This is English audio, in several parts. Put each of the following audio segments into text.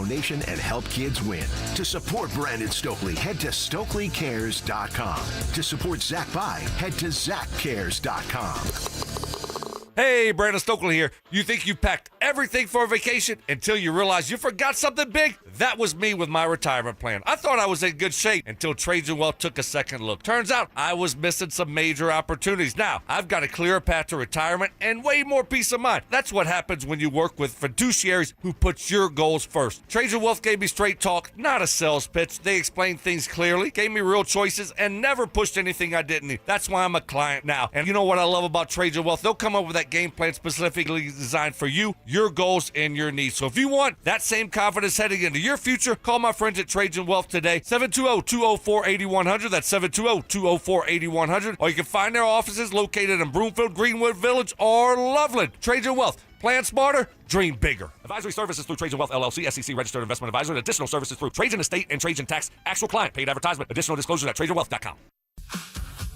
donation and help kids win. To support Brandon Stokely, head to StokelyCares.com. To support Zach By, head to ZachCares.com. Hey, Brandon Stokely here. You think you packed everything for a vacation until you realize you forgot something big? That was me with my retirement plan. I thought I was in good shape until Trajan Wealth took a second look. Turns out I was missing some major opportunities. Now, I've got a clearer path to retirement and way more peace of mind. That's what happens when you work with fiduciaries who put your goals first. Trajan Wealth gave me straight talk, not a sales pitch. They explained things clearly, gave me real choices, and never pushed anything I didn't need. That's why I'm a client now. And you know what I love about Trajan Wealth? They'll come up with that game plan specifically designed for you, your goals, and your needs. So if you want that same confidence heading into your future, call my friends at Trajan Wealth today, 720-204-8100. That's 720-204-8100. Or you can find their offices located in Broomfield, Greenwood Village, or Loveland. Trajan Wealth. Plan smarter, dream bigger. Advisory services through Trajan Wealth, LLC, SEC Registered Investment Advisor, and additional services through Trajan Estate and Trajan Tax. Actual client, paid advertisement. Additional disclosures at TrajanWealth.com.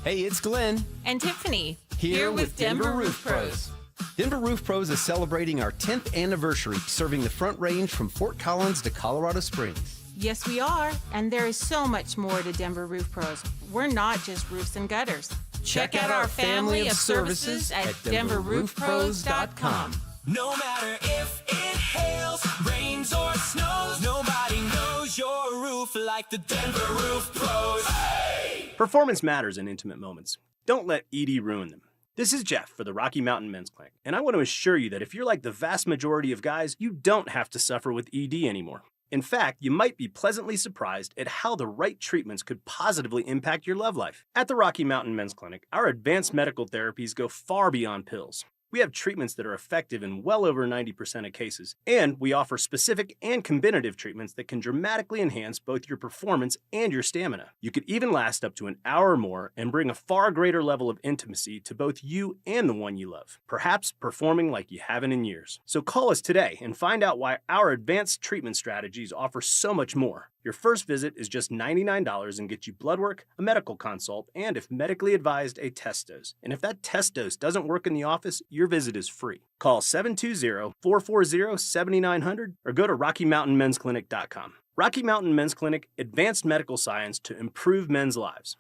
Hey, it's Glenn. And Tiffany. Here with Denver Roof Pros. Denver Roof Pros is celebrating our 10th anniversary, serving the Front Range from Fort Collins to Colorado Springs. Yes, we are. And there is so much more to Denver Roof Pros. We're not just roofs and gutters. Check out our family of services at DenverRoofPros.com. No matter if it hails, rains, or snows, nobody knows your roof like the Denver Roof Pros. Hey! Performance matters in intimate moments. Don't let ED ruin them. This is Jeff for the Rocky Mountain Men's Clinic, and I want to assure you that if you're like the vast majority of guys, you don't have to suffer with ED anymore. In fact, you might be pleasantly surprised at how the right treatments could positively impact your love life. At the Rocky Mountain Men's Clinic, our advanced medical therapies go far beyond pills. We have treatments that are effective in well over 90% of cases, and we offer specific and combinative treatments that can dramatically enhance both your performance and your stamina. You could even last up to an hour or more and bring a far greater level of intimacy to both you and the one you love, perhaps performing like you haven't in years. So call us today and find out why our advanced treatment strategies offer so much more. Your first visit is just $99 and gets you blood work, a medical consult, and if medically advised, a test dose. And if that test dose doesn't work in the office, your visit is free. Call 720-440-7900 or go to RockyMountainMen'sClinic.com. Rocky Mountain Men's Clinic, advanced medical science to improve men's lives.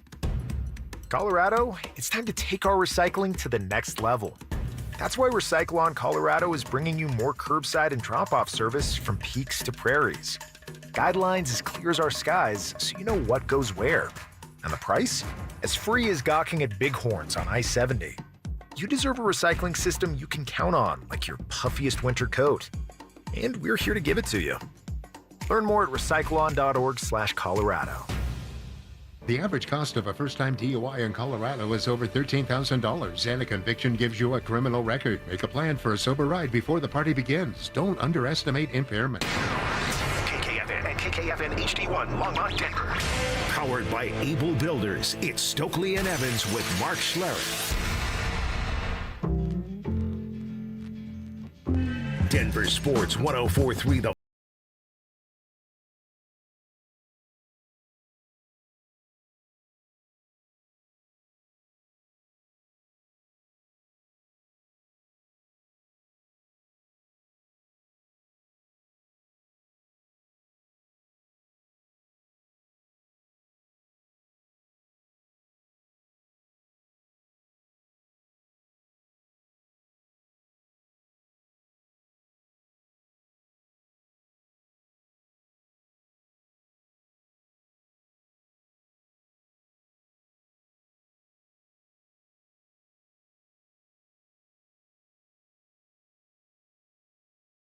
Colorado, it's time to take our recycling to the next level. That's why Recycle-On Colorado is bringing you more curbside and drop-off service from peaks to prairies. Guidelines as clear as our skies, so you know what goes where. And the price? As free as gawking at bighorns on I-70. You deserve a recycling system you can count on, like your puffiest winter coat. And we're here to give it to you. Learn more at recycleon.org/Colorado. The average cost of a first-time DUI in Colorado is over $13,000, and a conviction gives you a criminal record. Make a plan for a sober ride before the party begins. Don't underestimate impairment. KKFN and KKFN HD1, Longmont, Denver. Powered by Able Builders, it's Stokely and Evans with Mark Schlereth. Denver Sports 104.3 The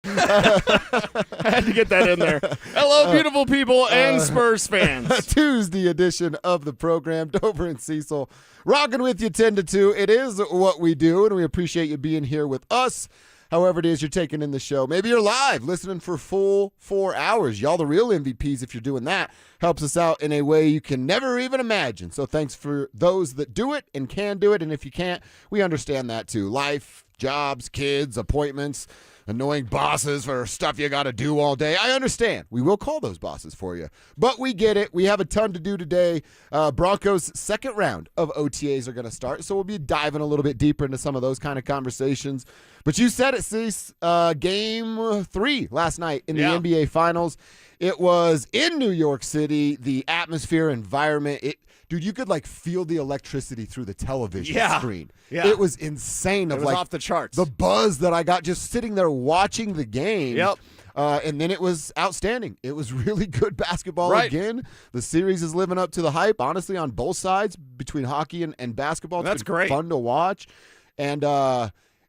Had to get that in there. Hello, beautiful people and Spurs fans. Tuesday edition of the program. Dover and Cecil rocking with you 10 to 2. It is what we do, and we appreciate you being here with us. However it is you're taking in the show. Maybe you're live listening for full 4 hours. Y'all the real MVPs if you're doing that. Helps us out in a way you can never even imagine. So thanks for those that do it and can do it. And if you can't, we understand that too. Life, jobs, kids, appointments, annoying bosses for stuff you got to do all day. I understand. We will call those bosses for you. But we get it. We have a ton to do today. Broncos' second round of OTAs are going to start, so we'll be diving a little bit deeper into some of those kind of conversations. But you said it, Cease. Game 3 last night in the NBA Finals. It was in New York City. The atmosphere, environment, dude, you could like feel the electricity through the television screen. Yeah. It was insane. It was off the charts. The buzz that I got just sitting there watching the game. Yep. And then it was outstanding. It was really good basketball again. The series is living up to the hype, honestly, on both sides between hockey and basketball. That's been great. Fun to watch. And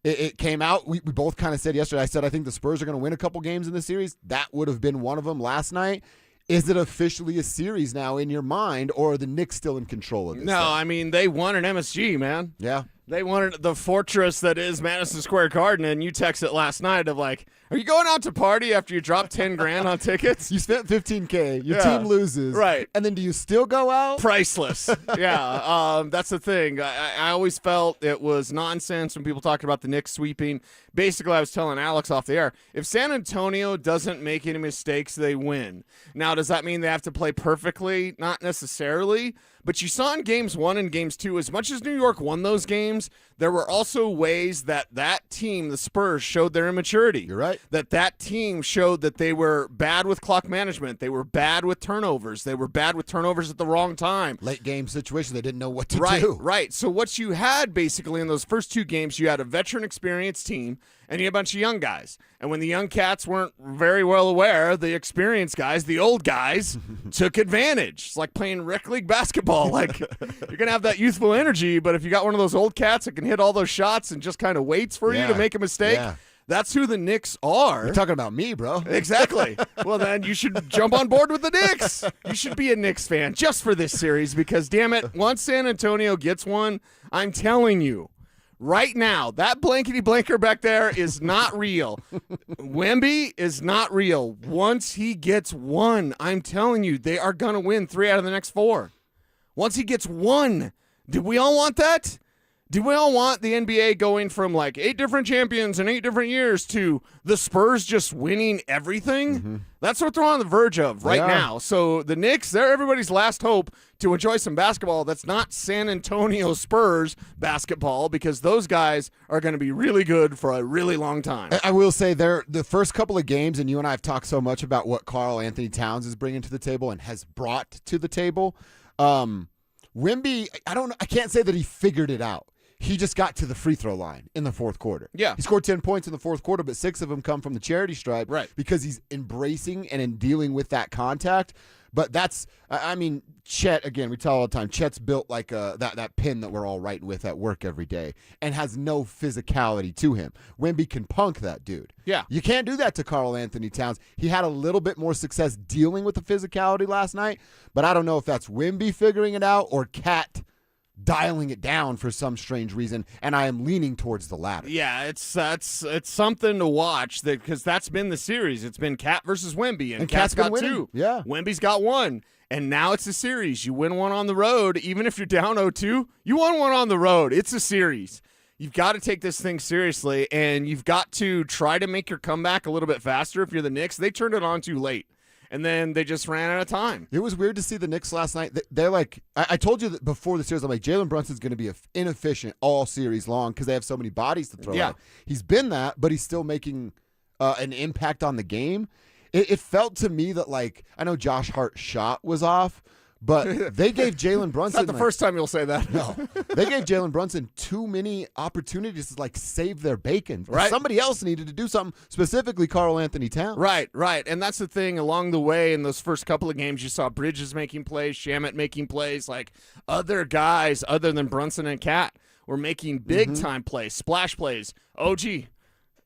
it came out. We both kind of said yesterday, I said, I think the Spurs are going to win a couple games in this series. That would have been one of them last night. Is it officially a series now in your mind, or are the Knicks still in control of this? No, I mean, they won an MSG, man. Yeah. They wanted the fortress that is Madison Square Garden, and you texted last night of like, are you going out to party after you dropped 10 grand on tickets? You spent $15K, your team loses. Right. And then do you still go out? Priceless. That's the thing. I always felt it was nonsense when people talked about the Knicks sweeping. Basically, I was telling Alex off the air, if San Antonio doesn't make any mistakes, they win. Now, does that mean they have to play perfectly? Not necessarily. But you saw in games 1 and games 2, as much as New York won those games, there were also ways that team, the Spurs, showed their immaturity. You're right. That team showed that they were bad with clock management. They were bad with turnovers. They were bad with turnovers at the wrong time. Late game situation, they didn't know what to do. Right. So what you had basically in those first 2 games, you had a veteran experienced team, and you had a bunch of young guys. And when the young cats weren't very well aware, the experienced guys, the old guys, took advantage. It's like playing rec league basketball. Like, you're going to have that youthful energy, but if you got one of those old cats that can hit all those shots and just kind of waits for you to make a mistake, that's who the Knicks are. You're talking about me, bro. Exactly. Well, then you should jump on board with the Knicks. You should be a Knicks fan just for this series because, damn it, once San Antonio gets one, I'm telling you, right now, that blankety blanker back there is not real. Wemby is not real. Once he gets one, I'm telling you, they are going to win 3 out of the next 4. Once he gets one, do we all want that? Do we all want the NBA going from like 8 different champions in 8 different years to the Spurs just winning everything? Mm-hmm. That's what they're on the verge of right now. So the Knicks, they're everybody's last hope to enjoy some basketball that's not San Antonio Spurs basketball because those guys are going to be really good for a really long time. I will say the first couple of games, and you and I have talked so much about what Karl Anthony Towns is bringing to the table and has brought to the table. Wemby, I can't say that he figured it out. He just got to the free throw line in the fourth quarter. Yeah. He scored 10 points in the fourth quarter, but 6 of them come from the charity stripe because he's embracing and in dealing with that contact. But that's, I mean, Chet, again, we tell all the time, Chet's built like that pin that we're all writing with at work every day and has no physicality to him. Wemby can punk that dude. Yeah. You can't do that to Karl Anthony Towns. He had a little bit more success dealing with the physicality last night, but I don't know if that's Wemby figuring it out or Cat dialing it down for some strange reason, and I am leaning towards the latter. Yeah, it's something to watch because that's been the series. It's been Cat versus Wemby, and Cat's got winning. 2. Yeah. Wemby's got 1, and now it's a series. You win one on the road, even if you're down 0-2, you won one on the road. It's a series. You've got to take this thing seriously, and you've got to try to make your comeback a little bit faster if you're the Knicks. They turned it on too late. And then they just ran out of time. It was weird to see the Knicks last night. They're like, I told you that before the series, I'm like, Jalen Brunson's going to be inefficient all series long because they have so many bodies to throw at. He's been that, but he's still making an impact on the game. It felt to me that, like, I know Josh Hart's shot was off, but they gave Jalen Brunson. It's not the first time you'll say that. No. They gave Jalen Brunson too many opportunities to, like, save their bacon. Right. Somebody else needed to do something, specifically Karl Anthony Towns. Right. And that's the thing. Along the way in those first couple of games, you saw Bridges making plays, Shamet making plays. Like, other guys other than Brunson and Cat were making big-time plays, splash plays. OG.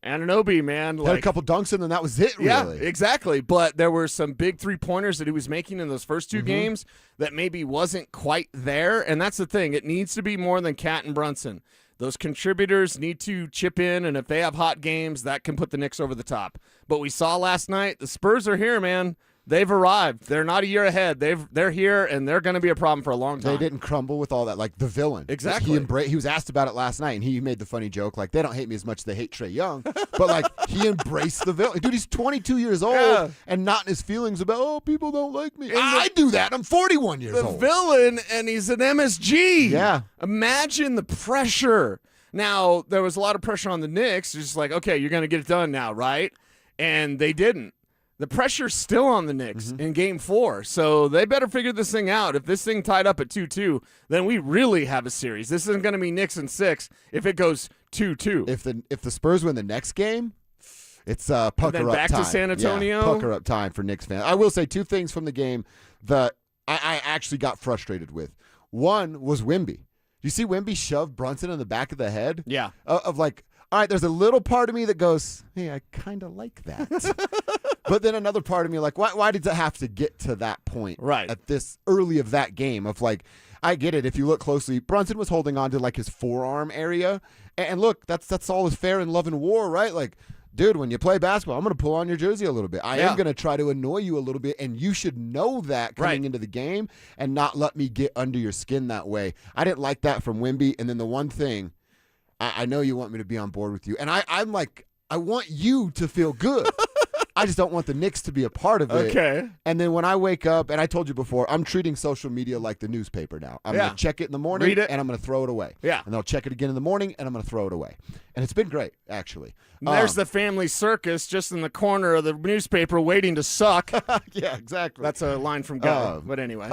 Anunoby, man. Had a couple dunks in, and that was it, really. Yeah, exactly. But there were some big 3-pointers that he was making in those first 2 games that maybe wasn't quite there. And that's the thing. It needs to be more than Cat and Brunson. Those contributors need to chip in, and if they have hot games, that can put the Knicks over the top. But we saw last night, the Spurs are here, man. They've arrived. They're not a year ahead. They're here, and they're going to be a problem for a long time. They didn't crumble with all that, like the villain. Exactly. He was asked about it last night, and he made the funny joke, like, they don't hate me as much as they hate Trae Young. But, like, he embraced the villain. Dude, he's 22 years old and not in his feelings about, oh, people don't like me. I do that. I'm 41 years old. The villain, and he's an MSG. Yeah. Imagine the pressure Now, there was a lot of pressure on the Knicks. It's just like, okay, you're going to get it done now, right? And they didn't. The pressure's still on the Knicks in Game 4, so they better figure this thing out. If this thing tied up at 2-2, then we really have a series. This isn't going to be Knicks in 6 if it goes 2-2. If the Spurs win the next game, it's pucker and then up back time. to San Antonio. Yeah, pucker up time for Knicks fans. I will say 2 things from the game that I actually got frustrated with. One was Wemby. You see Wemby shove Brunson in the back of the head? Yeah. Of like, all right, there's a little part of me that goes, hey, I kind of like that. But then another part of me like, why did it have to get to that point at this early of that game of like, I get it. If you look closely, Brunson was holding on to like his forearm area. And look, that's all is fair in love and war, right? Like, dude, when you play basketball, I'm going to pull on your jersey a little bit. I am going to try to annoy you a little bit, and you should know that coming into the game and not let me get under your skin that way. I didn't like that from Wemby. And then the one thing, I know you want me to be on board with you, and I'm like, I want you to feel good. I just don't want the Knicks to be a part of it. Okay. And then when I wake up, and I told you before, I'm treating social media like the newspaper now. I'm going to check it in the morning, read it, and I'm going to throw it away. Yeah. And I'll check it again in the morning, and I'm going to throw it away. And it's been great, actually. And there's the family circus just in the corner of the newspaper waiting to suck. Yeah, exactly. That's a line from God. But anyway.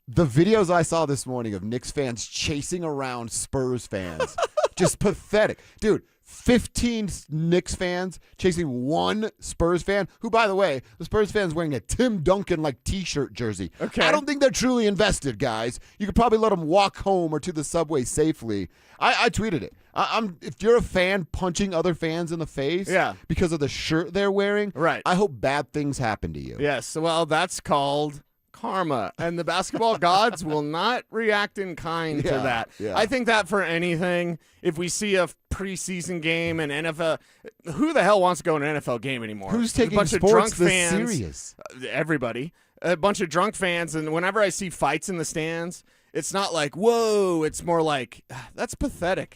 The videos I saw this morning of Knicks fans chasing around Spurs fans, just pathetic. Dude, 15 Knicks fans chasing one Spurs fan, who, by the way, the Spurs fan's wearing a Tim Duncan-like T-shirt jersey. Okay. I don't think they're truly invested, guys. You could probably let them walk home or to the subway safely. I tweeted it. If you're a fan punching other fans in the face because of the shirt they're wearing, I hope bad things happen to you. Yes, well, that's called karma, and the basketball gods will not react in kind to that. Yeah. I think that for anything, if we see a preseason game and NFL, who the hell wants to go to an NFL game anymore? Who's taking a bunch sports of drunk this fans, serious? Everybody. A bunch of drunk fans, and whenever I see fights in the stands, it's not like, whoa, it's more like, that's pathetic.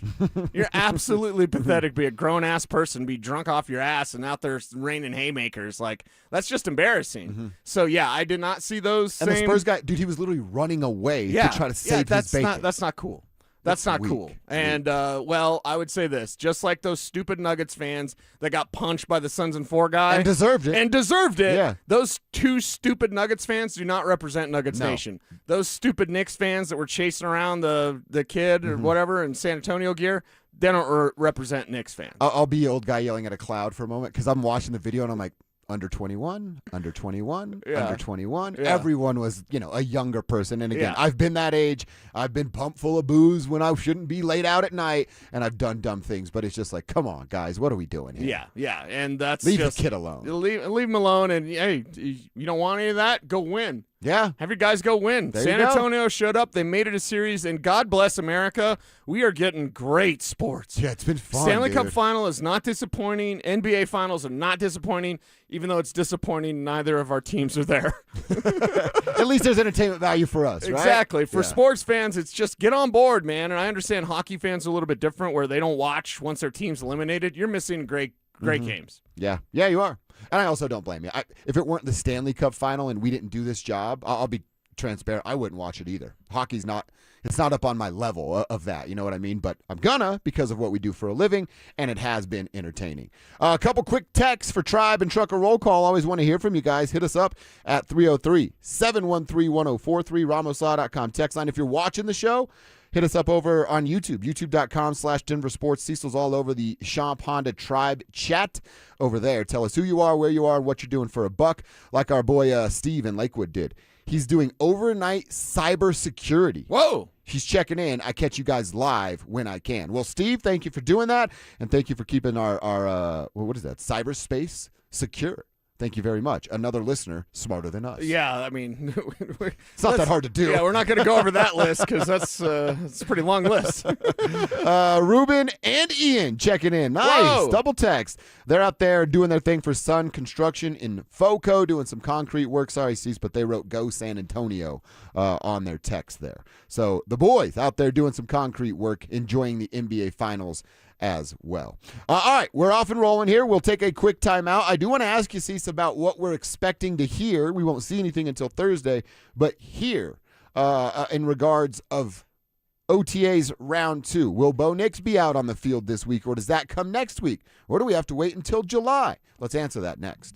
You're absolutely pathetic. Be a grown-ass person, be drunk off your ass, and out there raining haymakers. Like, that's just embarrassing. So, yeah, I did not see those And the Spurs guy, dude, he was literally running away to try to save his bacon. That's not cool. That's not weak. cool. And, well, I would say this. Just like those stupid Nuggets fans that got punched by the Suns and 4 guy. And deserved it. Yeah. Those 2 stupid Nuggets fans do not represent Nuggets Nation. Those stupid Knicks fans that were chasing around the kid or whatever in San Antonio gear, they don't represent Knicks fans. I'll be the old guy yelling at a cloud for a moment because I'm watching the video and I'm like, under 21, under 21, under 21. Yeah. Everyone was, a younger person. And again, I've been that age. I've been pumped full of booze when I shouldn't be laid out at night, and I've done dumb things. But it's just like, come on, guys, what are we doing here? Yeah, and that's leave just, the kid alone. Leave him alone, and hey, you don't want any of that? Go win. Yeah. Have your guys go win. There San you go. Antonio showed up. They made it a series, and God bless America. We are getting great sports. Yeah, it's been fun. Stanley Cup dude. final is not disappointing. NBA finals are not disappointing, even though it's disappointing neither of our teams are there. At least there's entertainment value for us, right? Exactly. For sports fans, it's just get on board, man. And I understand hockey fans are a little bit different where they don't watch once their team's eliminated. You're missing great games. Yeah, you are. And I also don't blame you. If it weren't the Stanley Cup final and we didn't do this job, I'll be transparent. I wouldn't watch it either. Hockey's not up on my level of that. You know what I mean? But I'm gonna because of what we do for a living, and it has been entertaining. A couple quick texts for Tribe and Trucker Roll Call. Always want to hear from you guys. Hit us up at 303-713-1043, ramoslaw.com text line. If you're watching the show, hit us up over on YouTube, youtube.com/DenverSports. Cecil's all over the Champ Honda Tribe chat over there. Tell us who you are, where you are, and what you're doing for a buck, like our boy Steve in Lakewood did. He's doing overnight cyber security. Whoa. He's checking in. I catch you guys live when I can. Well, Steve, thank you for doing that, and thank you for keeping our what is that, cyberspace secure. Thank you very much. Another listener smarter than us. Yeah, I mean, it's not that hard to do. Yeah, we're not going to go over that list because that's a pretty long list. Ruben and Ian checking in. Nice. Whoa. Double text. They're out there doing their thing for Sun Construction in FOCO, doing some concrete work. Sorry, Cease, but they wrote Go San Antonio on their text there. So the boys out there doing some concrete work, enjoying the NBA Finals as well. All right, we're off and rolling here. We'll take a quick timeout. I do want to ask you, Cease, about what we're expecting to hear. We won't see anything until Thursday, but here, in regards of OTAs round 2. Will Bo Nix be out on the field this week, or does that come next week? Or do we have to wait until July? Let's answer that next.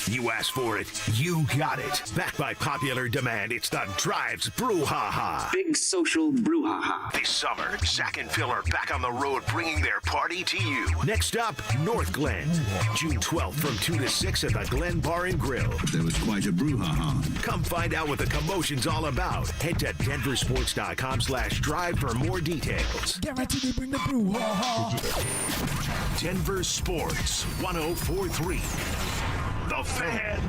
You asked for it, you got it. Backed by popular demand, it's the Drives Brouhaha. Big social brouhaha. This summer, Zach and Phil are back on the road bringing their party to you. Next up, North Glen. June 12th from 2 to 6 at the Glen Bar and Grill. There was quite a brouhaha. Come find out what the commotion's all about. Head to DenverSports.com/drive for more details. Guaranteed to bring the brouhaha. Denver Sports 1043. The Fan.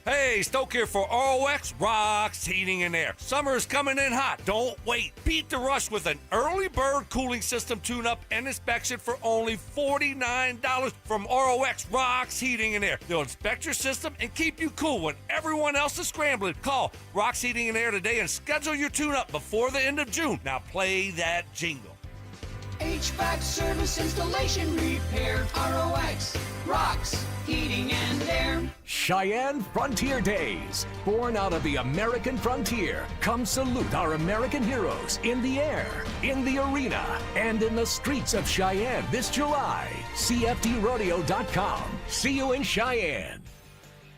Hey, Stoke here for ROX Rocks Heating and Air. Summer is coming in hot. Don't wait. Beat the rush with an early bird cooling system tune-up and inspection for only $49 from ROX Rocks Heating and Air. They'll inspect your system and keep you cool when everyone else is scrambling. Call Rocks Heating and Air today and schedule your tune-up before the end of June. Now play that jingle. HVAC service, installation, repair. ROX Rocks Heating and Air. Cheyenne Frontier Days. Born out of the American frontier, come salute our American heroes in the air, in the arena, and in the streets of Cheyenne this July. CFDrodeo.com. See you in Cheyenne.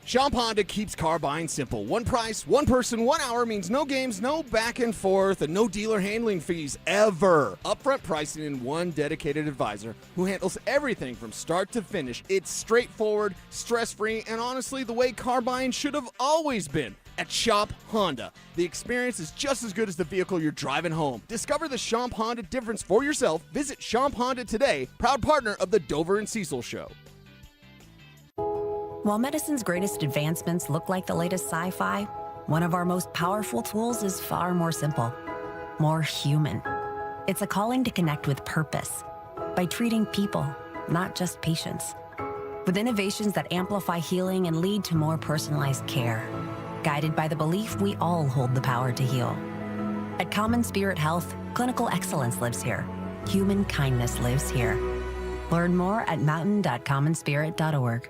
Shop Honda keeps car buying simple. One price, one person, 1 hour means no games, no back and forth, and no dealer handling fees ever. Upfront pricing and one dedicated advisor who handles everything from start to finish. It's straightforward, stress-free, and honestly the way car buying should have always been. At Shop Honda, the experience is just as good as the vehicle you're driving home. Discover the Shop Honda difference for yourself. Visit Shop Honda today, proud partner of the Dover and Cecil Show. While medicine's greatest advancements look like the latest sci-fi, one of our most powerful tools is far more simple, more human. It's a calling to connect with purpose by treating people, not just patients, with innovations that amplify healing and lead to more personalized care, guided by the belief we all hold the power to heal. At Common Spirit Health, clinical excellence lives here. Human kindness lives here. Learn more at mountain.commonspirit.org.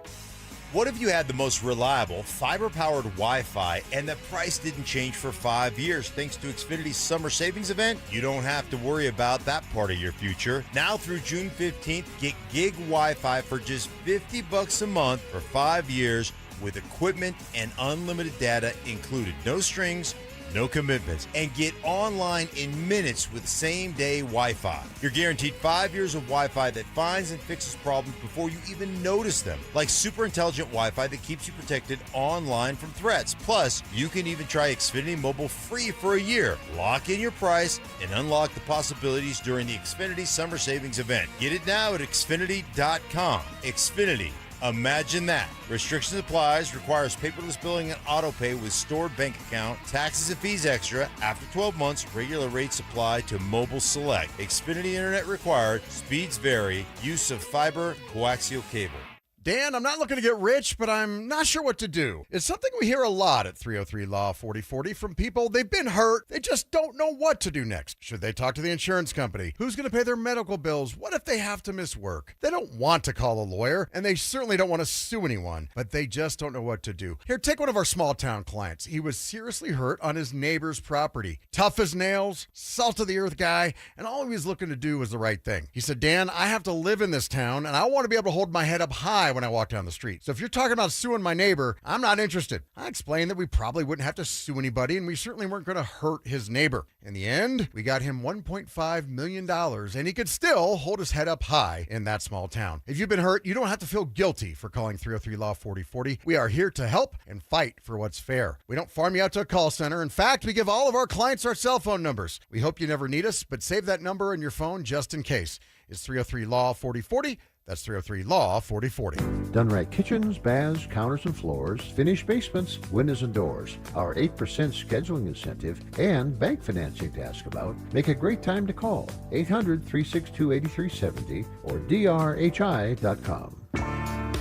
What if you had the most reliable, fiber-powered Wi-Fi and the price didn't change for 5 years? Thanks to Xfinity's summer savings event, you don't have to worry about that part of your future. Now through June 15th, get gig Wi-Fi for just $50 a month for 5 years with equipment and unlimited data included. No strings, no commitments, and get online in minutes with same-day Wi-Fi. You're guaranteed 5 years of Wi-Fi that finds and fixes problems before you even notice them, like super intelligent Wi-Fi that keeps you protected online from threats. Plus, you can even try Xfinity Mobile free for a year. Lock in your price and unlock the possibilities during the Xfinity Summer Savings event. Get it now at Xfinity.com. Xfinity. Imagine that. Restrictions applies, requires paperless billing and auto pay with stored bank account, taxes and fees extra. After 12 months, regular rates apply to mobile select. Xfinity Internet required. Speeds vary. Use of fiber, coaxial cable. Dan, I'm not looking to get rich, but I'm not sure what to do. It's something we hear a lot at 303 Law 4040 from people. They've been hurt. They just don't know what to do next. Should they talk to the insurance company? Who's going to pay their medical bills? What if they have to miss work? They don't want to call a lawyer, and they certainly don't want to sue anyone, but they just don't know what to do. Here, take one of our small town clients. He was seriously hurt on his neighbor's property. Tough as nails, salt of the earth guy, and all he was looking to do was the right thing. He said, Dan, I have to live in this town, and I want to be able to hold my head up high when I walk down the street. So if you're talking about suing my neighbor, I'm not interested. I explained that we probably wouldn't have to sue anybody, and we certainly weren't going to hurt his neighbor. In the end, we got him $1.5 million, and he could still hold his head up high in that small town. If you've been hurt, you don't have to feel guilty for calling 303 Law 4040. We are here to help and fight for what's fair. We don't farm you out to a call center. In fact, we give all of our clients our cell phone numbers. We hope you never need us, but save that number in your phone just in case. It's 303 Law 4040. That's 303 Law 4040. Done right kitchens, baths, counters and floors, finished basements, windows and doors. Our 8% scheduling incentive and bank financing to ask about. Make a great time to call 800-362-8370 or drhi.com.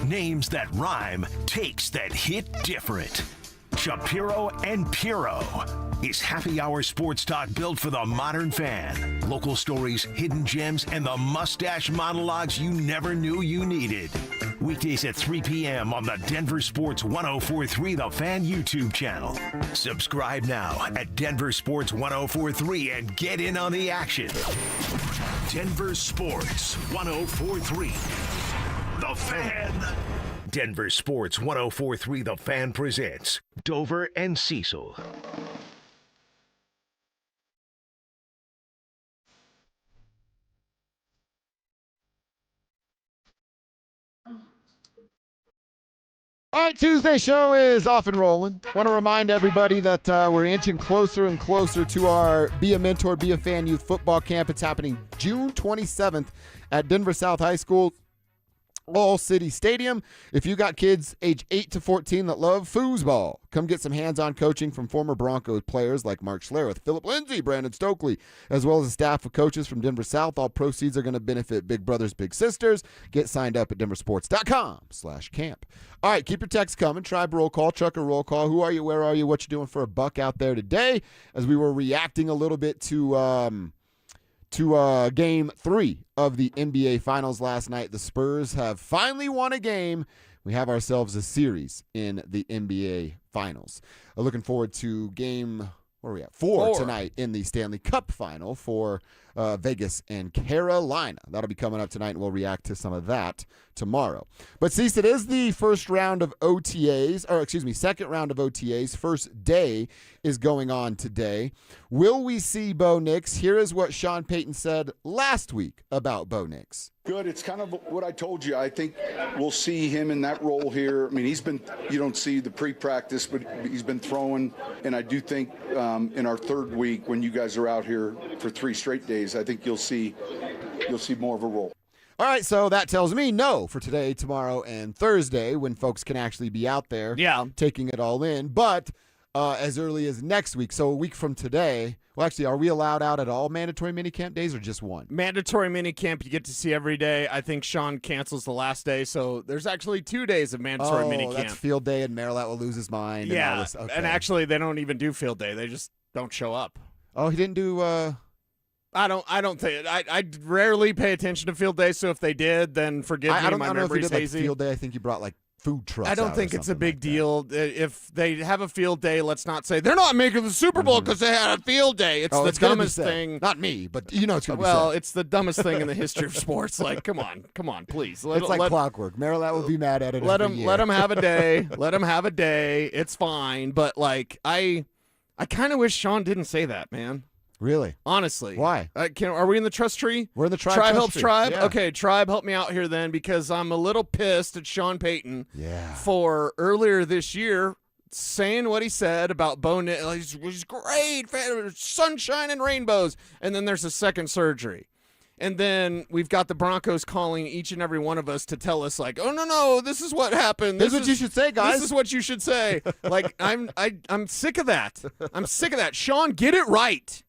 Names that rhyme, takes that hit different. Shapiro and Piro is happy hour sports talk built for the modern fan. Local stories, hidden gems, and the mustache monologues you never knew you needed. Weekdays at 3 p.m. on the Denver Sports 104.3 The Fan YouTube channel. Subscribe now at Denver Sports 104.3 and get in on the action. Denver Sports 104.3 The Fan. Denver Sports 104.3 The Fan presents Dover and Cecil. All right, Tuesday show is off and rolling. Want to remind everybody that we're inching closer and closer to our Be a Mentor, Be a Fan Youth Football Camp. It's happening June 27th at Denver South High School, All City Stadium. If you got kids age 8 to 14 that love foosball, come get some hands-on coaching from former Broncos players like Mark Schlereth, Philip Lindsay, Brandon Stokely, as well as a staff of coaches from Denver South. All proceeds are going to benefit Big Brothers Big Sisters. Get signed up at denversports.com/camp. All right, keep your texts coming. Tribe roll call, trucker roll call. Who are you? Where are you? What you doing for a buck out there today? As we were reacting a little bit to Game 3 of the NBA Finals last night. The Spurs have finally won a game. We have ourselves a series in the NBA Finals. Looking forward to Game 4 tonight in the Stanley Cup Final for Vegas and Carolina. That'll be coming up tonight, and we'll react to some of that tomorrow. But Cecil, it is the second round of OTAs. First day is going on today. Will we see Bo Nix? Here is what Sean Payton said last week about Bo Nix. Good. It's kind of what I told you. I think we'll see him in that role here. I mean, you don't see the pre-practice, but he's been throwing. And I do think in our third week, when you guys are out here for 3 straight days, I think you'll see more of a role. All right, so that tells me no for today, tomorrow, and Thursday, when folks can actually be out there taking it all in. But as early as next week, so a week from today, well, actually, are we allowed out at all mandatory minicamp days or just one? Mandatory minicamp you get to see every day. I think Sean cancels the last day, so there's actually 2 days of mandatory minicamp. That's field day, and Marilat will lose his mind. Yeah, and all this. Okay. and actually, they don't even do field day. They just don't show up. Oh, he didn't do... I don't think I rarely pay attention to field day, so if they did, then forgive me. I don't my know if he memory's did like hazy. field day. I think he brought like food trucks. I don't think it's a big deal. If they have a field day, let's not say they're not making the Super Bowl because they had a field day. It's the dumbest thing. Not me, but you know it's going to be Well, said. it's the dumbest thing in the history of sports. Like, come on, please. It's like clockwork. Marilat will be mad at it. Let every him year. have a day. Let him have a day. It's fine. But like, I kind of wish Sean didn't say that, man. Really? Honestly. Why? Are we in the trust tree? We're in the tribe. Tribe trust helps tree. tribe? Yeah. Okay, tribe, help me out here then, because I'm a little pissed at Sean Payton for earlier this year saying what he said about Bo Nix. He's great, sunshine and rainbows. And then there's a second surgery. And then we've got the Broncos calling each and every one of us to tell us, like, oh, no, this is what happened. This is what you should say, guys. This is what you should say. Like, I'm sick of that. I'm sick of that. Sean, get it right.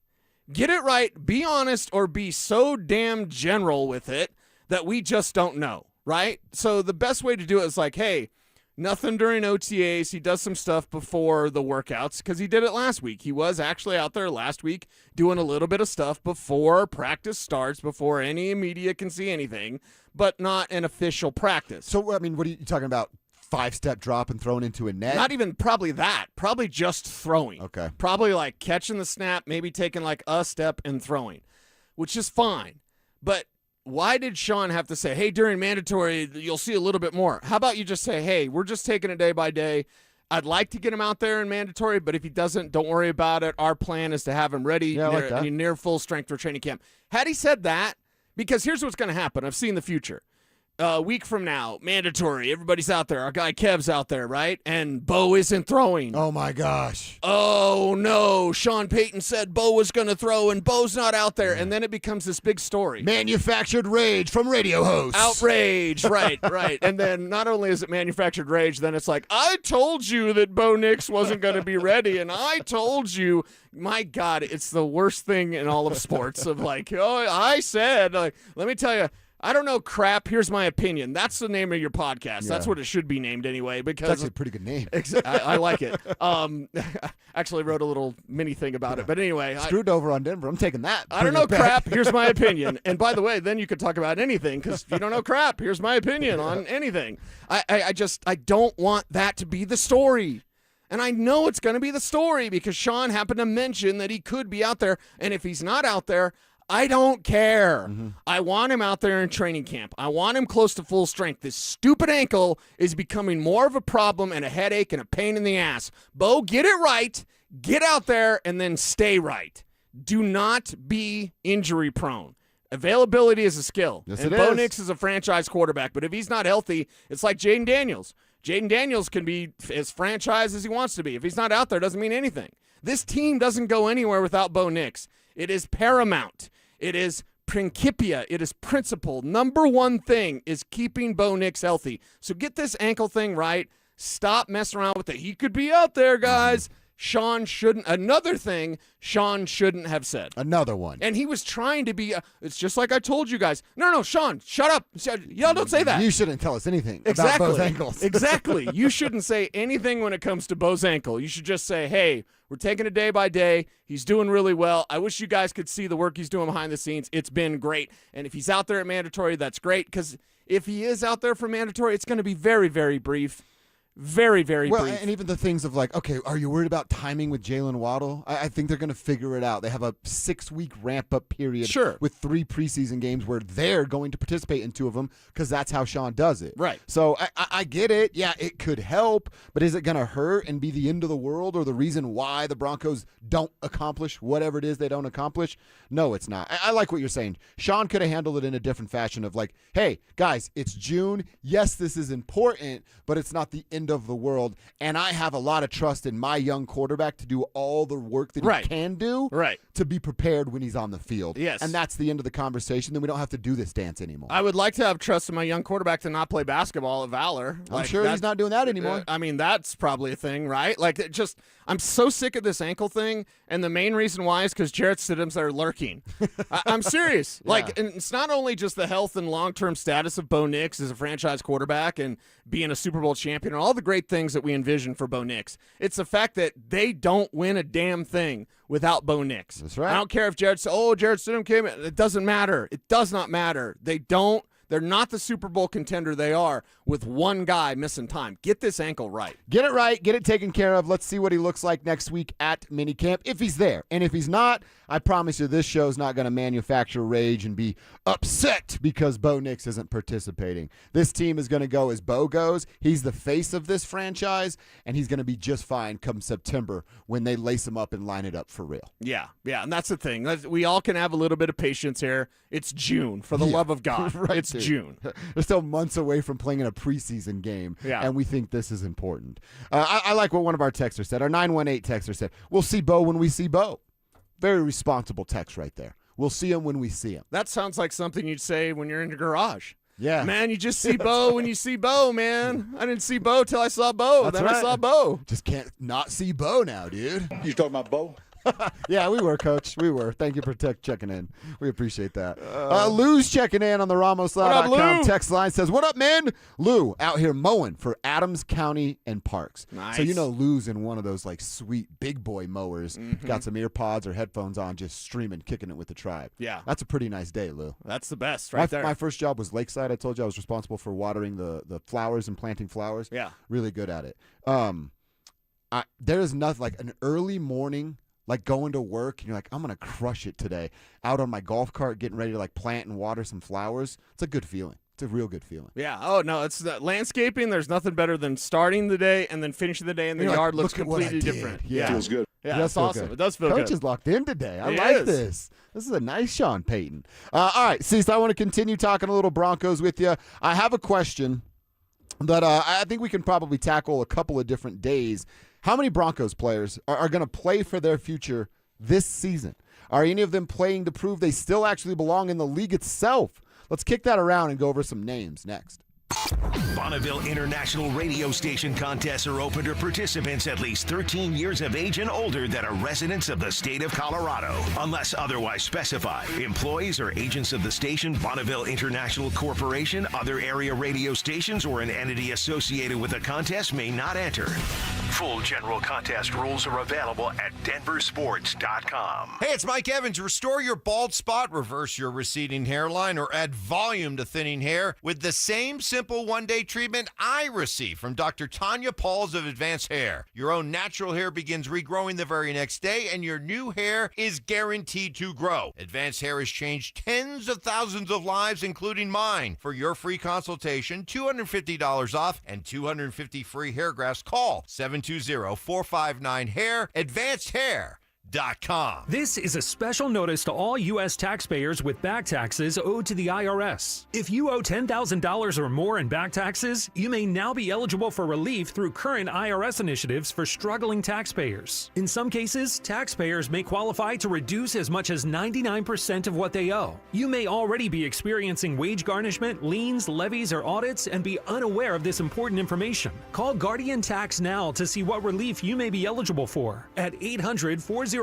Get it right. Be honest, or be so damn general with it that we just don't know, right? So the best way to do it is like, hey, nothing during OTAs. He does some stuff before the workouts because he did it last week. He was actually out there last week doing a little bit of stuff before practice starts, before any media can see anything, but not an official practice. So, I mean, what are you talking about? 5-step drop and thrown into a net? Not even probably that. Probably just throwing. Okay. Probably like catching the snap, maybe taking like a step and throwing, which is fine. But why did Sean have to say, hey, during mandatory, you'll see a little bit more? How about you just say, hey, we're just taking it day by day. I'd like to get him out there in mandatory, but if he doesn't, don't worry about it. Our plan is to have him ready near full strength for training camp. Had he said that, because here's what's going to happen. I've seen the future. A week from now, mandatory. Everybody's out there. Our guy Kev's out there, right? And Bo isn't throwing. Oh, my gosh. Oh, no. Sean Payton said Bo was going to throw, and Bo's not out there. And then it becomes this big story. Manufactured rage from radio hosts. Outrage. Right. And then not only is it manufactured rage, then it's like, I told you that Bo Nix wasn't going to be ready, and I told you. My God, it's the worst thing in all of sports of like, oh, I said. Like, let me tell you. I don't know crap. Here's my opinion. That's the name of your podcast. That's what it should be named anyway. Because It's actually a pretty good name. I like it. Actually wrote a little mini thing about it. But anyway. Screwed over on Denver. I'm taking that. I don't know crap. Here's my opinion. And by the way, then you could talk about anything because if you don't know crap, here's my opinion on anything. I don't want that to be the story. And I know it's going to be the story because Sean happened to mention that he could be out there. And if he's not out there, I don't care. I want him out there in training camp. I want him close to full strength. This stupid ankle is becoming more of a problem and a headache and a pain in the ass. Bo, get it right. Get out there and then stay right. Do not be injury prone. Availability is a skill. Yes, and it Bo is. Nix is a franchise quarterback. But if he's not healthy, it's like Jaden Daniels. Jaden Daniels can be as franchise as he wants to be. If he's not out there, it doesn't mean anything. This team doesn't go anywhere without Bo Nix. It is paramount. It is principia. It is principle. Number one thing is keeping Bo Nix healthy. So get this ankle thing right. Stop messing around with it. He could be out there, guys. Sean shouldn't. Another thing Sean shouldn't have said. Another one. And he was trying to be, it's just like I told you guys. No, Sean, shut up. Y'all don't say that. You shouldn't tell us anything Exactly. about Bo's ankles. Exactly. You shouldn't say anything when it comes to Bo's ankle. You should just say, hey, we're taking it day by day. He's doing really well. I wish you guys could see the work he's doing behind the scenes. It's been great. And if he's out there at mandatory, that's great. Because if he is out there for mandatory, it's going to be very, very brief. Very, very well, brief. and even the things of like, okay, are you worried about timing with Jalen Waddle? I think they're going to figure it out. They have a 6-week ramp-up period with 3 preseason games where they're going to participate in 2 of them because that's how Sean does it. Right. So I get it. Yeah, it could help, but is it going to hurt and be the end of the world or the reason why the Broncos don't accomplish whatever it is they don't accomplish? No, it's not. I like what you're saying. Sean could have handled it in a different fashion of like, hey, guys, it's June. Yes, this is important, but it's not the end of the world, and I have a lot of trust in my young quarterback to do all the work that he can do to be prepared when he's on the field. Yes. And that's the end of the conversation. Then we don't have to do this dance anymore. I would like to have trust in my young quarterback to not play basketball at Valor. I'm sure he's not doing that anymore. I mean, that's probably a thing, right? Like, I'm so sick of this ankle thing, and the main reason why is because Jarrett Stidham's are lurking. I'm serious. Like, and it's not only just the health and long-term status of Bo Nix as a franchise quarterback and being a Super Bowl champion and all the great things that we envision for Bo Nix. It's the fact that they don't win a damn thing without Bo Nix. That's right. I don't care if Jarrett Stidham came in. It doesn't matter. It does not matter. They're not the Super Bowl contender they are with one guy missing time. Get this ankle right. Get it right. Get it taken care of. Let's see what he looks like next week at minicamp, if he's there. And if he's not, I promise you this show's not going to manufacture rage and be upset because Bo Nix isn't participating. This team is going to go as Bo goes. He's the face of this franchise, and he's going to be just fine come September when they lace him up and line it up for real. Yeah, and that's the thing. We all can have a little bit of patience here. It's June, for the love of God. Right, it's dude. June. We're still months away from playing in a preseason game, and we think this is important. I like what one of our texters said. Our 918 texter said, we'll see Bo when we see Bo. Very responsible text right there. We'll see him when we see him. That sounds like something you'd say when you're in your garage. Yeah. Man, you just see Bo when you see Bo, man. I didn't see Bo till I saw Bo. That's then right. I saw Bo. Just can't not see Bo now, dude. You talking about Bo? Yeah, we were, Coach. We were. Thank you for checking in. We appreciate that. Lou's checking in on the RamosLaw.com text line. Says, what up, man? Lou out here mowing for Adams County and Parks. Nice. So you know Lou's in one of those like sweet big boy mowers. Mm-hmm. Got some ear pods or headphones on, just streaming, kicking it with the tribe. Yeah. That's a pretty nice day, Lou. That's the best right there. My first job was Lakeside. I told you I was responsible for watering the flowers and planting flowers. Yeah. Really good at it. There is nothing like an early morning, like going to work and you're like, I'm going to crush it today. Out on my golf cart, getting ready to like plant and water some flowers. It's a good feeling. It's a real good feeling. Yeah. Oh, no, it's the landscaping. There's nothing better than starting the day and then finishing the day and the You're yard like, looks look at what I completely did. different. Yeah. Feels good. Yeah, It that's does feel awesome. good. It does feel Coach good. is locked in today. I He like is. this. This is a nice Sean Payton. All right, Cecil, I want to continue talking a little Broncos with you. I have a question that I think we can probably tackle a couple of different days. How many Broncos players are going to play for their future this season? Are any of them playing to prove they still actually belong in the league itself? Let's kick that around and go over some names next. Bonneville International radio station contests are open to participants at least 13 years of age and older that are residents of the state of Colorado. Unless otherwise specified, employees or agents of the station, Bonneville International Corporation, other area radio stations, or an entity associated with the contest may not enter. Full general contest rules are available at DenverSports.com. Hey, it's Mike Evans. Restore your bald spot, reverse your receding hairline, or add volume to thinning hair with the same simple one-day treatment I receive from Dr. Tanya Pauls of Advanced Hair. Your own natural hair begins regrowing the very next day, and your new hair is guaranteed to grow. Advanced Hair has changed tens of thousands of lives, including mine. For your free consultation, $250 off and 250 free hair grafts. Call 720-459-HAIR, AdvancedHair.com. This is a special notice to all U.S. taxpayers with back taxes owed to the IRS. If you owe $10,000 or more in back taxes, you may now be eligible for relief through current IRS initiatives for struggling taxpayers. In some cases, taxpayers may qualify to reduce as much as 99% of what they owe. You may already be experiencing wage garnishment, liens, levies, or audits and be unaware of this important information. Call Guardian Tax now to see what relief you may be eligible for at 800-404-7986.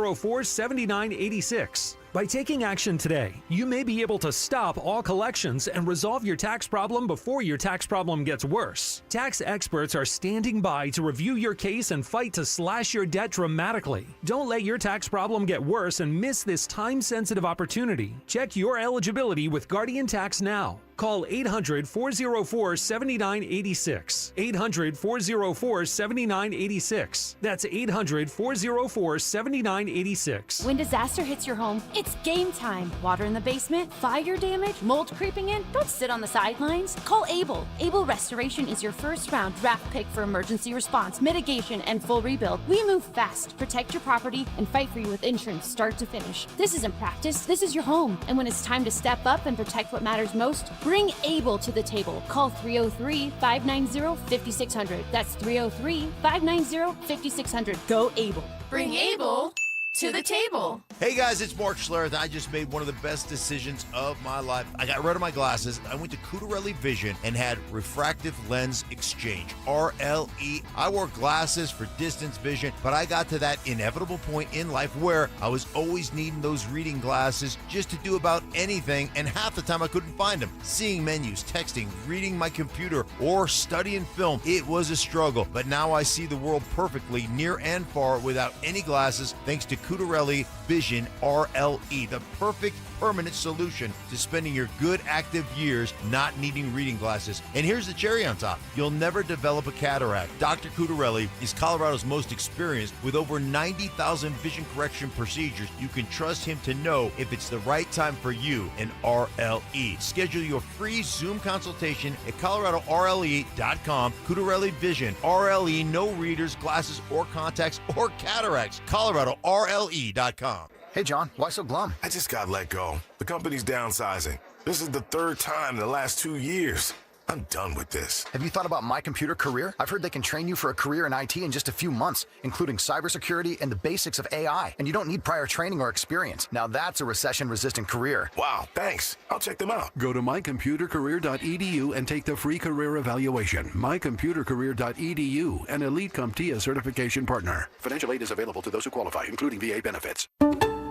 By taking action today, you may be able to stop all collections and resolve your tax problem before your tax problem gets worse. Tax experts are standing by to review your case and fight to slash your debt dramatically. Don't let your tax problem get worse and miss this time-sensitive opportunity. Check your eligibility with Guardian Tax now. Call 800-404-7986. 800-404-7986. That's 800-404-7986. When disaster hits your home, it's game time. Water in the basement, fire damage, mold creeping in. Don't sit on the sidelines. Call Able. Able Restoration is your first round draft pick for emergency response, mitigation, and full rebuild. We move fast, protect your property, and fight for you with insurance start to finish. This isn't practice, this is your home. And when it's time to step up and protect what matters most, bring Able to the table. Call 303-590-5600. That's 303-590-5600. Go Able. Bring Able to the table. Hey guys, it's Mark Schlereth. I just made one of the best decisions of my life. I got rid of my glasses. I went to Cutarelli Vision and had refractive lens exchange, RLE. I wore glasses for distance vision, but I got to that inevitable point in life where I was always needing those reading glasses just to do about anything, and half the time I couldn't find them. Seeing menus, texting, reading my computer, or studying film, it was a struggle. But now I see the world perfectly, near and far, without any glasses, thanks to Cutarelli Vision RLE, the perfect permanent solution to spending your good active years not needing reading glasses. And here's the cherry on top. You'll never develop a cataract. Dr. Cutarelli is Colorado's most experienced with over 90,000 vision correction procedures. You can trust him to know if it's the right time for you and RLE. Schedule your free Zoom consultation at coloradorle.com. Cutarelli Vision RLE, no readers, glasses, or contacts, or cataracts. coloradorle.com. Hey, John, why so glum? I just got let go. The company's downsizing. This is the third time in the last 2 years. I'm done with this. Have you thought about My Computer Career? I've heard they can train you for a career in IT in just a few months, including cybersecurity and the basics of AI. And you don't need prior training or experience. Now that's a recession-resistant career. Wow, thanks. I'll check them out. Go to mycomputercareer.edu and take the free career evaluation. mycomputercareer.edu, an Elite CompTIA certification partner. Financial aid is available to those who qualify, including VA benefits.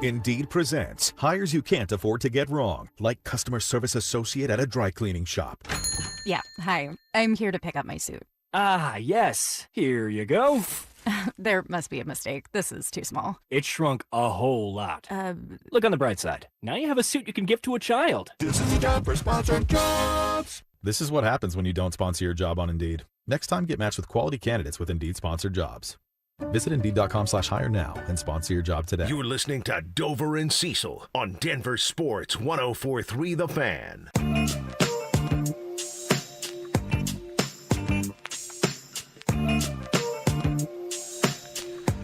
Indeed presents hires you can't afford to get wrong, like customer service associate at a dry cleaning shop. Yeah, hi. I'm here to pick up my suit. Ah, yes. Here you go. There must be a mistake. This is too small. It shrunk a whole lot. Look on the bright side. Now you have a suit you can give to a child. This is the job for sponsored jobs. This is what happens when you don't sponsor your job on Indeed. Next time, get matched with quality candidates with Indeed sponsored jobs. Visit Indeed.com/hire now and sponsor your job today. You're listening to Dover and Cecil on Denver Sports 104.3 The Fan.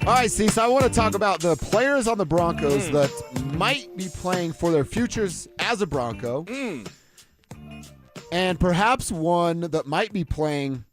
All right, Cecil, I want to talk about the players on the Broncos that might be playing for their futures as a Bronco, and perhaps one that might be playing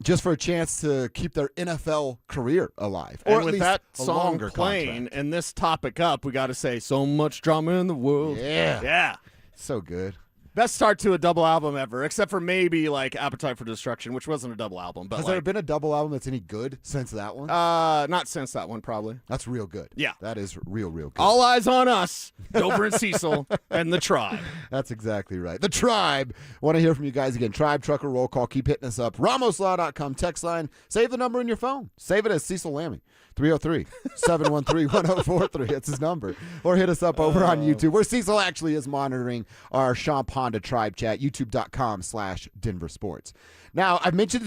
just for a chance to keep their NFL career alive. Or and at with least that a song longer playing contract. and this topic up, we got to say so much drama in the world. Yeah. So good. Best start to a double album ever, except for maybe like Appetite for Destruction, which wasn't a double album. But Has there been a double album that's any good since that one? Not since that one, probably. That's real good. Yeah. That is real good. All eyes on us, Dover and Cecil, and the Tribe. That's exactly right. The Tribe. Want to hear from you guys again. Tribe, Trucker, Roll Call. Keep hitting us up. RamosLaw.com text line. Save the number in your phone. Save it as Cecil Lamming. 303-713-1043. That's his number. Or hit us up over on YouTube, where Cecil actually is monitoring our Champ Honda Tribe chat, youtube.com/DenverSports. Now, I've mentioned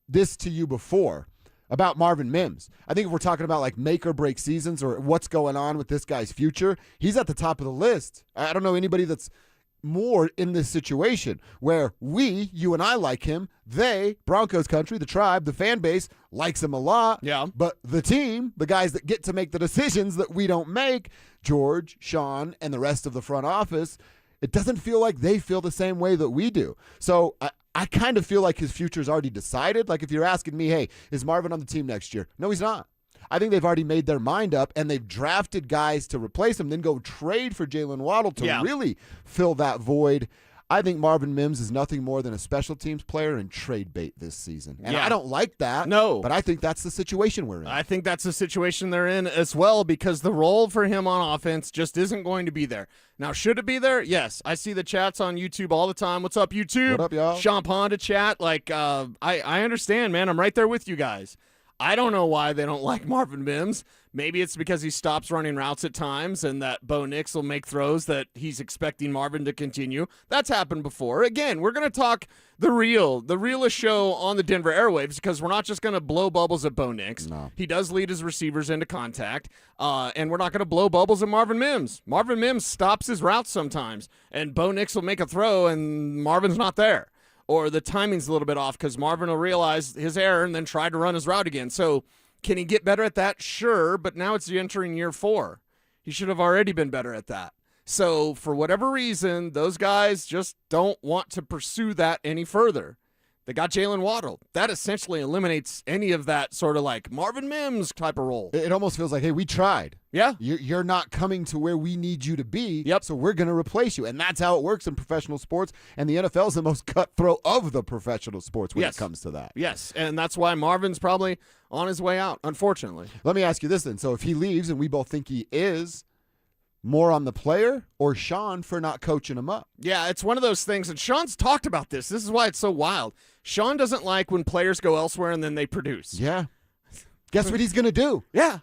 this to you before about Marvin Mims. I think if we're talking about like make or break seasons or what's going on with this guy's future, he's at the top of the list. I don't know anybody that's more in this situation where you and I like him. They, Broncos country, the Tribe, the fan base likes him a lot. Yeah. But the team, the guys that get to make the decisions that we don't make, George, Sean, and the rest of the front office, it doesn't feel like they feel the same way that we do. So I kind of feel like his future's already decided. Like if you're asking me, hey, is Marvin on the team next year? No, he's not. I think they've already made their mind up, and they've drafted guys to replace him, then go trade for Jalen Waddle to really fill that void. I think Marvin Mims is nothing more than a special teams player and trade bait this season. And I don't like that. No. But I think that's the situation we're in. I think that's the situation they're in as well, because the role for him on offense just isn't going to be there. Now, should it be there? Yes. I see the chats on YouTube all the time. What's up, YouTube? What up, y'all? Champ Honda chat. Like, I understand, man. I'm right there with you guys. I don't know why they don't like Marvin Mims. Maybe it's because he stops running routes at times and that Bo Nix will make throws that he's expecting Marvin to continue. That's happened before. Again, we're going to talk the realest show on the Denver airwaves, because we're not just going to blow bubbles at Bo Nix. No. He does lead his receivers into contact, and we're not going to blow bubbles at Marvin Mims. Marvin Mims stops his routes sometimes, and Bo Nix will make a throw and Marvin's not there. Or the timing's a little bit off because Marvin will realize his error and then try to run his route again. So can he get better at that? Sure, but now it's entering year 4. He should have already been better at that. So for whatever reason, those guys just don't want to pursue that any further. They got Jalen Waddle. That essentially eliminates any of that sort of like Marvin Mims type of role. It almost feels like, hey, we tried. Yeah. You're not coming to where we need you to be, so we're going to replace you. And that's how it works in professional sports, and the NFL is the most cutthroat of the professional sports when it comes to that. Yes, and that's why Marvin's probably on his way out, unfortunately. Let me ask you this then. So if he leaves, and we both think he is, more on the player or Sean for not coaching him up? Yeah, it's one of those things, and Sean's talked about this. This is why it's so wild. Sean doesn't like when players go elsewhere and then they produce. Yeah. Guess what he's going to do? Yeah.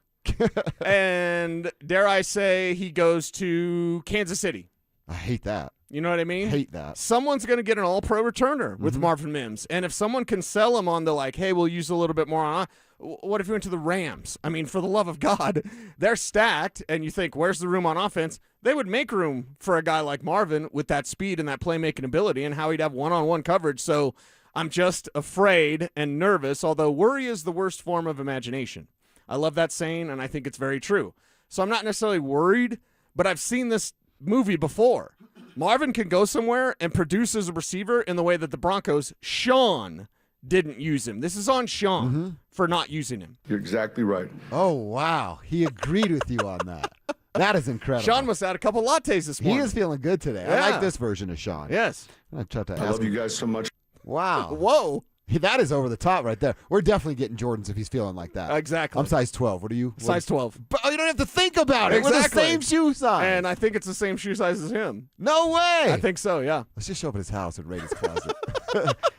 And dare I say he goes to Kansas City. I hate that. You know what I mean? Hate that. Someone's going to get an all-pro returner with Marvin Mims. And if someone can sell him on the like, hey, we'll use a little bit more on, what if you went to the Rams? I mean, for the love of God, they're stacked, and you think, where's the room on offense? They would make room for a guy like Marvin with that speed and that playmaking ability and how he'd have one-on-one coverage. So I'm just afraid and nervous, although worry is the worst form of imagination. I love that saying, and I think it's very true. So I'm not necessarily worried, but I've seen this movie before. Marvin can go somewhere and produce as a receiver in the way that the Broncos, Sean, didn't use him. This is on Sean for not using him. You're exactly right. Oh, wow. He agreed with you on that. That is incredible. Sean must have had a couple lattes this morning. He is feeling good today. Yeah. I like this version of Sean. Yes. I'm gonna try to I ask love him. you guys so much. Wow. Whoa. That is over the top right there. We're definitely getting Jordans if he's feeling like that. Exactly. I'm size 12. What are you? Size 12. But you don't have to think about it. Exactly. We're the same shoe size. And I think it's the same shoe size as him. No way. I think so, yeah. Let's just show up at his house and raid his closet.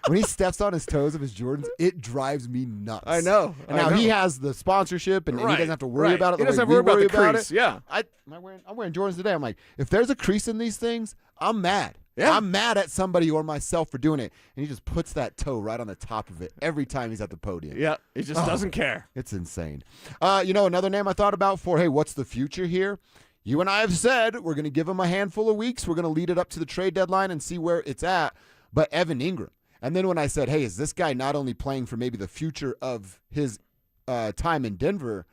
When he steps on his toes of his Jordans, it drives me nuts. I know. And now he has the sponsorship, and he doesn't have to worry about it. He doesn't have to worry about the crease. Yeah. I'm wearing Jordans today. I'm like, if there's a crease in these things, I'm mad. Yeah. I'm mad at somebody or myself for doing it. And he just puts that toe right on the top of it every time he's at the podium. Yeah, he just doesn't care. It's insane. Another name I thought about for, hey, what's the future here? You and I have said we're going to give him a handful of weeks. We're going to lead it up to the trade deadline and see where it's at. But Evan Ingram. And then when I said, hey, is this guy not only playing for maybe the future of his time in Denver?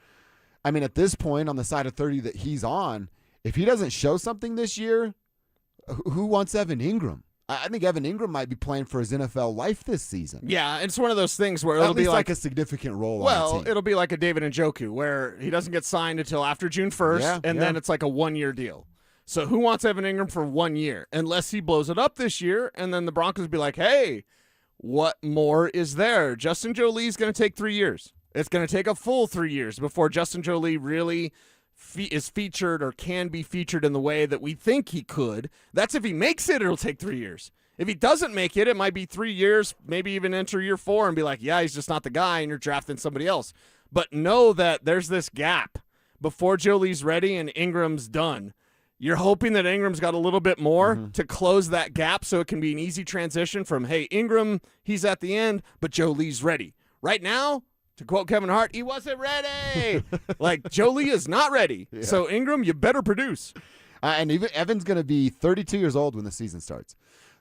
I mean, at this point on the side of 30 that he's on, if he doesn't show something this year, who wants Evan Ingram? I think Evan Ingram might be playing for his NFL life this season. Yeah, it's one of those things where it'll At least be like a significant role on the team. it'll be like a David Njoku where he doesn't get signed until after June 1st, and then it's like a one-year deal. So who wants Evan Ingram for 1 year? Unless he blows it up this year, and then the Broncos be like, hey, what more is there? Justin Jolie is going to take 3 years. It's going to take a full 3 years before Justin Jolie really is featured or can be featured in the way that we think he could. That's if he makes it, it'll take 3 years. If he doesn't make it, it might be 3 years, maybe even enter year 4 and be like, yeah, he's just not the guy, and you're drafting somebody else. But know that there's this gap before Jolie's ready and Ingram's done. You're hoping that Ingram's got a little bit more to close that gap so it can be an easy transition from, hey, Ingram, he's at the end, but Jolie's ready. Right now, to quote Kevin Hart, he wasn't ready. Like, Jolie is not ready. Yeah. So, Ingram, you better produce. And even Evan's going to be 32 years old when the season starts.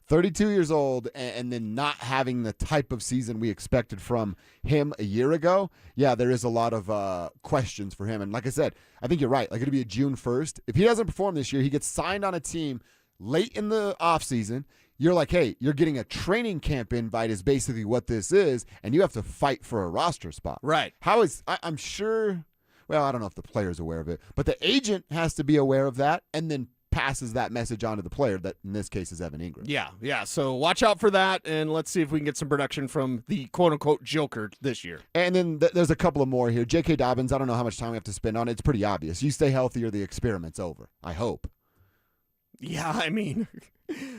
32 years old and then not having the type of season we expected from him a year ago. Yeah, there is a lot of questions for him. And like I said, I think you're right. Like, it'll be a June 1st. If he doesn't perform this year, he gets signed on a team late in the offseason. You're like, hey, you're getting a training camp invite is basically what this is, and you have to fight for a roster spot. Right. I'm sure, well, I don't know if the player's aware of it, but the agent has to be aware of that and then passes that message on to the player that in this case is Evan Ingram. Yeah. So watch out for that, and let's see if we can get some production from the quote-unquote Joker this year. And then there's a couple of more here. J.K. Dobbins, I don't know how much time we have to spend on it. It's pretty obvious. You stay healthy or the experiment's over, I hope. Yeah, I mean,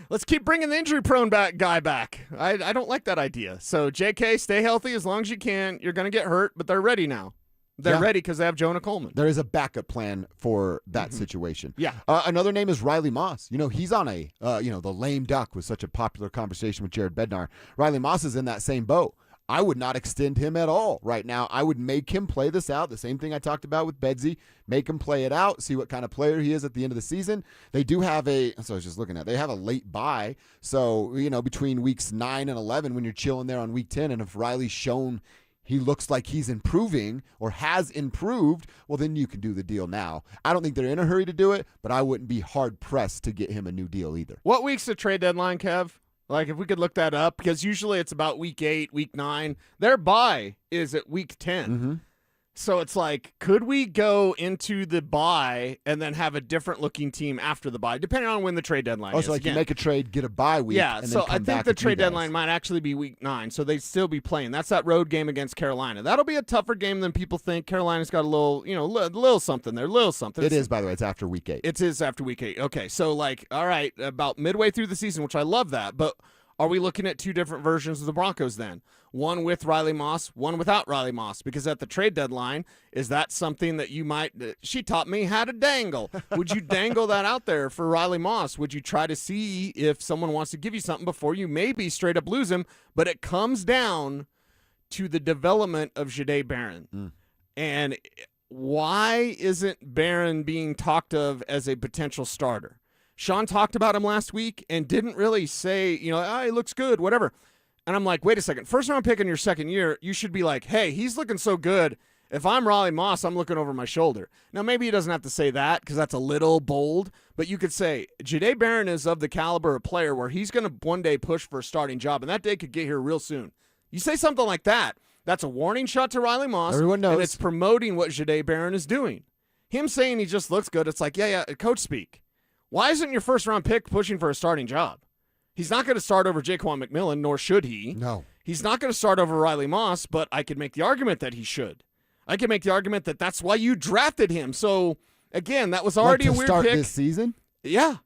let's keep bringing the injury-prone guy back. I don't like that idea. So, J.K., stay healthy as long as you can. You're going to get hurt, but they're ready now. They're ready because they have Jonah Coleman. There is a backup plan for that situation. Yeah. Another name is Riley Moss. He's on the lame duck was such a popular conversation with Jared Bednar. Riley Moss is in that same boat. I would not extend him at all right now. I would make him play this out. The same thing I talked about with Bedsy. Make him play it out, see what kind of player he is at the end of the season. They do have they have a late bye. So, between weeks 9 and 11 when you're chilling there on week 10, and if Riley's shown he looks like he's improving or has improved, well, then you can do the deal now. I don't think they're in a hurry to do it, but I wouldn't be hard-pressed to get him a new deal either. What week's the trade deadline, Kev? Like, if we could look that up, because usually it's about week 8, week 9. Their bye is at week 10. Mm-hmm. So it's like, could we go into the bye and then have a different-looking team after the bye, depending on when the trade deadline is? So like you make a trade, get a bye week, yeah, and so then come I back think the with trade you guys. deadline might actually be week 9, so they'd still be playing. That's that road game against Carolina. That'll be a tougher game than people think. Carolina's got a little something there, little something. It is, by the way. It's after week 8. It is after week 8. Okay, so all right, about midway through the season, which I love that, but are we looking at 2 different versions of the Broncos then? One with Riley Moss, one without Riley Moss, because at the trade deadline, is that something that you might she taught me how to dangle. Would you dangle that out there for Riley Moss? Would you try to see if someone wants to give you something before you maybe straight up lose him? But it comes down to the development of Jahdae Barron. And why isn't Barron being talked of as a potential starter? Sean talked about him last week and didn't really say, he looks good, whatever. And I'm like, wait a second. First round pick in your second year, you should be like, hey, he's looking so good. If I'm Riley Moss, I'm looking over my shoulder. Now, maybe he doesn't have to say that because that's a little bold, but you could say Jahdae Barron is of the caliber of player where he's going to one day push for a starting job, and that day could get here real soon. You say something like that, that's a warning shot to Riley Moss. Everyone knows. And it's promoting what Jahdae Barron is doing. Him saying he just looks good, it's like, yeah, coach speak. Why isn't your first round pick pushing for a starting job? He's not going to start over Jaquan McMillan, nor should he. No. He's not going to start over Riley Moss, but I could make the argument that he should. I could make the argument that that's why you drafted him. So, again, that was already a weird start pick. This season? Yeah.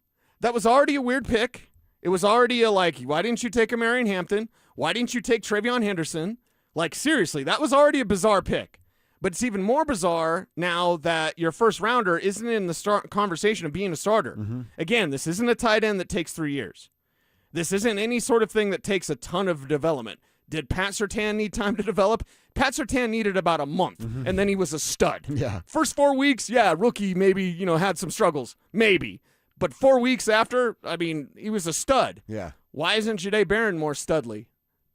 That was already a weird pick. It was already why didn't you take a Marion Hampton? Why didn't you take Travion Henderson? Like, seriously, that was already a bizarre pick. But it's even more bizarre now that your first rounder isn't in the conversation of being a starter. Mm-hmm. Again, this isn't a tight end that takes 3 years. This isn't any sort of thing that takes a ton of development. Did Pat Surtain need time to develop? Pat Surtain needed about a month, and then he was a stud. Yeah. First 4 weeks, rookie maybe, had some struggles. Maybe. But 4 weeks after, he was a stud. Yeah. Why isn't Jahdae Barron more studly?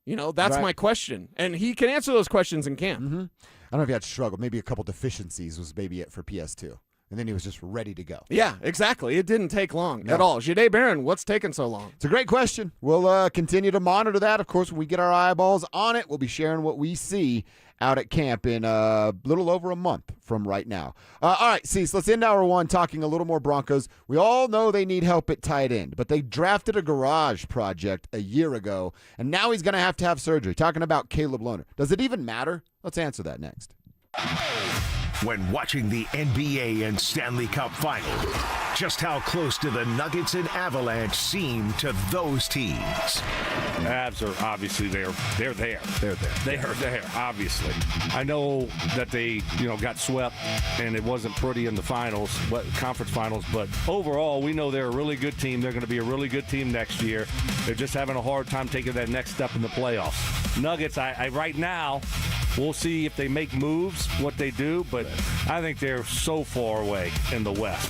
That's Right. my question. And he can answer those questions in camp. Mm-hmm. I don't know if he had struggle. Maybe a couple deficiencies was maybe it for PS2. and then he was just ready to go. Yeah, exactly. It didn't take long at all. Jahdae Barron, what's taking so long? It's a great question. We'll continue to monitor that. Of course, when we get our eyeballs on it, we'll be sharing what we see out at camp in a little over a month from right now. All right, Cecil, let's end hour one talking a little more Broncos. We all know they need help at tight end, but they drafted a garage project a year ago, and now he's going to have surgery. Talking about Caleb Lohner. Does it even matter? Let's answer that next. When watching the NBA and Stanley Cup Final, just how close do the Nuggets and Avalanche seem to those teams? Avs are obviously there. They're there. They are there, obviously. I know that they, got swept and it wasn't pretty in the finals, conference finals, but overall, we know they're a really good team. They're going to be a really good team next year. They're just having a hard time taking that next step in the playoffs. Nuggets, I right now, we'll see if they make moves, what they do, but I think they're so far away in the West.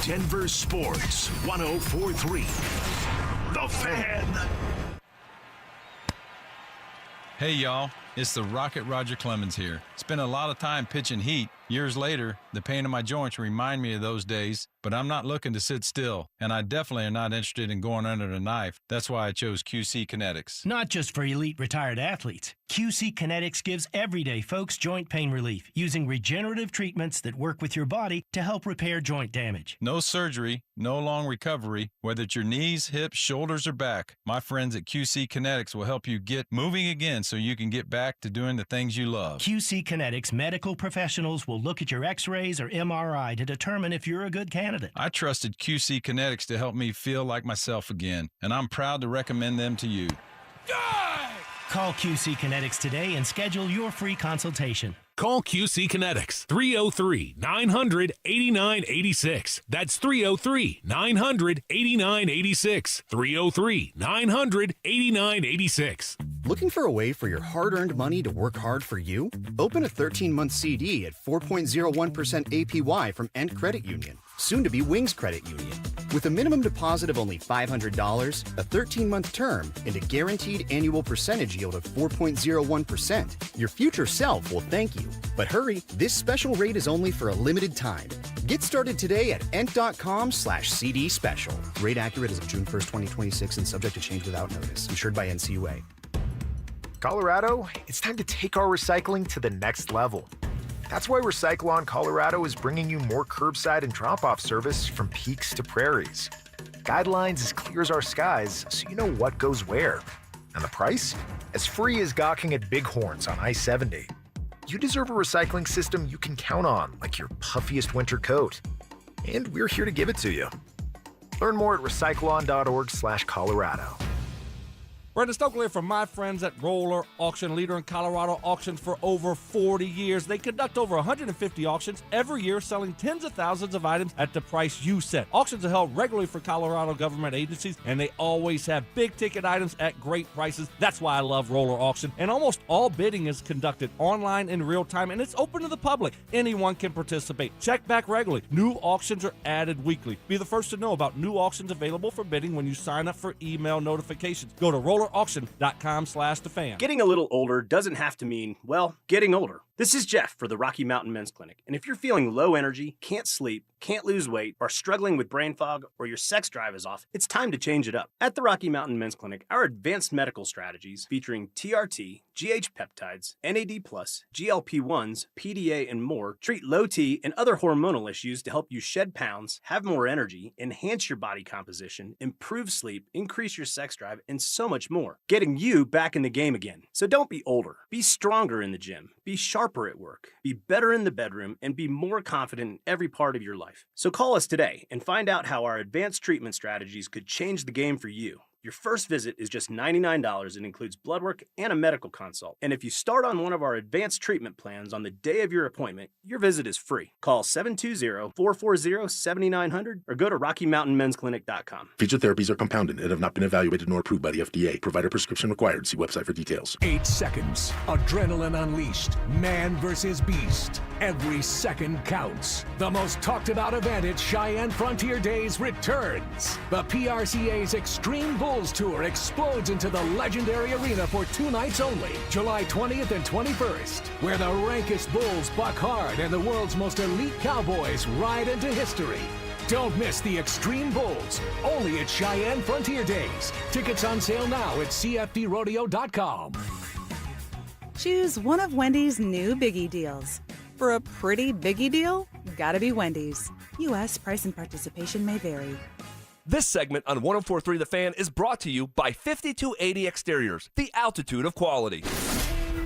Denver Sports 104.3. The Fan. Hey, y'all. It's the Rocket Roger Clemens here. Spent a lot of time pitching heat. Years later, the pain in my joints remind me of those days, but I'm not looking to sit still, and I definitely am not interested in going under the knife. That's why I chose QC Kinetics. Not just for elite retired athletes. QC Kinetics gives everyday folks joint pain relief using regenerative treatments that work with your body to help repair joint damage. No surgery, no long recovery, whether it's your knees, hips, shoulders, or back. My friends at QC Kinetics will help you get moving again so you can get back to doing the things you love. QC Kinetics medical professionals will look at your x-rays or MRI to determine if you're a good candidate. I trusted QC Kinetics to help me feel like myself again, and I'm proud to recommend them to you. Call QC Kinetics today and schedule your free consultation. Call QC Kinetics, 303-900-8986. That's 303-900-8986. 303-900-8986. Looking for a way for your hard-earned money to work hard for you? Open a 13-month CD at 4.01% APY from End Credit Union, soon to be Wings Credit Union. With a minimum deposit of only $500, a 13-month term, and a guaranteed annual percentage yield of 4.01%, your future self will thank you. But hurry, this special rate is only for a limited time. Get started today at ent.com/CD special. Rate accurate as of June 1st, 2026 and subject to change without notice. Insured by NCUA. Colorado, it's time to take our recycling to the next level. That's why Recyclon Colorado is bringing you more curbside and drop-off service from peaks to prairies. Guidelines as clear as our skies, so you know what goes where. And the price? As free as gawking at bighorns on I-70. You deserve a recycling system you can count on, like your puffiest winter coat. And we're here to give it to you. Learn more at recyclon.org/Colorado. Brendan Stokely here from my friends at Roller Auction, leader in Colorado auctions for over 40 years. They conduct over 150 auctions every year, selling tens of thousands of items at the price you set. Auctions are held regularly for Colorado government agencies, and they always have big-ticket items at great prices. That's why I love Roller Auction. And almost all bidding is conducted online in real time, and it's open to the public. Anyone can participate. Check back regularly. New auctions are added weekly. Be the first to know about new auctions available for bidding when you sign up for email notifications. Go to rollerauction.com/thefan. Getting a little older doesn't have to mean, well, getting older. This is Jeff for the Rocky Mountain Men's Clinic, and if you're feeling low energy, can't sleep, can't lose weight, are struggling with brain fog, or your sex drive is off, it's time to change it up. At the Rocky Mountain Men's Clinic, our advanced medical strategies featuring TRT, GH peptides, NAD+, GLP-1s, PDA, and more treat low T and other hormonal issues to help you shed pounds, have more energy, enhance your body composition, improve sleep, increase your sex drive, and so much more, getting you back in the game again. So don't be older. Be stronger in the gym. Be sharper at work. Be better in the bedroom, and be more confident in every part of your life. So call us today and find out how our advanced treatment strategies could change the game for you. Your first visit is just $99 and includes blood work and a medical consult. And if you start on one of our advanced treatment plans on the day of your appointment, your visit is free. Call 720-440-7900 or go to RockyMountainMen'sClinic.com. Featured therapies are compounded and have not been evaluated nor approved by the FDA. Provider prescription required. See website for details. 8 seconds. Adrenaline unleashed. Man versus beast. Every second counts. The most talked about event at Cheyenne Frontier Days returns. The PRCA's Extreme Bulls Tour explodes into the legendary arena for 2 nights only, July 20th and 21st, where the rankest bulls buck hard and the world's most elite cowboys ride into history. Don't miss the Extreme Bulls, only at Cheyenne Frontier Days. Tickets on sale now at cfdrodeo.com. Choose one of Wendy's new Biggie deals. For a pretty Biggie deal, gotta be Wendy's. U.S. price and participation may vary. This segment on 104.3 The Fan is brought to you by 5280 Exteriors, the altitude of quality.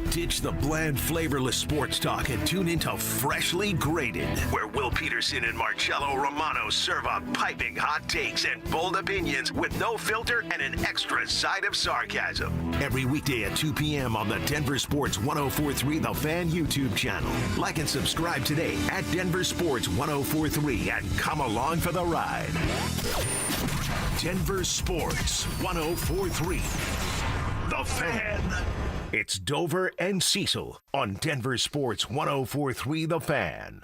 Ditch the bland, flavorless sports talk and tune into Freshly Grated, where Will Peterson and Marcello Romano serve up piping hot takes and bold opinions with no filter and an extra side of sarcasm. Every weekday at 2 p.m. on the Denver Sports 104.3 The Fan YouTube channel. Like and subscribe today at Denver Sports 104.3 and come along for the ride. Denver Sports 104.3 The Fan. It's Dover and Cecil on Denver Sports 104.3 The Fan.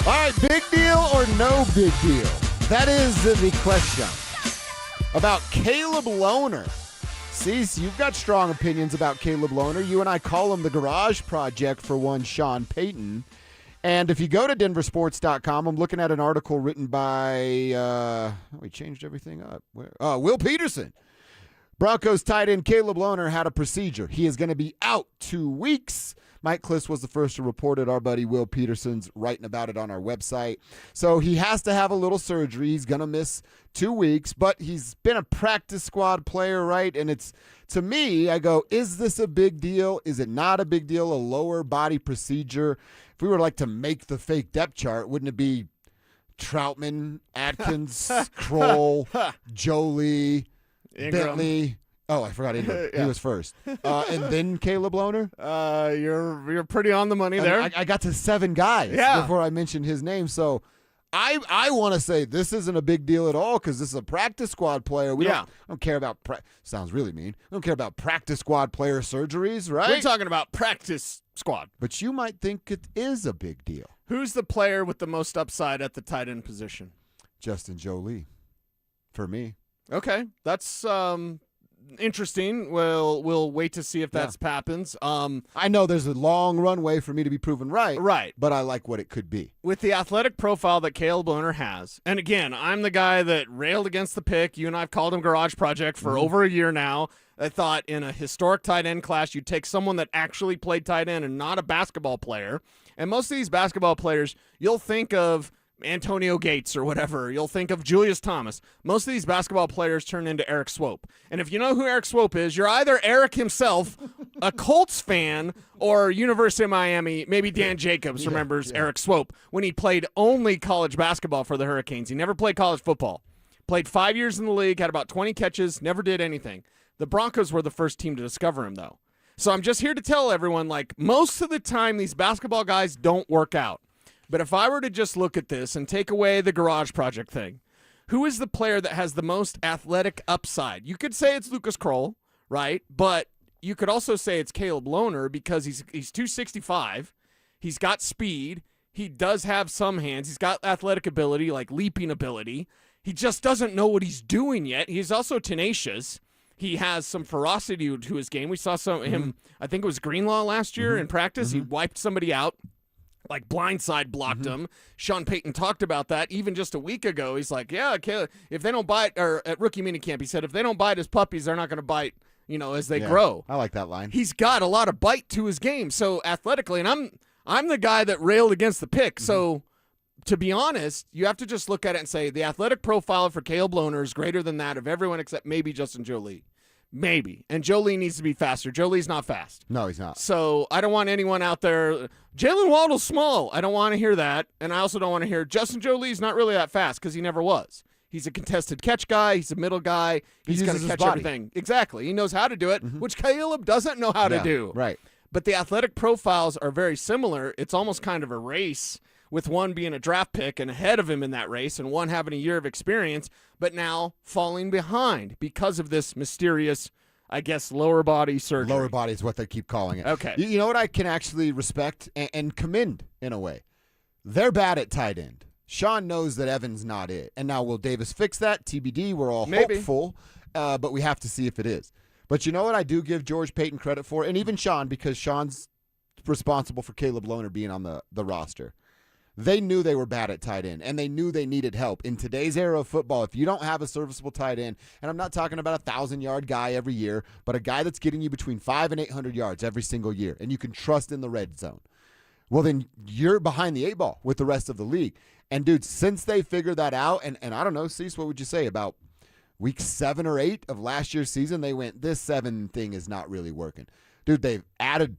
All right, big deal or no big deal? That is the question. About Caleb Lohner. Cease, you've got strong opinions about Caleb Lohner. You and I call him the Garage Project for one Sean Payton. And if you go to DenverSports.com, I'm looking at an article written by, we changed everything up. Will Peterson. Broncos tight end Caleb Lohner had a procedure. He is going to be out 2 weeks. Mike Kliss was the first to report it. Our buddy Will Peterson's writing about it on our website. So he has to have a little surgery. He's going to miss 2 weeks, but he's been a practice squad player, right? And it's, to me, I go, is this a big deal? Is it not a big deal? A lower body procedure? If we were like to make the fake depth chart, wouldn't it be Troutman, Atkins, Kroll, Jolie, Ingram. Bentley? Oh, I forgot Ingram. Yeah. He was first. And then Caleb Lohner? You're pretty on the money there. I got to 7 guys before I mentioned his name. So I want to say this isn't a big deal at all because this is a practice squad player. We don't care about sounds really mean. We don't care about practice squad player surgeries, right? We're talking about practice squad. But you might think it is a big deal. Who's the player with the most upside at the tight end position? Justin Jolie, for me. Okay, that's interesting. We'll wait to see if that happens. I know there's a long runway for me to be proven right. Right. But I like what it could be. With the athletic profile that Caleb Lohner has, and again, I'm the guy that railed against the pick. You and I have called him Garage Project for over a year now. I thought in a historic tight end class, you'd take someone that actually played tight end and not a basketball player. And most of these basketball players, you'll think of Antonio Gates or whatever. You'll think of Julius Thomas. Most of these basketball players turn into Eric Swope. And if you know who Eric Swope is, you're either Eric himself, a Colts fan, or University of Miami. Maybe Dan Jacobs remembers Eric Swope when he played only college basketball for the Hurricanes. He never played college football. Played 5 years in the league, had about 20 catches, never did anything. The Broncos were the first team to discover him, though. So I'm just here to tell everyone, like, most of the time these basketball guys don't work out. But if I were to just look at this and take away the Garage Project thing, who is the player that has the most athletic upside? You could say it's Lucas Kroll, right? But you could also say it's Caleb Lohner because he's 265. He's got speed. He does have some hands. He's got athletic ability, like leaping ability. He just doesn't know what he's doing yet. He's also tenacious. He has some ferocity to his game. We saw him, I think it was Greenlaw last year in practice. He wiped somebody out, like blindside blocked him. Sean Payton talked about that even just a week ago. He's like, yeah, Caleb, if they don't bite, or at rookie minicamp, he said, if they don't bite as puppies, they're not going to bite, as they grow. I like that line. He's got a lot of bite to his game. So athletically, and I'm the guy that railed against the pick. So to be honest, you have to just look at it and say the athletic profile for Caleb Lohner is greater than that of everyone except maybe Justin Jolie. Maybe. And Jolie needs to be faster. Jolie's not fast. No, he's not. So I don't want anyone out there. Jalen Waddle's small. I don't want to hear that. And I also don't want to hear Justin Jolie's not really that fast because he never was. He's a contested catch guy. He's a middle guy. He's going to catch everything. Exactly. He knows how to do it, which Caleb doesn't know how to do. Right. But the athletic profiles are very similar. It's almost kind of a race with one being a draft pick and ahead of him in that race and one having a year of experience, but now falling behind because of this mysterious, I guess, lower body surgery. Lower body is what they keep calling it. Okay. You know what I can actually respect and commend in a way? They're bad at tight end. Sean knows that Evan's not it. And now will Davis fix that? TBD. We're all hopeful, but we have to see if it is. But you know what I do give George Payton credit for, and even Sean, because Sean's responsible for Caleb Lohner being on the roster. They knew they were bad at tight end, and they knew they needed help. In today's era of football, if you don't have a serviceable tight end, and I'm not talking about a 1,000-yard guy every year, but a guy that's getting you between 500 and 800 yards every single year, and you can trust in the red zone, well, then you're behind the 8 ball with the rest of the league. And, dude, since they figured that out, and I don't know, Cecil, what would you say about week 7 or 8 of last year's season? They went, this 7 thing is not really working. Dude, they've added,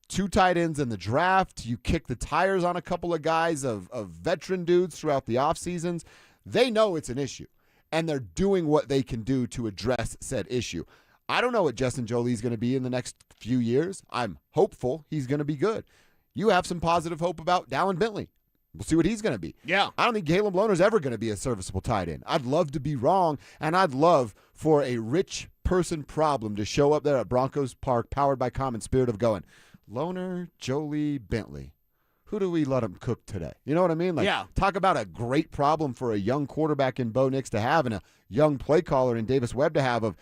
2 tight ends in the draft. You kick the tires on a couple of guys of veteran dudes throughout the off seasons. They know it's an issue, and they're doing what they can do to address said issue. I don't know what Justin Jolie's going to be in the next few years. I'm hopeful he's going to be good. You have some positive hope about Dallin Bentley. We'll see what he's going to be. Yeah. I don't think Caleb Lohner's ever going to be a serviceable tight end. I'd love to be wrong, and I'd love for a rich person problem to show up there at Broncos Park, powered by Common Spirit, of going, Lohner, Jolie, Bentley. Who do we let them cook today? You know what I mean? Talk about a great problem for a young quarterback in Bo Nix to have and a young play caller in Davis Webb to have of,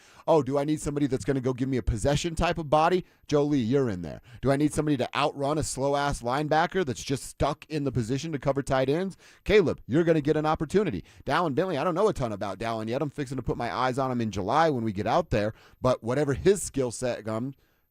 do I need somebody that's going to go give me a possession type of body? Jolie, you're in there. Do I need somebody to outrun a slow-ass linebacker that's just stuck in the position to cover tight ends? Caleb, you're going to get an opportunity. Dallin Bentley, I don't know a ton about Dallin yet. I'm fixing to put my eyes on him in July when we get out there. But whatever his skill set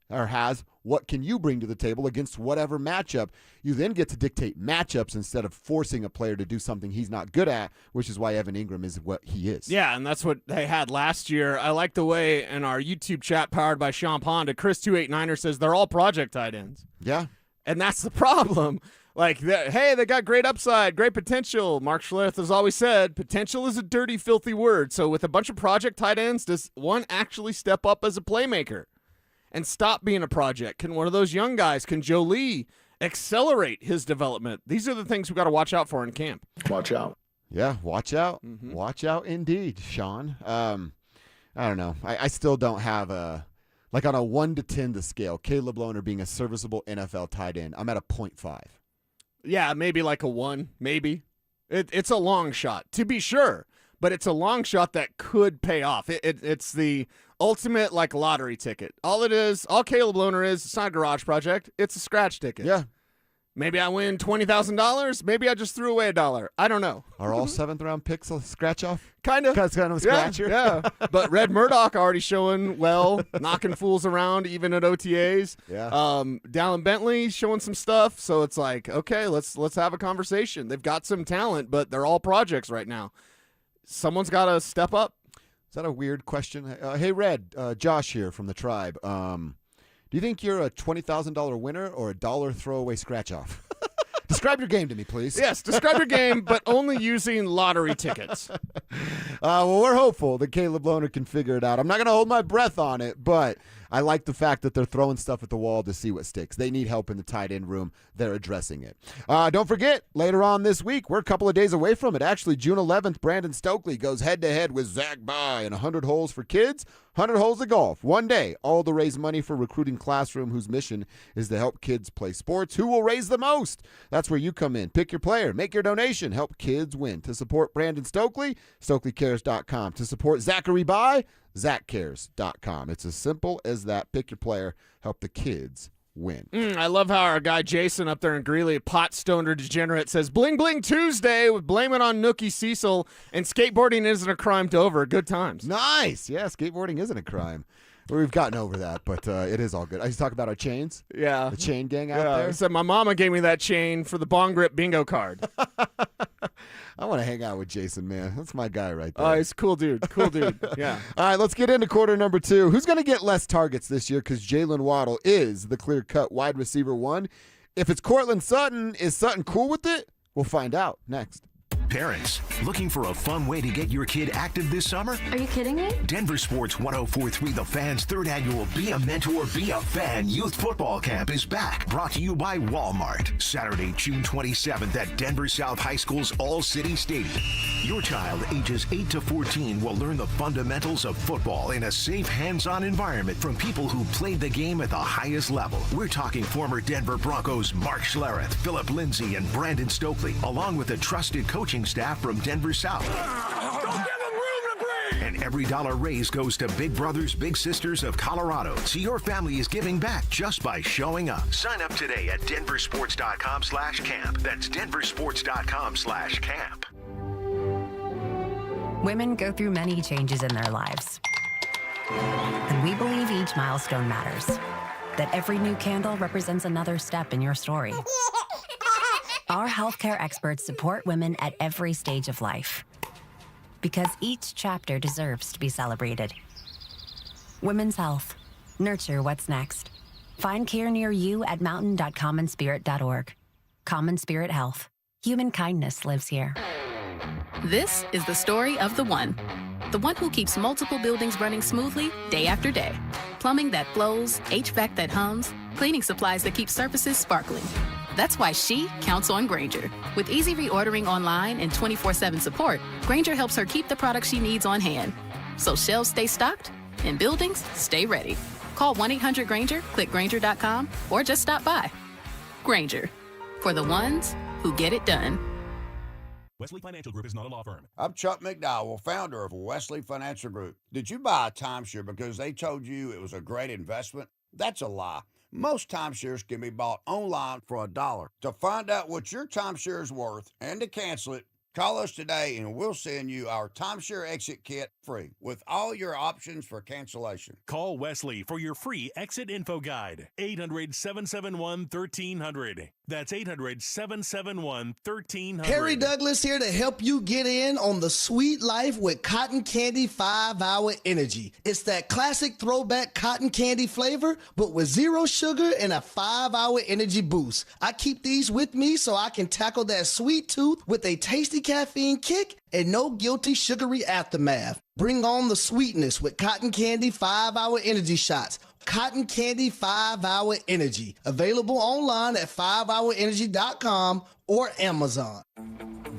has, what can you bring to the table against whatever matchup? You then get to dictate matchups instead of forcing a player to do something he's not good at, which is why Evan Ingram is what he is. Yeah, and that's what they had last year. I like the way in our YouTube chat powered by Sean Ponda, Chris289er says they're all project tight ends. Yeah. And that's the problem. Hey, they got great upside, great potential. Mark Schlereth has always said, potential is a dirty, filthy word. So with a bunch of project tight ends, does one actually step up as a playmaker and stop being a project? Can one of those young guys, can Jolie accelerate his development? These are the things we've got to watch out for in camp. Watch out. Yeah, watch out. Mm-hmm. Watch out indeed, Sean. I don't know. I still don't have on a 1 to 10 to scale, Caleb Lohner being a serviceable NFL tight end, I'm at a 0.5. Yeah, maybe like a 1, maybe. It's a long shot, to be sure, but it's a long shot that could pay off. It's the ultimate lottery ticket. All Caleb Lohner is, it's not a garage project. It's a scratch ticket. Yeah. Maybe I win $20,000. Maybe I just threw away $1. I don't know. Are all 7th-round picks a scratch off? Kind of. Kind of a scratcher. Yeah. But Red Murdoch already showing knocking fools around even at OTAs. Yeah. Dallin Bentley showing some stuff. So it's okay, let's have a conversation. They've got some talent, but they're all projects right now. Someone's got to step up. Is that a weird question? Hey, Red, Josh here from the Tribe. Do you think you're a $20,000 winner or a $1 throwaway scratch-off? Describe your game to me, please. Yes, describe your game, but only using lottery tickets. Well, we're hopeful that Caleb Lohner can figure it out. I'm not going to hold my breath on it, but I like the fact that they're throwing stuff at the wall to see what sticks. They need help in the tight end room. They're addressing it. Don't forget, later on this week, we're a couple of days away from it. Actually, June 11th, Brandon Stokely goes head-to-head with Zach Bye in 100 holes for kids, 100 holes of golf. One day, all to raise money for Recruiting Classroom, whose mission is to help kids play sports. Who will raise the most? That's where you come in. Pick your player. Make your donation. Help kids win. To support Brandon Stokely, StokelyCares.com. To support Zachary Bye, ZachCares.com. It's as simple as that. Pick your player. Help the kids win. I love how our guy Jason up there in Greeley, pot stoner degenerate, says Bling Bling Tuesday with blame it on Nookie Cecil, and skateboarding isn't a crime to over. Good times. Nice. Yeah, skateboarding isn't a crime. We've gotten over that, but it is all good. I used to talk about our chains. Yeah. The chain gang out there. So my mama gave me that chain for the Bong Grip bingo card. I want to hang out with Jason, man. That's my guy right there. Oh, he's a cool dude. Cool dude. Yeah. All right, let's get into quarter number 2. Who's going to get less targets this year? Because Jalen Waddle is the clear-cut wide receiver 1. If it's Cortland Sutton, is Sutton cool with it? We'll find out next. Parents, looking for a fun way to get your kid active this summer? Are you kidding me? Denver Sports 1043 The Fan's third annual Be a Mentor, Be a Fan Youth Football Camp is back. Brought to you by Walmart. Saturday, June 27th at Denver South High School's All-City Stadium. Your child ages 8 to 14 will learn the fundamentals of football in a safe, hands-on environment from people who played the game at the highest level. We're talking former Denver Broncos Mark Schlereth, Philip Lindsay, and Brandon Stokely, along with a trusted coaching staff from Denver South. And every dollar raised goes to Big Brothers Big Sisters of Colorado. So your family is giving back just by showing up. Sign up today at DenverSports.com/camp. That's DenverSports.com/camp. Women go through many changes in their lives. And we believe each milestone matters. That every new candle represents another step in your story. Our healthcare experts support women at every stage of life. Because each chapter deserves to be celebrated. Women's health. Nurture what's next. Find care near you at mountain.commonspirit.org. Common Spirit Health. Human kindness lives here. This is the story of the one who keeps multiple buildings running smoothly day after day. Plumbing that flows, HVAC that hums, cleaning supplies that keep surfaces sparkling. That's why she counts on Grainger. With easy reordering online and 24/7 support, Grainger helps her keep the products she needs on hand. So shelves stay stocked and buildings stay ready. Call 1-800-GRAINGER, click Grainger.com, or just stop by. Grainger, for the ones who get it done. Wesley Financial Group is not a law firm. I'm Chuck McDowell, founder of Wesley Financial Group. Did you buy a timeshare because they told you it was a great investment? That's a lie. Most timeshares can be bought online for $1. To find out what your timeshare is worth and to cancel it, call us today and we'll send you our timeshare exit kit free with all your options for cancellation. Call Wesley for your free exit info guide. 800-771-1300. That's 800-771-1300. Harry Douglas here to help you get in on the sweet life with Cotton Candy 5-Hour Energy. It's that classic throwback cotton candy flavor, but with 0 sugar and a 5-hour energy boost. I keep these with me so I can tackle that sweet tooth with a tasty caffeine kick and no guilty sugary aftermath. Bring on the sweetness with Cotton Candy 5-Hour Energy Shots. Cotton Candy 5-Hour Energy. Available online at 5hourenergy.com or Amazon.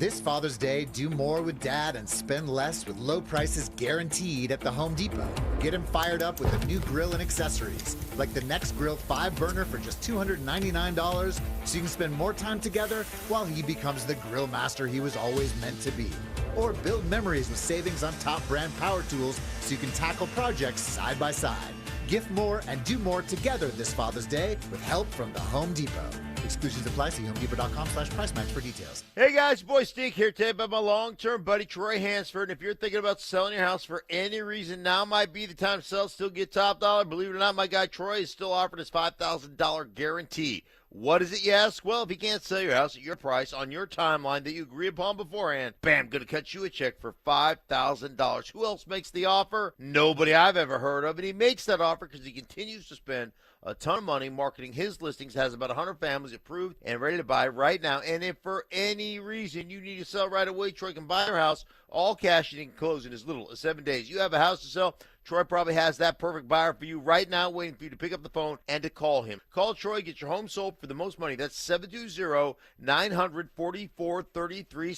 This Father's Day, do more with Dad and spend less with low prices guaranteed at the Home Depot. Get him fired up with a new grill and accessories, like the Next Grill 5-burner for just $299, so you can spend more time together while he becomes the grill master he was always meant to be. Or build memories with savings on top brand power tools so you can tackle projects side by side. Gift more and do more together this Father's Day with help from the Home Depot. Exclusions apply. See HomeDepot.com/price match for details. Hey guys, boy Steve here today about my long-term buddy Troy Hansford. And if you're thinking about selling your house for any reason, now might be the time to sell, still get top dollar. Believe it or not, my guy Troy is still offering his $5,000 guarantee. What is it, you ask? Well, if he can't sell your house at your price on your timeline that you agree upon beforehand, bam, going to cut you a check for $5,000. Who else makes the offer? Nobody I've ever heard of. And he makes that offer because he continues to spend a ton of money marketing his listings, has about 100 families approved and ready to buy right now. And if for any reason you need to sell right away, Troy can buy your house, all cash, and he can close in as little as 7 days. You have a house to sell, Troy probably has that perfect buyer for you right now, waiting for you to pick up the phone and to call him. Call Troy, get your home sold for the most money. That's 720-900-4433,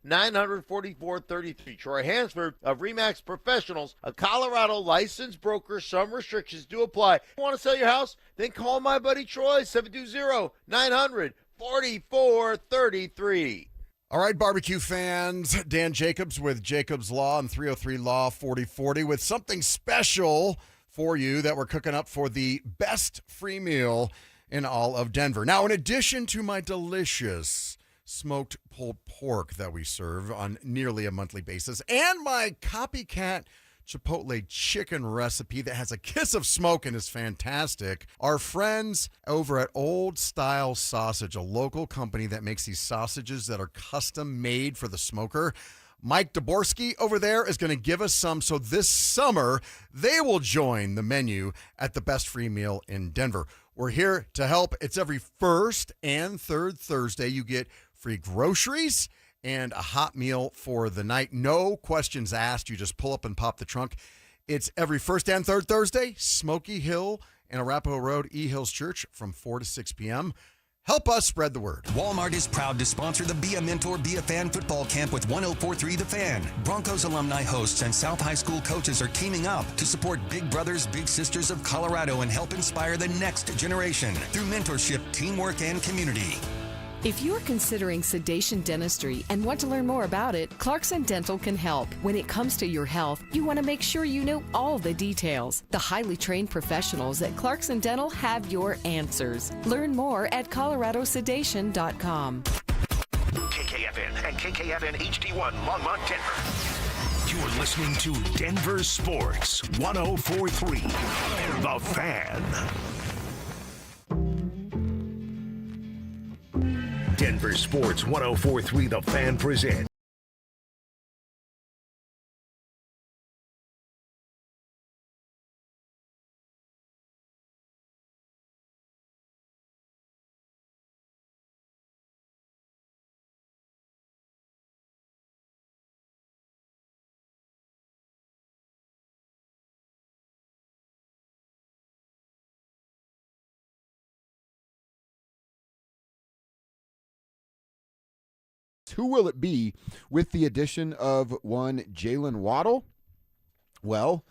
720-900-4433. Troy Hansford of RE/MAX Professionals, a Colorado licensed broker. Some restrictions do apply. You want to sell your house? Then call my buddy Troy, 720-900-4433. All right, barbecue fans, Dan Jacobs with Jacobs Law and 303 Law 4040 with something special for you that we're cooking up for the best free meal in all of Denver. Now, in addition to my delicious smoked pulled pork that we serve on nearly a monthly basis and my copycat Chipotle chicken recipe that has a kiss of smoke and is fantastic. Our friends over at Old Style Sausage, a local company that makes these sausages that are custom made for the smoker. Mike Daborski over there is going to give us some. So this summer, they will join the menu at the best free meal in Denver. We're here to help. It's every first and third Thursday. You get free groceries and a hot meal for the night. No questions asked. You just pull up and pop the trunk. It's every first and third Thursday, Smoky Hill and Arapahoe Road, E Hills Church from 4 to 6 p.m. Help us spread the word. Walmart is proud to sponsor the Be a Mentor, Be a Fan football camp with 104.3 The Fan. Broncos alumni hosts and South High School coaches are teaming up to support Big Brothers, Big Sisters of Colorado and help inspire the next generation through mentorship, teamwork, and community. If you're considering sedation dentistry and want to learn more about it, Clarkson Dental can help. When it comes to your health, you want to make sure you know all the details. The highly trained professionals at Clarkson Dental have your answers. Learn more at coloradosedation.com. KKFN and KKFN HD1 Longmont, Denver. You're listening to Denver Sports 104.3 The Fan. Denver Sports 104.3 The Fan presents Who will it be with the addition of one Jalen Waddle? Well,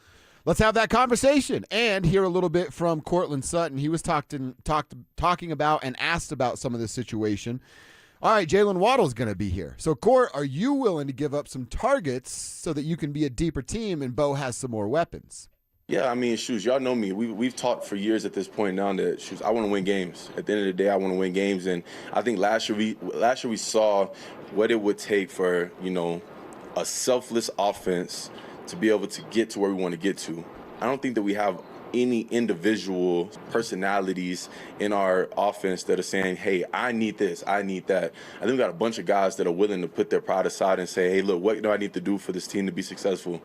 let's have that conversation and hear a little bit from Cortland Sutton. He was talking about and asked about some of this situation. All right, Jalen Waddle's going to be here. So, Court, are you willing to give up some targets so that you can be a deeper team and Bo has some more weapons? Yeah, I mean, shoes, y'all know me. We've talked for years at this point now that, shoes, I want to win games. At the end of the day, I want to win games. And I think last year we saw what it would take for, a selfless offense to be able to get to where we want to get to. I don't think that we have any individual personalities in our offense that are saying, hey, I need this, I need that. I think we got a bunch of guys that are willing to put their pride aside and say, hey, look, what do I need to do for this team to be successful?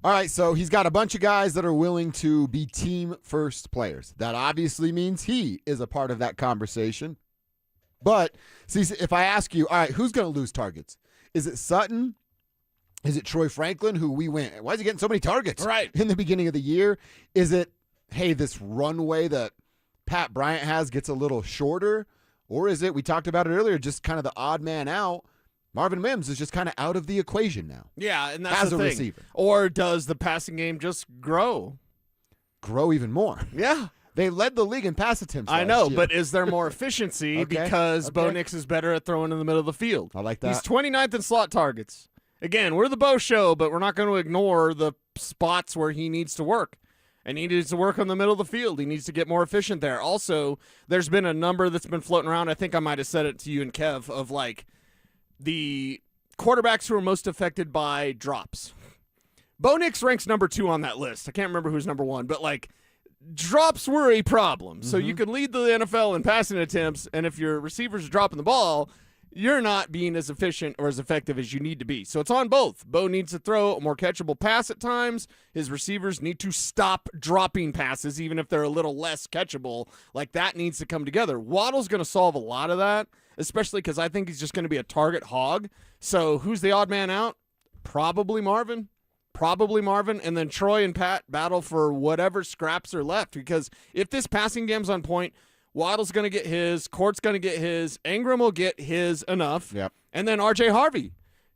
All right, so he's got a bunch of guys that are willing to be team-first players. That obviously means he is a part of that conversation. But, see, if I ask you, all right, who's going to lose targets? Is it Sutton? Is it Troy Franklin, who we went, why is he getting so many targets in the beginning of the year? Is it, hey, this runway that Pat Bryant has gets a little shorter? Or is it, we talked about it earlier, just kind of the odd man out? Marvin Mims is just kind of out of the equation now. Yeah, and that's as the a thing. receiver. Or does the passing game just grow? Grow even more. Yeah. They led the league in pass attempts I know, last year. but is there more efficiency because Bo Nix is better at throwing in the middle of the field? I like that. He's 29th in slot targets. Again, we're the Bo show, but we're not going to ignore the spots where he needs to work. And he needs to work on the middle of the field. He needs to get more efficient there. Also, there's been a number that's been floating around. I think I might have said it to you and Kev of like the quarterbacks who are most affected by drops. Bo Nix ranks number 2 on that list. I can't remember who's number 1, but like drops were a problem. So you could lead the NFL in passing attempts, and if your receivers are dropping the ball, you're not being as efficient or as effective as you need to be. So it's on both. Bo needs to throw a more catchable pass at times. His receivers need to stop dropping passes, even if they're a little less catchable. Like, that needs to come together. Waddle's going to solve a lot of that, especially because I think he's just going to be a target hog. So who's the odd man out? Probably Marvin. And then Troy and Pat battle for whatever scraps are left. Because if this passing game's on point, Waddle's going to get his, Court's going to get his, Ingram will get his enough. Yep. And then R.J. Harvey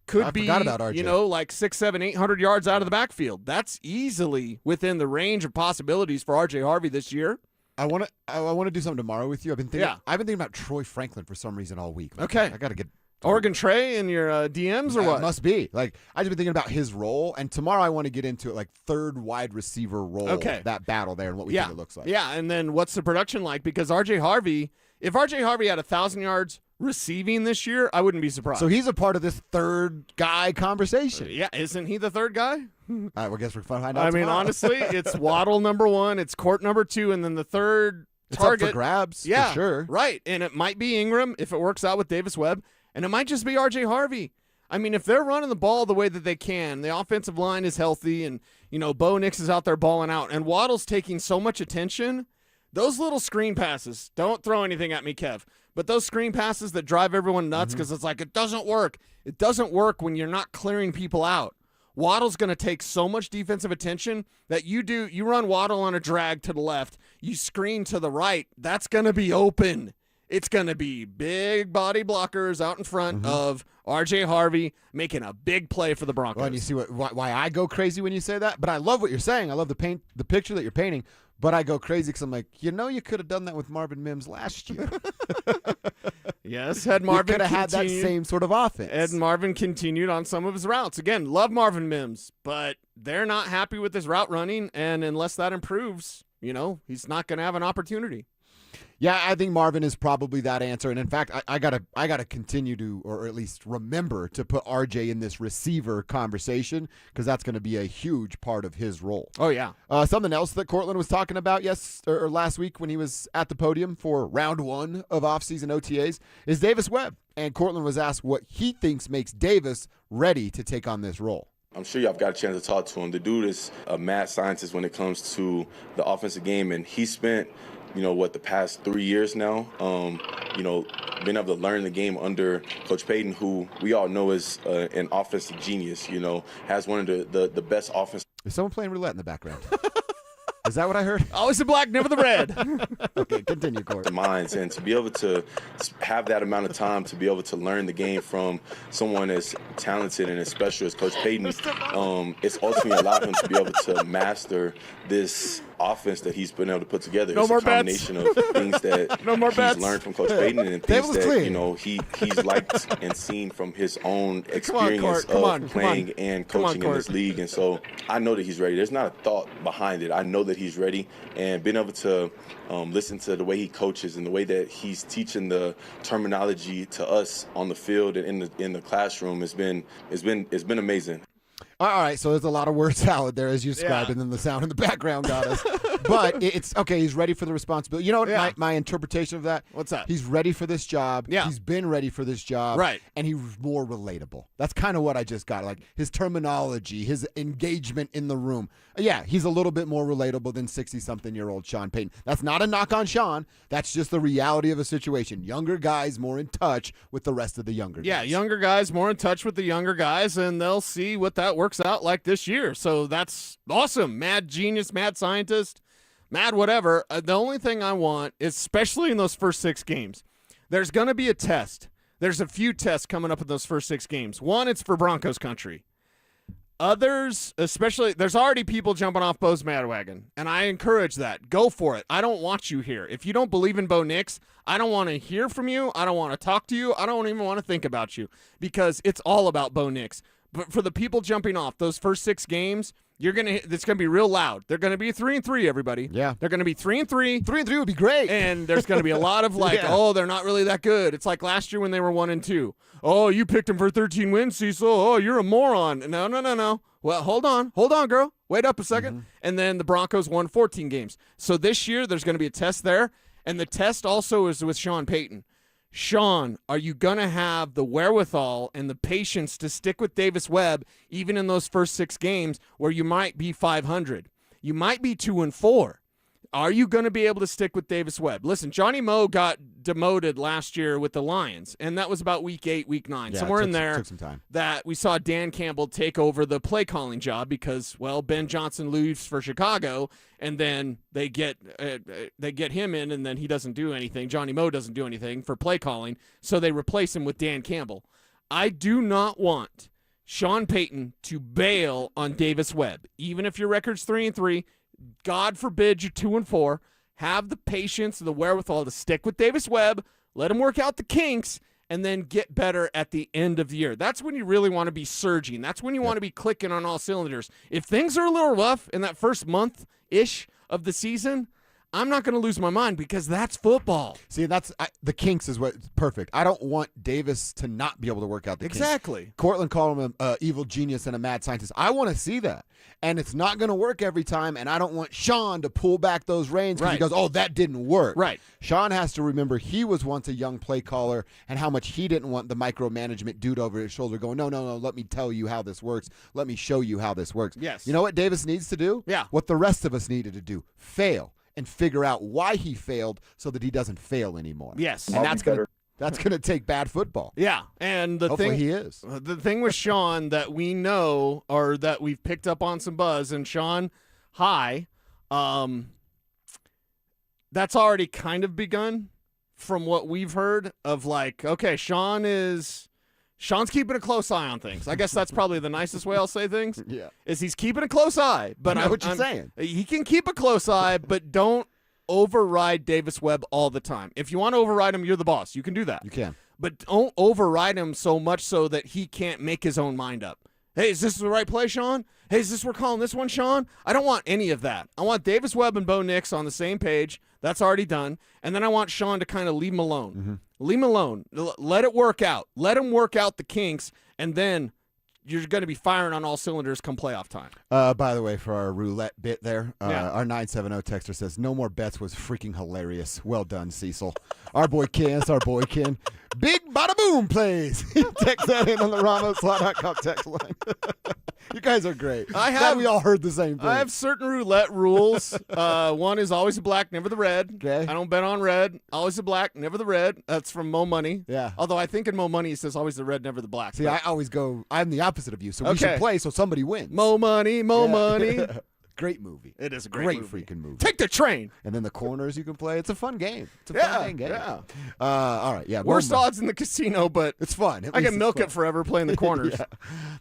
could be, forgot about RJ. like 6, 7, 800 yards out of the backfield. That's easily within the range of possibilities for R.J. Harvey this year. I want to do something tomorrow with you. I've been thinking about Troy Franklin for some reason all week. Okay. I got to get Oregon Trey in your DMs or what? It must be. Like, I've just been thinking about his role, and tomorrow I want to get into it, like third wide receiver role, that battle there and what we think it looks like. Yeah, and then what's the production like? Because R.J. Harvey, if R.J. Harvey had 1,000 yards receiving this year, I wouldn't be surprised. So he's a part of this third guy conversation. Yeah, isn't he the third guy? All right, well, I guess we're going to find out I mean, tomorrow. honestly, it's Waddle number 1, it's Court number 2, and then the third target. Up for grabs, yeah, for sure. Right, and it might be Ingram if it works out with Davis Webb. And it might just be R.J. Harvey. I mean, if they're running the ball the way that they can, the offensive line is healthy, and, Bo Nix is out there balling out, and Waddle's taking so much attention, those little screen passes, don't throw anything at me, Kev, But those screen passes that drive everyone nuts because it's like, it doesn't work. It doesn't work when you're not clearing people out. Waddle's going to take so much defensive attention that you run Waddle on a drag to the left, you screen to the right, that's going to be open. It's going to be big body blockers out in front of R.J. Harvey making a big play for the Broncos. Well, and you see why I go crazy when you say that? But I love what you're saying. I love the picture that you're painting. But I go crazy because I'm like, you could have done that with Marvin Mims last year. Yes, had Marvin could have had that same sort of offense. And Marvin continued on some of his routes. Again, love Marvin Mims, but they're not happy with his route running, and unless that improves, he's not going to have an opportunity. Yeah, I think Marvin is probably that answer. And in fact, I gotta continue to, or at least remember to put RJ in this receiver conversation because that's going to be a huge part of his role. Oh yeah. Something else that Cortland was talking about last week when he was at the podium for round 1 of offseason OTAs is Davis Webb. And Cortland was asked what he thinks makes Davis ready to take on this role. I'm sure y'all got a chance to talk to him. The dude is a mad scientist when it comes to the offensive game, and he spent the past 3 years now, being able to learn the game under Coach Payton, who we all know is an offensive genius, has one of the best offense. Is someone playing roulette in the background? Is that what I heard? Always the black, never the red. Okay, continue, Court. Minds, and to be able to have that amount of time to be able to learn the game from someone as talented and as special as Coach Payton, it's ultimately allowed him to be able to master this offense that he's been able to put together. It's a combination of things that he's learned from Coach Payton and things that he's liked and seen from his own experience of playing and coaching in this league. And so I know that he's ready. There's not a thought behind it. I know that he's ready, and being able to listen to the way he coaches and the way that he's teaching the terminology to us on the field and in the classroom has been amazing. All right, so there's a lot of word salad there as you described, and then the sound in the background got us. But it's okay. He's ready for the responsibility. You know what my interpretation of that? What's that? He's ready for this job. Yeah. He's been ready for this job. Right. And he's more relatable. That's kind of what I just got. Like his terminology, his engagement in the room. Yeah, he's a little bit more relatable than 60-something-year-old Sean Payton. That's not a knock on Sean. That's just the reality of a situation. Younger guys more in touch with the rest of the younger guys. Yeah, younger guys more in touch with the younger guys, and they'll see what that works out like this year. So that's awesome. Mad genius, mad scientist, mad whatever. The only thing I want, especially in those first 6 games, there's going to be a test. There's a few tests coming up in those first 6 games. One, it's for Broncos country. Others, especially, there's already people jumping off Bo's bandwagon, and I encourage that. Go for it. I don't want you here. If you don't believe in Bo Nix, I don't want to hear from you. I don't want to talk to you. I don't even want to think about you because it's all about Bo Nix. But for the people jumping off those first 6 games, it's gonna be real loud. They're gonna be 3-3, everybody. Yeah, they're gonna be 3-3. 3-3 would be great. And there's gonna be a lot of oh, they're not really that good. It's like last year when they were 1-2. Oh, you picked them for 13 wins, Cecil. Oh, you're a moron. No. Well, hold on, girl. Wait up a second. And then the Broncos won 14 games. So this year there's gonna be a test there, and the test also is with Sean Payton. Sean, are you going to have the wherewithal and the patience to stick with Davis Webb even in those first 6 games where you might be 500? You might be 2-4. Are you going to be able to stick with Davis Webb? Listen, Johnny Moe got demoted last year with the Lions, and that was about week 8, week 9. Yeah, Somewhere in there took some time. that we saw Dan Campbell take over the play calling job because, well, Ben Johnson leaves for Chicago, and then they get him in, and then he doesn't do anything. Johnny Moe doesn't do anything for play calling, so they replace him with Dan Campbell. I do not want Sean Payton to bail on Davis Webb, even if your record's 3-3. God forbid you're 2-4. Have the patience and the wherewithal to stick with Davis Webb, let him work out the kinks, and then get better at the end of the year. That's when you really want to be surging. That's when you want to be clicking on all cylinders. If things are a little rough in that first month-ish of the season, I'm not going to lose my mind because that's football. See, the kinks is what's perfect. I don't want Davis to not be able to work out the kinks. Exactly. Cortland called him an evil genius and a mad scientist. I want to see that. And it's not going to work every time, and I don't want Sean to pull back those reins because he goes, oh, that didn't work. Right. Sean has to remember he was once a young play caller and how much he didn't want the micromanagement dude over his shoulder going, no, let me tell you how this works. Let me show you how this works. Yes. You know what Davis needs to do? Yeah. What the rest of us needed to do. Fail. and figure out why he failed so that he doesn't fail anymore. Yes. And that's going to take bad football. Yeah, and Hopefully he is. The thing with Sean that we know, or that we've picked up on some buzz, and Sean, that's already kind of begun from what we've heard of, like, okay, Sean's keeping a close eye on things. I guess that's probably the nicest way I'll say things. Yeah. Is he's keeping a close eye. But I know what you're saying. He can keep a close eye, but don't override Davis Webb all the time. If you want to override him, you're the boss. You can do that. You can. But don't override him so much so that he can't make his own mind up. Hey, is this the right play, Sean? Hey, is this we're calling this one, Sean? I don't want any of that. I want Davis Webb and Bo Nix on the same page. That's already done. And then I want Sean to kind of leave him alone. Mm-hmm. Leave him alone. Let it work out. Let him work out the kinks, and then you're going to be firing on all cylinders come playoff time. By the way, for our roulette bit there, Yeah. our 970 texter says, no more bets was freaking hilarious. Well done, Cecil. Our boy Ken, that's our boy Ken. Big bada boom plays. Text that in on the RamosLaw.com text line. You guys are great. Glad we all heard the same thing. I have certain roulette rules. One is always the black, never the red. Okay. I don't bet on red. Always the black, never the red. That's from Mo Money. Yeah. Although I think in Mo Money it says always the red, never the black. See, I always go, I'm the opposite of you, so we should play so somebody wins. Mo Money, Money. Great movie. It is a great movie. Freaking movie. Take the train. And then the corners you can play. It's a fun game. It's a fun game. Yeah. All right. Yeah. Worst odds in the casino, but it's fun. I can milk it forever playing the corners. Yeah.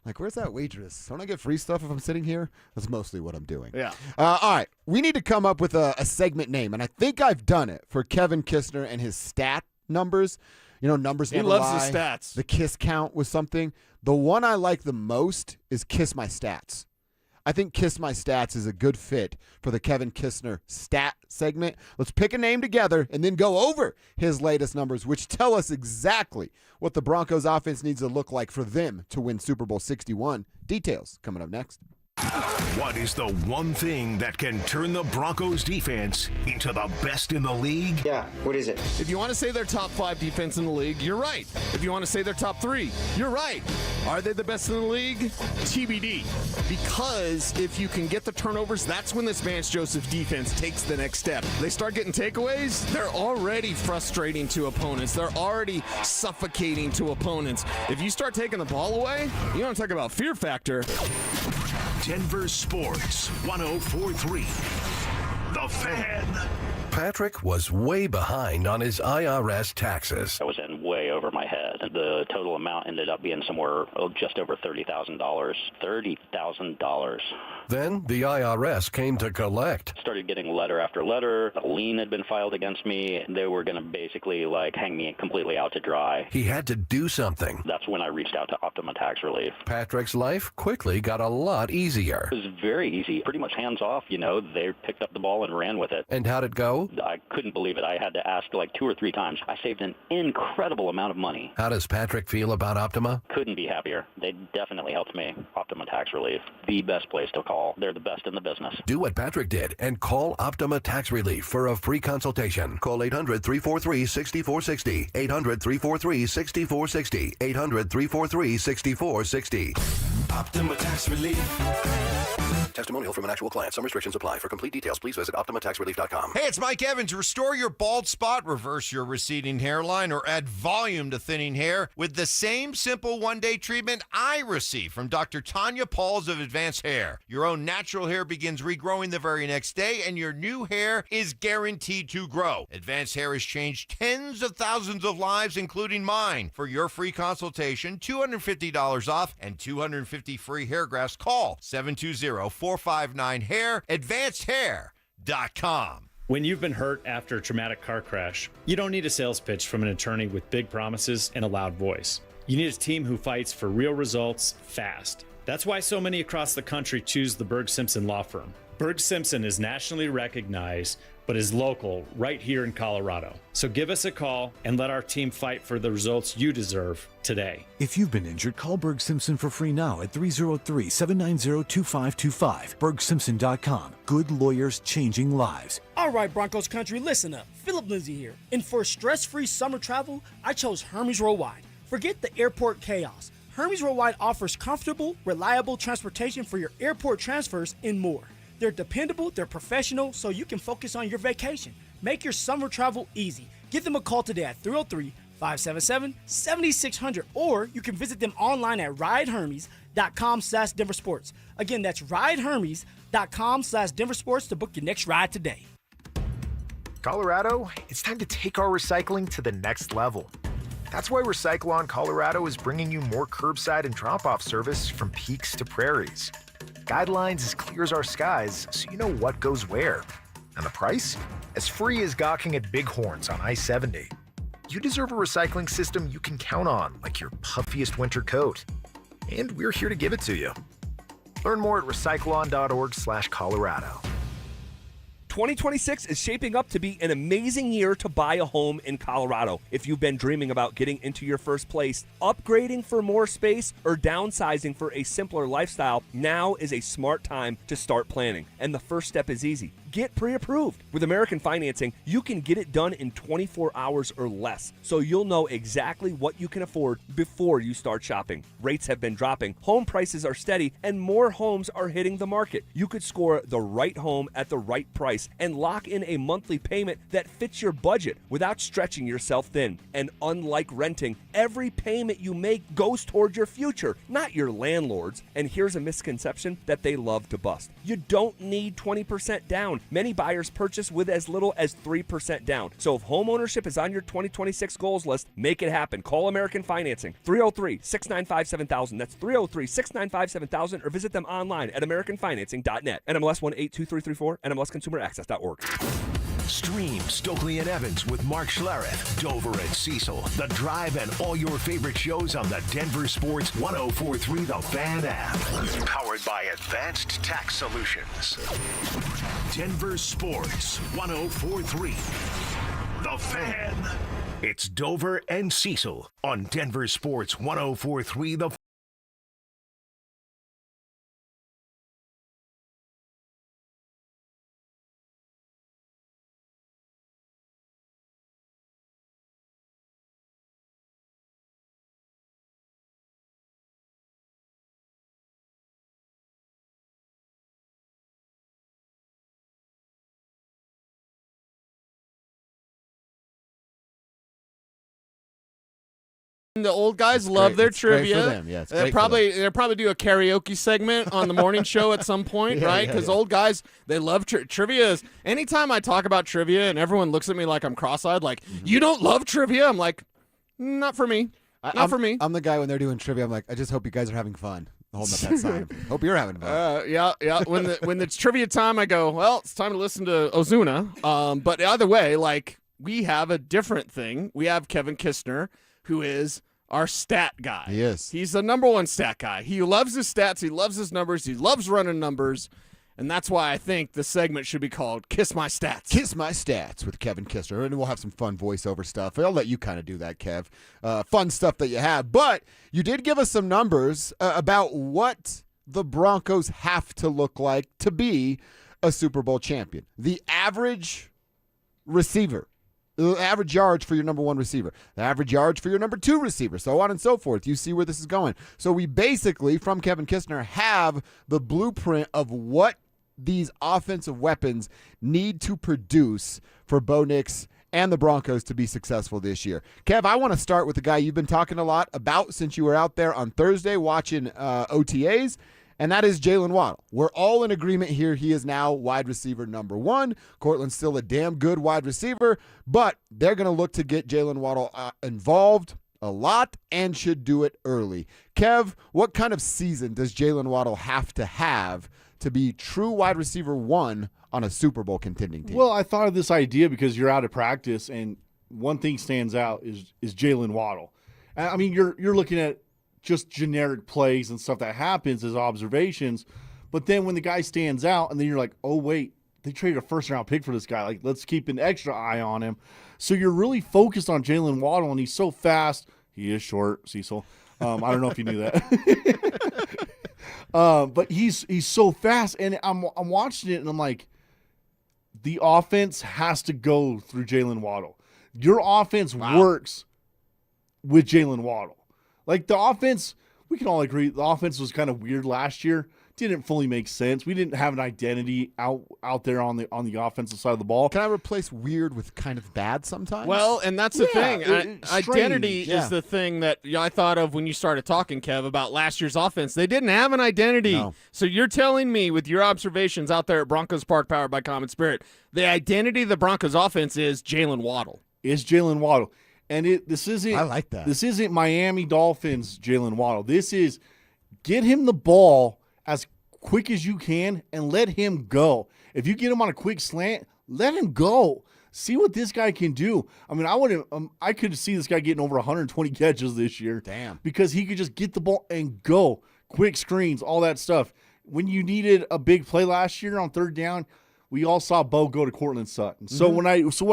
Like, where's that waitress? Don't I get free stuff if I'm sitting here? That's mostly what I'm doing. Yeah. All right. We need to come up with a segment name, and I think I've done it for Kevin Kistner and his stat numbers. You know, numbers He never loves lie. his stats. The kiss count was something. The one I like the most is Kiss My Stats. I think Kiss My Stats is a good fit for the Kevin Kistner stat segment. Let's pick a name together and then go over his latest numbers, which tell us exactly what the Broncos offense needs to look like for them to win Super Bowl 61. Details coming up next. What is the one thing that can turn the Broncos defense into the best in the league? Yeah, what is it? If you want to say they're top 5 defense in the league, you're right. If you want to say they're top 3, you're right. Are they the best in the league? TBD. Because if you can get the turnovers, that's when this Vance Joseph defense takes the next step. They start getting takeaways, they're already frustrating to opponents. They're already suffocating to opponents. If you start taking the ball away, you want to talk about fear factor. Denver Sports 104.3. The Fan. Patrick was way behind on his IRS taxes. I was in way over my head. The total amount ended up being somewhere just over $30,000. $30,000. Then the IRS came to collect. Started getting letter after letter. A lien had been filed against me. They were going to basically hang me completely out to dry. He had to do something. That's when I reached out to Optima Tax Relief. Patrick's life quickly got a lot easier. It was very easy. Pretty much hands off, They picked up the ball and ran with it. And how'd it go? I couldn't believe it. I had to ask 2 or 3 times. I saved an incredible amount of money. How does Patrick feel about Optima? Couldn't be happier. They definitely helped me. Optima Tax Relief, the best place to call. They're the best in the business. Do what Patrick did and call Optima Tax Relief for a free consultation. Call 800-343-6460. 800-343-6460. 800-343-6460. Optima Tax Relief. Testimonial from an actual client. Some restrictions apply. For complete details, please visit OptimaTaxRelief.com. Hey, it's Mike Evans. Restore your bald spot, reverse your receding hairline, or add volume to thinning hair with the same simple one-day treatment I receive from Dr. Tanya Pauls of Advanced Hair. Your own natural hair begins regrowing the very next day, and your new hair is guaranteed to grow. Advanced Hair has changed tens of thousands of lives, including mine. For your free consultation, $250 off and 250 free hair grafts, call 720-459-HAIR, AdvancedHair.com. When you've been hurt after a traumatic car crash, you don't need a sales pitch from an attorney with big promises and a loud voice. You need a team who fights for real results fast. That's why so many across the country choose the Berg Simpson Law Firm. Berg Simpson is nationally recognized, but is local right here in Colorado. So give us a call and let our team fight for the results you deserve today. If you've been injured, call Berg Simpson for free now at 303-790-2525. BergSimpson.com. Good lawyers changing lives. All right, Broncos country, listen up. Philip Lindsay here. And for stress-free summer travel, I chose Hermes Worldwide. Forget the airport chaos. Hermes Worldwide offers comfortable, reliable transportation for your airport transfers and more. They're dependable, they're professional, so you can focus on your vacation. Make your summer travel easy. Give them a call today at 303-577-7600, or you can visit them online at ridehermes.com/DenverSports. Again, that's ridehermes.com/DenverSports to book your next ride today. Colorado, it's time to take our recycling to the next level. That's why Recycle-On Colorado is bringing you more curbside and drop-off service from peaks to prairies. Guidelines as clear as our skies, so you know what goes where. And the price? As free as gawking at bighorns on I-70. You deserve a recycling system you can count on, like your puffiest winter coat. And we're here to give it to you. Learn more at recycleon.org/Colorado. 2026 is shaping up to be an amazing year to buy a home in Colorado. If you've been dreaming about getting into your first place, upgrading for more space, or downsizing for a simpler lifestyle, now is a smart time to start planning. And the first step is easy. Get pre-approved. With American Financing, you can get it done in 24 hours or less, so you'll know exactly what you can afford before you start shopping. Rates have been dropping, home prices are steady, and more homes are hitting the market. You could score the right home at the right price and lock in a monthly payment that fits your budget without stretching yourself thin. And unlike renting, every payment you make goes toward your future, not your landlord's. And here's a misconception that they love to bust. You don't need 20% down. Many buyers purchase with as little as 3% down. So if home ownership is on your 2026 goals list, make it happen. Call American Financing, 303-695-7000. That's 303-695-7000, or visit them online at americanfinancing.net. NMLS 182334, NMLSconsumeraccess.org. Stream Stokely and Evans with Mark Schlereth, Dover and Cecil, The Drive, and all your favorite shows on the Denver Sports 104.3 The Fan app. Powered by Advanced Tax Solutions. Denver Sports 104.3 The Fan. It's Dover and Cecil on Denver Sports 104.3 The Fan. The old guys love their trivia. Great for them. Yeah, it's They'll great for them. probably do a karaoke segment on the morning show at some point, right? Because old guys, they love trivia. Anytime I talk about trivia and everyone looks at me like I'm cross-eyed, like, you don't love trivia? I'm like, not for me. Not for me. I'm the guy when they're doing trivia, I'm like, I just hope you guys are having fun. Holding up that sign. Hope you're having fun. Yeah. When it's trivia time, I go, well, it's time to listen to Ozuna. But either way, like, we have a different thing. We have Kevin Kistner, who is our stat guy. He is. He's the number one stat guy. He loves his stats. He loves his numbers. He loves running numbers. And that's why I think the segment should be called Kiss My Stats. Kiss My Stats with Kevin Kistner. And we'll have some fun voiceover stuff. I'll let you kind of do that, Kev. Fun stuff that you have. But you did give us some numbers about what the Broncos have to look like to be a Super Bowl champion. The average receiver. The average yards for your number one receiver, the average yards for your number two receiver, so on and so forth. You see where this is going. So we basically, from Kevin Kistner, have the blueprint of what these offensive weapons need to produce for Bo Nix and the Broncos to be successful this year. Kev, I want to start with the guy you've been talking a lot about since you were out there on Thursday watching OTAs, and that is Jalen Waddle. We're all in agreement here. He is now wide receiver number one. Cortland's still a damn good wide receiver, but they're going to look to get Jalen Waddle involved a lot and should do it early. Kev, what kind of season does Jalen Waddle have to be true wide receiver one on a Super Bowl contending team? Well, I thought of this idea because you're out of practice, and one thing stands out is Jalen Waddle. I mean, you're looking at just generic plays and stuff that happens as observations. But then when the guy stands out, and then you're like, oh, wait, they traded a first-round pick for this guy. Like, let's keep an extra eye on him. So you're really focused on Jalen Waddle, and he's so fast. He is short, Cecil. I don't know if you knew that. But he's so fast, and I'm watching it, and I'm like, the offense has to go through Jalen Waddle. Your offense works with Jalen Waddle. Like, the offense, we can all agree, the offense was kind of weird last year. didn't fully make sense. We didn't have an identity out there on the offensive side of the ball. Can I replace weird with kind of bad sometimes? Well, and that's the thing. Identity is the thing that I thought of when you started talking, Kev, about last year's offense. They didn't have an identity. No. So you're telling me, with your observations out there at Broncos Park, powered by Common Spirit, the identity of the Broncos offense is Jalen Waddle. And this isn't. I like that. This isn't Miami Dolphins Jalen Waddle. This is get him the ball as quick as you can and let him go. If you get him on a quick slant, let him go. See what this guy can do. I mean, I could see this guy getting over 120 catches this year. Damn. Because he could just get the ball and go. Quick screens, all that stuff. When you needed a big play last year on third down, we all saw Bo go to Cortland Sutton. So what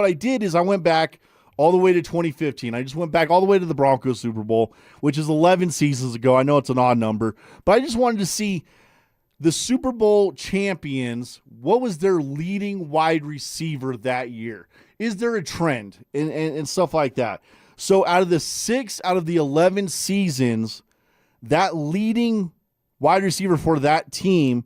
I did is I went back all the way to 2015. I just went back all the way to the Broncos Super Bowl, which is 11 seasons ago. I know it's an odd number, but I just wanted to see the Super Bowl champions, what was their leading wide receiver that year? Is there a trend and stuff like that? So out of the 11 seasons, that leading wide receiver for that team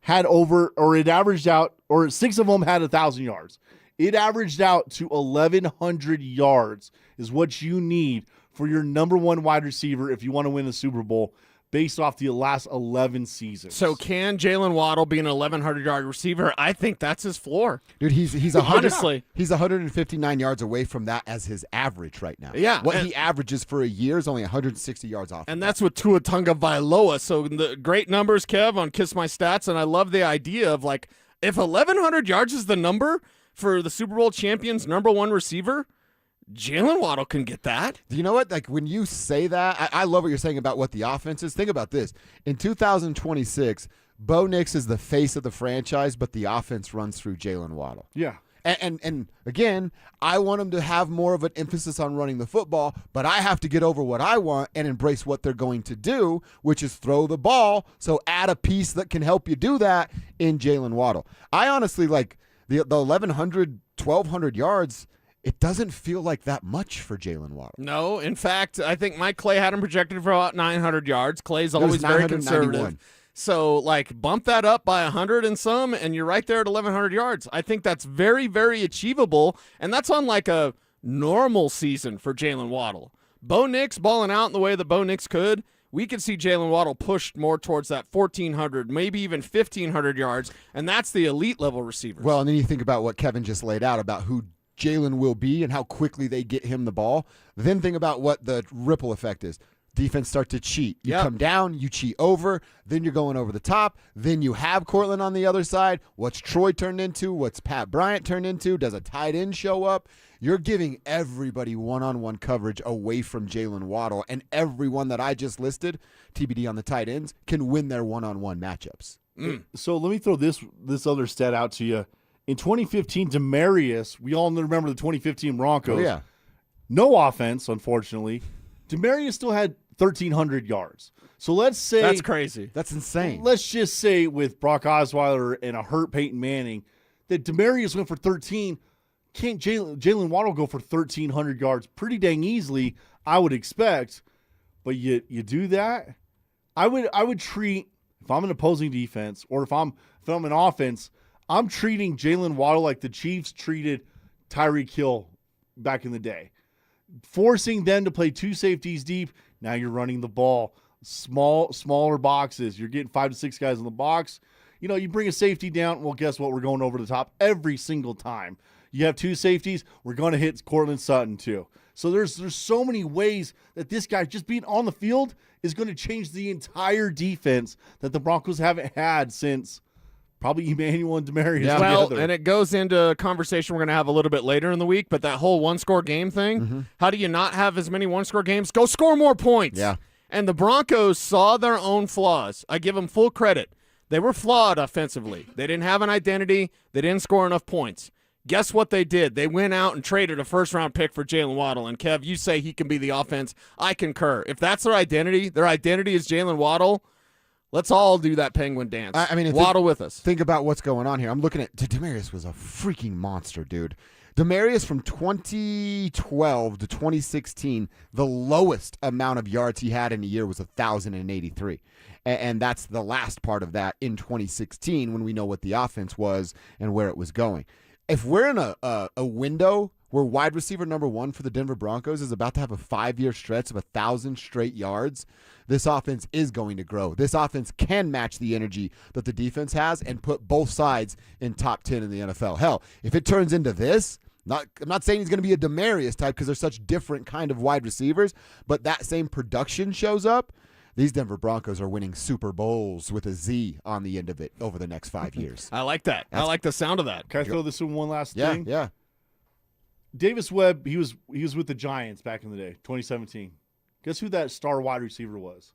had it averaged out, or 6 of them had 1,000 yards. It averaged out to 1,100 yards is what you need for your number one wide receiver if you want to win the Super Bowl based off the last 11 seasons. So can Jalen Waddle be an 1,100-yard receiver? I think that's his floor. Dude, he's honestly, he's 159 yards away from that as his average right now. Yeah. What he averages for a year is only 160 yards off. And that's with Tua Tagovailoa. So the great numbers, Kev, on Kiss My Stats, and I love the idea of, like, if 1,100 yards is the number for the Super Bowl champions' number one receiver, Jalen Waddle can get that. Do you know what? Like, when you say that, I love what you're saying about what the offense is. Think about this. In 2026, Bo Nix is the face of the franchise, but the offense runs through Jalen Waddle. Yeah. And again, I want him to have more of an emphasis on running the football, but I have to get over what I want and embrace what they're going to do, which is throw the ball. So add a piece that can help you do that in Jalen Waddle. I honestly like the 1,100, 1,200 yards. It doesn't feel like that much for Jalen Waddle. No, in fact, I think Mike Clay had him projected for about 900 yards. Clay's always very conservative. So, like, bump that up by 100 and some, and you're right there at 1,100 yards. I think that's very, very achievable, and that's on, like, a normal season for Jalen Waddle. Bo Nix balling out in the way that Bo Nix could, we could see Jalen Waddle pushed more towards that 1,400, maybe even 1,500 yards, and that's the elite level receiver. Well, and then you think about what Kevin just laid out about who Jalen will be and how quickly they get him the ball. Then think about what the ripple effect is. Defense start to cheat. You come down, you cheat over, then you're going over the top. Then you have Cortland on the other side. What's Troy turned into? What's Pat Bryant turned into? Does a tight end show up? You're giving everybody one-on-one coverage away from Jalen Waddle, and everyone that I just listed, TBD on the tight ends, can win their one-on-one matchups. So let me throw this other stat out to you. In 2015, Demarius, we all remember the 2015 Broncos. Oh, yeah. No offense, unfortunately. Demarius still had 1,300 yards. So let's say that's crazy. That's insane. Let's just say with Brock Osweiler and a hurt Peyton Manning that Demarius went for 13. Can't Jalen Waddle go for 1,300 yards pretty dang easily? I would expect. But you do that. I would treat, if I'm an opposing defense or if I'm an offense, I'm treating Jalen Waddle like the Chiefs treated Tyreek Hill back in the day. Forcing them to play two safeties deep. Now you're running the ball. Smaller boxes. You're getting 5 to 6 guys in the box. You know, you bring a safety down. Well, guess what? We're going over the top every single time. You have two safeties. We're going to hit Cortland Sutton too. So there's so many ways that this guy just being on the field is going to change the entire defense that the Broncos haven't had since probably Emmanuel and Demarius together. And it goes into a conversation we're going to have a little bit later in the week, but that whole one-score game thing, how do you not have as many one-score games? Go score more points. Yeah. And the Broncos saw their own flaws. I give them full credit. They were flawed offensively. They didn't have an identity. They didn't score enough points. Guess what they did? They went out and traded a first-round pick for Jalen Waddle. And, Kev, you say he can be the offense. I concur. If that's their identity is Jalen Waddle, let's all do that penguin dance. I mean, Waddle with us. Think about what's going on here. I'm looking at Demarius was a freaking monster, dude. Demarius from 2012 to 2016, the lowest amount of yards he had in a year was 1,083. And that's the last part of that in 2016 when we know what the offense was and where it was going. If we're in a window where wide receiver number 1 for the Denver Broncos is about to have a 5-year stretch of 1,000 straight yards, this offense is going to grow. This offense can match the energy that the defense has and put both sides in top 10 in the NFL. Hell, if it turns into this, I'm not saying he's going to be a Demarius type because they're such different kind of wide receivers, but that same production shows up, these Denver Broncos are winning Super Bowls with a Z on the end of it over the next 5 years. I like that. I like the sound of that. Can I throw this in one last thing? Yeah. Davis Webb, he was with the Giants back in the day, 2017. Guess who that star wide receiver was?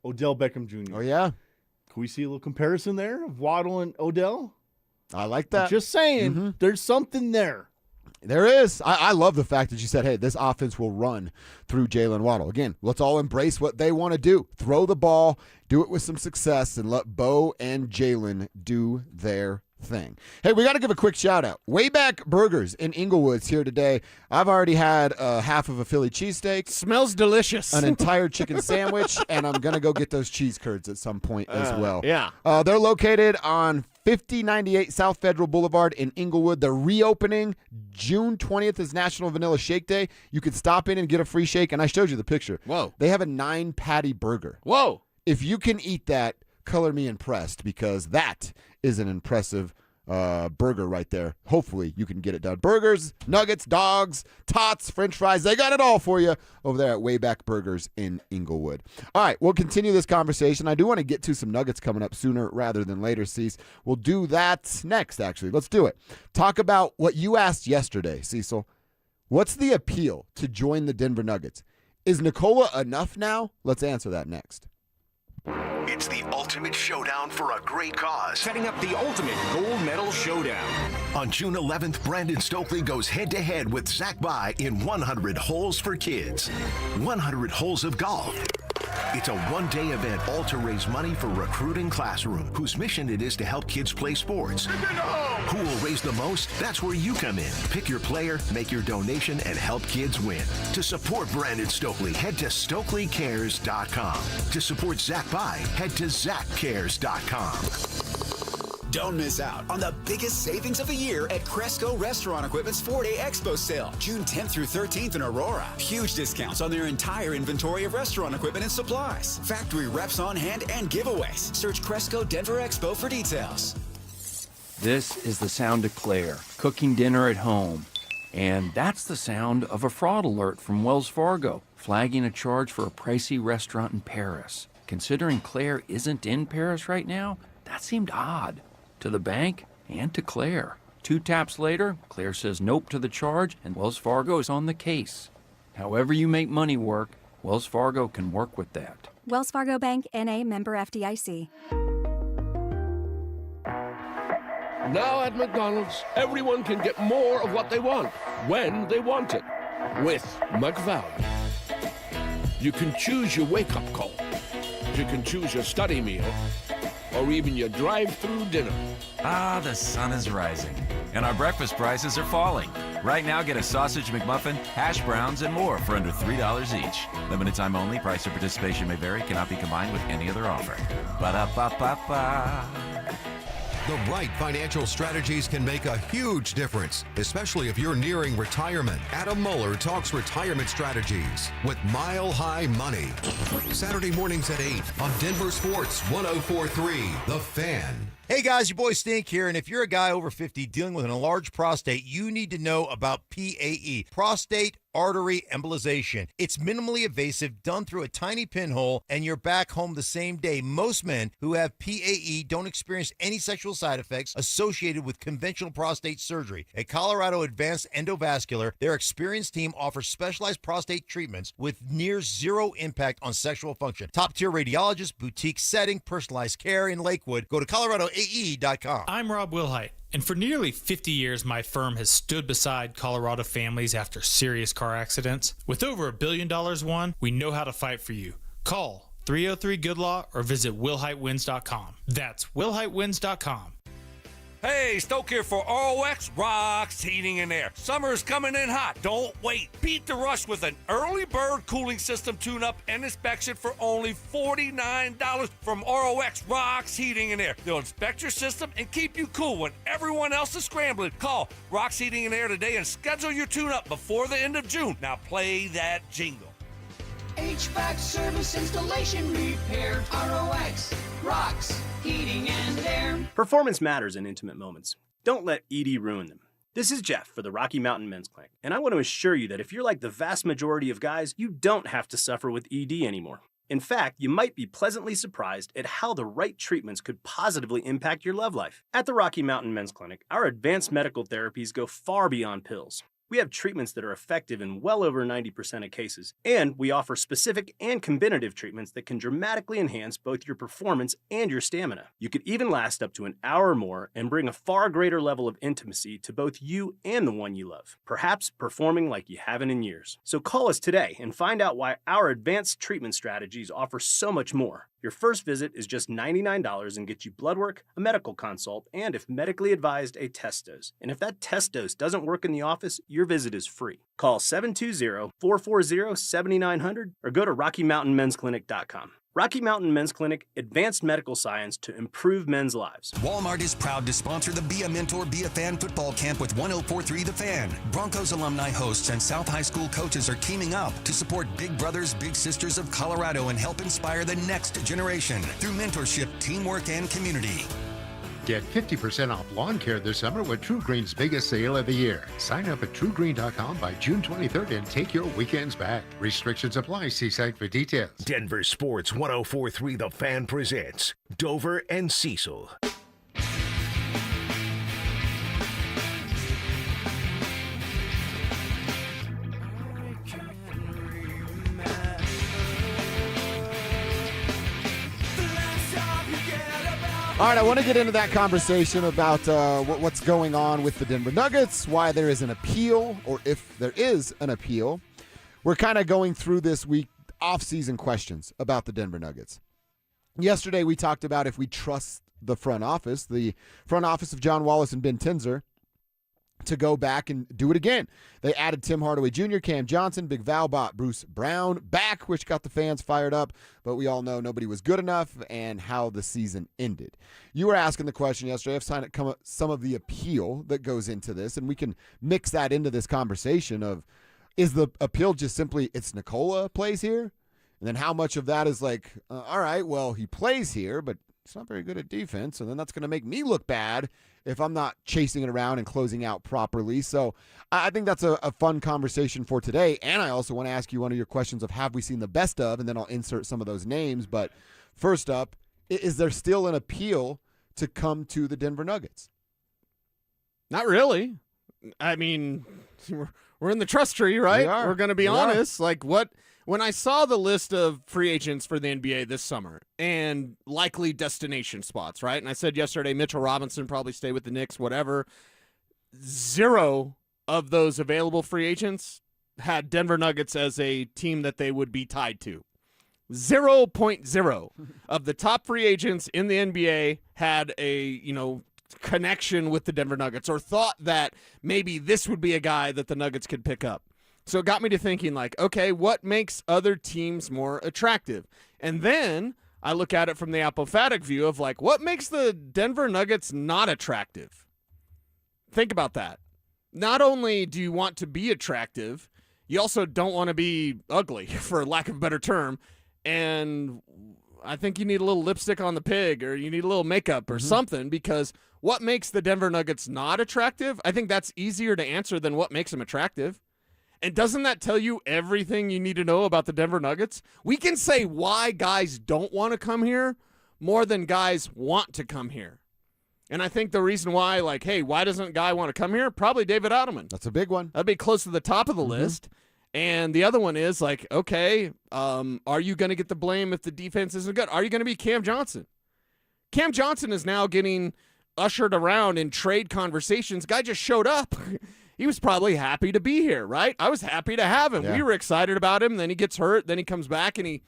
Odell Beckham Jr. Oh, yeah. Can we see a little comparison there of Waddle and Odell? I like that. I'm just saying, there's something there. There is. I love the fact that you said, hey, this offense will run through Jalen Waddle. Again, let's all embrace what they want to do. Throw the ball, do it with some success, and let Bo and Jalen do their thing. Hey, we got to give a quick shout out. Wayback Burgers in Inglewood's here today. I've already had half of a Philly cheesesteak. Smells delicious. An entire chicken sandwich, and I'm going to go get those cheese curds at some point as well. Yeah. They're located on 5098 South Federal Boulevard in Inglewood. They're reopening. June 20th is National Vanilla Shake Day. You could stop in and get a free shake, and I showed you the picture. Whoa. They have a 9-patty burger. Whoa. If you can eat that, color me impressed, because that is an impressive burger right there. Hopefully you can get it done. Burgers, nuggets, dogs, tots, french fries, they got it all for you over there at Wayback Burgers in Inglewood. All right, we'll continue this conversation. I do want to get to some nuggets coming up sooner rather than later, Cecil. We'll do that next, actually. Let's do it. Talk about what you asked yesterday, Cecil. What's the appeal to join the Denver Nuggets? Is Nikola enough now? Let's answer that next. It's the ultimate showdown for a great cause. Setting up the ultimate gold medal showdown. On June 11th, Brandon Stokely goes head-to-head with Zach By in 100 Holes for Kids. 100 holes of golf. It's a one-day event all to raise money for Recruiting Classroom, whose mission it is to help kids play sports. Who will raise the most? That's where you come in. Pick your player, make your donation, and help kids win. To support Brandon Stokely, head to StokelyCares.com. To support Zach By, head to ZachCares.com. Don't miss out on the biggest savings of the year at Cresco Restaurant Equipment's 4-Day Expo Sale, June 10th through 13th in Aurora. Huge discounts on their entire inventory of restaurant equipment and supplies. Factory reps on hand and giveaways. Search Cresco Denver Expo for details. This is the sound of Claire, cooking dinner at home. And that's the sound of a fraud alert from Wells Fargo, flagging a charge for a pricey restaurant in Paris. Considering Claire isn't in Paris right now, that seemed odd. To the bank and to Claire. 2 taps later, Claire says nope to the charge, and Wells Fargo is on the case. However you make money work, Wells Fargo can work with that. Wells Fargo Bank, N.A., member FDIC. Now at McDonald's, everyone can get more of what they want, when they want it, with McValue. You can choose your wake-up call. You can choose your study meal, or even your drive-through dinner. Ah, the sun is rising, and our breakfast prices are falling. Right now, get a sausage McMuffin, hash browns, and more for under $3 each. Limited time only. Price of participation may vary. Cannot be combined with any other offer. Ba-da-ba-ba-ba. The right financial strategies can make a huge difference, especially if you're nearing retirement. Adam Mueller talks retirement strategies with Mile High Money. Saturday mornings at 8 on Denver Sports 104.3 The Fan. Hey guys, your boy Stink here, and if you're a guy over 50 dealing with an enlarged prostate, you need to know about PAE, prostate artery embolization. It's minimally invasive, done through a tiny pinhole, and you're back home the same day. Most men who have PAE don't experience any sexual side effects associated with conventional prostate surgery. At Colorado Advanced Endovascular, their experienced team offers specialized prostate treatments with near zero impact on sexual function. Top-tier radiologists, boutique setting, personalized care in Lakewood. Go to coloradoae.com. I'm Rob Wilhite, and for nearly 50 years, my firm has stood beside Colorado families after serious car accidents. With over $1 billion won, we know how to fight for you. Call 303-GOOD-LAW or visit WilhiteWins.com. That's WilhiteWins.com. Hey, Stoke here for ROX Rocks Heating and Air. Summer's coming in hot. Don't wait. Beat the rush with an early bird cooling system tune-up and inspection for only $49 from ROX Rocks Heating and Air. They'll inspect your system and keep you cool when everyone else is scrambling. Call Rocks Heating and Air today and schedule your tune-up before the end of June. Now play that jingle. HVAC service, installation, repair, ROX, Rocks, Heating and Air. Performance matters in intimate moments. Don't let ED ruin them. This is Jeff for the Rocky Mountain Men's Clinic, and I want to assure you that if you're like the vast majority of guys, you don't have to suffer with ED anymore. In fact, you might be pleasantly surprised at how the right treatments could positively impact your love life. At the Rocky Mountain Men's Clinic, our advanced medical therapies go far beyond pills. We have treatments that are effective in well over 90% of cases, and we offer specific and combinative treatments that can dramatically enhance both your performance and your stamina. You could even last up to an hour or more and bring a far greater level of intimacy to both you and the one you love, perhaps performing like you haven't in years. So call us today and find out why our advanced treatment strategies offer so much more. Your first visit is just $99 and gets you blood work, a medical consult, and if medically advised, a test dose. And if that test dose doesn't work in the office, your visit is free. Call 720-440-7900 or go to RockyMountainMen'sClinic.com. Rocky Mountain Men's Clinic, advanced medical science to improve men's lives. Walmart is proud to sponsor the Be a Mentor, Be a Fan football camp with 104.3 The Fan. Broncos alumni hosts and South High School coaches are teaming up to support Big Brothers, Big Sisters of Colorado and help inspire the next generation through mentorship, teamwork, and community. Get 50% off lawn care this summer with True Green's biggest sale of the year. Sign up at TrueGreen.com by June 23rd and take your weekends back. Restrictions apply. See site for details. Denver Sports 104.3 The Fan presents Dover and Cecil. All right, I want to get into that conversation about what's going on with the Denver Nuggets, why there is an appeal, or if there is an appeal. We're kind of going through this week off-season questions about the Denver Nuggets. Yesterday, we talked about if we trust the front office of John Wallace and Ben Tinzer, to go back and do it again. They added Tim Hardaway Jr., Cam Johnson, Big Val bought Bruce Brown back, which got the fans fired up, but we all know nobody was good enough and how the season ended. You were asking the question yesterday of some of the appeal that goes into this, and we can mix that into this conversation of, is the appeal just simply it's Nikola plays here? And then how much of that is like, all right, well, he plays here, but he's not very good at defense, and then that's going to make me look bad if I'm not chasing it around and closing out properly. So I think that's a fun conversation for today. And I also want to ask you one of your questions of have we seen the best of, and then I'll insert some of those names. But first up, is there still an appeal to come to the Denver Nuggets? Not really. I mean, we're in the trust tree, right? We're going to be honest. Like when I saw the list of free agents for the NBA this summer and likely destination spots, right? And I said yesterday, Mitchell Robinson probably stay with the Knicks, whatever. 0 of those available free agents had Denver Nuggets as a team that they would be tied to. 0.0 of the top free agents in the NBA had a, connection with the Denver Nuggets or thought that maybe this would be a guy that the Nuggets could pick up. So it got me to thinking, like, okay, what makes other teams more attractive? And then I look at it from the apophatic view of, like, what makes the Denver Nuggets not attractive? Think about that. Not only do you want to be attractive, you also don't want to be ugly, for lack of a better term. And I think you need a little lipstick on the pig, or you need a little makeup or something, because what makes the Denver Nuggets not attractive? I think that's easier to answer than what makes them attractive. And doesn't that tell you everything you need to know about the Denver Nuggets? We can say why guys don't want to come here more than guys want to come here. And I think the reason why, like, hey, why doesn't a guy want to come here? Probably David Ottoman. That's a big one. That'd be close to the top of the list. And the other one is, like, okay, are you going to get the blame if the defense isn't good? Are you going to be Cam Johnson? Cam Johnson is now getting ushered around in trade conversations. Guy just showed up. He was probably happy to be here, right? I was happy to have him. Yeah. We were excited about him. Then he gets hurt. Then he comes back, and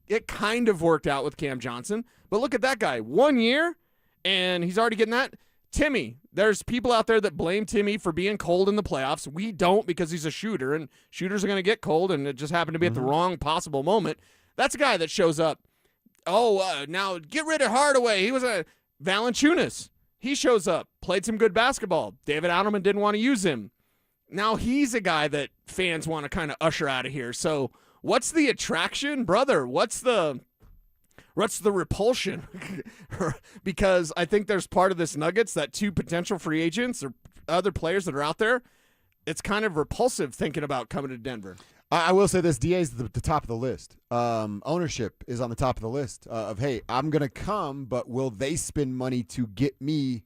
it kind of worked out with Cam Johnson. But look at that guy. 1 year, and he's already getting that. Timmy, there's people out there that blame Timmy for being cold in the playoffs. We don't, because he's a shooter, and shooters are going to get cold, and it just happened to be at the wrong possible moment. That's a guy that shows up. Now get rid of Hardaway. He was a Valanciunas. He shows up, played some good basketball. David Adelman didn't want to use him. Now he's a guy that fans want to kind of usher out of here. So what's the attraction, brother? What's the repulsion? Because I think there's part of this Nuggets that 2 potential free agents or other players that are out there, it's kind of repulsive thinking about coming to Denver. I will say this, DA's the top of the list. Ownership is on the top of the list of, hey, I'm going to come, but will they spend money to get me?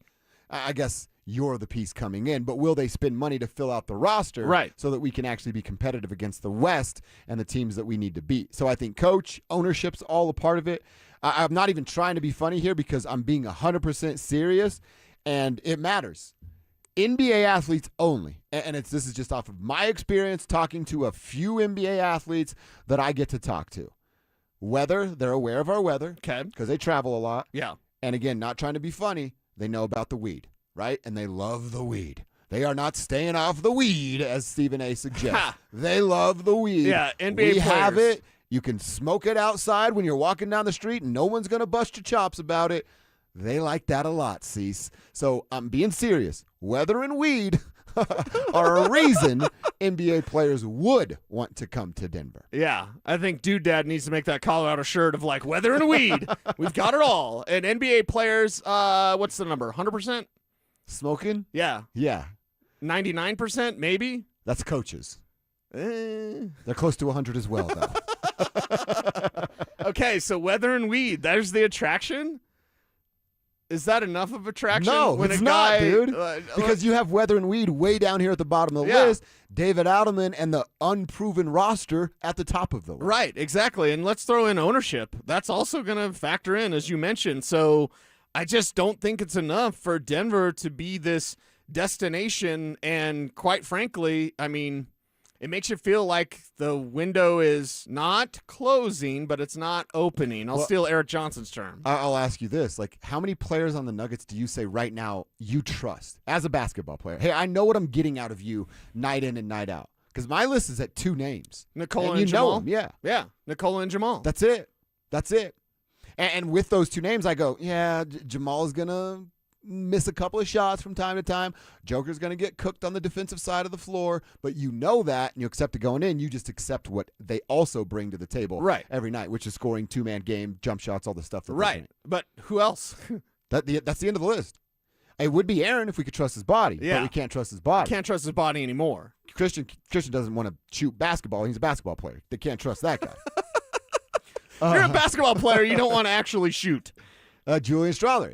I guess you're the piece coming in, but will they spend money to fill out the roster, right, so that we can actually be competitive against the West and the teams that we need to beat? So I think coach, ownership's all a part of it. I'm not even trying to be funny here because I'm being 100% serious, and it matters. NBA athletes only, and this is just off of my experience talking to a few NBA athletes that I get to talk to. Weather, they're aware of our weather, okay, because they travel a lot. Yeah. And again, not trying to be funny, they know about the weed, right? And they love the weed. They are not staying off the weed, as Stephen A. suggests. They love the weed. Yeah, NBA we players have it. You can smoke it outside when you're walking down the street, and no one's going to bust your chops about it. They like that a lot, Cease. So I'm being serious. Weather and weed are a reason NBA players would want to come to Denver. Yeah, I think Dude Dad needs to make that Colorado shirt of like weather and weed. We've got it all. And NBA players, what's the number? 100%? Smoking? Yeah. Yeah. 99%, maybe? That's coaches. They're close to 100 as well, though. Okay, so weather and weed, there's the attraction? Is that enough of attraction? No, when it's a not, guy, dude. Because you have weather and weed way down here at the bottom of the list. David Adelman and the unproven roster at the top of the list. Right, exactly. And let's throw in ownership. That's also going to factor in, as you mentioned. So I just don't think it's enough for Denver to be this destination. And quite frankly, I mean, it makes you feel like the window is not closing, but it's not opening. I'll steal Eric Johnson's term. I'll ask you this. Like, how many players on the Nuggets do you say right now you trust as a basketball player? Hey, I know what I'm getting out of you night in and night out. Because my list is at 2 names. Nikola and and Jamal? Know them. Yeah. Yeah, Nikola and Jamal. That's it. And with those 2 names, I go, yeah, Jamal is going to miss a couple of shots from time to time. Joker's going to get cooked on the defensive side of the floor, but you know that, and you accept it going in. You just accept what they also bring to the table every night, which is scoring 2-man game, jump shots, all the stuff. That But who else? That's the end of the list. It would be Aaron if we could trust his body, but we can't trust his body. Can't trust his body anymore. Christian doesn't want to shoot basketball. He's a basketball player. They can't trust that guy. You're a basketball player. You don't want to actually shoot. Julian Strother.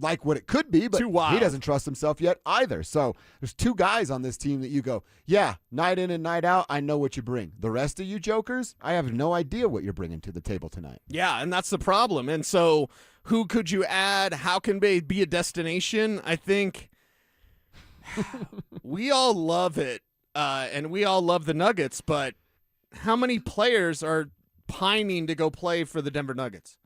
Like what it could be, but he doesn't trust himself yet either. So there's 2 guys on this team that you go, yeah, night in and night out, I know what you bring. The rest of you jokers, I have no idea what you're bringing to the table tonight. Yeah, and that's the problem. And so who could you add? How can they be a destination? I think we all love it, and we all love the Nuggets, but how many players are pining to go play for the Denver Nuggets?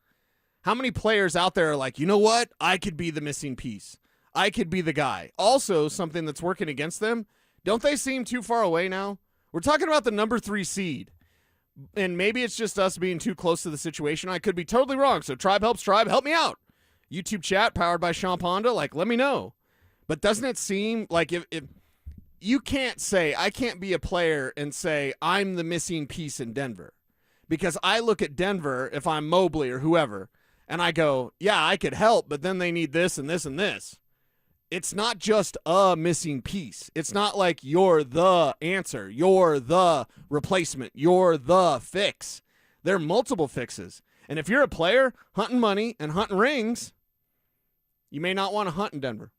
How many players out there are like, you know what? I could be the missing piece. I could be the guy. Also, something that's working against them, don't they seem too far away now? We're talking about the number 3 seed, and maybe it's just us being too close to the situation. I could be totally wrong, so Tribe Helps Tribe, help me out. YouTube chat powered by Sean Ponda, like, let me know. But doesn't it seem like if you can't say, I can't be a player and say, I'm the missing piece in Denver. Because I look at Denver, if I'm Mobley or whoever, and I go, yeah, I could help, but then they need this and this and this. It's not just a missing piece. It's not like you're the answer. You're the replacement. You're the fix. There are multiple fixes. And if you're a player hunting money and hunting rings, you may not want to hunt in Denver.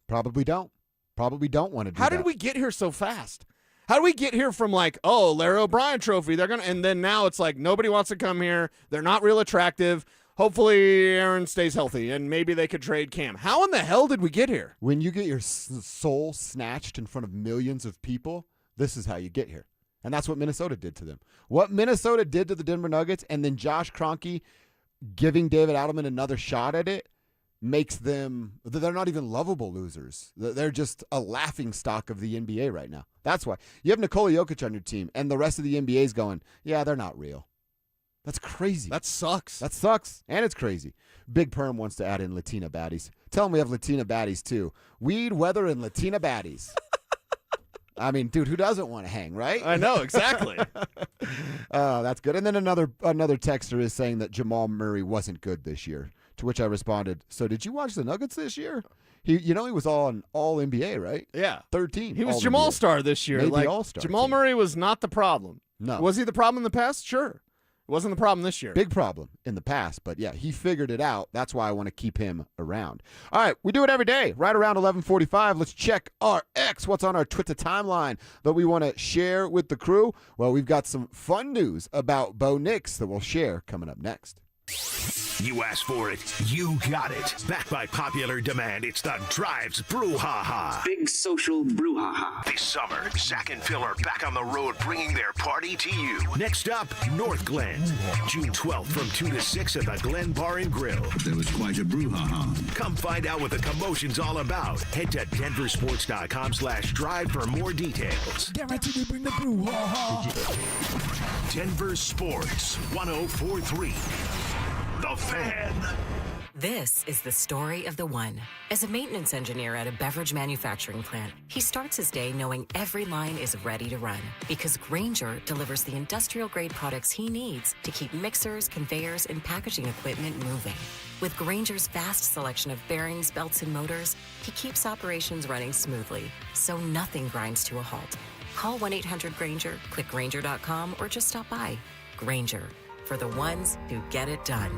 Probably don't want to do How did we get here so fast? How do we get here from like, oh, Larry O'Brien trophy, and then now it's like nobody wants to come here. They're not real attractive. Hopefully Aaron stays healthy, and maybe they could trade Cam. How in the hell did we get here? When you get your soul snatched in front of millions of people, this is how you get here. And that's what Minnesota did to them. What Minnesota did to the Denver Nuggets, and then Josh Kroenke giving David Adelman another shot at it, makes them, they're not even lovable losers. They're just a laughing stock of the NBA right now. That's why. You have Nikola Jokic on your team, and the rest of the NBA is going, yeah, they're not real. That's crazy. That sucks. That sucks, and it's crazy. Big Perm wants to add in Latina baddies. Tell them we have Latina baddies, too. Weed, weather, and Latina baddies. I mean, dude, who doesn't want to hang, right? I know, exactly. That's good. And then another texter is saying that Jamal Murray wasn't good this year, to which I responded, so did you watch the Nuggets this year? He was on all NBA, right? Yeah. 13. He was Jamal Star this year. Maybe like, All-Star Jamal team. Murray was not the problem. No. Was he the problem in the past? Sure. It wasn't the problem this year. Big problem in the past, but yeah, he figured it out. That's why I want to keep him around. All right, we do it every day, right around 11:45. Let's check our X. What's on our Twitter timeline that we want to share with the crew? Well, we've got some fun news about Bo Nix that we'll share coming up next. You asked for it, you got it. Backed by popular demand, it's the Drives Brouhaha. Big social brouhaha. This summer, Zach and Phil are back on the road bringing their party to you. Next up, North Glen. June 12th from 2 to 6 at the Glen Bar and Grill. There was quite a brouhaha. Come find out what the commotion's all about. Head to DenverSports.com/drive for more details. Guaranteed to bring the brouhaha. Denver Sports 104.3. The Fan. This is the story of the one. As a maintenance engineer at a beverage manufacturing plant, he starts his day knowing every line is ready to run because Grainger delivers the industrial-grade products he needs to keep mixers, conveyors, and packaging equipment moving. With Grainger's vast selection of bearings, belts, and motors, he keeps operations running smoothly, so nothing grinds to a halt. Call 1-800-GRAINGER, click Grainger.com, or just stop by. Grainger, for the ones who get it done.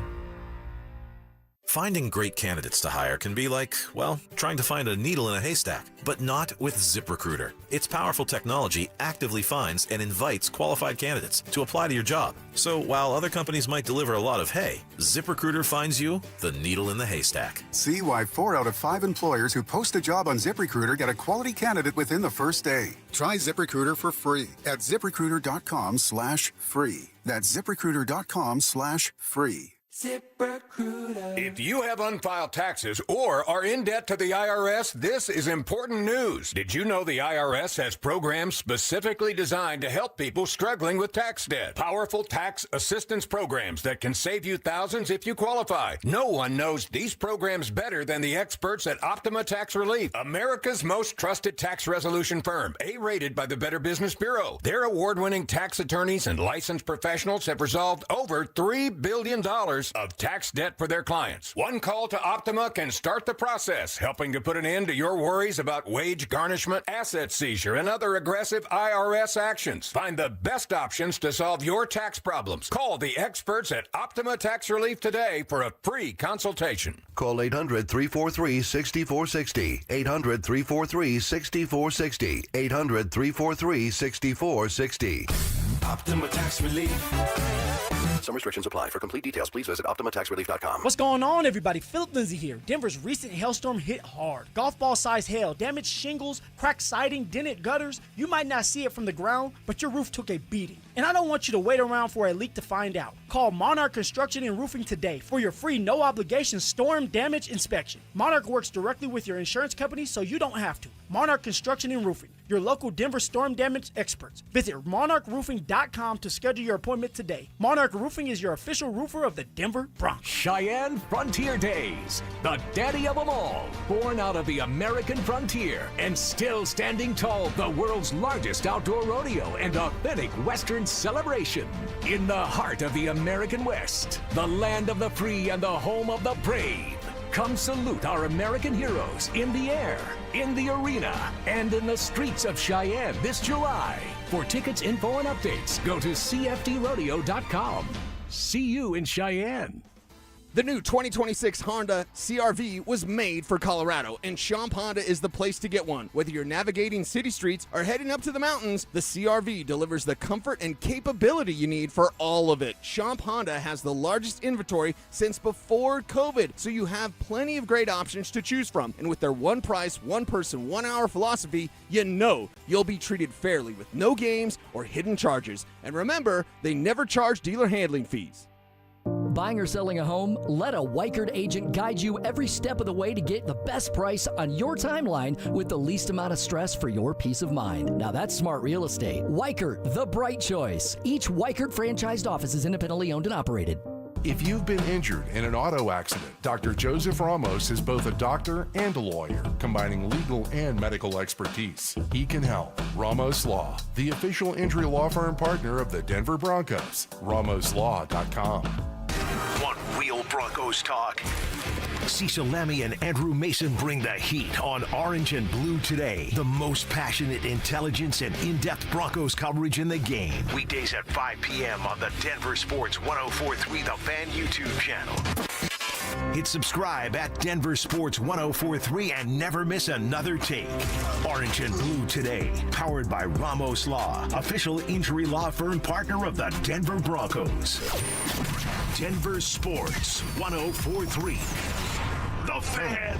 Finding great candidates to hire can be like, well, trying to find a needle in a haystack, but not with ZipRecruiter. Its powerful technology actively finds and invites qualified candidates to apply to your job. So while other companies might deliver a lot of hay, ZipRecruiter finds you the needle in the haystack. See why 4 out of 5 employers who post a job on ZipRecruiter get a quality candidate within the first day. Try ZipRecruiter for free at ZipRecruiter.com/free. That's ZipRecruiter.com/free. ZipRecruiter. If you have unfiled taxes or are in debt to the IRS, this is important news. Did you know the IRS has programs specifically designed to help people struggling with tax debt? Powerful tax assistance programs that can save you thousands if you qualify. No one knows these programs better than the experts at Optima Tax Relief, America's most trusted tax resolution firm, A-rated by the Better Business Bureau. Their award-winning tax attorneys and licensed professionals have resolved over $3 billion of tax debt for their clients. One call to Optima can start the process, helping to put an end to your worries about wage garnishment, asset seizure, and other aggressive IRS actions. Find the best options to solve your tax problems. Call the experts at Optima Tax Relief today for a free consultation. Call 800-343-6460. 800-343-6460. 800-343-6460. Optima Tax Relief. Some restrictions apply. For complete details, please visit OptimaTaxRelief.com. What's going on, everybody? Philip Lindsay here. Denver's recent hailstorm hit hard. Golf ball-sized hail damaged shingles, cracked siding, dented gutters. You might not see it from the ground, but your roof took a beating. And I don't want you to wait around for a leak to find out. Call Monarch Construction and Roofing today for your free no-obligation storm damage inspection. Monarch works directly with your insurance company, so you don't have to. Monarch Construction and Roofing, your local Denver storm damage experts. Visit monarchroofing.com to schedule your appointment today. Monarch Roofing is your official roofer of the Denver Broncos. Cheyenne Frontier Days, the daddy of them all, born out of the American frontier and still standing tall, the world's largest outdoor rodeo and authentic Western celebration. In the heart of the American West, the land of the free and the home of the brave. Come salute our American heroes in the air, in the arena, and in the streets of Cheyenne this July. For tickets, info, and updates, go to cfdrodeo.com. See you in Cheyenne. The new 2026 Honda CR-V was made for Colorado, and Champ Honda is the place to get one. Whether you're navigating city streets or heading up to the mountains, the CR-V delivers the comfort and capability you need for all of it. Champ Honda has the largest inventory since before COVID, so you have plenty of great options to choose from. And with their one price, one person, 1 hour philosophy, you know you'll be treated fairly with no games or hidden charges. And remember, they never charge dealer handling fees. Buying or selling a home? Let a Weichert agent guide you every step of the way to get the best price on your timeline with the least amount of stress for your peace of mind. Now that's smart real estate. Weichert, the bright choice. Each Weichert franchised office is independently owned and operated. If you've been injured in an auto accident, Dr. Joseph Ramos is both a doctor and a lawyer, combining legal and medical expertise. He can help. Ramos Law, the official injury law firm partner of the Denver Broncos. RamosLaw.com. Want real Broncos talk? Cecil Lemmy and Andrew Mason bring the heat on Orange and Blue Today. The most passionate intelligence and in-depth Broncos coverage in the game. Weekdays at 5 p.m. on the DenverSports 104.3 The Fan YouTube channel. Hit subscribe at DenverSports 104.3 and never miss another take. Orange and Blue Today, powered by Ramos Law, official injury law firm partner of the Denver Broncos. Denver Sports 104.3 The Fan.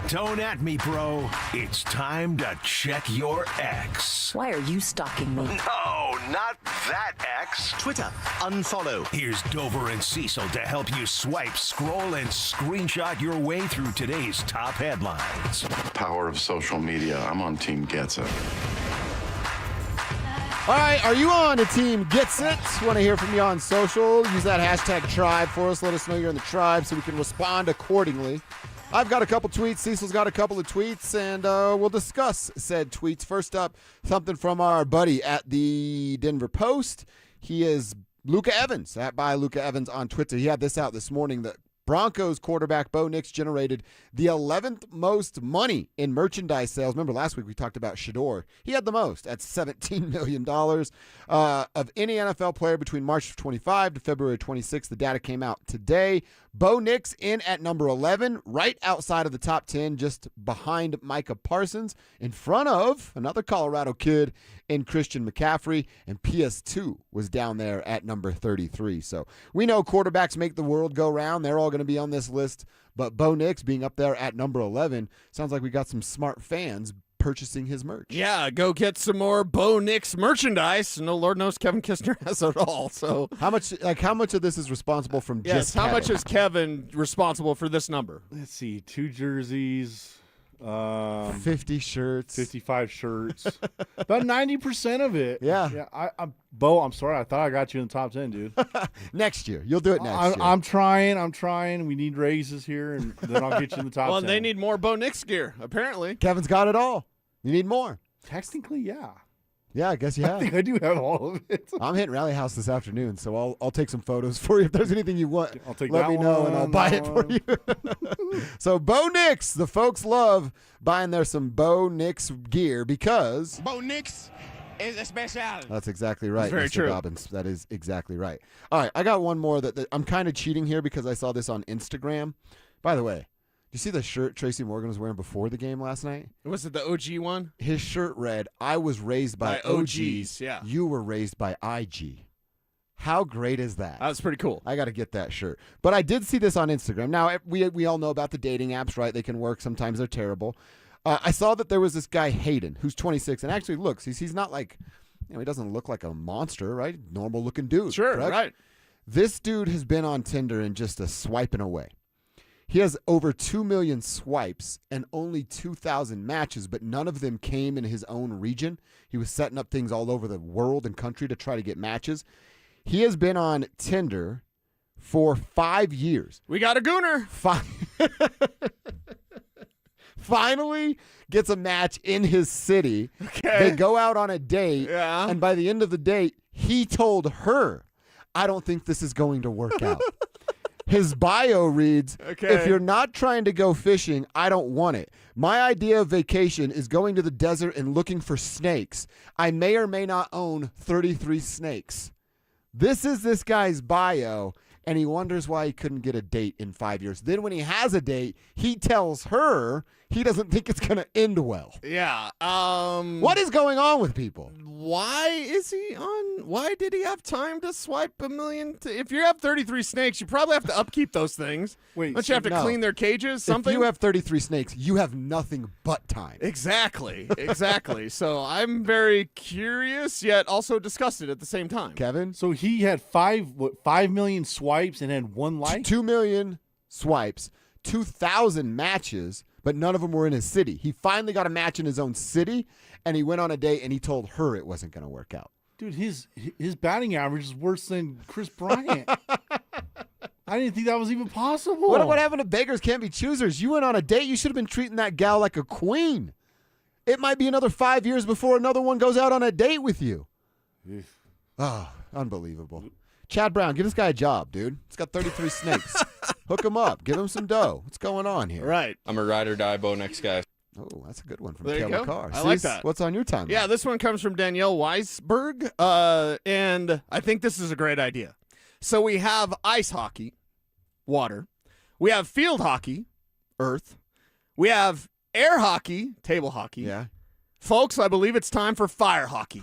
Don't at me, bro. It's time to check your ex. Why are you stalking me? No, not that ex. Twitter, unfollow. Here's Dover and Cecil to help you swipe, scroll, and screenshot your way through today's top headlines. Power of social media. I'm on Team Gets It. All right, are you on a team Gets It? Want to hear from you on social? Use that hashtag tribe for us. Let us know you're in the tribe so we can respond accordingly. I've got a couple tweets. Cecil's got a couple of tweets, and we'll discuss said tweets. First up, something from our buddy at the Denver Post. He is Luca Evans, at by Luca Evans on Twitter. He had this out this morning that Broncos quarterback Bo Nix generated the 11th most money in merchandise sales. Remember last week we talked about Shador. He had the most at $17 million of any NFL player between March 25 to February 26. The data came out today. Bo Nix in at number 11, right outside of the top 10, just behind Micah Parsons, in front of another Colorado kid in Christian McCaffrey, and PS2 was down there at number 33. So we know quarterbacks make the world go round. They're all going to be on this list, but Bo Nix being up there at number 11 sounds like we got some smart fans purchasing his merch. Yeah, go get some more Bo Nix merchandise. No, Lord knows Kevin Kistner has it all. So how much of this is responsible from just how Kevin? much is Kevin responsible for this number? Let's see, 2 jerseys, 50 shirts, 55 shirts, about 90% of it. Yeah. Bo, I'm sorry, I thought I got you in the top 10, dude. Next year, you'll do it next year. I'm trying. We need raises here, and then I'll get you in the top 10. Well, they need more Bo Nix gear, apparently. Kevin's got it all. You need more. Technically, yeah. Yeah, I guess you have. I think I do have all of it. I'm hitting Rally House this afternoon, so I'll take some photos for you. If there's anything you want, I'll take let that me know, one, and I'll buy it for you. So Bo Nix, the folks love buying there some Bo Nix gear because Bo Nix is a special. That's exactly right, That's very Mr. true. Dobbins. That is exactly right. All right, I got one more that I'm kind of cheating here because I saw this on Instagram. By the way, you see the shirt Tracy Morgan was wearing before the game last night? Was it the OG one? His shirt read, "I was raised by OGs. Yeah. You were raised by IG." How great is that? That's pretty cool. I got to get that shirt. But I did see this on Instagram. Now, we all know about the dating apps, right? They can work. Sometimes they're terrible. I saw that there was this guy, Hayden, who's 26, and actually looks, he's not like, he doesn't look like a monster, right? Normal looking dude. Sure, correct? right. This dude has been on Tinder and just a swiping away. He has over 2 million swipes and only 2,000 matches, but none of them came in his own region. He was setting up things all over the world and country to try to get matches. He has been on Tinder for 5 years. We got a gooner. Finally gets a match in his city. Okay. They go out on a date, Yeah. and by the end of the date, he told her, "I don't think this is going to work out." His bio reads, Okay. "If you're not trying to go fishing, I don't want it. My idea of vacation is going to the desert and looking for snakes. I may or may not own 33 snakes." This is this guy's bio, and he wonders why he couldn't get a date in 5 years. Then when he has a date, he tells her he doesn't think it's going to end well. Yeah. What is going on with people? Why did he have time to swipe a million? If you have 33 snakes, you probably have to upkeep those things. Wait, don't you have to clean their cages? Something. If you have 33 snakes, you have nothing but time. Exactly. So I'm very curious, yet also disgusted at the same time. Kevin? So he had 5 million swipes and had 1 like? 2 million swipes, 2,000 matches, but none of them were in his city. He finally got a match in his own city, and he went on a date, and he told her it wasn't going to work out. Dude, his batting average is worse than Chris Bryant. I didn't think that was even possible. What happened to beggars can't be choosers? You went on a date. You should have been treating that gal like a queen. It might be another 5 years before another one goes out on a date with you. Oh, unbelievable. Chad Brown, give this guy a job, dude. He's got 33 snakes. Hook him up. Give him some dough. What's going on here? Right. I'm a ride or die Bo next guy. Oh, that's a good one from There you Taylor go. Carr. I like that. What's on your timeline? Yeah, this one comes from Danielle Weisberg, and I think this is a great idea. So we have ice hockey, water. We have field hockey, earth. We have air hockey, table hockey. Yeah. Folks, I believe it's time for fire hockey.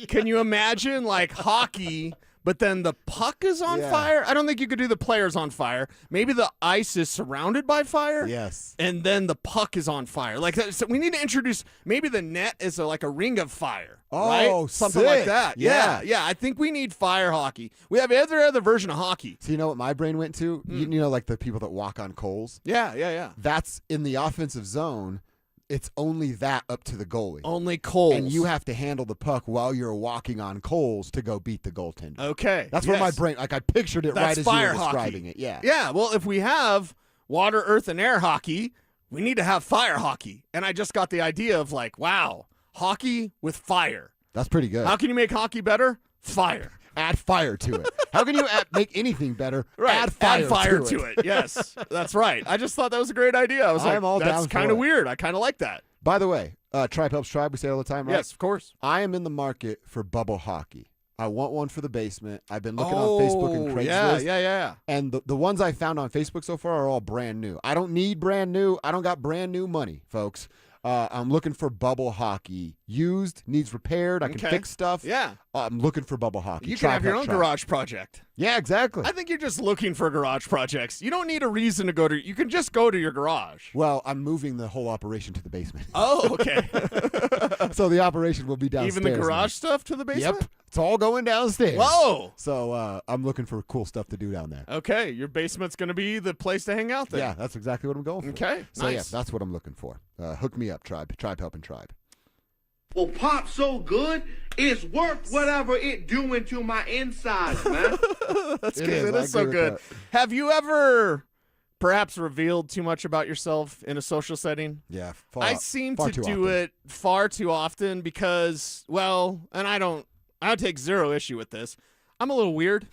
Can you imagine, like, hockey, but then the puck is on fire? I don't think you could do the players on fire. Maybe the ice is surrounded by fire. Yes. And then the puck is on fire. Like that, so we need to introduce, maybe the net is like a ring of fire. Oh, right? Something like sick. that. Yeah. Yeah. I think we need fire hockey. We have every other version of hockey. So you know what my brain went to? You know, like the people that walk on coals? Yeah. That's in the offensive zone. It's only that up to the goalie. Only coals. And you have to handle the puck while you're walking on coals to go beat the goaltender. Okay. That's where my brain, like I pictured it right as you were describing it. Yeah. Yeah. Well, if we have water, earth, and air hockey, we need to have fire hockey. And I just got the idea of like, wow, hockey with fire. That's pretty good. How can you make hockey better? Fire. Add fire to it. How can you make anything better? Right. Add fire to it. Yes, that's right. I just thought that was a great idea. I was like, that's kind of weird. I kind of like that. By the way, tribe helps tribe. We say it all the time, right? Yes, of course. I am in the market for bubble hockey. I want one for the basement. I've been looking on Facebook and Craigslist. Yeah. And the ones I found on Facebook so far are all brand new. I don't need brand new. I don't got brand new money, folks. I'm looking for bubble hockey. Used, needs repaired. I can fix stuff. Yeah. I'm looking for bubble hockey. You can have your own garage project. Yeah, exactly. I think you're just looking for garage projects. You don't need a reason to go to. You can just go to your garage. Well, I'm moving the whole operation to the basement. Oh, okay. So the operation will be downstairs. Even the garage stuff to the basement? Yep. It's all going downstairs. Whoa. So I'm looking for cool stuff to do down there. Okay. Your basement's going to be the place to hang out there. Yeah, that's exactly what I'm going for. Okay. So nice. yeah, that's what I'm looking for. Hook me up, tribe. Tribe helping tribe. Well, Pop's so good, it's worth whatever it doing to my insides, man. That's good. It is so good. Have you ever perhaps revealed too much about yourself in a social setting? Yeah. I seem to do it far too often because, well, and I don't take zero issue with this. I'm a little weird.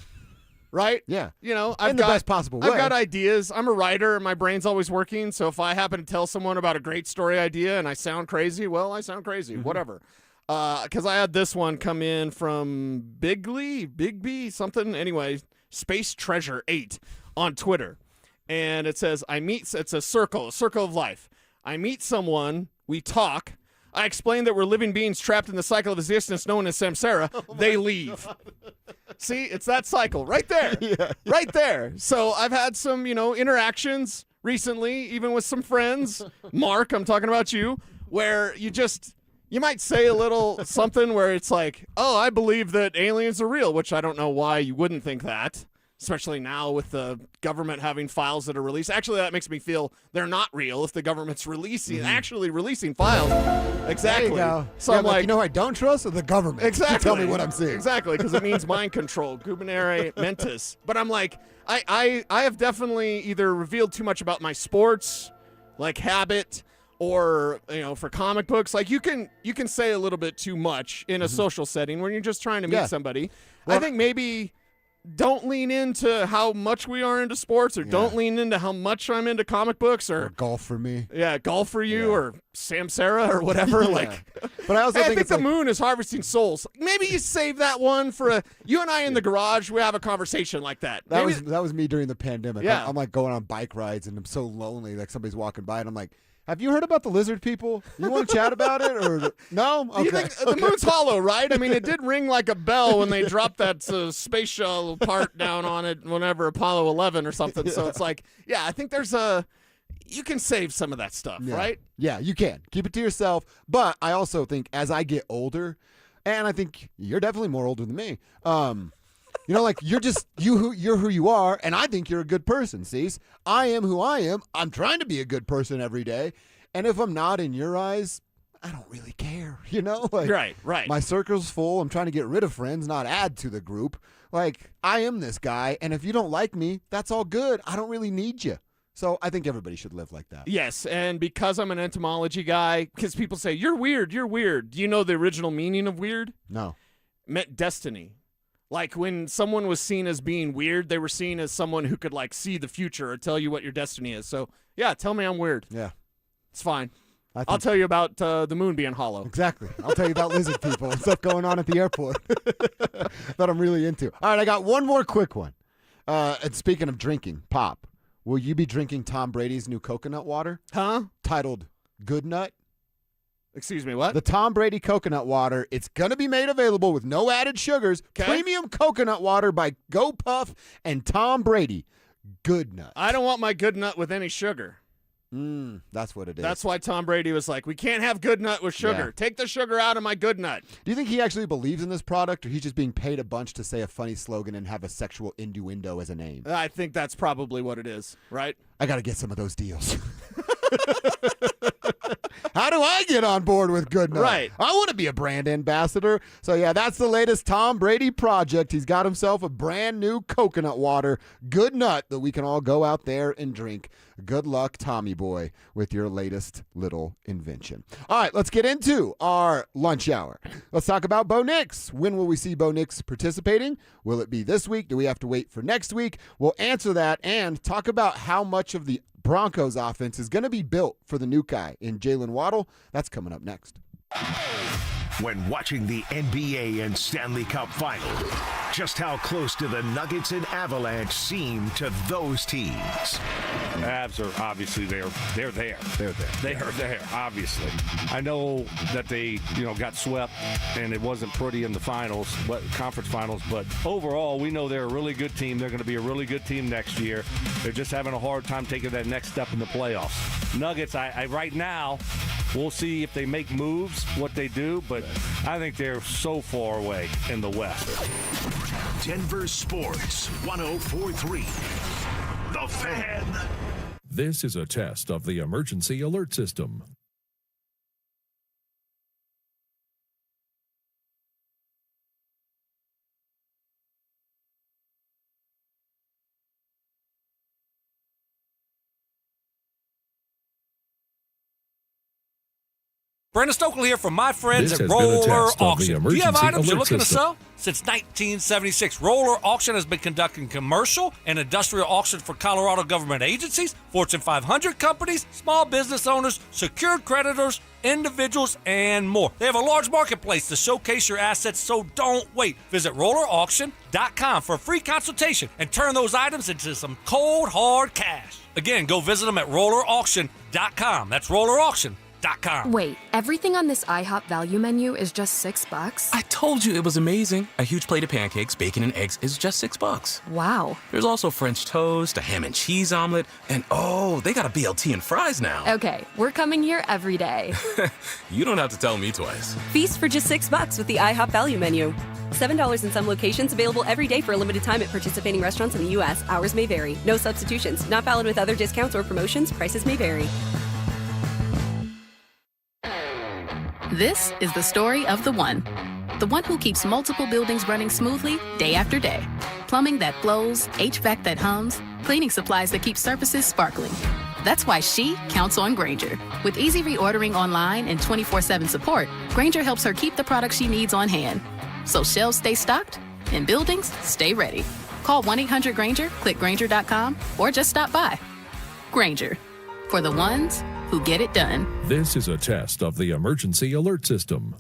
Right? Yeah. You know, in the best possible way. I've got ideas. I'm a writer and my brain's always working. So if I happen to tell someone about a great story idea and I sound crazy, well, I sound crazy. Whatever. Because I had this one come in from Bigby, something. Anyway, Space Treasure 8 on Twitter. And it says, it's a circle of life. I meet someone, we talk. I explain that we're living beings trapped in the cycle of existence known as samsara. They leave. See, it's that cycle right there. Right there. So I've had some, interactions recently, even with some friends. Mark, I'm talking about you, where you might say a little something where it's like, oh, I believe that aliens are real, which I don't know why you wouldn't think that. Especially now with the government having files that are released. Actually, that makes me feel they're not real if the government's actually releasing files. Exactly. There you go. So Yeah, I'm like, you know who I don't trust? The government. exactly. Tell me what I'm seeing. Exactly, because it means mind control, gubernare mentis. But I'm like, I have definitely either revealed too much about my sports, like habit, or for comic books. Like you can say a little bit too much in a social setting when you're just trying to meet somebody. Well, I think maybe don't lean into how much we are into sports, or don't lean into how much I'm into comic books, or golf for me. Yeah, golf for you, or Samsara, or whatever. But I also think the moon is harvesting souls. Maybe you save that one for you and I in the garage. We have a conversation like that. That was me during the pandemic. Yeah. I'm like going on bike rides, and I'm so lonely. Like somebody's walking by, and I'm like, have you heard about the lizard people? You want to chat about it, or no? Okay. Do you think the moon's hollow, right? I mean, it did ring like a bell when they dropped that space shuttle part down on it whenever Apollo 11 or something. So it's like, yeah, I think there's you can save some of that stuff, right? Yeah, you can. Keep it to yourself. But I also think as I get older, and I think you're definitely more older than me, like you're just you're who you are, and I think you're a good person, Cease. I am who I am. I'm trying to be a good person every day. And if I'm not in your eyes, I don't really care, Right. My circle's full. I'm trying to get rid of friends, not add to the group. Like, I am this guy, and if you don't like me, that's all good. I don't really need you. So I think everybody should live like that. Yes, and because I'm an entomology guy, because people say, you're weird. Do you know the original meaning of weird? No. It meant destiny. Like when someone was seen as being weird, they were seen as someone who could see the future or tell you what your destiny is. So, yeah, tell me I'm weird. Yeah. It's fine. I'll tell you about the moon being hollow. Exactly. I'll tell you about lizard people and stuff going on at the airport that I'm really into. All right, I got one more quick one. And speaking of drinking, Pop, will you be drinking Tom Brady's new coconut water? Huh? Titled Good Nut? Excuse me, what? The Tom Brady coconut water. It's going to be made available with no added sugars. Okay. Premium coconut water by Go Puff and Tom Brady. Good Nut. I don't want my Good Nut with any sugar. That's what it is. That's why Tom Brady was like, we can't have Good Nut with sugar. Yeah. Take the sugar out of my Good Nut. Do you think he actually believes in this product, or he's just being paid a bunch to say a funny slogan and have a sexual innuendo as a name? I think that's probably what it is, right? I got to get some of those deals. How do I get on board with Good Nut? Right. I want to be a brand ambassador. So, yeah, that's the latest Tom Brady project. He's got himself a brand new coconut water, Good Nut, that we can all go out there and drink. Good luck, Tommy boy, with your latest little invention. All right, let's get into our lunch hour. Let's talk about Bo Nix. When will we see Bo Nix participating? Will it be this week? Do we have to wait for next week? We'll answer that and talk about how much of the Broncos offense is going to be built for the new guy in Jalen Waddle. That's coming up next. When watching the NBA and Stanley Cup Final, just how close do the Nuggets and Avalanche seem to those teams? Avs are obviously they're there. They are there, obviously. I know that they, got swept and it wasn't pretty in the finals, but conference finals, but overall we know they're a really good team. They're going to be a really good team next year. They're just having a hard time taking that next step in the playoffs. Nuggets, I right now, we'll see if they make moves, what they do, but I think they're so far away in the West. Denver Sports 104.3. The Fan. This is a test of the emergency alert system. Brandon Stokely here from my friends This at has been a Roller test of the Auction. Do you have emergency items you're alert looking system. to sell? Since 1976, Roller Auction has been conducting commercial and industrial auctions for Colorado government agencies, Fortune 500 companies, small business owners, secured creditors, individuals, and more. They have a large marketplace to showcase your assets, so don't wait. Visit rollerauction.com for a free consultation and turn those items into some cold, hard cash. Again, go visit them at rollerauction.com. That's rollerauction.com. Wait, everything on this IHOP value menu is just $6? I told you it was amazing. A huge plate of pancakes, bacon, and eggs is just $6. Wow. There's also French toast, a ham and cheese omelet, and they got a BLT and fries now. Okay, we're coming here every day. You don't have to tell me twice. Feast for just $6 with the IHOP value menu. $7 in some locations, available every day for a limited time at participating restaurants in the U.S. Hours may vary. No substitutions. Not valid with other discounts or promotions. Prices may vary. This is the story of the one who keeps multiple buildings running smoothly day after day. Plumbing that flows, HVAC that hums, cleaning supplies that keep surfaces sparkling. That's why she counts on Grainger. With easy reordering online and 24/7 support, Grainger helps her keep the products she needs on hand. So shelves stay stocked and buildings stay ready. Call 1-800-GRANGER, click Grainger.com, or just stop by. Grainger, for the ones who get it done. This is a test of the emergency alert system.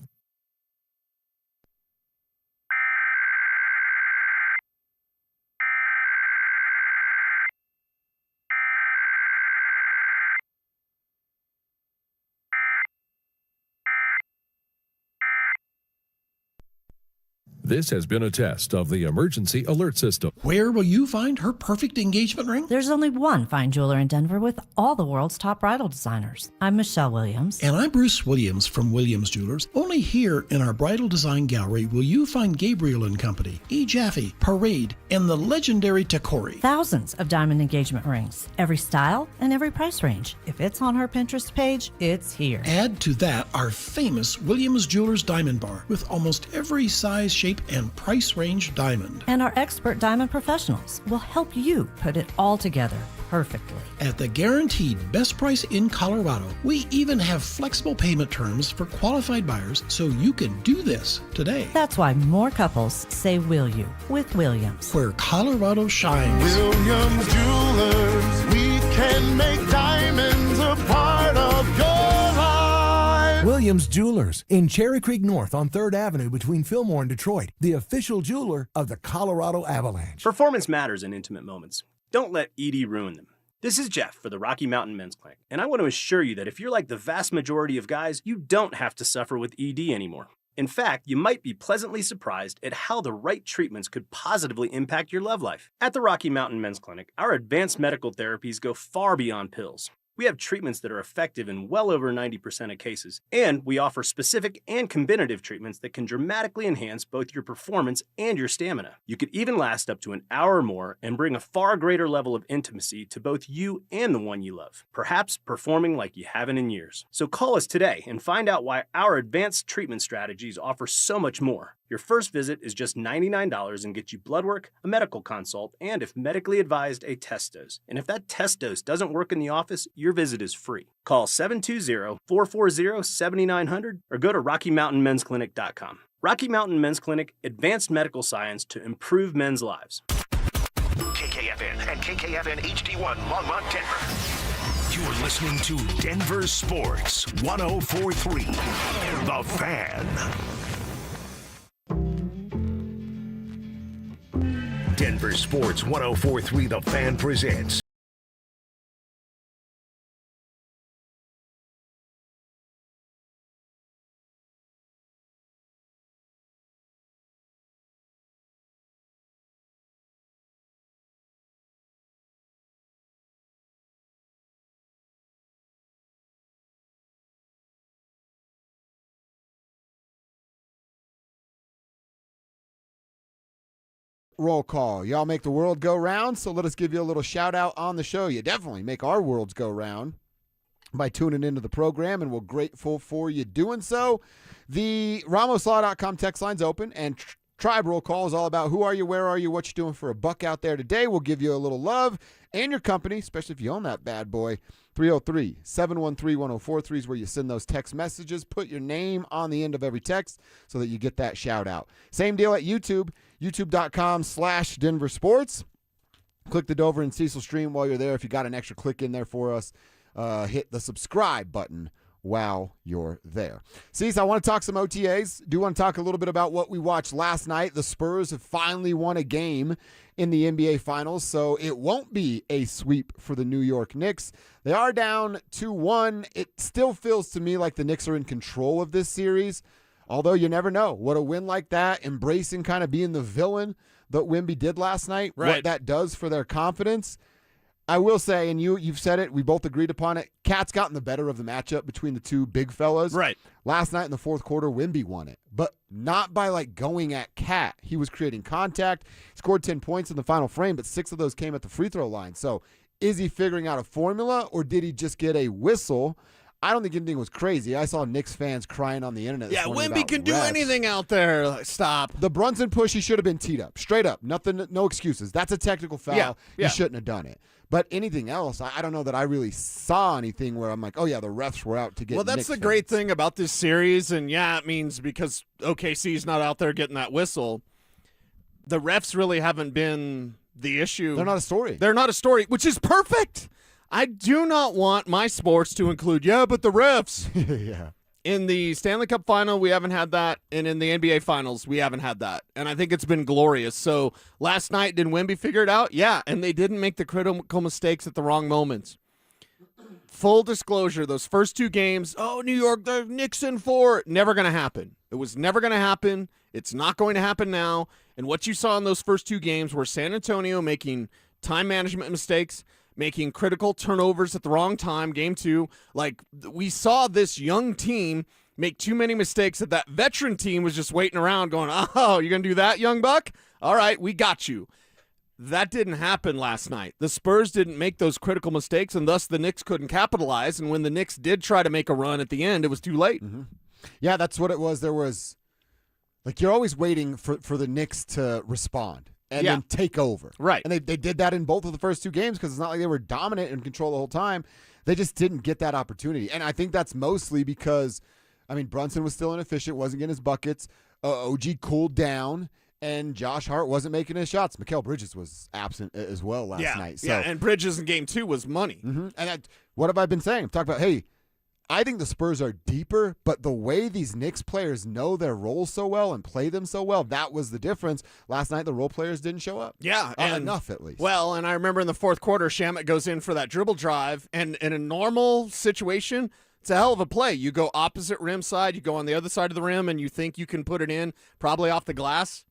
This has been a test of the emergency alert system. Where will you find her perfect engagement ring? There's only one fine jeweler in Denver with all the world's top bridal designers. I'm Michelle Williams. And I'm Bruce Williams from Williams Jewelers. Only here in our bridal design gallery will you find Gabriel & Company, E. Jaffe, Parade, and the legendary Takori. Thousands of diamond engagement rings. Every style and every price range. If it's on her Pinterest page, it's here. Add to that our famous Williams Jewelers Diamond Bar with almost every size, shape, and price range diamond. And our expert diamond professionals will help you put it all together perfectly. At the guaranteed best price in Colorado, we even have flexible payment terms for qualified buyers, so you can do this today. That's why more couples say will you with Williams. Where Colorado shines. Williams Jewelers, we can make diamonds a part of your life. Williams Jewelers in Cherry Creek North on 3rd Avenue between Fillmore and Detroit, the official jeweler of the Colorado Avalanche. Performance matters in intimate moments. Don't let ED ruin them. This is Jeff for the Rocky Mountain Men's Clinic, and I want to assure you that if you're like the vast majority of guys, you don't have to suffer with ED anymore. In fact, you might be pleasantly surprised at how the right treatments could positively impact your love life. At the Rocky Mountain Men's Clinic, our advanced medical therapies go far beyond pills. We have treatments that are effective in well over 90% of cases, and we offer specific and combinative treatments that can dramatically enhance both your performance and your stamina. You could even last up to an hour or more and bring a far greater level of intimacy to both you and the one you love, perhaps performing like you haven't in years. So call us today and find out why our advanced treatment strategies offer so much more. Your first visit is just $99 and gets you blood work, a medical consult, and if medically advised, a test dose. And if that test dose doesn't work in the office, your visit is free. Call 720-440-7900 or go to RockyMountainMen'sClinic.com. Rocky Mountain Men's Clinic, advanced medical science to improve men's lives. KKFN and KKFN HD1 Longmont, Denver. You're listening to Denver Sports 104.3. The Fan. Denver Sports 104.3 The Fan presents roll call. Y'all make the world go round, so let us give you a little shout out on the show. You definitely make our worlds go round by tuning into the program, and we're grateful for you doing so. The RamosLaw.com text line's open, and Tribe Roll Call is all about who are you, where are you, what you doing for a buck out there today. We'll give you a little love and your company, especially if you own that bad boy. 303-713-1043 is where you send those text messages. Put your name on the end of every text so that you get that shout out. Same deal at YouTube, youtube.com/DenverSports. Click the Dover and Cecil stream while you're there. If you got an extra click in there for us, hit the subscribe button while you're there. Cecil, I want to talk some OTAs. Do want to talk a little bit about what we watched last night. The Spurs have finally won a game in the NBA Finals, so it won't be a sweep for the New York Knicks. They are down 2-1. It still feels to me like the Knicks are in control of this series, although you never know what a win like that, embracing kind of being the villain that Wemby did last night, what that does for their confidence. I will say, and you've said it, we both agreed upon it, Cat's gotten the better of the matchup between the two big fellas. Right. Last night in the fourth quarter, Wemby won it, but not by like going at Cat. He was creating contact, scored 10 points in the final frame, but 6 of those came at the free throw line. So is he figuring out a formula, or did he just get a whistle? I don't think anything was crazy. I saw Knicks fans crying on the internet. Yeah, Wemby can do anything out there. Like, stop. The Brunson push, he should have been teed up. Straight up. Nothing, no excuses. That's a technical foul. Yeah. He shouldn't have done it. But anything else, I don't know that I really saw anything where I'm like, oh, yeah, the refs were out to get Well, that's Knicks the fans. great thing about this series, and yeah, it means because OKC's not out there getting that whistle, the refs really haven't been the issue. They're not a story. They're not a story, which is perfect. I do not want my sports to include, but the refs. Yeah. In the Stanley Cup final, we haven't had that. And in the NBA finals, we haven't had that. And I think it's been glorious. So last night, did Wemby figure it out? Yeah. And they didn't make the critical mistakes at the wrong moments. Full disclosure, those first 2 games, New York, they're Knicks in 4. Never going to happen. It was never going to happen. It's not going to happen now. And what you saw in those first 2 games were San Antonio making time management mistakes, making critical turnovers at the wrong time. Game 2, like we saw this young team make too many mistakes that veteran team was just waiting around going, oh, you're going to do that, young buck? All right, we got you. That didn't happen last night. The Spurs didn't make those critical mistakes, and thus the Knicks couldn't capitalize. And when the Knicks did try to make a run at the end, it was too late. Mm-hmm. Yeah, that's what it was. There was, you're always waiting for the Knicks to respond and then take over. Right. And they did that in both of the first 2 games because it's not like they were dominant and control the whole time. They just didn't get that opportunity. And I think that's mostly because, Brunson was still inefficient, wasn't getting his buckets. OG cooled down. And Josh Hart wasn't making his shots. Mikal Bridges was absent as well last night. So. Yeah, and Bridges in game 2 was money. Mm-hmm. And what have I been saying? I'm talking about, I think the Spurs are deeper, but the way these Knicks players know their roles so well and play them so well, that was the difference. Last night, the role players didn't show up. Yeah. Enough, at least. Well, and I remember in the fourth quarter, Shamet goes in for that dribble drive, and in a normal situation, it's a hell of a play. You go opposite rim side, you go on the other side of the rim, and you think you can put it in, probably off the glass.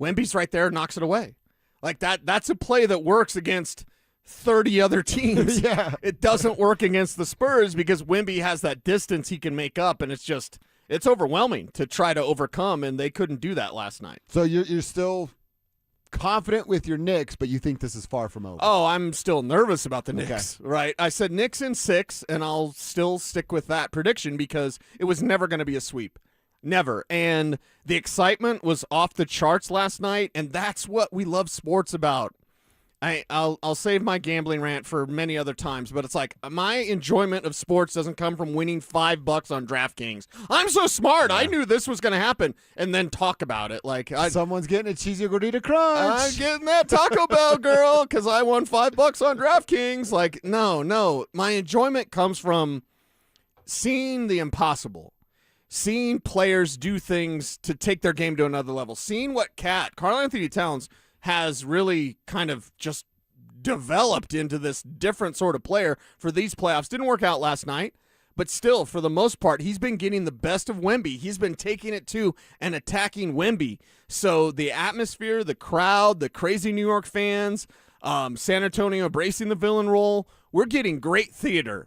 Wemby's right there, knocks it away. Like that's a play that works against 30 other teams. Yeah. It doesn't work against the Spurs because Wemby has that distance he can make up, and it's overwhelming to try to overcome, and they couldn't do that last night. So you're still confident with your Knicks, but you think this is far from over. Oh, I'm still nervous about the Knicks, right? I said Knicks in 6, and I'll still stick with that prediction because it was never going to be a sweep. Never. And the excitement was off the charts last night, and that's what we love sports about. I'll save my gambling rant for many other times, but it's like my enjoyment of sports doesn't come from winning $5 on DraftKings. I'm so smart. I knew this was going to happen, and then talk about it. Like someone's getting a cheesy gordita crunch. I'm getting that Taco Bell, girl, because I won $5 on DraftKings. Like, no. My enjoyment comes from seeing the impossible. Seeing players do things to take their game to another level. Seeing what Karl-Anthony Towns has really kind of just developed into this different sort of player for these playoffs. Didn't work out last night, but still, for the most part, he's been getting the best of Wemby. He's been taking it to and attacking Wemby. So the atmosphere, the crowd, the crazy New York fans, San Antonio embracing the villain role, we're getting great theater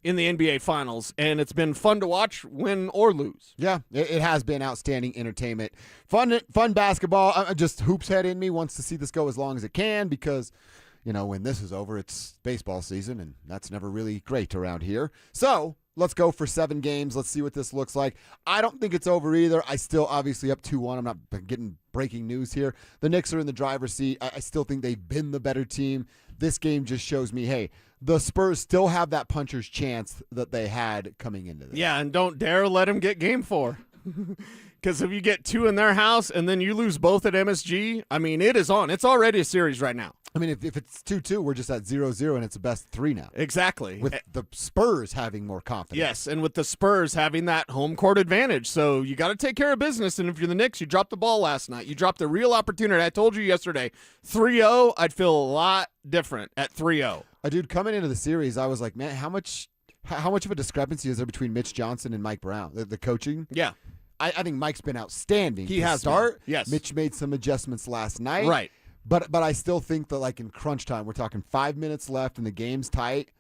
in the NBA Finals, and it's been fun to watch, win or lose. Yeah, it has been outstanding entertainment. Fun basketball. Just hoops head in me wants to see this go as long as it can because, when this is over, it's baseball season, and that's never really great around here. So let's go for 7 games. Let's see what this looks like. I don't think it's over either. I still obviously up 2-1. I'm not getting breaking news here. The Knicks are in the driver's seat. I still think they've been the better team. This game just shows me, hey, the Spurs still have that puncher's chance that they had coming into this. Yeah, and don't dare let them get game 4. Because if you get 2 in their house and then you lose both at MSG, it is on. It's already a series right now. If it's 2-2, we're just at 0-0, and it's a best 3 now. Exactly. With the Spurs having more confidence. Yes, and with the Spurs having that home court advantage. So you got to take care of business, and if you're the Knicks, you dropped the ball last night. You dropped a real opportunity. I told you yesterday, 3-0, I'd feel a lot different at 3-0. Dude, coming into the series, I was like, man, how much of a discrepancy is there between Mitch Johnson and Mike Brown, the coaching? Yeah. I think Mike's been outstanding. He has start. Been. Yes. Mitch made some adjustments last night. Right. But I still think that, like, in crunch time, we're talking 5 minutes left and the game's tight.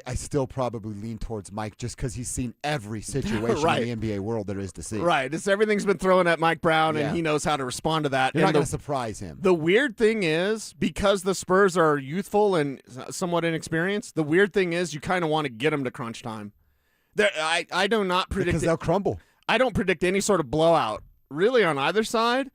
I still probably lean towards Mike just because he's seen every situation in the NBA world there is to see. Right. Everything's been thrown at Mike Brown, and he knows how to respond to that. You're not going to surprise him. The weird thing is, because the Spurs are youthful and somewhat inexperienced, the weird thing is you kind of want to get them to crunch time. I do not predict because they'll crumble. I don't predict any sort of blowout, really, on either side.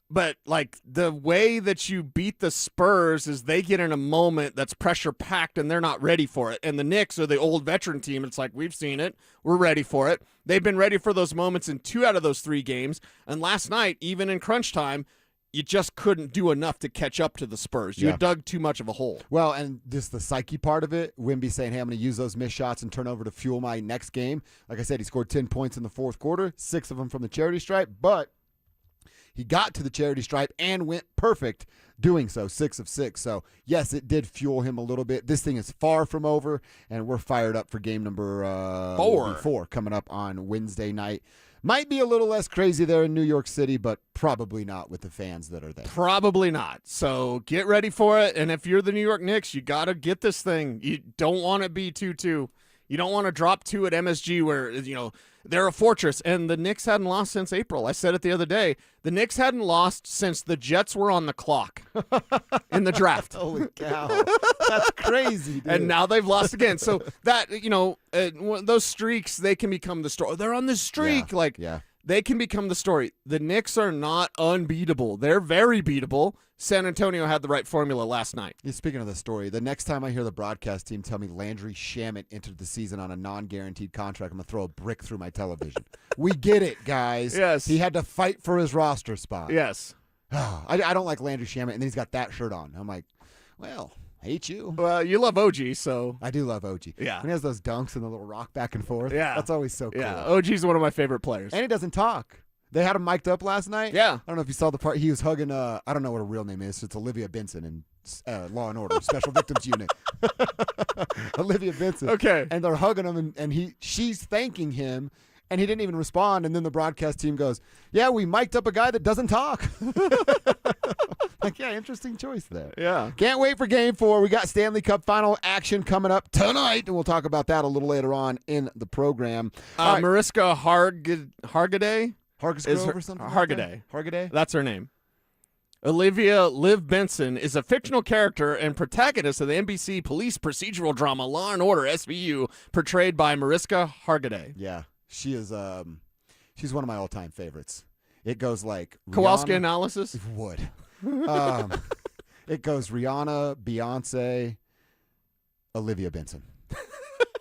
But, like, the way that you beat the Spurs is they get in a moment that's pressure-packed and they're not ready for it. And the Knicks are the old veteran team. It's like, we've seen it. We're ready for it. They've been ready for those moments in 2 out of those 3 games. And last night, even in crunch time, you just couldn't do enough to catch up to the Spurs. You had dug too much of a hole. Well, and just the psyche part of it, Wemby saying, hey, I'm going to use those missed shots and turn over to fuel my next game. Like I said, he scored 10 points in the fourth quarter, 6 of them from the charity stripe, but he got to the charity stripe and went perfect doing so, 6 of 6. So, yes, it did fuel him a little bit. This thing is far from over, and we're fired up for game number 4 coming up on Wednesday night. Might be a little less crazy there in New York City, but probably not with the fans that are there. Probably not. So get ready for it. And if you're the New York Knicks, you got to get this thing. You don't want to be 2-2. You don't want to drop 2 at MSG where, they're a fortress. And the Knicks hadn't lost since April. I said it the other day. The Knicks hadn't lost since the Jets were on the clock in the draft. Holy cow. That's crazy, dude. And now they've lost again. So that, those streaks, they can become the story. They're on this streak. They can become the story. The Knicks are not unbeatable. They're very beatable. San Antonio had the right formula last night. Yeah, speaking of the story, the next time I hear the broadcast team tell me Landry Shamet entered the season on a non-guaranteed contract, I'm going to throw a brick through my television. We get it, guys. Yes. He had to fight for his roster spot. Yes. I don't like Landry Shamet, and then he's got that shirt on. I'm like, well, hate you. Well, you love OG, so. I do love OG. Yeah. When he has those dunks and the little rock back and forth. Yeah. That's always so cool. Yeah, OG's one of my favorite players. And he doesn't talk. They had him mic'd up last night. Yeah. I don't know if you saw the part. He was hugging, I don't know what her real name is. It's Olivia Benson in Law & Order, Special Victims Unit. Olivia Benson. Okay. And they're hugging him, and she's thanking him, and he didn't even respond. And then the broadcast team goes, yeah, we mic'd up a guy that doesn't talk. Like, yeah, interesting choice there. Yeah. Can't wait for Game 4. We got Stanley Cup final action coming up tonight, and we'll talk about that a little later on in the program. Right. Mariska Hargitay? Hargitay or something? Hargitay. Hargitay? That's her name. Olivia Liv Benson is a fictional character and protagonist of the NBC police procedural drama Law & Order SVU, portrayed by Mariska Hargitay. Yeah. She is she's one of my all-time favorites. It goes like Kowalski Rihanna, analysis? It would. It goes Rihanna, Beyonce, Olivia Benson.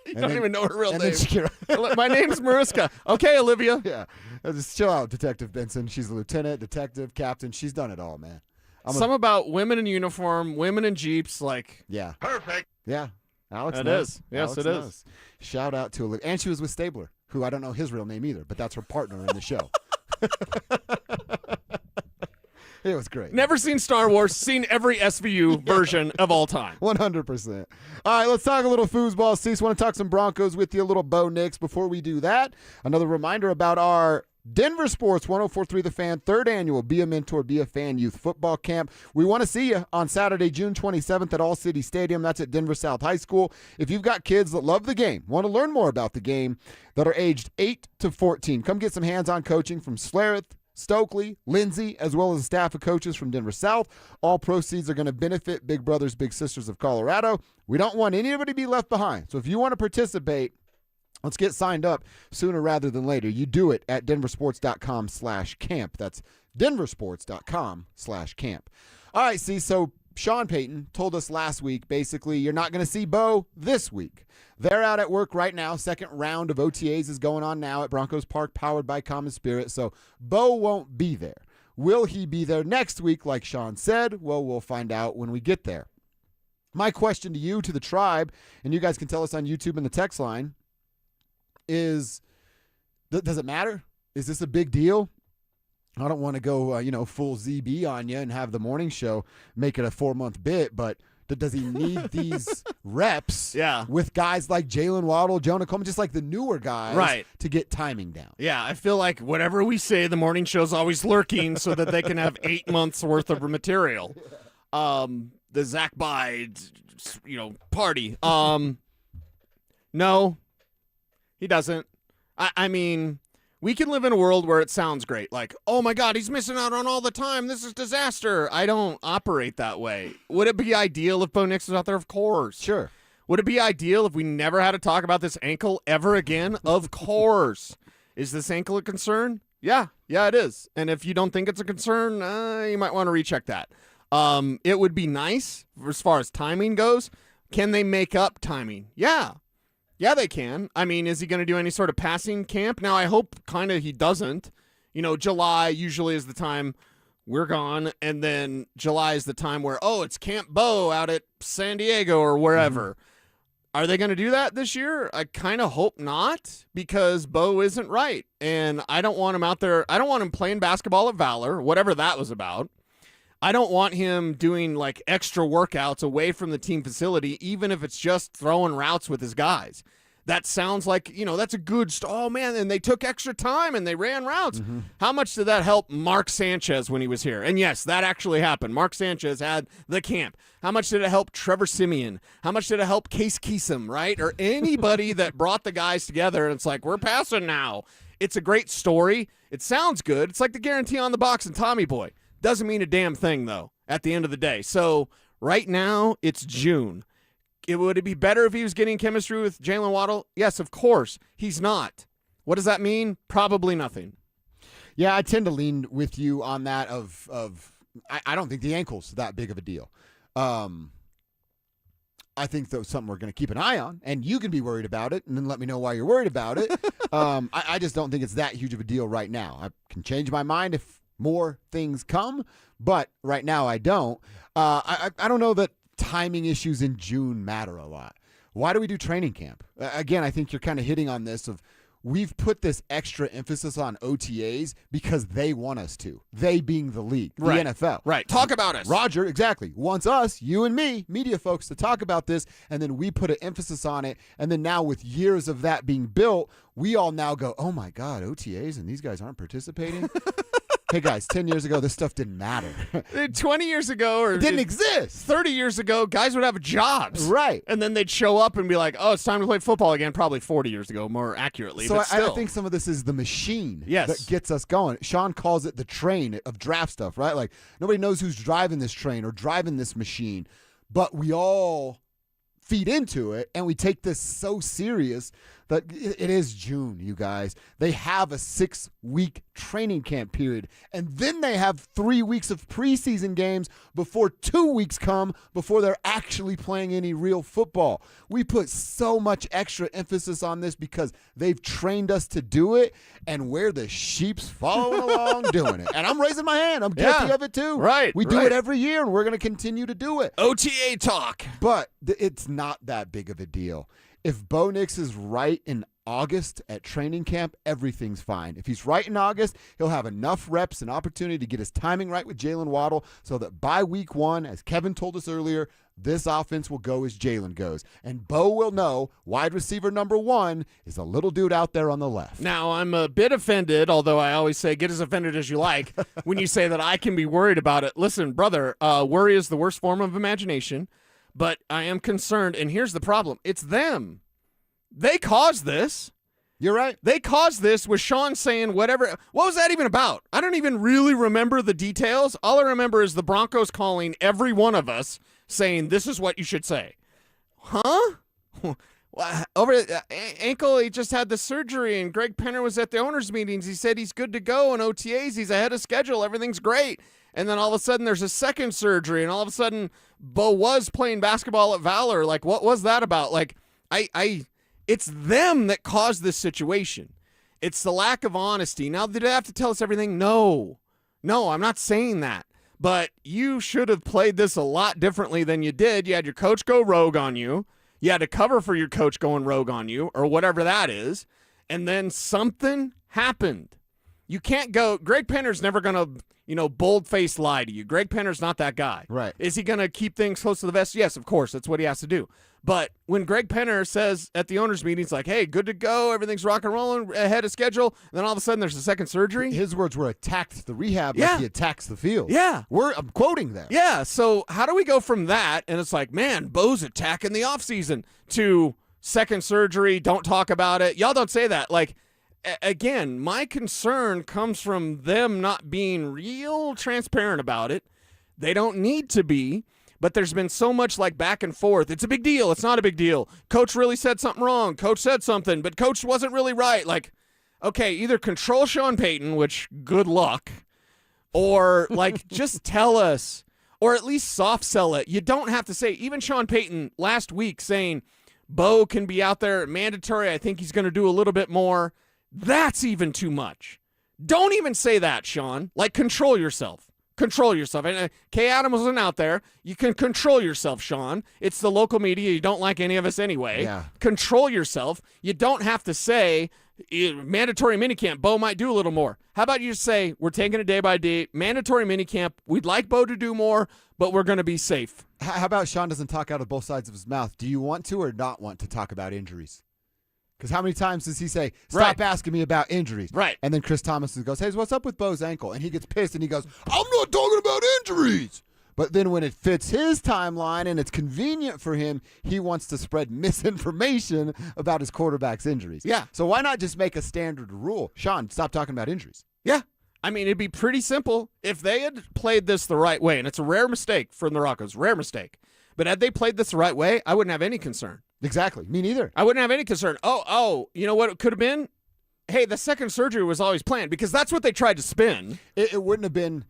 You don't even know her real name. Shakira. My name's Mariska. Okay, Olivia. Yeah. Just chill out, Detective Benson. She's a lieutenant, detective, captain. She's done it all, man. About women in uniform, women in Jeeps, Yeah. Perfect. Yeah. Alex It knows. is. Yes, Alex it knows. is. Shout out to Olivia. And she was with Stabler, who I don't know his real name either, but that's her partner in the show. It was great. Never seen Star Wars, seen every SVU version of all time. 100%. All right, let's talk a little foosball. Cecil, want to talk some Broncos with you, a little Bo Nix. Before we do that, another reminder about our Denver Sports 104.3 The Fan, 3rd annual Be a Mentor, Be a Fan Youth Football Camp. We want to see you on Saturday, June 27th at All City Stadium. That's at Denver South High School. If you've got kids that love the game, want to learn more about the game, that are aged 8 to 14, come get some hands-on coaching from Schlereth, Stokely, Lindsay, as well as a staff of coaches from Denver South. All proceeds are going to benefit Big Brothers Big Sisters of Colorado. We don't want anybody to be left behind. So if you want to participate, let's get signed up sooner rather than later. You do it at DenverSports.com/camp. That's DenverSports.com/camp. All right, so Sean Payton told us last week, basically, you're not going to see Bo this week. They're out at work right now. Second round of OTAs is going on now at Broncos Park, powered by Common Spirit. So Bo won't be there. Will he be there next week, like Sean said? Well, we'll find out when we get there. My question to you, to the tribe, and you guys can tell us on YouTube and the text line, is, does it matter? Is this a big deal? I don't want to go, full ZB on you and have the morning show make it a 4-month bit, but does he need these reps with guys like Jalen Waddle, Jonah Coleman, just like the newer guys, to get timing down? Yeah, I feel like whatever we say, the morning show's always lurking so that they can have 8 months worth of material. The Zach Bide, party. No, he doesn't. I mean, we can live in a world where it sounds great. Like, oh my God, he's missing out on all the time. This is disaster. I don't operate that way. Would it be ideal if Bo Nix was out there? Of course. Sure. Would it be ideal if we never had to talk about this ankle ever again? Of course. Is this ankle a concern? Yeah, it is. And if you don't think it's a concern, you might want to recheck that. It would be nice as far as timing goes. Can they make up timing? Yeah, they can. I mean, is he going to do any sort of passing camp? Now, I hope kind of he doesn't. July usually is the time we're gone, and then July is the time where, it's Camp Bo out at San Diego or wherever. Mm-hmm. Are they going to do that this year? I kind of hope not, because Bo isn't right, and I don't want him out there. I don't want him playing basketball at Valor, whatever that was about. I don't want him doing like extra workouts away from the team facility, even if it's just throwing routes with his guys. That sounds like, that's a good oh, man, and they took extra time and they ran routes. Mm-hmm. How much did that help Mark Sanchez when he was here? And yes, that actually happened. Mark Sanchez had the camp. How much did it help Trevor Siemian? How much did it help Case Keesum, right? Or anybody that brought the guys together, and it's like, we're passing now. It's a great story. It sounds good. It's like the guarantee on the box and Tommy Boy. Doesn't mean a damn thing, though, at the end of the day. So right now, it's June. Would it be better if he was getting chemistry with Jalen Waddle? Yes, of course. He's not. What does that mean? Probably nothing. Yeah, I tend to lean with you on that I don't think the ankle's that big of a deal. I think that's something we're going to keep an eye on, and you can be worried about it, and then let me know why you're worried about it. I just don't think it's that huge of a deal right now. I can change my mind if more things come, but right now I don't. I don't know that timing issues in June matter a lot. Why do we do training camp? Again, I think you're kind of hitting on this of we've put this extra emphasis on OTAs because they want us to. They being the league, the NFL. Right. Talk about us. Roger, exactly. Wants us, you and me, media folks, to talk about this, and then we put an emphasis on it. And then now with years of that being built, we all now go, oh my God, OTAs and these guys aren't participating? Hey, guys, 10 years ago, this stuff didn't matter. 20 years ago, or it didn't exist. 30 years ago, guys would have jobs. Right. And then they'd show up and be like, it's time to play football again, probably 40 years ago, more accurately. So but still. I think some of this is the machine that gets us going. Sean calls it the train of draft stuff, right? Like, nobody knows who's driving this train or driving this machine, but we all feed into it, and we take this so serious that it is June, you guys. They have a 6-week training camp period, and then they have 3 weeks of preseason games before 2 weeks come before they're actually playing any real football. We put so much extra emphasis on this because they've trained us to do it, and we're the sheeps following along doing it. And I'm raising my hand. I'm guilty of it too. Right. We do it every year, and we're going to continue to do it. OTA talk. But it's not that big of a deal. If Bo Nix is right in August at training camp, everything's fine. If he's right in August, he'll have enough reps and opportunity to get his timing right with Jalen Waddle so that by week 1, as Kevin told us earlier, this offense will go as Jalen goes. And Bo will know wide receiver number 1 is a little dude out there on the left. Now, I'm a bit offended, although I always say get as offended as you like, when you say that I can be worried about it. Listen, brother, worry is the worst form of imagination. But I am concerned, and here's the problem. It's them. They caused this. You're right. They caused this with Sean saying whatever. What was that even about? I don't even really remember the details. All I remember is the Broncos calling every one of us saying, this is what you should say. Huh? Over ankle, he just had the surgery, and Greg Penner was at the owners' meetings. He said he's good to go in OTAs. He's ahead of schedule. Everything's great. And then all of a sudden there's a second surgery, and all of a sudden Bo was playing basketball at Valor. Like, what was that about? Like, it's them that caused this situation. It's the lack of honesty. Now, did they have to tell us everything? No, I'm not saying that. But you should have played this a lot differently than you did. You had your coach go rogue on you. You had to cover for your coach going rogue on you, or whatever that is. And then something happened. You can't go. Greg Penner's never going to, bold-faced lie to you. Greg Penner's not that guy. Right. Is he going to keep things close to the vest? Yes, of course. That's what he has to do. But when Greg Penner says at the owners' meetings, like, hey, good to go, everything's rock and rolling, ahead of schedule, and then all of a sudden there's a second surgery. His words were attacked the rehab like he attacks the field. Yeah. I'm quoting them. Yeah, so how do we go from that, and it's like, man, Bo's attacking the offseason, to second surgery, don't talk about it. Y'all don't say that. Like, again, my concern comes from them not being real transparent about it. They don't need to be. But there's been so much like back and forth. It's a big deal. It's not a big deal. Coach really said something wrong. Coach said something, but coach wasn't really right. Like, okay, either control Sean Payton, which good luck, or like just tell us, or at least soft sell it. You don't have to say, even Sean Payton last week saying Bo can be out there mandatory. I think he's going to do a little bit more. That's even too much. Don't even say that, Sean. Like, control yourself. Control yourself. And Kay Adams wasn't out there. You can control yourself, Sean. It's the local media. You don't like any of us anyway. Yeah. Control yourself. You don't have to say mandatory minicamp. Bo might do a little more. How about you just say, we're taking it day by day. Mandatory minicamp. We'd like Bo to do more, but we're going to be safe. How about Sean doesn't talk out of both sides of his mouth? Do you want to or not want to talk about injuries? Because how many times does he say, stop asking me about injuries? Right. And then Chris Thomas goes, hey, what's up with Bo's ankle? And he gets pissed and he goes, I'm not talking about injuries. But then when it fits his timeline and it's convenient for him, he wants to spread misinformation about his quarterback's injuries. Yeah. So why not just make a standard rule? Sean, stop talking about injuries. Yeah. I mean, it'd be pretty simple if they had played this the right way. And it's a rare mistake from the Broncos, rare mistake. But had they played this the right way, I wouldn't have any concern. Exactly. Me neither. I wouldn't have any concern. Oh, you know what it could have been? Hey, the second surgery was always planned because that's what they tried to spin. It wouldn't have been.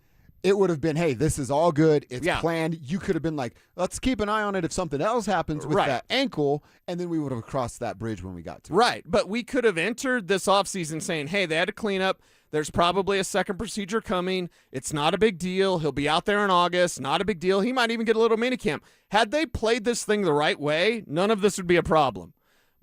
It would have been, hey, this is all good. It's planned. You could have been like, let's keep an eye on it if something else happens with that ankle, and then we would have crossed that bridge when we got to it. Right, but we could have entered this offseason saying, hey, they had to clean up. There's probably a second procedure coming. It's not a big deal. He'll be out there in August. Not a big deal. He might even get a little minicamp. Had they played this thing the right way, none of this would be a problem.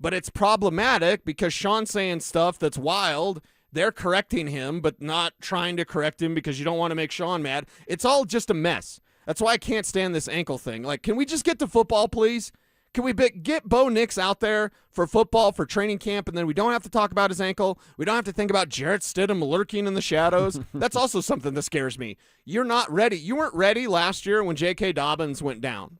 But it's problematic because Sean's saying stuff that's wild. They're correcting him, but not trying to correct him because you don't want to make Sean mad. It's all just a mess. That's why I can't stand this ankle thing. Like, can we just get to football, please? Can we get Bo Nix out there for football, for training camp, and then we don't have to talk about his ankle? We don't have to think about Jarrett Stidham lurking in the shadows. That's also something that scares me. You're not ready. You weren't ready last year when J.K. Dobbins went down.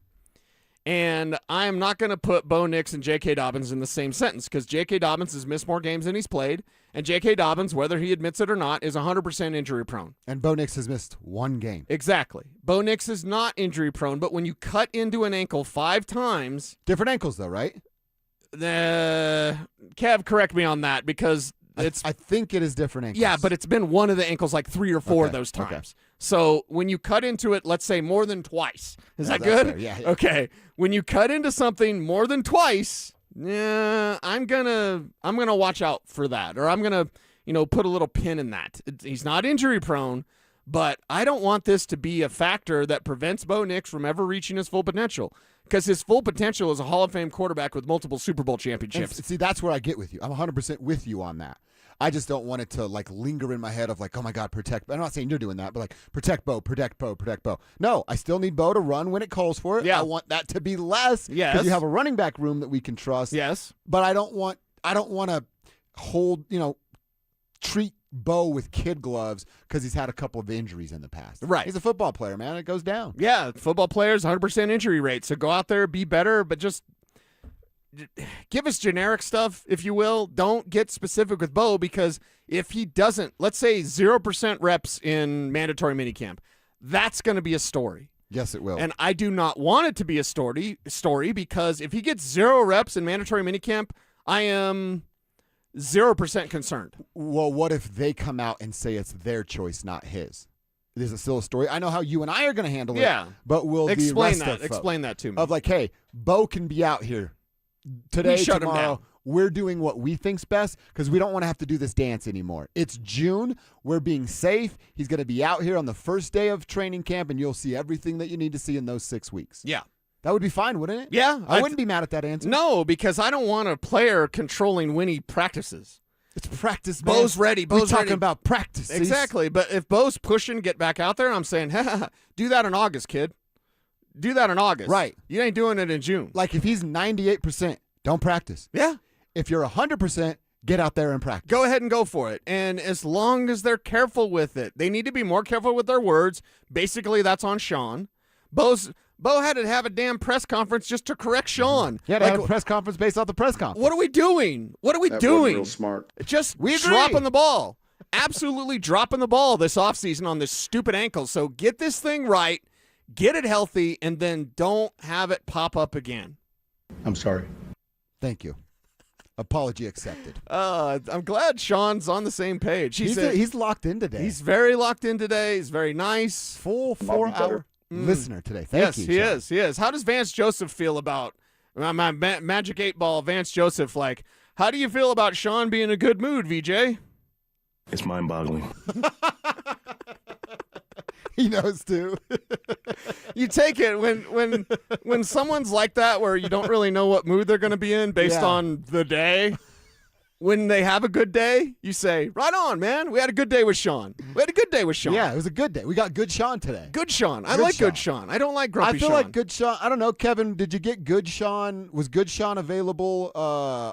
And I am not going to put Bo Nix and J.K. Dobbins in the same sentence because J.K. Dobbins has missed more games than he's played. And J.K. Dobbins, whether he admits it or not, is 100% injury prone. And Bo Nix has missed one game. Exactly. Bo Nix is not injury prone, but when you cut into an ankle 5 times. Different ankles, though, right? Kev, correct me on that because I think it is different ankles. Yeah, but it's been one of the ankles like 3 or 4 of those times. Okay. So when you cut into it, let's say more than twice. Is that good? Fair. Yeah. Okay. When you cut into something more than twice, I'm gonna watch out for that, or I'm gonna put a little pin in that. He's not injury prone, but I don't want this to be a factor that prevents Bo Nix from ever reaching his full potential. Because his full potential is a Hall of Fame quarterback with multiple Super Bowl championships. And see, that's where I get with you. I'm 100% with you on that. I just don't want it to linger in my head of oh my God, protect. I'm not saying you're doing that, but protect Bo, protect Bo, protect Bo. No, I still need Bo to run when it calls for it. Yeah. I want that to be less. Yes. Because you have a running back room that we can trust. Yes. But I don't want to hold, treat Bo with kid gloves because he's had a couple of injuries in the past. Right. He's a football player, man. It goes down. Yeah, football players, 100% injury rate. So go out there, be better, but just give us generic stuff, if you will. Don't get specific with Bo because if he doesn't, let's say 0% reps in mandatory minicamp, that's going to be a story. Yes, it will. And I do not want it to be a story because if he gets 0 reps in mandatory minicamp, I am 0% concerned. Well, what if they come out and say it's their choice, not his? Is it still a story? I know how you and I are going to handle it. But will the rest of folks explain that to me. Of hey, Bo can be out here today, shut him tomorrow. down. We're doing what we think's best because we don't want to have to do this dance anymore. It's June. We're being safe. He's going to be out here on the first day of training camp, and you'll see everything that you need to see in those 6 weeks. Yeah. That would be fine, wouldn't it? Yeah. I wouldn't be mad at that answer. No, because I don't want a player controlling when he practices. It's practice, man. Bo's ready. We're talking about practice. Exactly. But if Bo's pushing, get back out there, I'm saying, do that in August, kid. Do that in August. Right. You ain't doing it in June. If he's 98%, don't practice. Yeah. If you're 100%, get out there and practice. Go ahead and go for it. And as long as they're careful with it, they need to be more careful with their words. Basically, that's on Sean. Bo had to have a damn press conference just to correct Sean. Yeah, to have a press conference based off the press conference. What are we doing? What are we That doing? wasn't real smart. Just We agree. dropping the ball. Absolutely dropping the ball this offseason on this stupid ankle. So get this thing right, get it healthy, and then don't have it pop up again. I'm sorry. Thank you. Apology accepted. I'm glad Sean's on the same page. He's locked in today. He's very locked in today. He's very nice. Full 4-hour listener today. Thank you. Yes, he is. How does Vance Joseph feel about my Magic 8 Ball? Vance Joseph, how do you feel about Sean being in a good mood, VJ? It's mind-boggling. He knows too. You take it when someone's like that where you don't really know what mood they're going to be in based on the day. When they have a good day, you say, right on, man. We had a good day with Sean. Yeah, it was a good day. We got good Sean today. Good Sean. I like good Sean. I don't like grumpy Sean. I feel like good Sean. I don't know, Kevin, did you get good Sean? Was good Sean available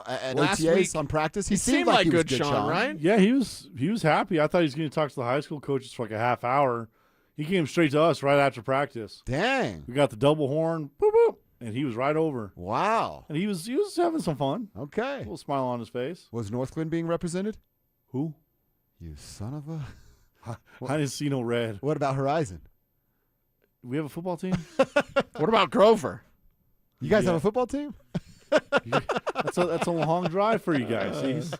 at Last OTAs week, on practice? he seemed like he was good Sean, right? Yeah, he was happy. I thought he was going to talk to the high school coaches for like a half hour. He came straight to us right after practice. Dang. We got the double horn. Boop, boop. And he was right over. Wow. And he was having some fun. Okay. A little smile on his face. Was Northland being represented? Who? You son of a... I didn't see no red. What about Horizon? We have a football team? What about Grover? You guys have a football team? That's a long drive for you guys.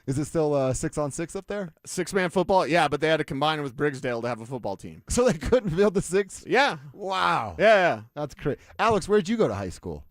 Is it still 6-on-6 up there? 6-man football? Yeah, but they had to combine it with Briggsdale to have a football team. So they couldn't build the 6? Yeah. Wow. Yeah. That's crazy. Alex, where'd you go to high school?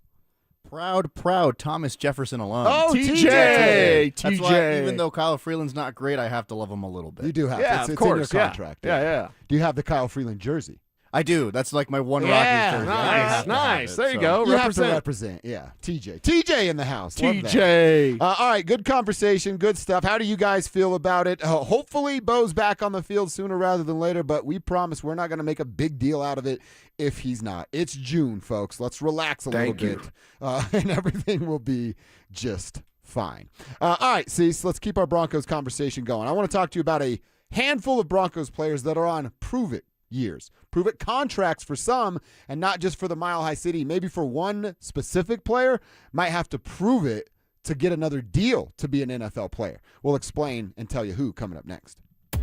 Proud Thomas Jefferson alone. Oh, TJ. That's why, even though Kyle Freeland's not great, I have to love him a little bit. You do have to. Yeah, It's of course. in your contract. Yeah. Do you have the Kyle Freeland jersey? I do. That's like my one Rockies jersey. Nice. There you go. You have to represent. Yeah. TJ in the house. Love TJ. that. All right. Good conversation. Good stuff. How do you guys feel about it? Hopefully, Bo's back on the field sooner rather than later, but we promise we're not going to make a big deal out of it if he's not. It's June, folks. Let's relax a little bit, and everything will be just fine. All right, Cecil, let's keep our Broncos conversation going. I want to talk to you about a handful of Broncos players that are on prove-it years. Prove-it contracts for some, and not just for the Mile High City. Maybe for one specific player, might have to prove it to get another deal to be an NFL player. We'll explain and tell you who coming up next.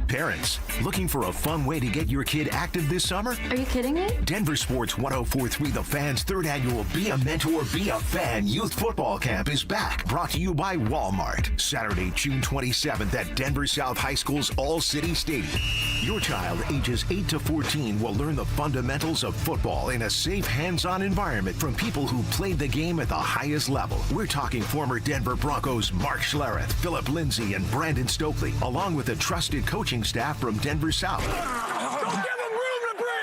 Parents, looking for a fun way to get your kid active this summer? Are you kidding me? DenverSports 104.3 The Fan's third annual Be a Mentor, Be a Fan Youth Football Camp is back. Brought to you by Walmart. Saturday, June 27th at Denver South High School's All-City Stadium. Your child, ages 8 to 14, will learn the fundamentals of football in a safe, hands-on environment from people who played the game at the highest level. We're talking former Denver Broncos Mark Schlereth, Philip Lindsay, and Brandon Stokely, along with a trusted coaching staff from Denver South.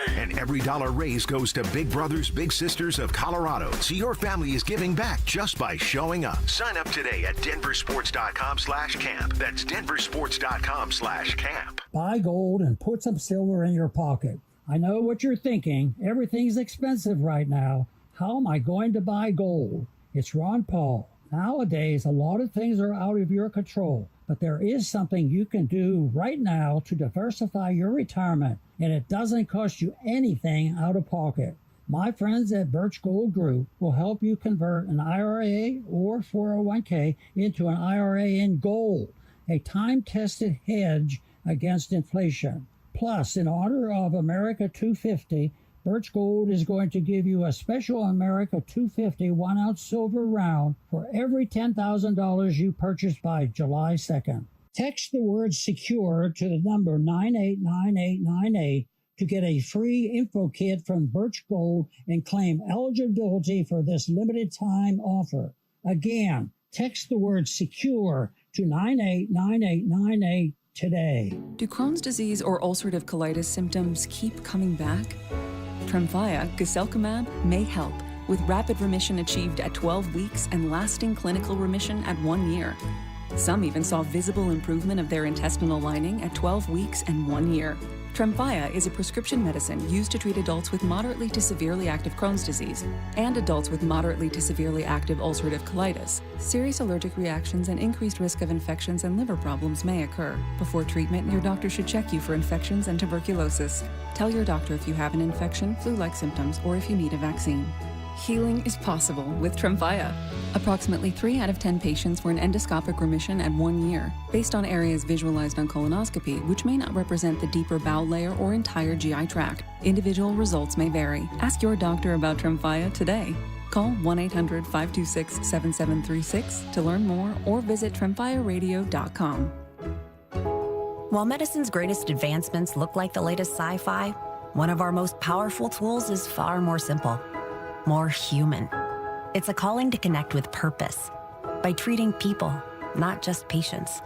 And every dollar raised goes to Big Brothers Big Sisters of Colorado. So your family is giving back just by showing up. Sign up today at DenverSports.com/camp. That's DenverSports.com/camp. Buy gold and put some silver in your pocket. I know what you're thinking. Everything's expensive right now. How am I going to buy gold? It's Ron Paul. Nowadays, a lot of things are out of your control. But there is something you can do right now to diversify your retirement, and it doesn't cost you anything out of pocket. My friends at Birch Gold Group will help you convert an IRA or 401k into an IRA in gold, a time-tested hedge against inflation. Plus, in honor of America 250, Birch Gold is going to give you a special America 250 1-ounce silver round for every $10,000 you purchase by July 2nd. Text the word SECURE to the number 989898 to get a free info kit from Birch Gold and claim eligibility for this limited time offer. Again, text the word SECURE to 989898 today. Do Crohn's disease or ulcerative colitis symptoms keep coming back? Tremfya, guselkumab, may help, with rapid remission achieved at 12 weeks and lasting clinical remission at 1 year. Some even saw visible improvement of their intestinal lining at 12 weeks and 1 year. Tremfya is a prescription medicine used to treat adults with moderately to severely active Crohn's disease and adults with moderately to severely active ulcerative colitis. Serious allergic reactions and increased risk of infections and liver problems may occur. Before treatment, your doctor should check you for infections and tuberculosis. Tell your doctor if you have an infection, flu-like symptoms, or if you need a vaccine. Healing is possible with Tremfya. Approximately 3 out of 10 patients were in endoscopic remission at 1 year, based on areas visualized on colonoscopy, which may not represent the deeper bowel layer or entire GI tract. Individual results may vary. Ask your doctor about Tremfya today. Call 1-800-526-7736 to learn more or visit tremfyaradio.com. While medicine's greatest advancements look like the latest sci-fi, one of our most powerful tools is far more simple, more human. It's a calling to connect with purpose by treating people, not just patients.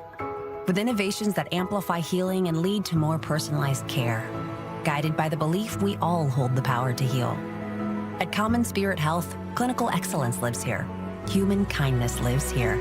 With innovations that amplify healing and lead to more personalized care, guided by the belief we all hold the power to heal. At Common Spirit Health, clinical excellence lives here. Human kindness lives here.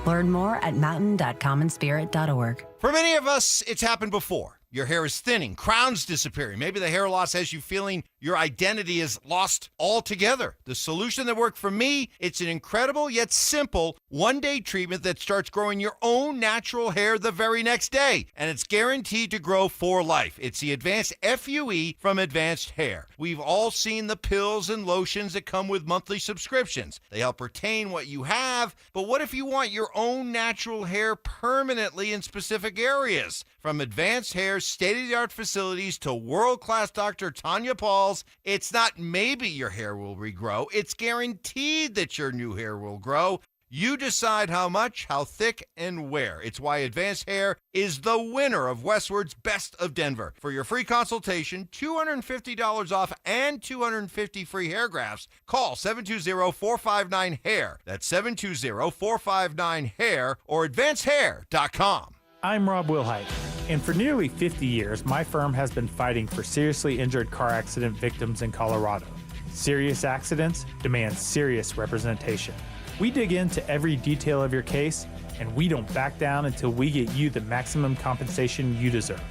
Learn more at mountain.commonspirit.org. For many of us, it's happened before. Your hair is thinning, crowns disappearing. Maybe the hair loss has you feeling your identity is lost altogether. The solution that worked for me, it's an incredible yet simple one-day treatment that starts growing your own natural hair the very next day. And it's guaranteed to grow for life. It's the Advanced FUE from Advanced Hair. We've all seen the pills and lotions that come with monthly subscriptions. They help retain what you have, but what if you want your own natural hair permanently in specific areas? From Advanced Hair's state-of-the-art facilities to world-class Dr. Tanya Paul's, it's not maybe your hair will regrow. It's guaranteed that your new hair will grow. You decide how much, how thick, and where. It's why Advanced Hair is the winner of Westward's Best of Denver. For your free consultation, $250 off and 250 free hair grafts, call 720-459-HAIR. That's 720-459-HAIR or advancedhair.com. I'm Rob Wilhite, and for nearly 50 years, my firm has been fighting for seriously injured car accident victims in Colorado. Serious accidents demand serious representation. We dig into every detail of your case, and we don't back down until we get you the maximum compensation you deserve.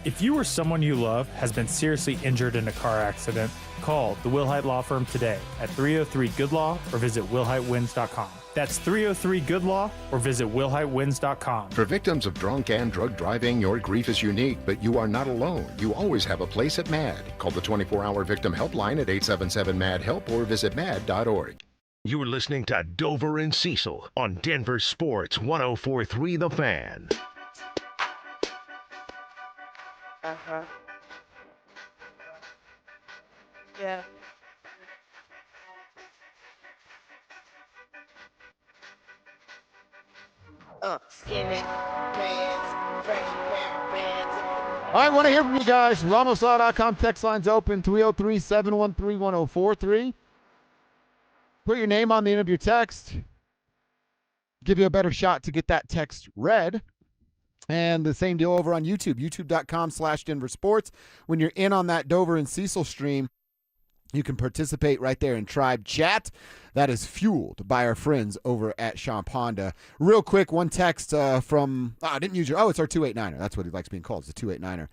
If you or someone you love has been seriously injured in a car accident, call the Wilhite Law Firm today at 303-GOOD-LAW or visit wilhitewins.com. That's 303-GOOD-LAW or visit wilhitewins.com. For victims of drunk and drug driving, your grief is unique, but you are not alone. You always have a place at MAD. Call the 24-hour victim helpline at 877-MAD-HELP or visit mad.org. You're listening to Dover and Cecil on Denver Sports 104.3 The Fan. Uh-huh. Yeah. Skinny pants, fresh pair of pants. All right, want to hear from you guys. RamosLaw.com text line's open, 303-713-1043. Put your name on the end of your text. Give you a better shot to get that text read. And the same deal over on YouTube, youtube.com/DenverSports. When you're in on that Dover and Cecil stream, you can participate right there in Tribe Chat. That is fueled by our friends over at Champonda. Real quick, one text from, I didn't use your, it's our 289er. That's what he likes being called, it's the 289er.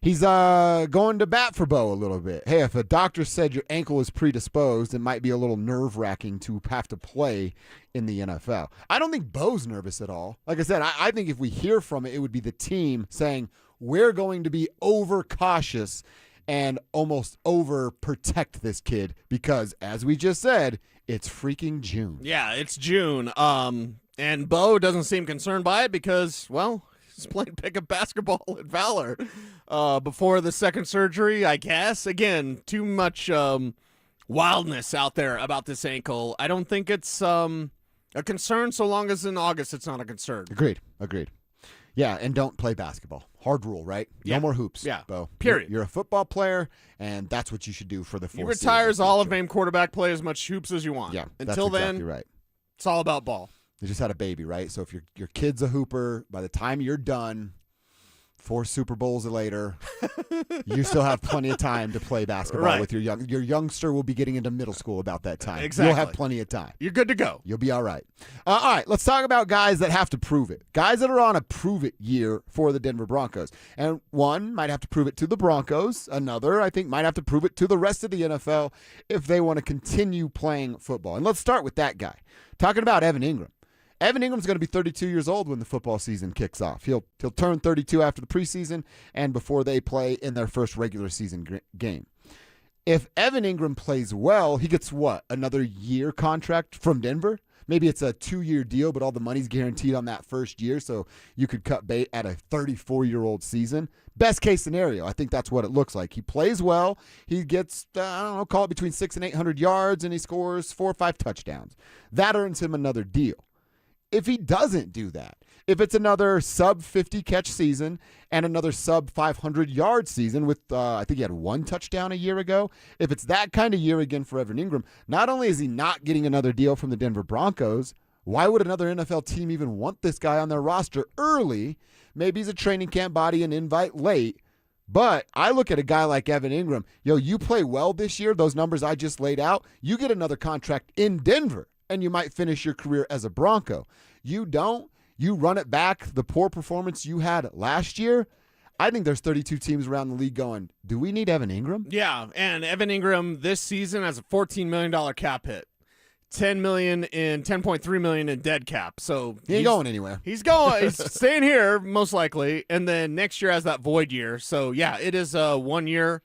He's going to bat for Bo a little bit. Hey, if a doctor said your ankle is predisposed, it might be a little nerve-wracking to have to play in the NFL. I don't think Bo's nervous at all. Like I said, I think if we hear from it, it would be the team saying, we're going to be overcautious and almost overprotect this kid because, as we just said, it's freaking June. Yeah, it's June. And Bo doesn't seem concerned by it because, well, he's playing pickup basketball at Valor before the second surgery, I guess. Again, too much wildness out there about this ankle. I don't think it's a concern so long as in August it's not a concern. Agreed. Yeah, and don't play basketball. Hard rule, right? Yeah. No more hoops, yeah. Bo. Period. You're a football player, and that's what you should do for the You foreseeable retire as future. Hall of Fame quarterback, play as much hoops as you want. Yeah, Until that's then, exactly right. It's all about ball. You just had a baby, right? So if your kid's a hooper, by the time you're done, 4 Super Bowls later, you still have plenty of time to play basketball with your youngster will be getting into middle school about that time. Exactly. You'll have plenty of time. You're good to go. You'll be all right. All right, let's talk about guys that have to prove it. Guys that are on a prove-it year for the Denver Broncos. And one might have to prove it to the Broncos. Another, I think, might have to prove it to the rest of the NFL if they want to continue playing football. And let's start with that guy. Talking about Evan Ingram. Evan Ingram's going to be 32 years old when the football season kicks off. He'll turn 32 after the preseason and before they play in their first regular season game. If Evan Ingram plays well, he gets what? Another year contract from Denver? Maybe it's a 2-year deal, but all the money's guaranteed on that first year, so you could cut bait at a 34-year-old season. Best case scenario, I think that's what it looks like. He plays well. He gets, call it between 600 and 800 yards, and he scores 4 or 5 touchdowns. That earns him another deal. If he doesn't do that, if it's another sub-50 catch season and another sub-500 yard season with, I think he had 1 touchdown a year ago, if it's that kind of year again for Evan Ingram, not only is he not getting another deal from the Denver Broncos, why would another NFL team even want this guy on their roster early? Maybe he's a training camp body and invite late, But I look at a guy like Evan Ingram. You play well this year, those numbers I just laid out, you get another contract in Denver, and you might finish your career as a Bronco. You don't. You run it back, the poor performance you had last year. I think there's 32 teams around the league going, do we need Evan Ingram? Yeah, and Evan Ingram this season has a $14 million cap hit. $10.3 million in dead cap. So he ain't going anywhere. He's going. He's staying here most likely, and then next year has that void year. So yeah, it is 1 year,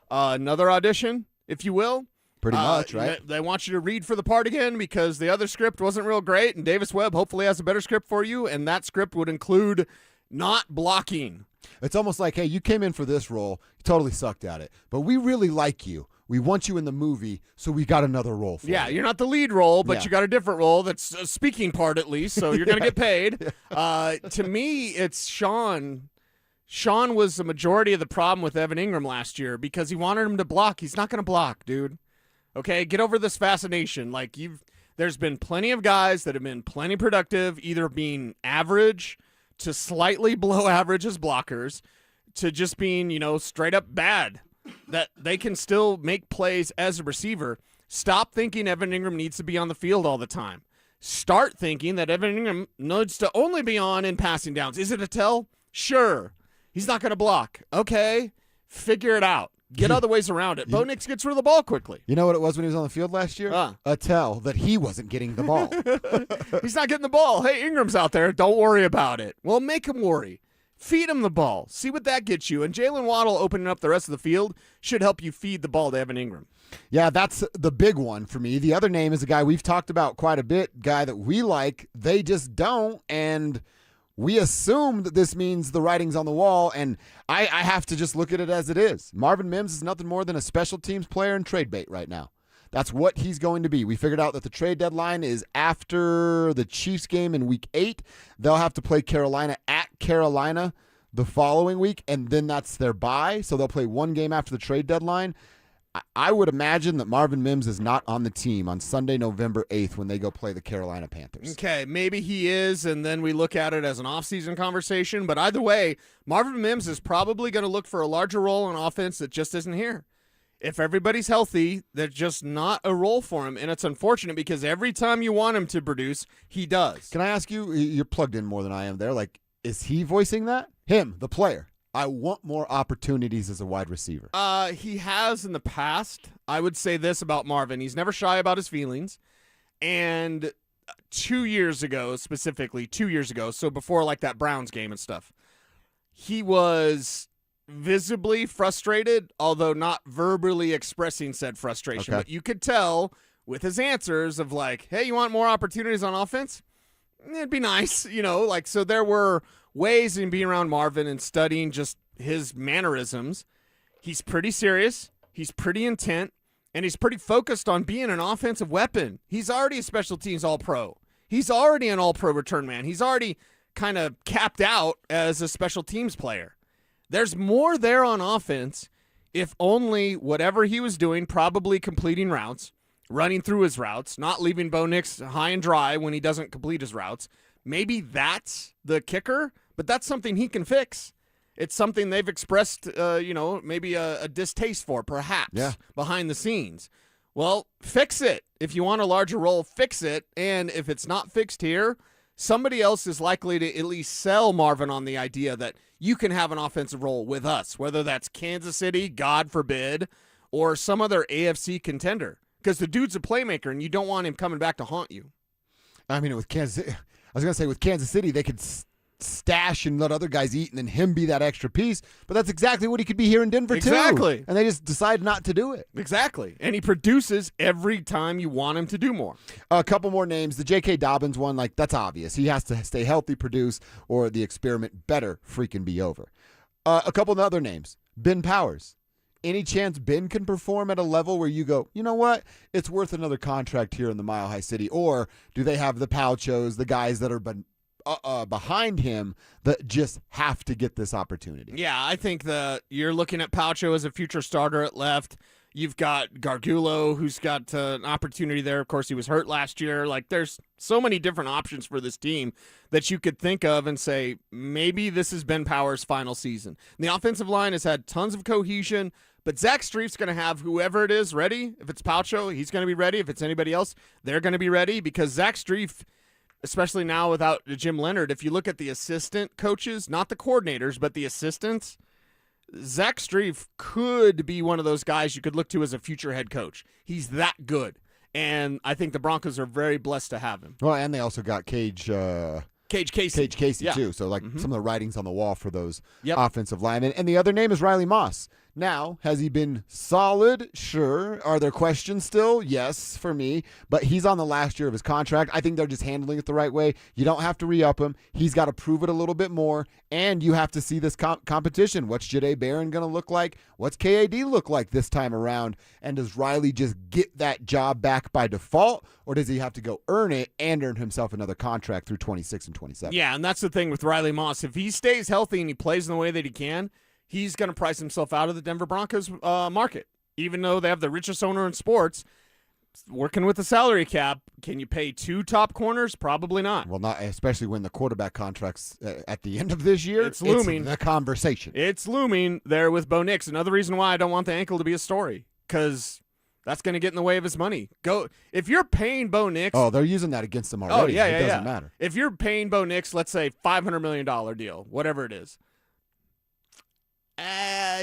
another audition, if you will. Pretty much, right? They want you to read for the part again because the other script wasn't real great, and Davis Webb hopefully has a better script for you, and that script would include not blocking. It's almost like, hey, you came in for this role, you totally sucked at it, but we really like you. We want you in the movie, so we got another role for you. Yeah, you're not the lead role, but you got a different role that's a speaking part at least, so you're going to get paid. To me, it's Sean. Sean was the majority of the problem with Evan Ingram last year because he wanted him to block. He's not going to block, dude. Okay, get over this fascination. There's been plenty of guys that have been plenty productive, either being average to slightly below average as blockers to just being, straight up bad, that they can still make plays as a receiver. Stop thinking Evan Ingram needs to be on the field all the time. Start thinking that Evan Ingram needs to only be on in passing downs. Is it a tell? Sure. He's not going to block. Okay, figure it out. Get other ways around it. Bo Nix gets rid of the ball quickly. You know what it was when he was on the field last year? A tell that he wasn't getting the ball. He's not getting the ball. Hey, Ingram's out there. Don't worry about it. Well, make him worry. Feed him the ball. See what that gets you. And Jalen Waddle opening up the rest of the field should help you feed the ball to Evan Ingram. Yeah, that's the big one for me. The other name is a guy we've talked about quite a bit, guy that we like. They just don't, and we assume that this means the writing's on the wall, and I have to just look at it as it is. Marvin Mims is nothing more than a special teams player and trade bait right now. That's what he's going to be. We figured out that the trade deadline is after the Chiefs game in Week 8. They'll have to play Carolina at Carolina the following week, and then that's their bye, so they'll play one game after the trade deadline. I would imagine that Marvin Mims is not on the team on Sunday, November 8th when they go play the Carolina Panthers. Okay, maybe he is, and then we look at it as an offseason conversation. But either way, Marvin Mims is probably going to look for a larger role on offense that just isn't here. If everybody's healthy, there's just not a role for him, and it's unfortunate because every time you want him to produce, he does. Can I ask you, you're plugged in more than I am there, is he voicing that? Him, the player. I want more opportunities as a wide receiver. He has in the past. I would say this about Marvin. He's never shy about his feelings. And 2 years ago, specifically 2 years ago, so before that Browns game and stuff, he was visibly frustrated, although not verbally expressing said frustration. Okay. But you could tell with his answers of hey, you want more opportunities on offense? It'd be nice, so there were ways in being around Marvin and studying just his mannerisms. He's pretty serious, he's pretty intent, and he's pretty focused on being an offensive weapon. He's already a special teams all-pro. He's already an all-pro return man. He's already kind of capped out as a special teams player. There's more there on offense if only whatever he was doing, probably completing routes, running through his routes, not leaving Bo Nix high and dry when he doesn't complete his routes. Maybe that's the kicker, but that's something he can fix. It's something they've expressed, maybe a distaste for, perhaps, behind the scenes. Well, fix it. If you want a larger role, fix it. And if it's not fixed here, somebody else is likely to at least sell Marvin on the idea that you can have an offensive role with us, whether that's Kansas City, God forbid, or some other AFC contender. Because the dude's a playmaker, and you don't want him coming back to haunt you. I mean, with Kansas City, they could stash and let other guys eat and then him be that extra piece. But that's exactly what he could be here in Denver, too. Exactly. And they just decide not to do it. Exactly. And he produces every time you want him to do more. A couple more names. The J.K. Dobbins one, that's obvious. He has to stay healthy, produce, or the experiment better freaking be over. A couple of other names. Ben Powers. Any chance Ben can perform at a level where you go, you know what? It's worth another contract here in the Mile High City? Or do they have the Pauchos, the guys that are behind him that just have to get this opportunity? Yeah, I think you're looking at Paucho as a future starter at left. You've got Gargiulo, who's got an opportunity there. Of course, he was hurt last year. Like, there's so many different options for this team that you could think of and say, maybe this is Ben Power's final season. And the offensive line has had tons of cohesion, but Zach Streif's going to have whoever it is ready. If it's Paucho, he's going to be ready. If it's anybody else, they're going to be ready, because Zach Streif, especially now without Jim Leonard, if you look at the assistant coaches, not the coordinators, but the assistants, Zach Streif could be one of those guys you could look to as a future head coach. He's that good. And I think the Broncos are very blessed to have him. Well, and they also got Cage Casey Yeah. too. So, like, some of the writing's on the wall for those Yep. offensive linemen. And the other name is Riley Moss. Now, has he been solid? Sure. Are there questions still? Yes, for me. But he's on the last year of his contract. I think they're just handling it the right way. You don't have to re-up him. He's got to prove it a little bit more. And you have to see this competition. What's Jahdae Barron going to look like? What's KAD look like this time around? And does Riley just get that job back by default? Or does he have to go earn it and earn himself another contract through 26 and 27? Yeah, and that's the thing with Riley Moss. If he stays healthy and he plays in the way that he can, he's going to price himself out of the Denver Broncos market. Even though they have the richest owner in sports, working with the salary cap, can you pay 2 top corners? Probably not. Well, not especially when the quarterback contract's at the end of this year. It's looming. It's the conversation. It's looming there with Bo Nix. Another reason why I don't want the ankle to be a story, because that's going to get in the way of his money. If you're paying Bo Nix. Oh, they're using that against him already. Oh, yeah, It yeah, doesn't matter. If you're paying Bo Nix, let's say $500 million deal, whatever it is,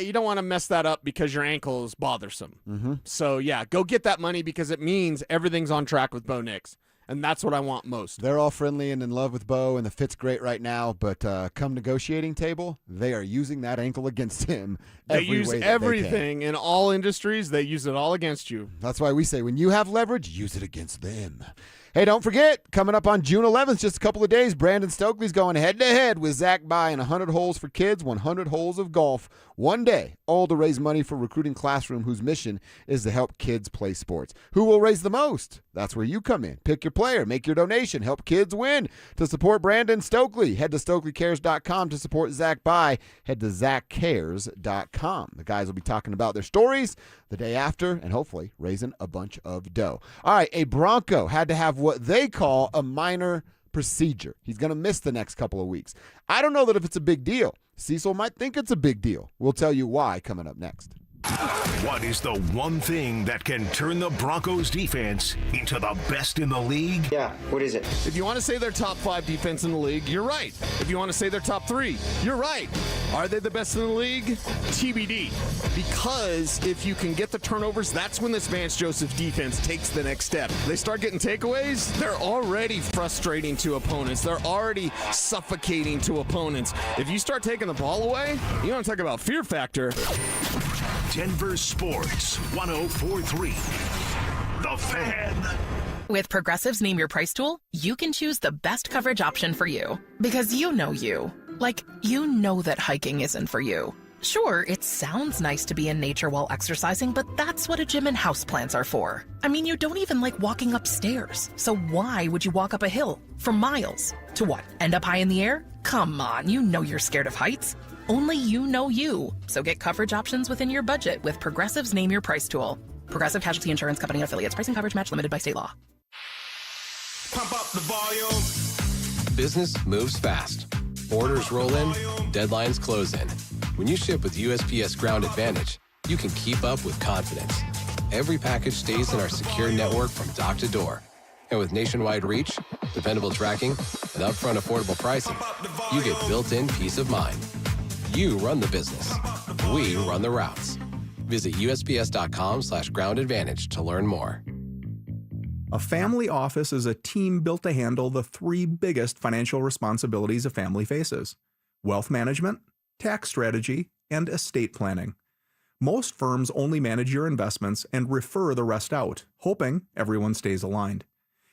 you don't want to mess that up because your ankle is bothersome. Mm-hmm. So, yeah, go get that money because it means everything's on track with Bo Nix. And that's what I want most. They're all friendly and in love with Bo, and the fit's great right now. But come negotiating table, they are using that ankle against him. They use everything in all industries. They use it all against you. That's why we say when you have leverage, use it against them. Hey, don't forget, coming up on June 11th, just a couple of days, Brandon Stokely's going head-to-head with Zach By in 100 Holes for Kids, 100 Holes of Golf. One day, all to raise money for Recruiting Classroom, whose mission is to help kids play sports. Who will raise the most? That's where you come in. Pick your player, make your donation, help kids win. To support Brandon Stokely, head to StokelyCares.com. To support Zach By, head to ZachCares.com. The guys will be talking about their stories the day after and hopefully raising a bunch of dough. All right, a Bronco had to have what they call a minor procedure. He's going to miss the next couple of weeks. I don't know that if it's a big deal. Cecil might think it's a big deal. We'll tell you why coming up next. What is the one thing that can turn the Broncos defense into the best in the league? Yeah, what is it? If you want to say they're top 5 defense in the league, you're right. If you want to say they're top 3, you're right. Are they the best in the league? TBD. Because if you can get the turnovers, that's when this Vance Joseph defense takes the next step. They start getting takeaways, they're already frustrating to opponents. They're already suffocating to opponents. If you start taking the ball away, you want to talk about fear factor. Denver Sports 104.3. The Fan. With Progressive's Name Your Price tool, you can choose the best coverage option for you. Because you know you. Like, you know that hiking isn't for you. Sure, it sounds nice to be in nature while exercising, but that's what a gym and houseplants are for. I mean, you don't even like walking upstairs. So why would you walk up a hill for miles? To what, end up high in the air? Come on, you know you're scared of heights. Only you know you. So get coverage options within your budget with Progressive's Name Your Price tool. Progressive Casualty Insurance Company and affiliates. Pricing coverage match limited by state law. Pump up the volume. Business moves fast. Orders roll in, deadlines close in. When you ship with USPS Ground Advantage, you can keep up with confidence. Every package stays in our secure network from dock to door. And with nationwide reach, dependable tracking, and upfront affordable pricing, you get built-in peace of mind. You run the business. We run the routes. Visit USPS.com/Ground Advantage to learn more. A family office is a team built to handle the 3 biggest financial responsibilities a family faces: wealth management, tax strategy, and estate planning. Most firms only manage your investments and refer the rest out, hoping everyone stays aligned.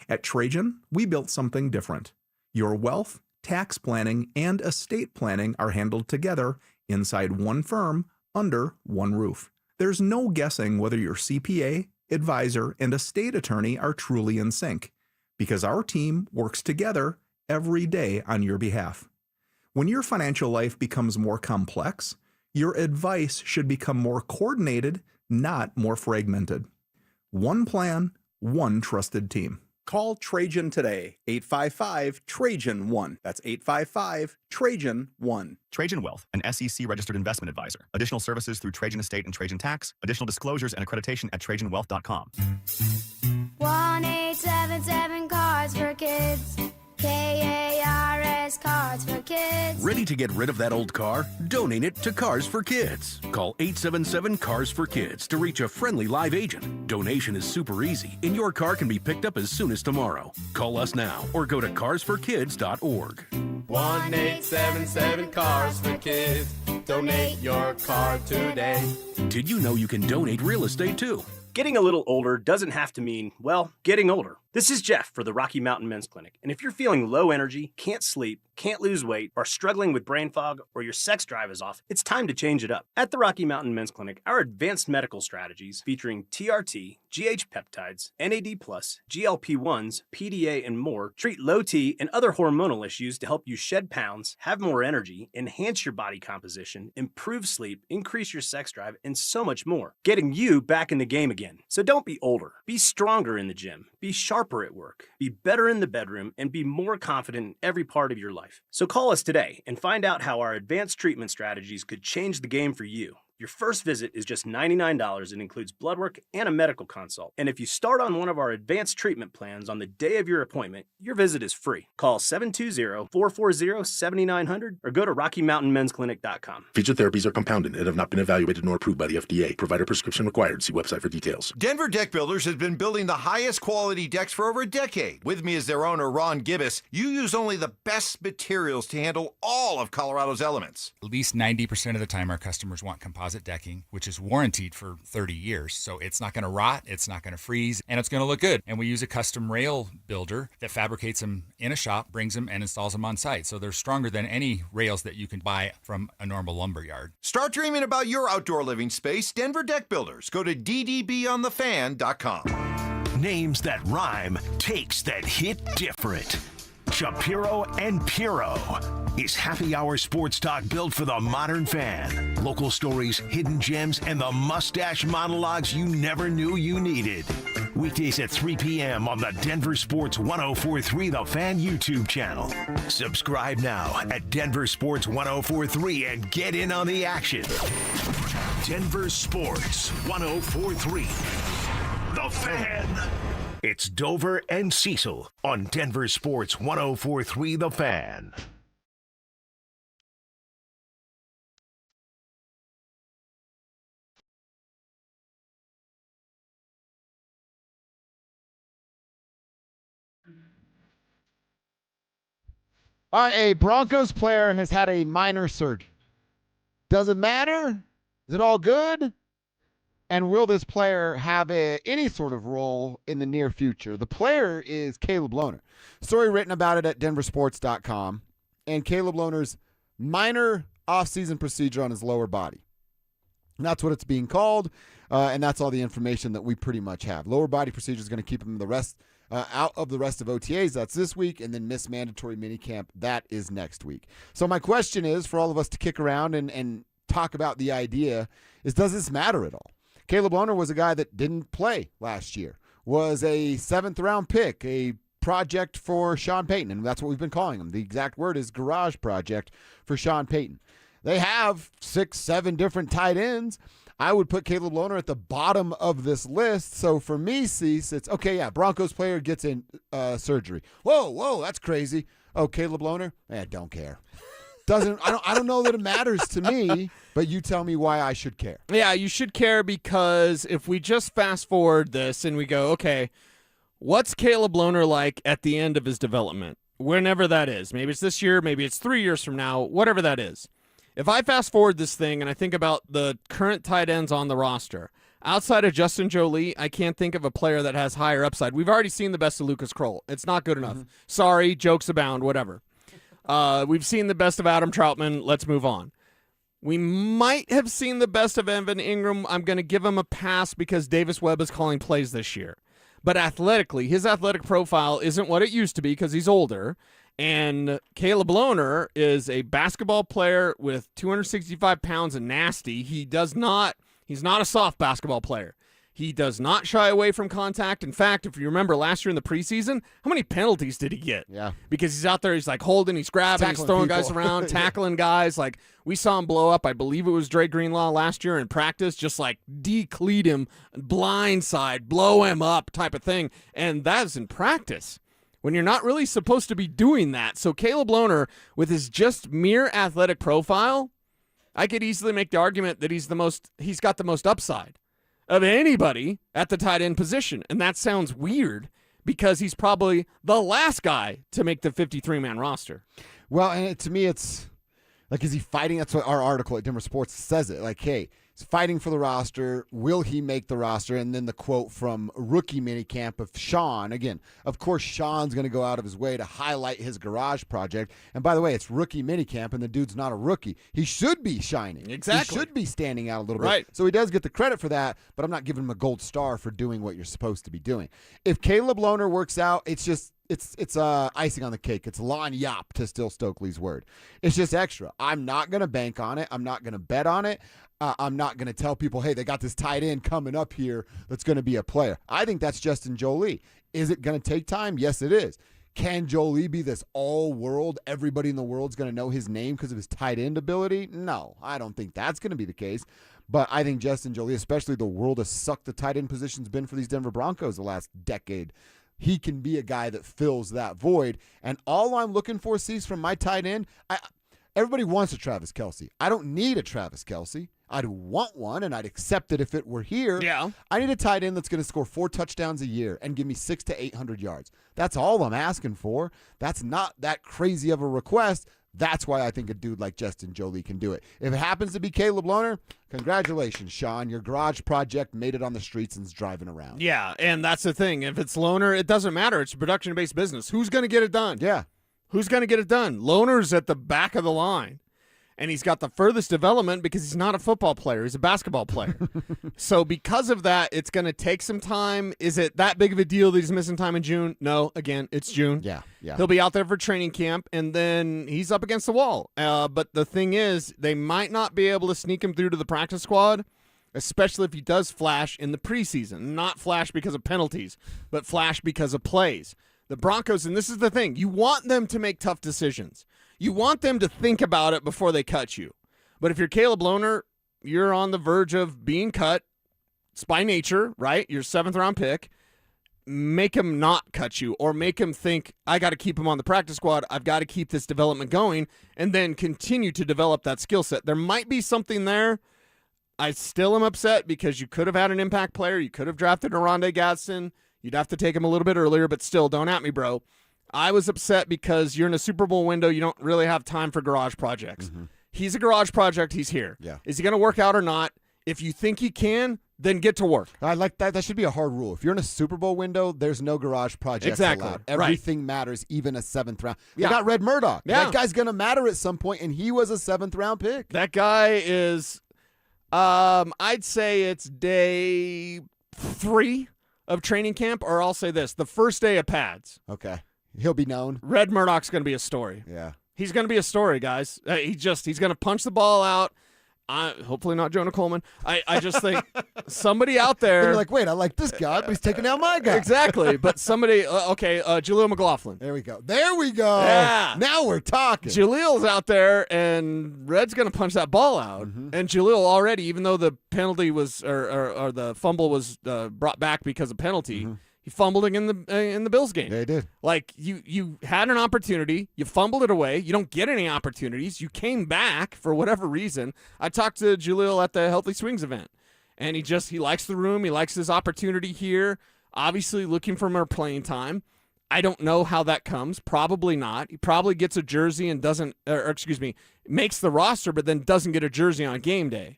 At Trajan, we built something different. Your wealth, tax planning, and estate planning are handled together inside one firm under one roof. There's no guessing whether your CPA, advisor, and estate attorney are truly in sync, because our team works together every day on your behalf. When your financial life becomes more complex, your advice should become more coordinated, not more fragmented. One plan, one trusted team. Call Trajan today, 855-TRAJAN-1. That's 855-TRAJAN-1. Trajan Wealth, an SEC-registered investment advisor. Additional services through Trajan Estate and Trajan Tax. Additional disclosures and accreditation at TrajanWealth.com. 1-877 Cards for Kids. KARS Cards for Kids. Ready to get rid of that old car? Donate it to Cars for Kids. Call 877 Cars for Kids to reach a friendly live agent. Donation is super easy, and your car can be picked up as soon as tomorrow. Call us now or go to carsforkids.org. 1-877 Cars for Kids. Donate your car today. Did you know you can donate real estate too? Getting a little older doesn't have to mean, well, getting older. This is Jeff for the Rocky Mountain Men's Clinic, and if you're feeling low energy, can't sleep, can't lose weight, are struggling with brain fog, or your sex drive is off, it's time to change it up. At the Rocky Mountain Men's Clinic, our advanced medical strategies featuring TRT, GH peptides, NAD+, GLP-1s, PDA, and more treat low T and other hormonal issues to help you shed pounds, have more energy, enhance your body composition, improve sleep, increase your sex drive, and so much more, getting you back in the game again. So don't be older. Be stronger in the gym. Be sharper at work. Be better in the bedroom, and be more confident in every part of your life. So call us today and find out how our advanced treatment strategies could change the game for you. Your first visit is just $99 and includes blood work and a medical consult. And if you start on one of our advanced treatment plans on the day of your appointment, your visit is free. Call 720-440-7900 or go to RockyMountainMen'sClinic.com. Featured therapies are compounded and have not been evaluated nor approved by the FDA. Provider prescription required. See website for details. Denver Deck Builders has been building the highest quality decks for over a decade. With me is their owner, Ron Gibbous. You use only the best materials to handle all of Colorado's elements. At least 90% of the time, our customers want composite decking, which is warranted for 30 years. So it's not going to rot, it's not going to freeze, and it's going to look good. And we use a custom rail builder that fabricates them in a shop, brings them, and installs them on site. So they're stronger than any rails that you can buy from a normal lumber yard. Start dreaming about your outdoor living space. Denver Deck Builders. Go to ddbonthefan.com. Names that rhyme, takes that hit different. Shapiro and Piro is happy hour sports talk built for the modern fan. Local stories, hidden gems, and the mustache monologues you never knew you needed. Weekdays at 3 p.m. on the Denver Sports 104.3 The Fan YouTube channel. Subscribe now at Denver Sports 104.3 and get in on the action. Denver Sports 104.3 The Fan. It's Dover and Cecil on Denver Sports 104.3 The Fan. All right, a Broncos player has had a minor surgery. Does it matter? Is it all good? And will this player have any sort of role in the near future? The player is Caleb Lohner. Story written about it at DenverSports.com. And Caleb Lohner's minor offseason procedure on his lower body. And that's what it's being called. And that's all the information that we pretty much have. Lower body procedure is going to keep him out of the rest of OTAs. That's this week. And then miss mandatory minicamp. That is next week. So my question is for all of us to kick around and talk about the idea is, does this matter at all? Caleb Lohner was a guy that didn't play last year, was a 7th-round pick, a project for Sean Payton, and that's what we've been calling him. The exact word is garage project for Sean Payton. They have 6, 7 different tight ends. I would put Caleb Lohner at the bottom of this list. So for me, Cease, it's, okay, yeah, Broncos player gets in surgery. Whoa, that's crazy. Oh, Caleb Lohner? Don't care. I don't know that it matters to me, but you tell me why I should care. Yeah, you should care because if we just fast forward this and we go, okay, what's Caleb Lohner like at the end of his development? Whenever that is. Maybe it's this year, maybe it's 3 years from now, whatever that is. If I fast forward this thing and I think about the current tight ends on the roster, outside of Justin Jolie, I can't think of a player that has higher upside. We've already seen the best of Lucas Kroll. It's not good enough. Sorry, jokes abound, whatever. We've seen the best of Adam Troutman. Let's move on. We might have seen the best of Evan Ingram. I'm going to give him a pass because Davis Webb is calling plays this year. But athletically, his athletic profile isn't what it used to be because he's older. And Caleb Lohner is a basketball player with 265 pounds and nasty. He's He's not a soft basketball player. He does not shy away from contact. In fact, if you remember last year in the preseason, how many penalties did he get? Yeah. Because he's out there, he's like holding, he's grabbing, he's throwing guys around, tackling guys. Like, we saw him blow up, I believe it was Dre Greenlaw last year in practice, just like decleat him, blindside, blow him up type of thing. And that's in practice, when you're not really supposed to be doing that. So Caleb Lohner, with his just mere athletic profile, I could easily make the argument that he's got the most upside of anybody at the tight end position. And that sounds weird because he's probably the last guy to make the 53-man roster. Well, and to me, it's like, is he fighting? That's what our article at Denver Sports says it. Like, hey, he's fighting for the roster. Will he make the roster? And then the quote from rookie minicamp of Sean. Again, of course, Sean's going to go out of his way to highlight his garage project. And by the way, it's rookie minicamp, and the dude's not a rookie. He should be shining. Exactly. He should be standing out a little Right. bit. So he does get the credit for that, but I'm not giving him a gold star for doing what you're supposed to be doing. If Caleb Lohner works out, it's just it's icing on the cake. It's lon yop, to Still Stokely's word. It's just extra. I'm not going to bank on it. I'm not going to bet on it. I'm not going to tell people, hey, they got this tight end coming up here that's going to be a player. I think that's Justin Jolie. Is it going to take time? Yes, it is. Can Jolie be this all-world, everybody in the world's going to know his name because of his tight end ability? No, I don't think that's going to be the case. But I think Justin Jolie, especially the world has sucked the tight end position's been for these Denver Broncos the last decade. He can be a guy that fills that void. And all I'm looking for, Cease, from my tight end, everybody wants a Travis Kelce. I don't need a Travis Kelce. I'd want one, and I'd accept it if it were here. Yeah. I need a tight end that's going to score 4 touchdowns a year and give me 600 to 800 yards. That's all I'm asking for. That's not that crazy of a request. That's why I think a dude like Justin Jolie can do it. If it happens to be Caleb Lohner, congratulations, Sean. Your garage project made it on the streets and is driving around. Yeah, and that's the thing. If it's Lohner, it doesn't matter. It's a production-based business. Who's going to get it done? Yeah. Who's going to get it done? Lohner's at the back of the line. And he's got the furthest development because he's not a football player. He's a basketball player. So because of that, it's going to take some time. Is it that big of a deal that he's missing time in June? No. Again, it's June. Yeah. He'll be out there for training camp, and then he's up against the wall. But the thing is, they might not be able to sneak him through to the practice squad, especially if he does flash in the preseason. Not flash because of penalties, but flash because of plays. The Broncos, and this is the thing, you want them to make tough decisions. You want them to think about it before they cut you. But if you're Caleb Lohner, you're on the verge of being cut. It's by nature, right? Your 7th-round pick. Make him not cut you, or make him think, I got to keep him on the practice squad. I've got to keep this development going, and then continue to develop that skill set. There might be something there. I still am upset because you could have had an impact player. You could have drafted Oronde Gadsden. You'd have to take him a little bit earlier, but still, don't at me, bro. I was upset because you're in a Super Bowl window. You don't really have time for garage projects. Mm-hmm. He's a garage project. He's here. Yeah. Is he going to work out or not? If you think he can, then get to work. I like that. That should be a hard rule. If you're in a Super Bowl window, there's no garage projects allowed. Everything matters, even a 7th round. Yeah. You got Red Murdoch. Yeah. That guy's going to matter at some point, and he was a 7th-round pick. That guy is, I'd say it's day 3 of training camp, or I'll say this, the first day of pads. Okay. He'll be known. Red Murdoch's going to be a story. Yeah. He's going to be a story, guys. He's going to punch the ball out. Hopefully not Jonah Coleman. I just think somebody out there. They're like, wait, I like this guy, but he's taking out my guy. Exactly. But somebody, Jaleel McLaughlin. There we go. Yeah. Now we're talking. Jaleel's out there, and Red's going to punch that ball out. Mm-hmm. And Jaleel already, even though the penalty was, or the fumble was brought back because of penalty, mm-hmm. He fumbled in the Bills game. Yeah, he did. Like, you had an opportunity. You fumbled it away. You don't get any opportunities. You came back for whatever reason. I talked to Jaleel at the Healthy Swings event, and he likes the room. He likes his opportunity here. Obviously looking for more playing time. I don't know how that comes. Probably not. He probably gets a jersey and makes the roster, but then doesn't get a jersey on game day.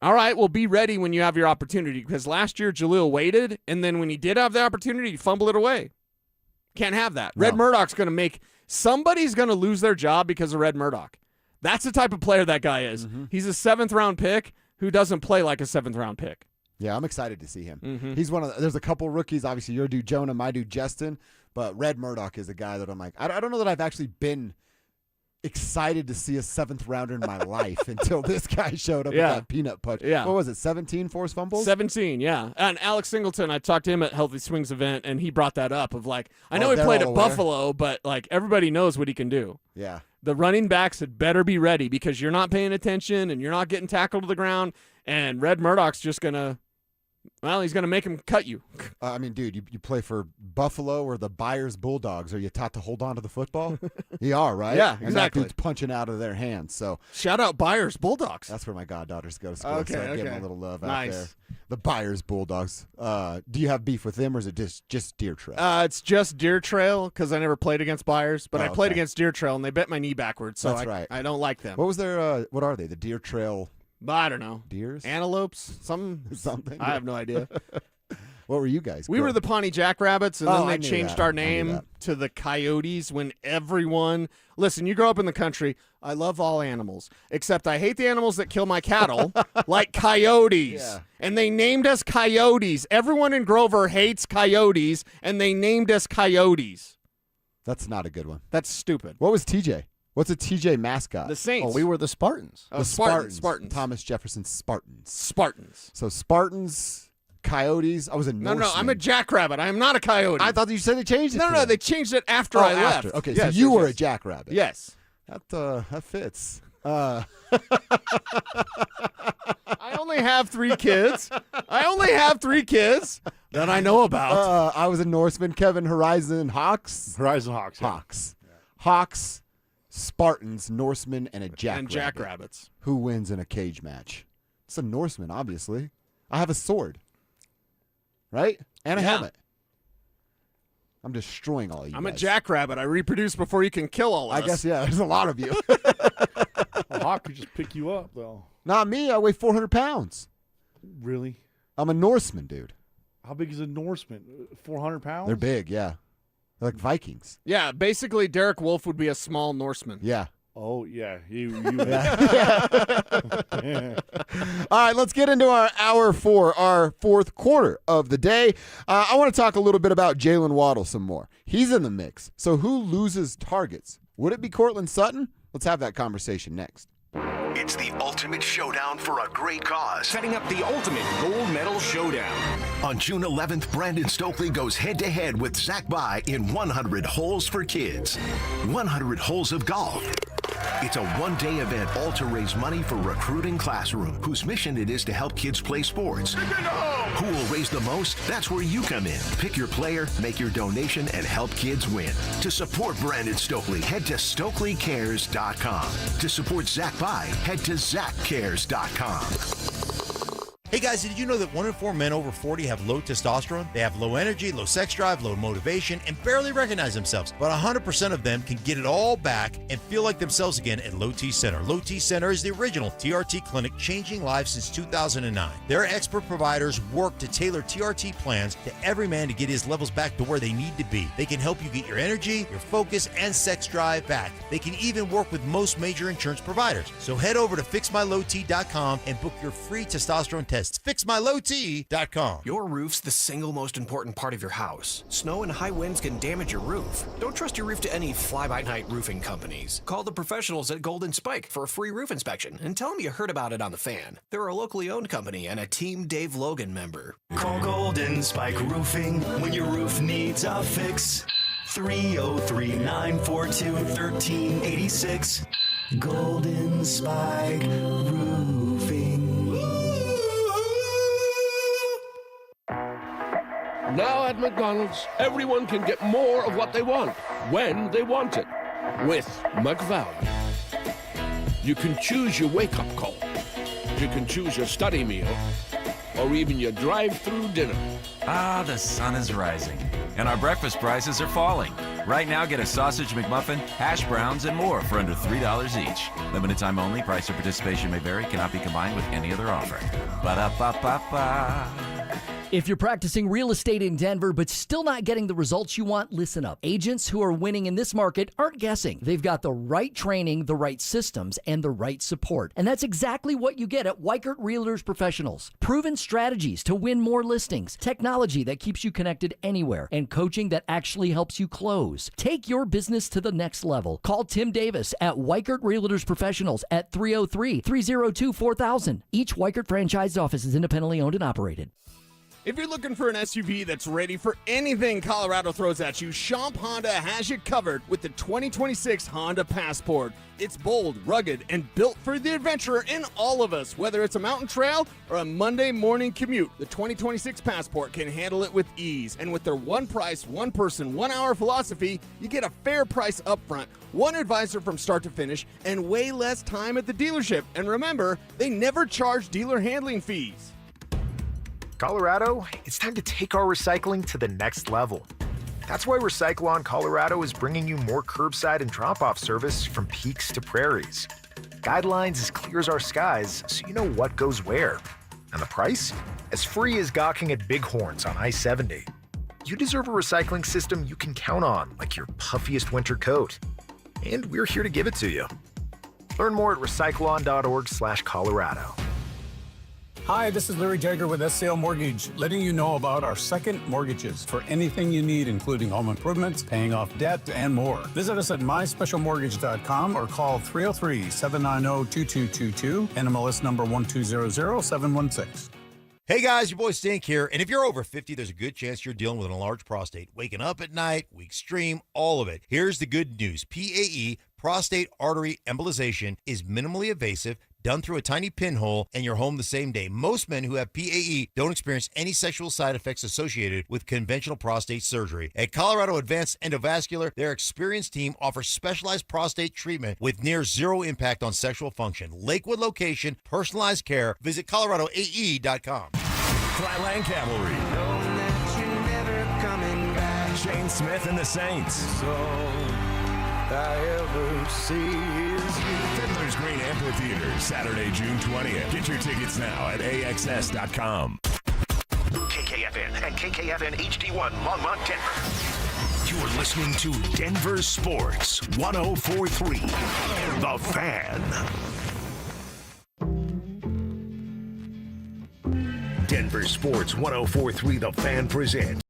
All right, well, be ready when you have your opportunity, because last year Jaleel waited, and then when he did have the opportunity, he fumbled it away. Can't have that. No. Red Murdoch's going to somebody's going to lose their job because of Red Murdoch. That's the type of player that guy is. Mm-hmm. He's a 7th-round pick who doesn't play like a 7th-round pick. Yeah, I'm excited to see him. Mm-hmm. He's there's a couple rookies. Obviously, your dude Jonah, my dude Justin, but Red Murdoch is a guy that I'm like, I don't know that I've actually been excited to see a 7th rounder in my life until this guy showed up with Yeah. that peanut punch. Yeah. What was it, 17 forced fumbles? 17, yeah. And Alex Singleton, I talked to him at Healthy Swings event, and he brought that up of like, I know he they're played all at aware. Buffalo, but like everybody knows what he can do. Yeah. The running backs had better be ready because you're not paying attention and you're not getting tackled to the ground, and Red Murdoch's just going to, well, he's going to make him cut you. I mean, dude, you play for Buffalo or the Byers Bulldogs. Are you taught to hold on to the football? You are, right? Yeah, And that exactly. dude's punching out of their hands. So Shout out Byers Bulldogs. that's where my goddaughters go to school. Okay, so I give okay. them a little love out Nice. there. The Byers Bulldogs. Do you have beef with them, or is it just Deer Trail? It's just Deer Trail because I never played against Byers, but Oh, I played okay. against Deer Trail, and they bent my knee backwards, so That's right. I don't like them. What was their? What are they? The Deer Trail I don't know. deers? Antelopes? Something. I have no idea. What were you guys? We were the Pawnee Jackrabbits, and then I they knew changed that. our I knew name that. to the Coyotes when everyone. Listen, you grow up in the country. I love all animals, except I hate the animals that kill my cattle, like coyotes. Yeah. And they named us Coyotes. Everyone in Grover hates coyotes, and they named us Coyotes. That's not a good one. That's stupid. What was TJ? What's a TJ mascot? The Saints. Oh, we were the Spartans. Oh, The Spartans. Thomas Jefferson Spartans. Spartans. So Spartans, Coyotes. I was a No, Norseman. I'm a jackrabbit. I am not a coyote. I thought you said they changed it. No, to no, them. they changed it after Oh, I after. left. Okay, Yes, so you yes, were a yes. jackrabbit. Yes. That fits. I only have 3 kids. I only have 3 kids that I know about. I was a Norseman. Kevin Horizon Hawks. Horizon Hawks. Yeah. Hawks. Hawks, Spartans, Norsemen, and a jackrabbit. And jackrabbits. Who wins in a cage match? It's a Norseman, obviously. I have a sword. Right? And a Yeah. helmet. I'm destroying all of you I'm a guys. jackrabbit. I reproduce before you can kill all of us. I guess, yeah, there's a lot of you. A hawk could just pick you up, though. Not me. I weigh 400 pounds. Really? I'm a Norseman, dude. How big is a Norseman? 400 pounds? They're big, yeah. They're like Vikings. Yeah, basically Derek Wolf would be a small Norseman. Yeah. Oh, yeah. You All right, let's get into our hour 4, our fourth quarter of the day. I want to talk a little bit about Jalen Waddle some more. He's in the mix. So who loses targets? Would it be Cortland Sutton? Let's have that conversation next. It's the ultimate showdown for a great cause. Setting up the ultimate gold medal showdown. On June 11th, Brandon Stokely goes head-to-head with Zach By in 100 Holes for Kids. 100 Holes of Golf. It's a one-day event all to raise money for Recruiting Classroom, whose mission it is to help kids play sports. Who will raise the most? That's where you come in. Pick your player, make your donation, and help kids win. To support Brandon Stokely, head to StokelyCares.com. To support Zach By, head to ZachCares.com. Hey guys, did you know that 1 in 4 men over 40 have low testosterone? They have low energy, low sex drive, low motivation, and barely recognize themselves. But 100% of them can get it all back and feel like themselves again at Low T Center. Low T Center is the original TRT clinic, changing lives since 2009. Their expert providers work to tailor TRT plans to every man to get his levels back to where they need to be. They can help you get your energy, your focus, and sex drive back. They can even work with most major insurance providers. So head over to FixMyLowT.com and book your free testosterone test. FixMyLowT.com. Your roof's the single most important part of your house. Snow and high winds can damage your roof. Don't trust your roof to any fly-by-night roofing companies. Call the professionals at Golden Spike for a free roof inspection and tell them you heard about it on The Fan. They're a locally owned company and a Team Dave Logan member. Call Golden Spike Roofing when your roof needs a fix. 303-942-1386. Golden Spike Roofing. Now at McDonald's, everyone can get more of what they want, when they want it, with McValue. You can choose your wake-up call. You can choose your study meal, or even your drive-through dinner. Ah, the sun is rising, and our breakfast prices are falling. Right now, get a sausage McMuffin, hash browns, and more for under $3 each. Limited time only. Price or participation may vary. Cannot be combined with any other offer. Ba-da-ba-ba-ba. If you're practicing real estate in Denver but still not getting the results you want, listen up. Agents who are winning in this market aren't guessing. They've got the right training, the right systems, and the right support. And that's exactly what you get at Weichert Realtors Professionals. Proven strategies to win more listings, technology that keeps you connected anywhere, and coaching that actually helps you close. Take your business to the next level. Call Tim Davis at Weichert Realtors Professionals at 303-302-4000. Each Weichert franchised office is independently owned and operated. If you're looking for an SUV that's ready for anything Colorado throws at you, Schomp Honda has you covered with the 2026 Honda Passport. It's bold, rugged, and built for the adventurer in all of us. Whether it's a mountain trail or a Monday morning commute, the 2026 Passport can handle it with ease. And with their one price, one person, 1 hour philosophy, you get a fair price up front, one advisor from start to finish, and way less time at the dealership. And remember, they never charge dealer handling fees. Colorado, it's time to take our recycling to the next level. That's why Recycle-On Colorado is bringing you more curbside and drop-off service from peaks to prairies. Guidelines as clear as our skies, so you know what goes where. And the price? As free as gawking at Bighorns on I-70. You deserve a recycling system you can count on, like your puffiest winter coat. And we're here to give it to you. Learn more at recycleon.org/Colorado. Hi, this is Larry Jagger with SCL Mortgage, letting you know about our second mortgages for anything you need, including home improvements, paying off debt, and more. Visit us at myspecialmortgage.com or call 303-790-2222, NMLS number 1200716. Hey guys, your boy Stink here, and if you're over 50, there's a good chance you're dealing with an enlarged prostate. Waking up at night, weak stream, all of it. Here's the good news. PAE, prostate artery embolization, is minimally invasive, done through a tiny pinhole, and you're home the same day. Most men who have PAE don't experience any sexual side effects associated with conventional prostate surgery. At Colorado Advanced Endovascular, their experienced team offers specialized prostate treatment with near zero impact on sexual function. Lakewood location, personalized care. Visit coloradoae.com. Flatland Cavalry. Shane Smith and the Saints. I ever see is Fiddler's Green Amphitheater, Saturday, June 20th. Get your tickets now at AXS.com. KKFN and KKFN HD1 Longmont, Denver. You're listening to Denver Sports 104.3. The Fan. Denver Sports 104.3. The Fan presents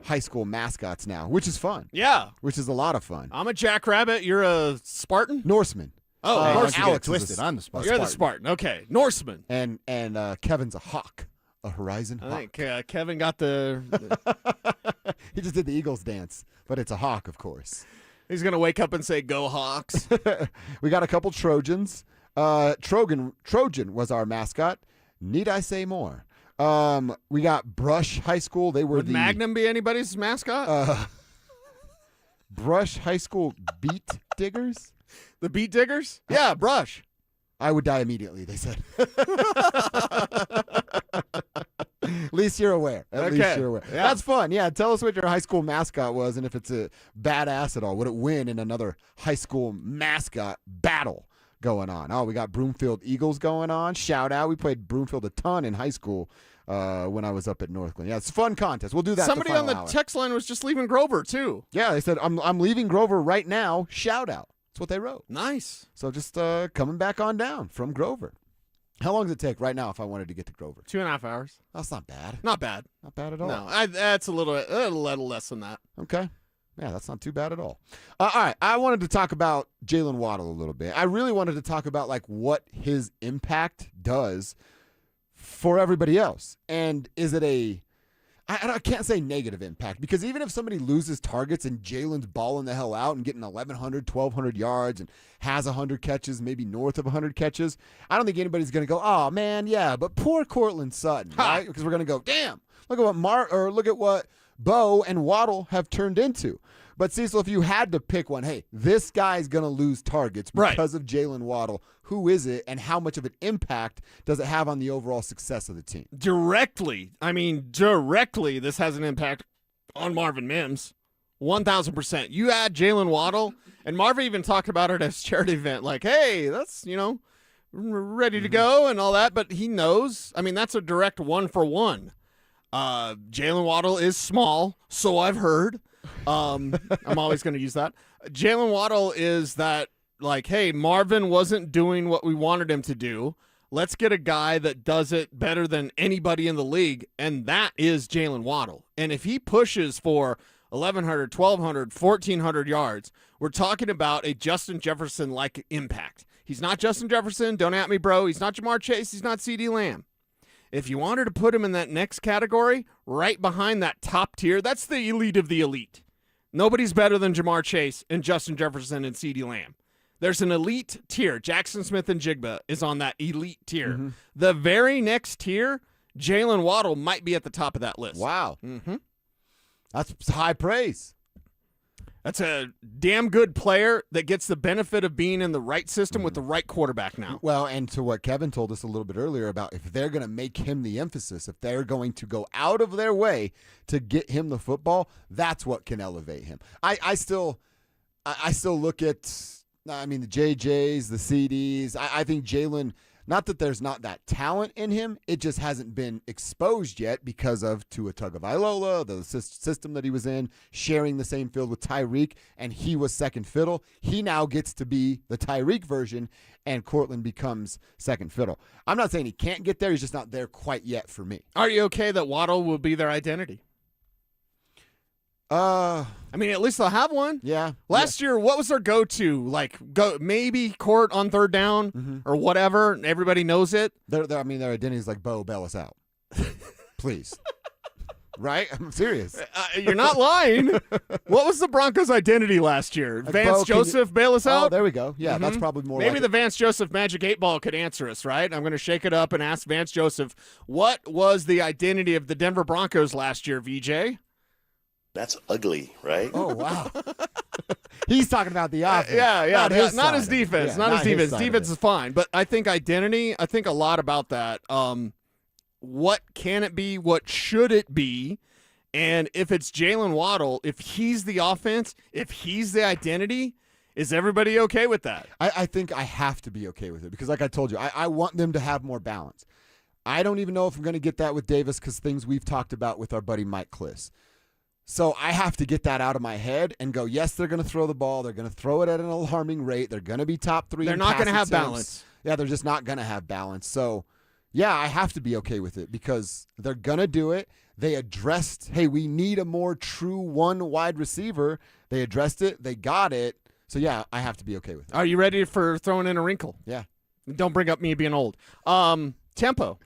high school mascots now, which is fun. Yeah. Which is a lot of fun. I'm a Jackrabbit. You're a Spartan? Norseman. Oh, Alex twisted. I'm the Spartan. You're the Spartan. Okay. Norseman. And Kevin's a hawk. A horizon hawk. I think Kevin got the He just did the Eagles dance, but it's a hawk, of course. He's going to wake up and say, "Go Hawks." We got a couple Trojans. Trojan was our mascot. Need I say more? We got Brush High School. They were Would Magnum be anybody's mascot? Brush High School Beat Diggers. The Beat Diggers? Yeah, Brush. I would die immediately, they said. At least you're aware. At least you're aware. Yeah. That's fun. Yeah, tell us what your high school mascot was and if it's a badass at all. Would it win in another high school mascot battle going on? Oh, we got Broomfield Eagles going on. Shout out. We played Broomfield a ton in high school when I was up at Northglenn. Yeah, it's a fun contest. We'll do that. Somebody on the text line was just leaving Grover, too. Yeah, they said, I'm leaving Grover right now. Shout out. That's what they wrote. Nice. So just coming back on down from Grover. How long does it take right now if I wanted to get to Grover? 2.5 hours. That's not bad. Not bad. Not bad at all. No, that's a little less than that. Okay. Yeah, that's not too bad at all. All right, I wanted to talk about Jalen Waddle a little bit. I really wanted to talk about like what his impact does for everybody else. And is it I can't say negative impact, because even if somebody loses targets and Jalen's balling the hell out and getting 1,100, 1,200 yards and has 100 catches, maybe north of 100 catches, I don't think anybody's going to go, oh, man, yeah, but poor Cortland Sutton, right? Because we're going to go, damn, look at what Bo and Waddle have turned into. But Cecil, if you had to pick one, hey, this guy's going to lose targets because of Jalen Waddle. Who is it, and how much of an impact does it have on the overall success of the team? Directly, this has an impact on Marvin Mims. 1,000%. You add Jalen Waddle, and Marvin even talked about it as a charity event, like, hey, that's, ready to go and all that, but he knows. I mean, that's a direct 1-for-1. Jalen Waddle is small, so I've heard. I'm always going to use that. Jalen Waddle is that, like, hey, Marvin wasn't doing what we wanted him to do. Let's get a guy that does it better than anybody in the league, and that is Jalen Waddle. And if he pushes for 1,100, 1,200, 1,400 yards, we're talking about a Justin Jefferson-like impact. He's not Justin Jefferson. Don't at me, bro. He's not Jamar Chase. He's not CeeDee Lamb. If you wanted to put him in that next category, right behind that top tier, that's the elite of the elite. Nobody's better than Jamar Chase and Justin Jefferson and CeeDee Lamb. There's an elite tier. Jackson Smith and Jigba is on that elite tier. Mm-hmm. The very next tier, Jalen Waddle might be at the top of that list. Wow. Mm-hmm. That's high praise. That's a damn good player that gets the benefit of being in the right system with the right quarterback now. Well, and to what Kevin told us a little bit earlier about if they're going to make him the emphasis, if they're going to go out of their way to get him the football, that's what can elevate him. I still look at, the JJs, the CDs. I think Jalen, not that there's not that talent in him, it just hasn't been exposed yet because of Tua Tagovailoa, the system that he was in, sharing the same field with Tyreek, and he was second fiddle. He now gets to be the Tyreek version, and Cortland becomes second fiddle. I'm not saying he can't get there. He's just not there quite yet for me. Are you okay that Waddle will be their identity? At least they'll have one. Yeah. Last year, what was their go-to? Like, maybe Court on third down or whatever, and everybody knows it. Their identity is like, Bo, bail us out. Please. Right? I'm serious. You're not lying. What was the Broncos' identity last year? Like, Vance Joseph, bail us out? Oh, there we go. Yeah, that's probably more Maybe like the Vance Joseph Magic 8 Ball could answer us, right? I'm going to shake it up and ask Vance Joseph, what was the identity of the Denver Broncos last year, VJ? That's ugly, right? Oh, wow. He's talking about the offense. Not his side. defense. Yeah, not his defense. side of Defense it. is fine. But I think identity, I think a lot about that. What can it be? What should it be? And if it's Jalen Waddle, if he's the offense, if he's the identity, is everybody okay with that? I think I have to be okay with it because, like I told you, I want them to have more balance. I don't even know if I'm going to get that with Davis because things we've talked about with our buddy Mike Kliss. So I have to get that out of my head and go, yes, they're going to throw the ball. They're going to throw it at an alarming rate. They're going to be top 3. They're not going to have balance. Yeah, they're just not going to have balance. So, yeah, I have to be okay with it because they're going to do it. They addressed, hey, we need a more true one wide receiver. They addressed it. They got it. So, yeah, I have to be okay with it. Are you ready for throwing in a wrinkle? Yeah. Don't bring up me being old. Tempo.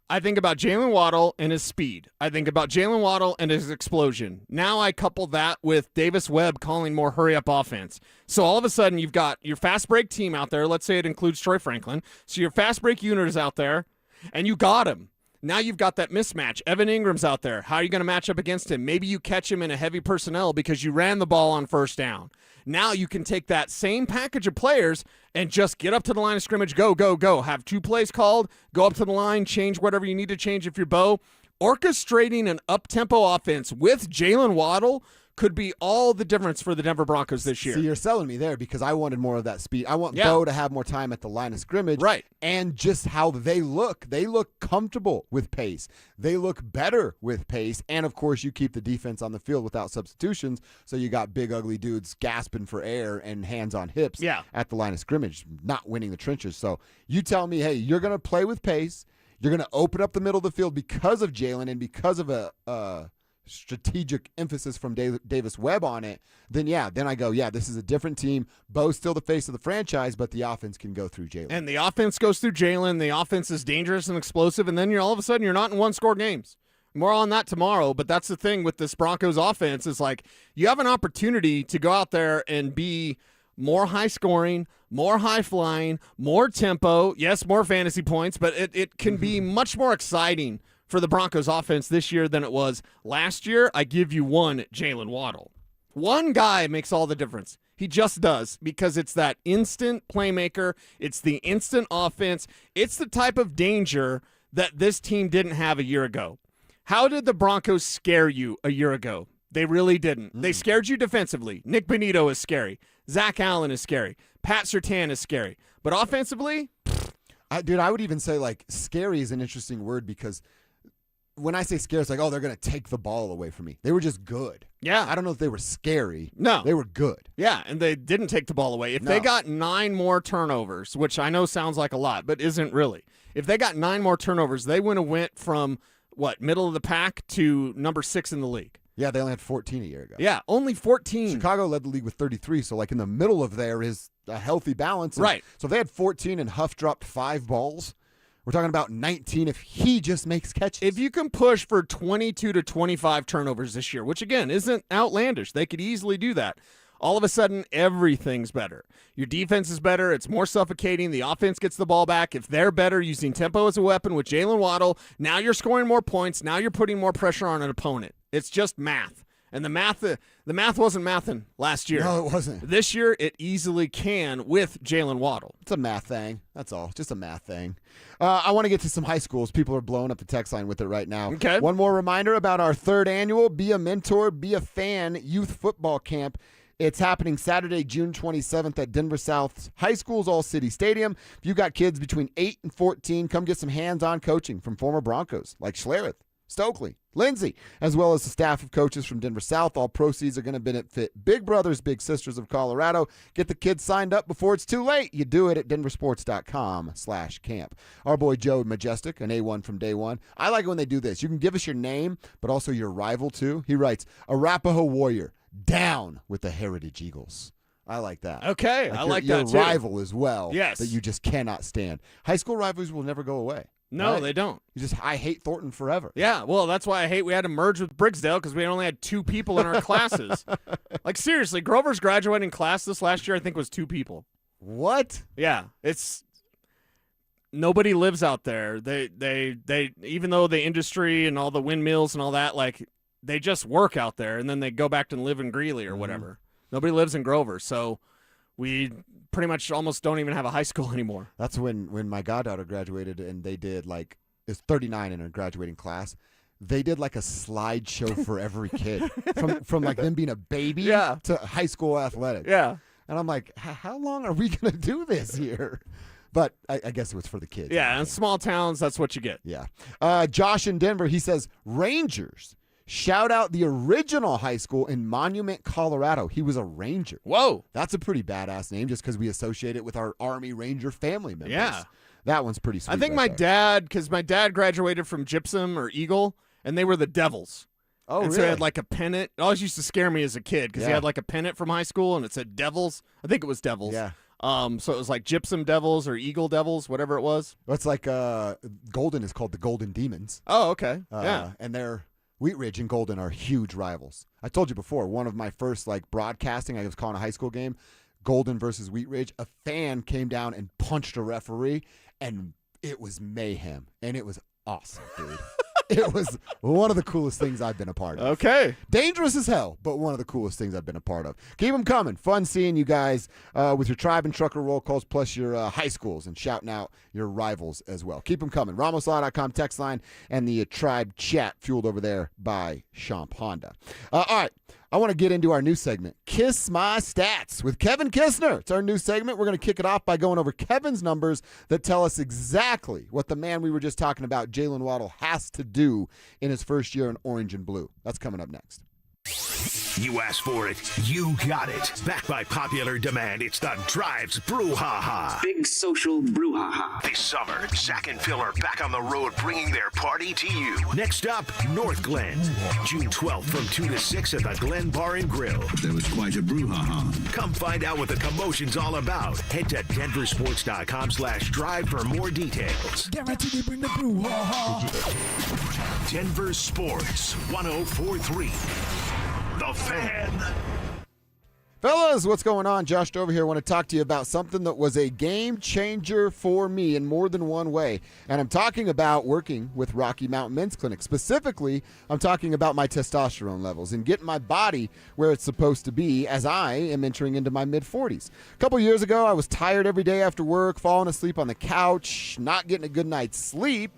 I think about Jalen Waddle and his speed. I think about Jalen Waddle and his explosion. Now I couple that with Davis Webb calling more hurry-up offense. So all of a sudden you've got your fast break team out there. Let's say it includes Troy Franklin. So your fast break unit is out there, and you got him. Now you've got that mismatch. Evan Ingram's out there. How are you going to match up against him? Maybe you catch him in a heavy personnel because you ran the ball on first down. Now you can take that same package of players and just get up to the line of scrimmage, go, go, go. Have 2 plays called, go up to the line, change whatever you need to change if you're Bo. Orchestrating an up-tempo offense with Jalen Waddle could be all the difference for the Denver Broncos this year. See, you're selling me there because I wanted more of that speed. I want Bo to have more time at the line of scrimmage. Right. And just how they look. They look comfortable with pace. They look better with pace. And, of course, you keep the defense on the field without substitutions, so you got big, ugly dudes gasping for air and hands on hips at the line of scrimmage, not winning the trenches. So you tell me, hey, you're going to play with pace. You're going to open up the middle of the field because of Jalen and because of a strategic emphasis from Davis Webb on it, then I go, this is a different team. Bo's still the face of the franchise, but the offense can go through Jalen. And the offense goes through Jalen. The offense is dangerous and explosive, and then all of a sudden you're not in 1-score games. More on that tomorrow, but that's the thing with this Broncos offense is like you have an opportunity to go out there and be more high-scoring, more high-flying, more tempo. Yes, more fantasy points, but it can be much more exciting for the Broncos offense this year than it was last year. I give you one, Jalen Waddle. One guy makes all the difference. He just does, because it's that instant playmaker. It's the instant offense. It's the type of danger that this team didn't have a year ago. How did the Broncos scare you a year ago? They really didn't. They scared you defensively. Nick Bonito is scary. Zach Allen is scary. Pat Surtain is scary. But offensively, I would even say, like, scary is an interesting word, because when I say scary, it's like, oh, they're going to take the ball away from me. They were just good. Yeah. I don't know if they were scary. No. They were good. Yeah, and they didn't take the ball away. If they got 9 more turnovers, which I know sounds like a lot, but isn't really. If they got 9 more turnovers, they would have went from, middle of the pack to number 6 in the league. Yeah, they only had 14 a year ago. Yeah, only 14. Chicago led the league with 33, so like in the middle of there is a healthy balance. Right. So if they had 14 and Huff dropped 5 balls, we're talking about 19 if he just makes catches. If you can push for 22 to 25 turnovers this year, which again isn't outlandish, they could easily do that. All of a sudden, everything's better. Your defense is better. It's more suffocating. The offense gets the ball back. If they're better using tempo as a weapon with Jalen Waddle, now you're scoring more points. Now you're putting more pressure on an opponent. It's just math. And the math wasn't mathing last year. No, it wasn't. This year, it easily can with Jalen Waddle. It's a math thing. That's all. Just a math thing. I want to get to some high schools. People are blowing up the text line with it right now. Okay. One more reminder about our 3rd annual Be a Mentor, Be a Fan youth football camp. It's happening Saturday, June 27th at Denver South's High School's All-City Stadium. If you got kids between 8 and 14, come get some hands-on coaching from former Broncos like Schlereth, Stokely, Lindsay, as well as the staff of coaches from Denver South. All proceeds are going to benefit Big Brothers Big Sisters of Colorado. Get the kids signed up before it's too late. You do it at DenverSports.com/camp. Our boy Joe Majestic, an A1 from day one. I like it when they do this. You can give us your name, but also your rival too. He writes, Arapahoe Warrior, down with the Heritage Eagles. I like that. Okay, I like that too. Your rival as well. Yes. That you just cannot stand. High school rivalries will never go away. No, right? they don't. I hate Thornton forever. Yeah, well, that's why I hate we had to merge with Briggsdale, because we only had 2 people in our classes. Like, seriously, Grover's graduating class this last year, I think, was 2 people. What? Yeah, it's nobody lives out there. They even though the industry and all the windmills and all that, like, they just work out there, and then they go back and live in Greeley or whatever. Nobody lives in Grover, so we pretty much almost don't even have a high school anymore. That's when my goddaughter graduated, and they did it's 39 in her graduating class. They did like a slideshow for every kid from like them being a baby to high school athletics. Yeah. And I'm like, how long are we going to do this here? But I guess it was for the kids. Yeah, in small towns, that's what you get. Yeah. Josh in Denver, he says, Rangers. Shout out the original high school in Monument, Colorado. He was a Ranger. Whoa. That's a pretty badass name just because we associate it with our Army Ranger family members. Yeah. That one's pretty sweet. I think my dad, because my dad graduated from Gypsum or Eagle, and they were the Devils. Oh, and really? So he had like a pennant. It always used to scare me as a kid because he had like a pennant from high school, and it said Devils. I think it was Devils. Yeah. So it was like Gypsum Devils or Eagle Devils, whatever it was. Well, it's like Golden is called the Golden Demons. Oh, okay. Yeah. And they're Wheat Ridge and Golden are huge rivals. I told you before, one of my first broadcasting, I was calling a high school game, Golden versus Wheat Ridge. A fan came down and punched a referee, and it was mayhem, and it was awesome, dude. It was one of the coolest things I've been a part of. Okay. Dangerous as hell, but one of the coolest things I've been a part of. Keep them coming. Fun seeing you guys with your Tribe and Trucker roll calls, plus your high schools, and shouting out your rivals as well. Keep them coming. RamosLaw.com text line and the Tribe chat fueled over there by Champ Honda. All right. I want to get into our new segment, Kiss My Stats, with Kevin Kistner. It's our new segment. We're going to kick it off by going over Kevin's numbers that tell us exactly what the man we were just talking about, Jalen Waddle, has to do in his first year in orange and blue. That's coming up next. You asked for it, you got it. Backed by popular demand, it's the Drive's Brouhaha. Big social brouhaha. This summer, Zach and Phil are back on the road bringing their party to you. Next up, North Glen. June 12th from 2 to 6 at the Glen Bar and Grill. There was quite a brouhaha. Come find out what the commotion's all about. Head to DenverSports.com/drive for more details. Guaranteed to bring the brouhaha. Denver Sports 104.3. The Fan. Fellas, what's going on? Josh Dover here. I want to talk to you about something that was a game changer for me in more than one way. And I'm talking about working with Rocky Mountain Men's Clinic. Specifically, I'm talking about my testosterone levels and getting my body where it's supposed to be as I am entering into my mid-40s. A couple years ago, I was tired every day after work, falling asleep on the couch, not getting a good night's sleep,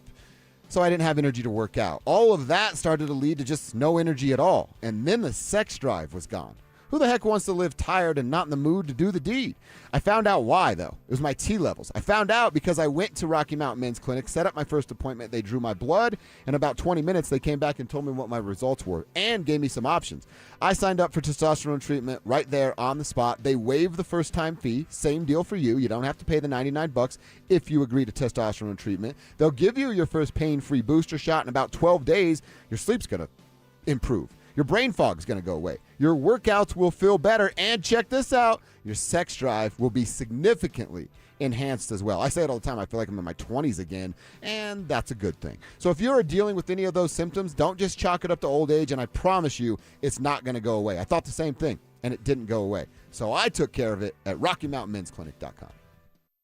so I didn't have energy to work out. All of that started to lead to just no energy at all. And then the sex drive was gone. Who the heck wants to live tired and not in the mood to do the deed? I found out why, though. It was my T levels. I found out because I went to Rocky Mountain Men's Clinic, set up my first appointment. They drew my blood. In about 20 minutes, they came back and told me what my results were and gave me some options. I signed up for testosterone treatment right there on the spot. They waived the first-time fee. Same deal for you. You don't have to pay the $99 if you agree to testosterone treatment. They'll give you your first pain-free booster shot in about 12 days. Your sleep's going to improve. Your brain fog is going to go away. Your workouts will feel better. And check this out, your sex drive will be significantly enhanced as well. I say it all the time. I feel like I'm in my 20s again, and that's a good thing. So if you're dealing with any of those symptoms, don't just chalk it up to old age, and I promise you it's not going to go away. I thought the same thing, and it didn't go away. So I took care of it at RockyMountainMen'sClinic.com.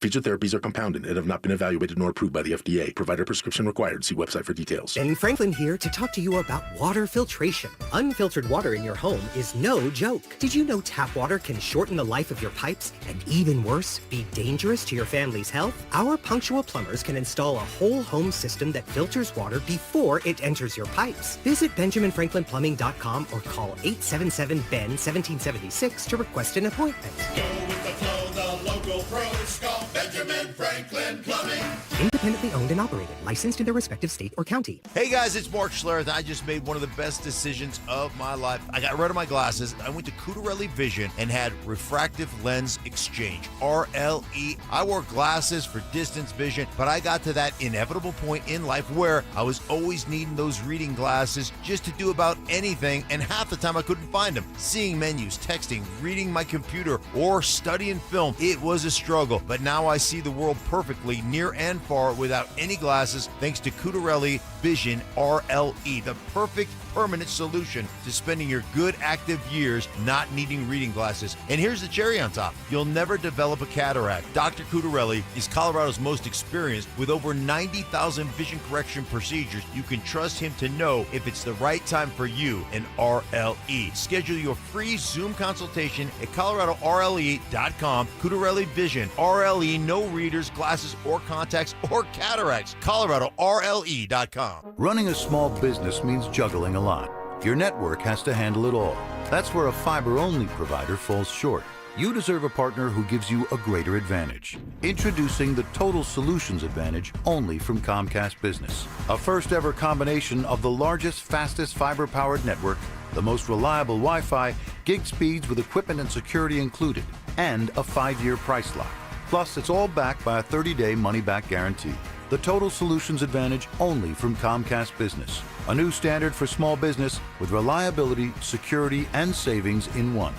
Featured therapies are compounded and have not been evaluated nor approved by the FDA. Provider prescription required. See website for details. Ben Franklin here to talk to you about water filtration. Unfiltered water in your home is no joke. Did you know tap water can shorten the life of your pipes and, even worse, be dangerous to your family's health? Our punctual plumbers can install a whole home system that filters water before it enters your pipes. Visit BenjaminFranklinPlumbing.com or call 877-BEN-1776 to request an appointment. Go with the flow, the local pros call Benjamin Franklin Plumbing. Independently owned and operated, licensed in their respective state or county. Hey guys, it's Mark Schlereth. I just made one of the best decisions of my life. I got rid of my glasses. I went to Cutarelli Vision and had refractive lens exchange, RLE. I wore glasses for distance vision, but I got to that inevitable point in life where I was always needing those reading glasses just to do about anything, and half the time I couldn't find them. Seeing menus, texting, reading my computer, or studying film, it was a struggle. But now I see the world perfectly, near and far, without any glasses, thanks to Cutarelli Vision RLE, the perfect permanent solution to spending your good active years not needing reading glasses. And here's the cherry on top. You'll never develop a cataract. Dr. Cutarelli is Colorado's most experienced with over 90,000 vision correction procedures. You can trust him to know if it's the right time for you and RLE. Schedule your free Zoom consultation at coloradorle.com. Cutarelli Vision RLE, no readers, glasses, or contacts, or cataracts. coloradorle.com. Running a small business means juggling a lot. Your network has to handle it all. That's where a fiber-only provider falls short. You deserve a partner who gives you a greater advantage. Introducing the Total Solutions Advantage only from Comcast Business. A first-ever combination of the largest, fastest fiber-powered network, the most reliable Wi-Fi, gig speeds with equipment and security included, and a 5-year price lock. Plus, it's all backed by a 30-day money-back guarantee. The Total Solutions Advantage only from Comcast Business. A new standard for small business with reliability, security, and savings in one.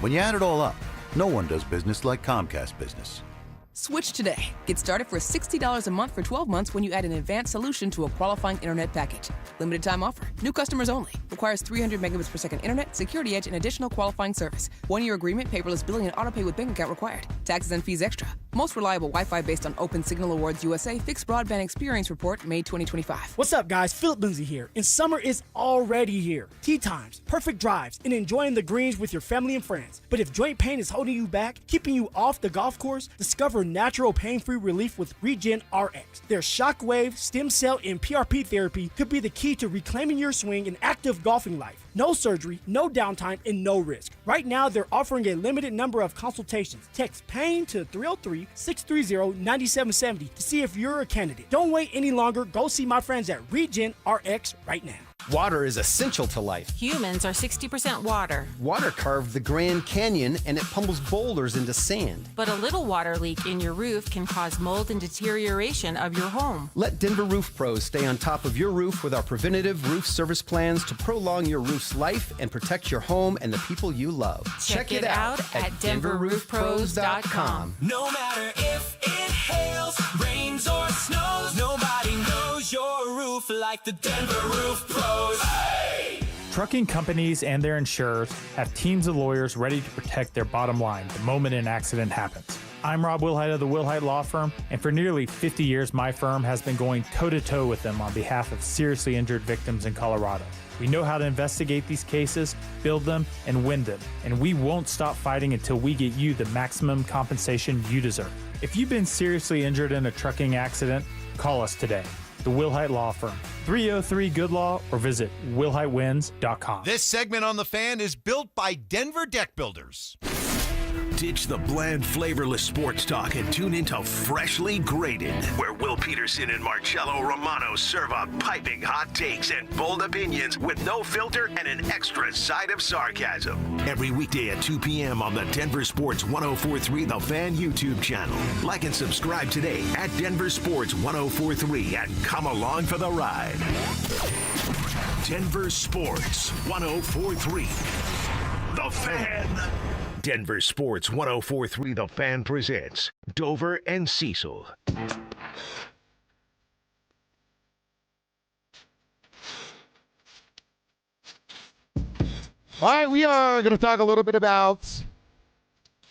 When you add it all up, no one does business like Comcast Business. Switch today. Get started for $60 a month for 12 months when you add an advanced solution to a qualifying internet package. Limited time offer. New customers only. Requires 300 megabits per second internet, security edge, and additional qualifying service. 1-year agreement, paperless billing, and autopay with bank account required. Taxes and fees extra. Most reliable Wi-Fi based on Open Signal Awards USA Fixed Broadband Experience Report, May 2025. What's up, guys? Philip Lindsay here. And summer is already here. Tea times, perfect drives, and enjoying the greens with your family and friends. But if joint pain is holding you back, keeping you off the golf course, discover natural pain-free relief with Regen RX. Their shockwave, stem cell, and PRP therapy could be the key to reclaiming your swing and active golfing life. No surgery, no downtime, and no risk. Right now, they're offering a limited number of consultations. Text PAIN to 303-630-9770 to see if you're a candidate. Don't wait any longer. Go see my friends at Regen RX right now. Water is essential to life. Humans are 60% water. Water carved the Grand Canyon and it pummels boulders into sand. But a little water leak in your roof can cause mold and deterioration of your home. Let Denver Roof Pros stay on top of your roof with our preventative roof service plans to prolong your roof's life and protect your home and the people you love. Check it out at DenverRoofPros.com. No matter if it hails, rains, or snows, nobody knows your roof like the Denver Roof Pros. Hey! Trucking companies and their insurers have teams of lawyers ready to protect their bottom line the moment an accident happens. I'm Rob Wilhite of the Wilhite Law Firm, and for nearly 50 years, my firm has been going toe-to-toe with them on behalf of seriously injured victims in Colorado. We know how to investigate these cases, build them, and win them, and we won't stop fighting until we get you the maximum compensation you deserve. If you've been seriously injured in a trucking accident, call us today. The Wilhite Law Firm, 303-GOOD-LAW, or visit wilhitewins.com. This segment on The Fan is built by Denver Deck Builders. Ditch the bland, flavorless sports talk and tune into Freshly Grated, where Will Peterson and Marcello Romano serve up piping hot takes and bold opinions with no filter and an extra side of sarcasm. Every weekday at 2 p.m. on the Denver Sports 104.3 The Fan YouTube channel. Like and subscribe today at Denver Sports 104.3 and come along for the ride. Denver Sports 104.3 The Fan. Denver Sports 104.3 The Fan presents Dover and Cecil. All right, we are going to talk a little bit about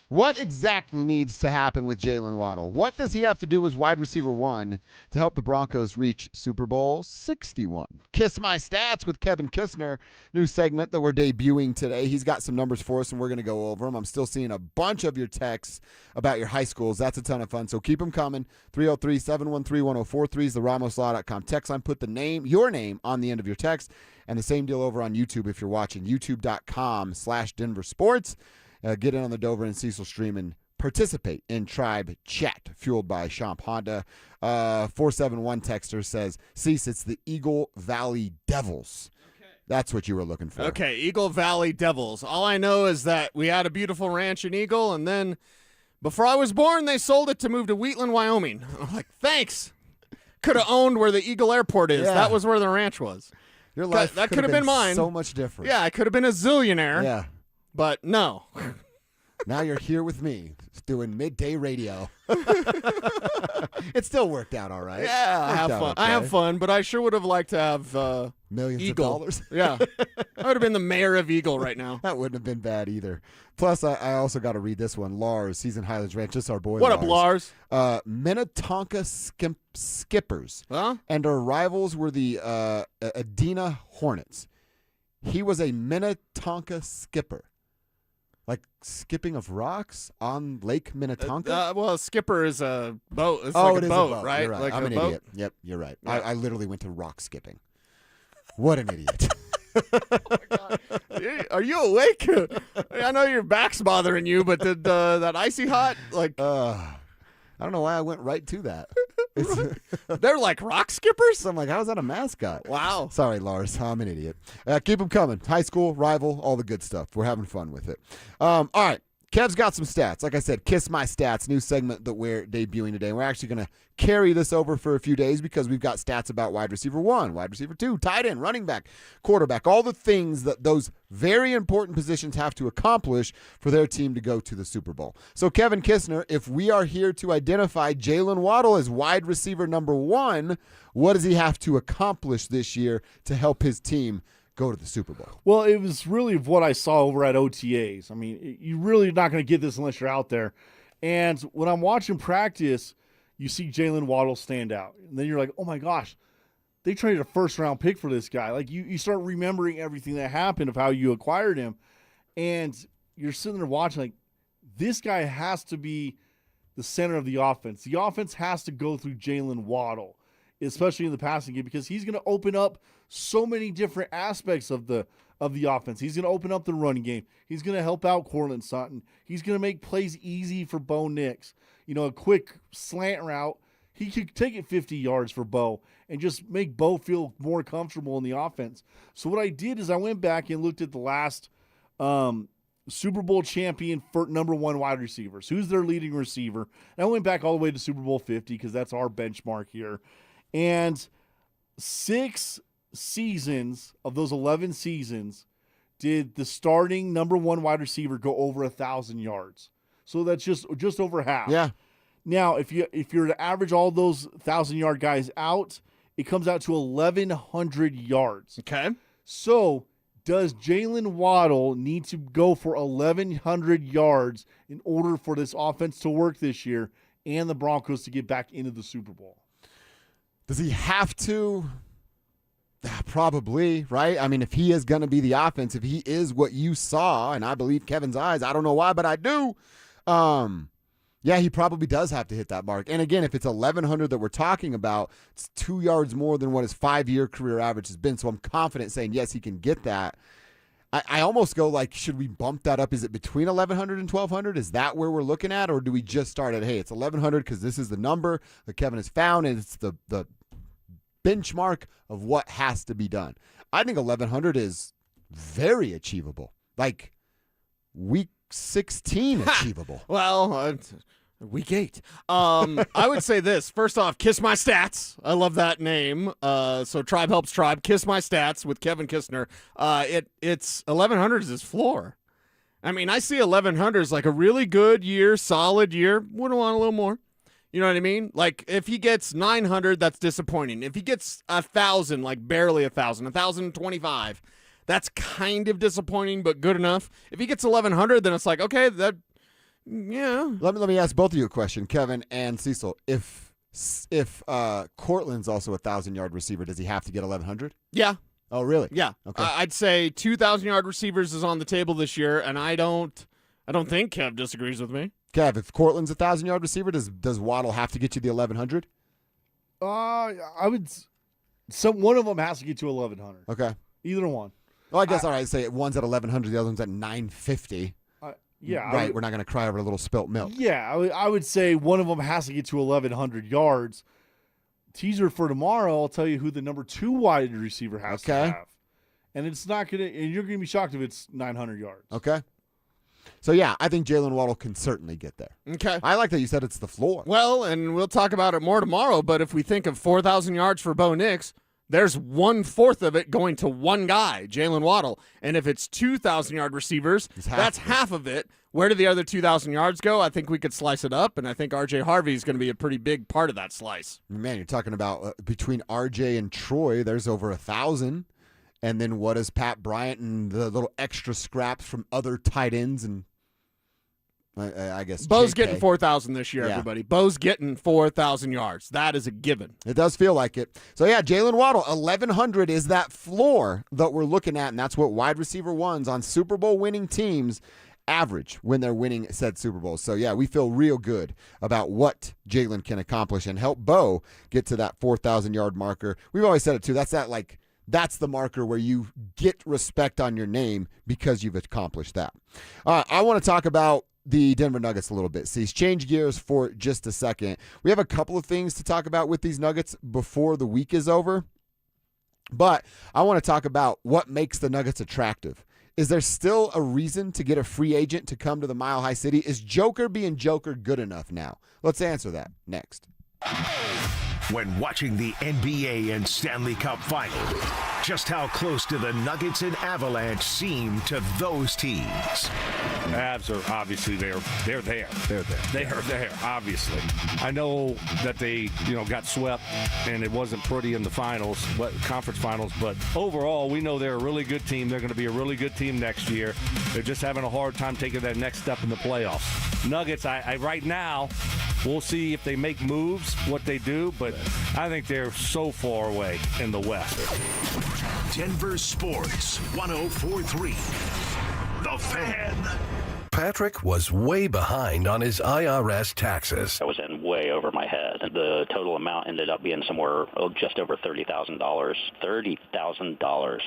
what exactly needs to happen with Jalen Waddle. What does he have to do as wide receiver 1 to help the Broncos reach Super Bowl 61? Kiss My Stats with Kevin Kistner, new segment that we're debuting today. He's got some numbers for us, and we're going to go over them. I'm still seeing a bunch of your texts about your high schools. That's a ton of fun, so keep them coming. 303-713-1043 is the RamosLaw.com text line. Put your name on the end of your text, and the same deal over on YouTube if you're watching, youtube.com/DenverSports. Get in on the Dover and Cecil stream and participate in Tribe Chat, fueled by Champ Honda. 471 texter says, Cease, it's the Eagle Valley Devils. Okay. That's what you were looking for. Okay, Eagle Valley Devils. All I know is that we had a beautiful ranch in Eagle, and then before I was born, they sold it to move to Wheatland, Wyoming. I'm like, thanks. Could have owned where the Eagle Airport is. Yeah. That was where the ranch was. Your life that could have been mine. So much different. Yeah, I could have been a zillionaire. Yeah. But no. Now you're here with me doing midday radio. It still worked out all right. Yeah, I have fun. Okay. I have fun, but I sure would have liked to have millions Eagle. of dollars. Yeah. I would have been the mayor of Eagle right now. That wouldn't have been bad either. Plus, I also got to read this one. Lars, he's in Highlands Ranch. Just our boy What Lars. up, Lars? Minnetonka Skippers. Huh? And our rivals were the Adena Hornets. He was a Minnetonka skipper. Like skipping of rocks on Lake Minnetonka? Well, a skipper is a boat. It's it like is a boat, right? You're right. Like I'm an boat? idiot. Yep, you're right. Yeah. I literally went to rock skipping. What an idiot. Oh my God. Are you awake? I know your back's bothering you, but did that icy hot? I don't know why I went right to that. They're like rock skippers? I'm like, how is that a mascot? Wow. Sorry, Lars. I'm an idiot. Keep them coming. High school, rival, all the good stuff. We're having fun with it. All right. Kev's got some stats. Like I said, Kiss My Stats, new segment that we're debuting today. We're actually going to carry this over for a few days because we've got stats about wide receiver 1, wide receiver 2, tight end, running back, quarterback, all the things that those very important positions have to accomplish for their team to go to the Super Bowl. So, Kevin Kistner, if we are here to identify Jalen Waddle as wide receiver number 1, what does he have to accomplish this year to help his team go to the Super Bowl? Well, it was really what I saw over at OTAs. I mean, you really are not going to get this unless you're out there. And when I'm watching practice, you see Jalen Waddle stand out. And then you're like, oh my gosh, they traded a first-round pick for this guy. Like, you start remembering everything that happened of how you acquired him. And you're sitting there watching, like, this guy has to be the center of the offense. The offense has to go through Jalen Waddle, especially in the passing game, because he's going to open up so many different aspects of the offense. He's going to open up the running game. He's going to help out Cortland Sutton. He's going to make plays easy for Bo Nix. You know, a quick slant route, he could take it 50 yards for Bo and just make Bo feel more comfortable in the offense. So what I did is I went back and looked at the last Super Bowl champion for number 1 wide receivers. Who's their leading receiver? And I went back all the way to Super Bowl 50 because that's our benchmark here. And 6 seasons of those 11 seasons did the starting number 1 wide receiver go over 1,000 yards. So that's just over half. Yeah. Now, if you're to average all those 1,000-yard guys out, it comes out to 1,100 yards. Okay. So Does Jalen Waddle need to go for 1,100 yards in order for this offense to work this year and the Broncos to get back into the Super Bowl? Does he have to? Probably, right? I mean, if he is going to be the offense, if he is what you saw, and I believe Kevin's eyes, I don't know why, but I do. Yeah, he probably does have to hit that mark. And again, if it's 1,100 that we're talking about, it's 2 yards more than what his 5-year career average has been. So I'm confident saying, yes, he can get that. I almost go like, should we bump that up? Is it between 1,100 and 1,200? Is that where we're looking at? Or do we just start at, hey, it's 1,100 because this is the number that Kevin has found, and it's the benchmark of what has to be done. I think 1,100 is very achievable. Like week 16 achievable. Well, week 8. I would say this. First off, Kiss My Stats. I love that name. So Tribe Helps Tribe. Kiss My Stats with Kevin Kistner. It's 1,100 is his floor. I mean, I see 1,100 as like a really good year, solid year. Wouldn't want a little more. You know what I mean? Like, if he gets 900, that's disappointing. If he gets 1,000, like barely 1,000, 1,025, that's kind of disappointing, but good enough. If he gets 1,100, then it's like, okay, that, yeah. Let me ask both of you a question, Kevin and Cecil. If Cortland's also a 1,000-yard receiver, does he have to get 1,100? Yeah. Oh, really? Yeah. Okay. I'd say 2,000-yard receivers is on the table this year, and I don't think Kev disagrees with me. Kev, if Cortland's a 1,000-yard receiver, does Waddle have to get you the 1,100? I would. One of them has to get you 1,100. Okay. Either one. Well, I guess all right. Say one's at 1,100, the other one's at 950. Yeah. Right. We're not going to cry over a little spilt milk. Yeah, I would say one of them has to get to 1,100 yards. Teaser for tomorrow, I'll tell you who the number 2 wide receiver has to have, and it's not gonna. And you're gonna be shocked if it's 900 yards. Okay. So, yeah, I think Jalen Waddle can certainly get there. Okay. I like that you said it's the floor. Well, and we'll talk about it more tomorrow, but if we think of 4,000 yards for Bo Nix, there's 1/4 of it going to one guy, Jalen Waddle. And if it's 2,000-yard receivers, that's half of it. Where do the other 2,000 yards go? I think we could slice it up, and I think R.J. Harvey is going to be a pretty big part of that slice. Man, you're talking about between R.J. and Troy, there's over 1,000. And then what is Pat Bryant and the little extra scraps from other tight ends and I guess Bo's JK. getting 4,000 this year, everybody. Bo's getting 4,000 yards. That is a given. It does feel like it. So, yeah, Jalen Waddle, 1,100 is that floor that we're looking at, and that's what wide receiver ones on Super Bowl winning teams average when they're winning said Super Bowls. So, yeah, we feel real good about what Jalen can accomplish and help Bo get to that 4,000-yard marker. We've always said it, too. That's the marker where you get respect on your name because you've accomplished that. I want to talk about the Denver Nuggets a little bit. See, change gears for just a second. We have a couple of things to talk about with these Nuggets before the week is over, but I want to talk about what makes the Nuggets attractive. Is there still a reason to get a free agent to come to the Mile High City? Is Joker being Joker good enough now? Let's answer that next. When watching the NBA and Stanley Cup Final, just how close do the Nuggets and Avalanche seem to those teams? Avs are obviously there. They're there. They are there, obviously. I know that they, got swept and it wasn't pretty in the finals, conference finals, but overall, we know they're a really good team. They're going to be a really good team next year. They're just having a hard time taking that next step in the playoffs. Nuggets, I right now, we'll see if they make moves, what they do, but I think they're so far away in the West. Denver Sports 104.3. The Fan. Patrick was way behind on his IRS taxes. I was in way over my head. The total amount ended up being somewhere just over $30,000. $30,000.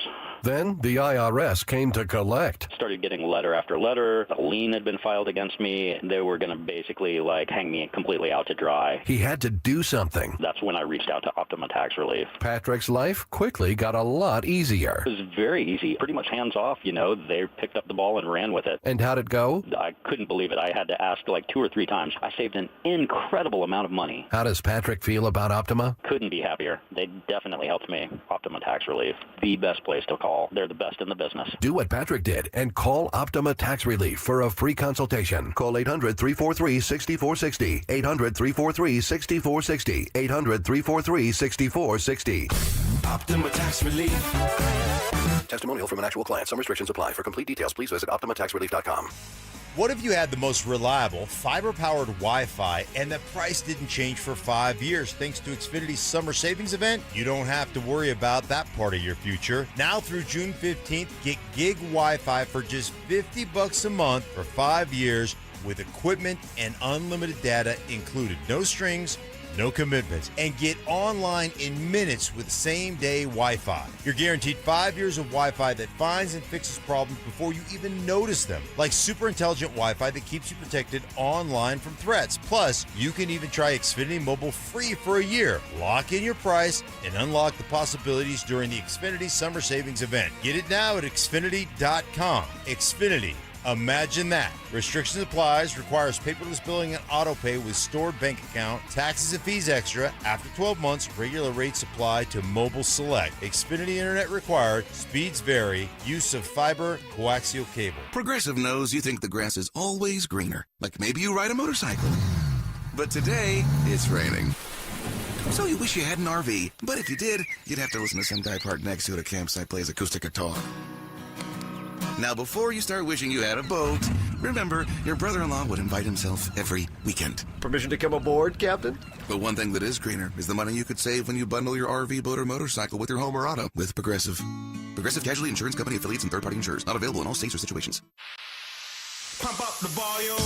Then the IRS came to collect. Started getting letter after letter. A lien had been filed against me. They were going to basically hang me completely out to dry. He had to do something. That's when I reached out to Optima Tax Relief. Patrick's life quickly got a lot easier. It was very easy. Pretty much hands off, They picked up the ball and ran with it. And how'd it go? I couldn't believe it. I had to ask 2 or 3 times. I saved an incredible amount of money. How does Patrick feel about Optima? Couldn't be happier. They definitely helped me. Optima Tax Relief, the best place to call. They're the best in the business. Do what Patrick did and call Optima Tax Relief for a free consultation. Call 800-343-6460. 800-343-6460. 800-343-6460. Optima Tax Relief. Testimonial from an actual client. Some restrictions apply. For complete details, please visit OptimaTaxRelief.com. What if you had the most reliable, fiber-powered Wi-Fi and the price didn't change for 5 years? Thanks to Xfinity's summer savings event, you don't have to worry about that part of your future. Now through June 15th, get gig Wi-Fi for just $50 a month for 5 years with equipment and unlimited data included. No strings, no commitments, and get online in minutes with same-day Wi-Fi. You're guaranteed 5 years of Wi-Fi that finds and fixes problems before you even notice them, like super intelligent Wi-Fi that keeps you protected online from threats. Plus, you can even try Xfinity Mobile free for a year. Lock in your price and unlock the possibilities during the Xfinity Summer Savings event. Get it now at Xfinity.com. Xfinity. Imagine that. Restrictions applies, requires paperless billing and auto pay with stored bank account, taxes and fees extra. After 12 months, regular rates apply to mobile select. Xfinity internet required, speeds vary, use of fiber, coaxial cable. Progressive knows you think the grass is always greener, like maybe you ride a motorcycle. But today, it's raining. So you wish you had an RV, but if you did, you'd have to listen to some guy parked next to it at a campsite plays acoustic guitar. Now, before you start wishing you had a boat, remember, your brother-in-law would invite himself every weekend. Permission to come aboard, Captain? But one thing that is greener is the money you could save when you bundle your RV, boat, or motorcycle with your home or auto with Progressive. Progressive Casualty Insurance Company affiliates and third-party insurers. Not available in all states or situations. Pump up the volume.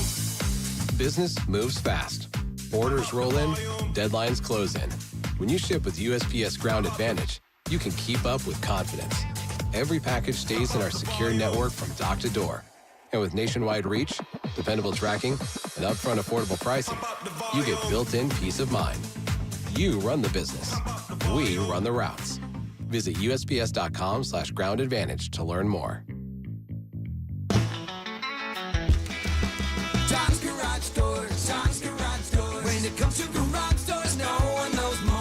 Business moves fast. Orders roll in, deadlines close in. When you ship with USPS Ground Advantage, you can keep up with confidence. Every package stays in our secure network from dock to door. And with nationwide reach, dependable tracking, and upfront affordable pricing, you get built-in peace of mind. You run the business. We run the routes. Visit USPS.com/Ground Advantage to learn more. John's Garage Doors, John's Garage Doors. When it comes to garage doors, no one knows more.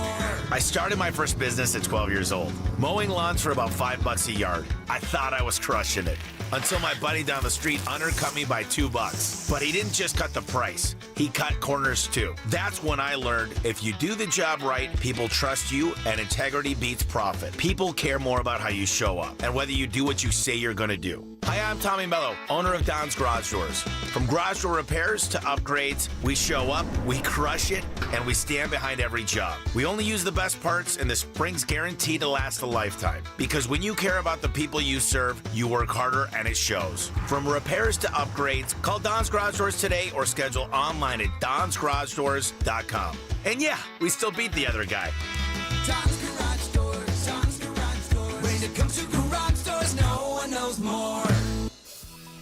I started my first business at 12 years old, mowing lawns for about $5 a yard. I thought I was crushing it until my buddy down the street undercut me by $2. But he didn't just cut the price, he cut corners too. That's when I learned if you do the job right, people trust you, and integrity beats profit. People care more about how you show up and whether you do what you say you're gonna do. Hi, I'm Tommy Mello, owner of Don's Garage Doors. From garage door repairs to upgrades, we show up, we crush it, and we stand behind every job. We only use the best parts, and the spring's guaranteed to last a lifetime. Because when you care about the people you serve, you work harder, and it shows. From repairs to upgrades, call Don's Garage Doors today or schedule online at donsgaragedoors.com. And yeah, we still beat the other guy. John's Garage Doors, John's Garage Doors. When it comes to garage doors, no one knows more.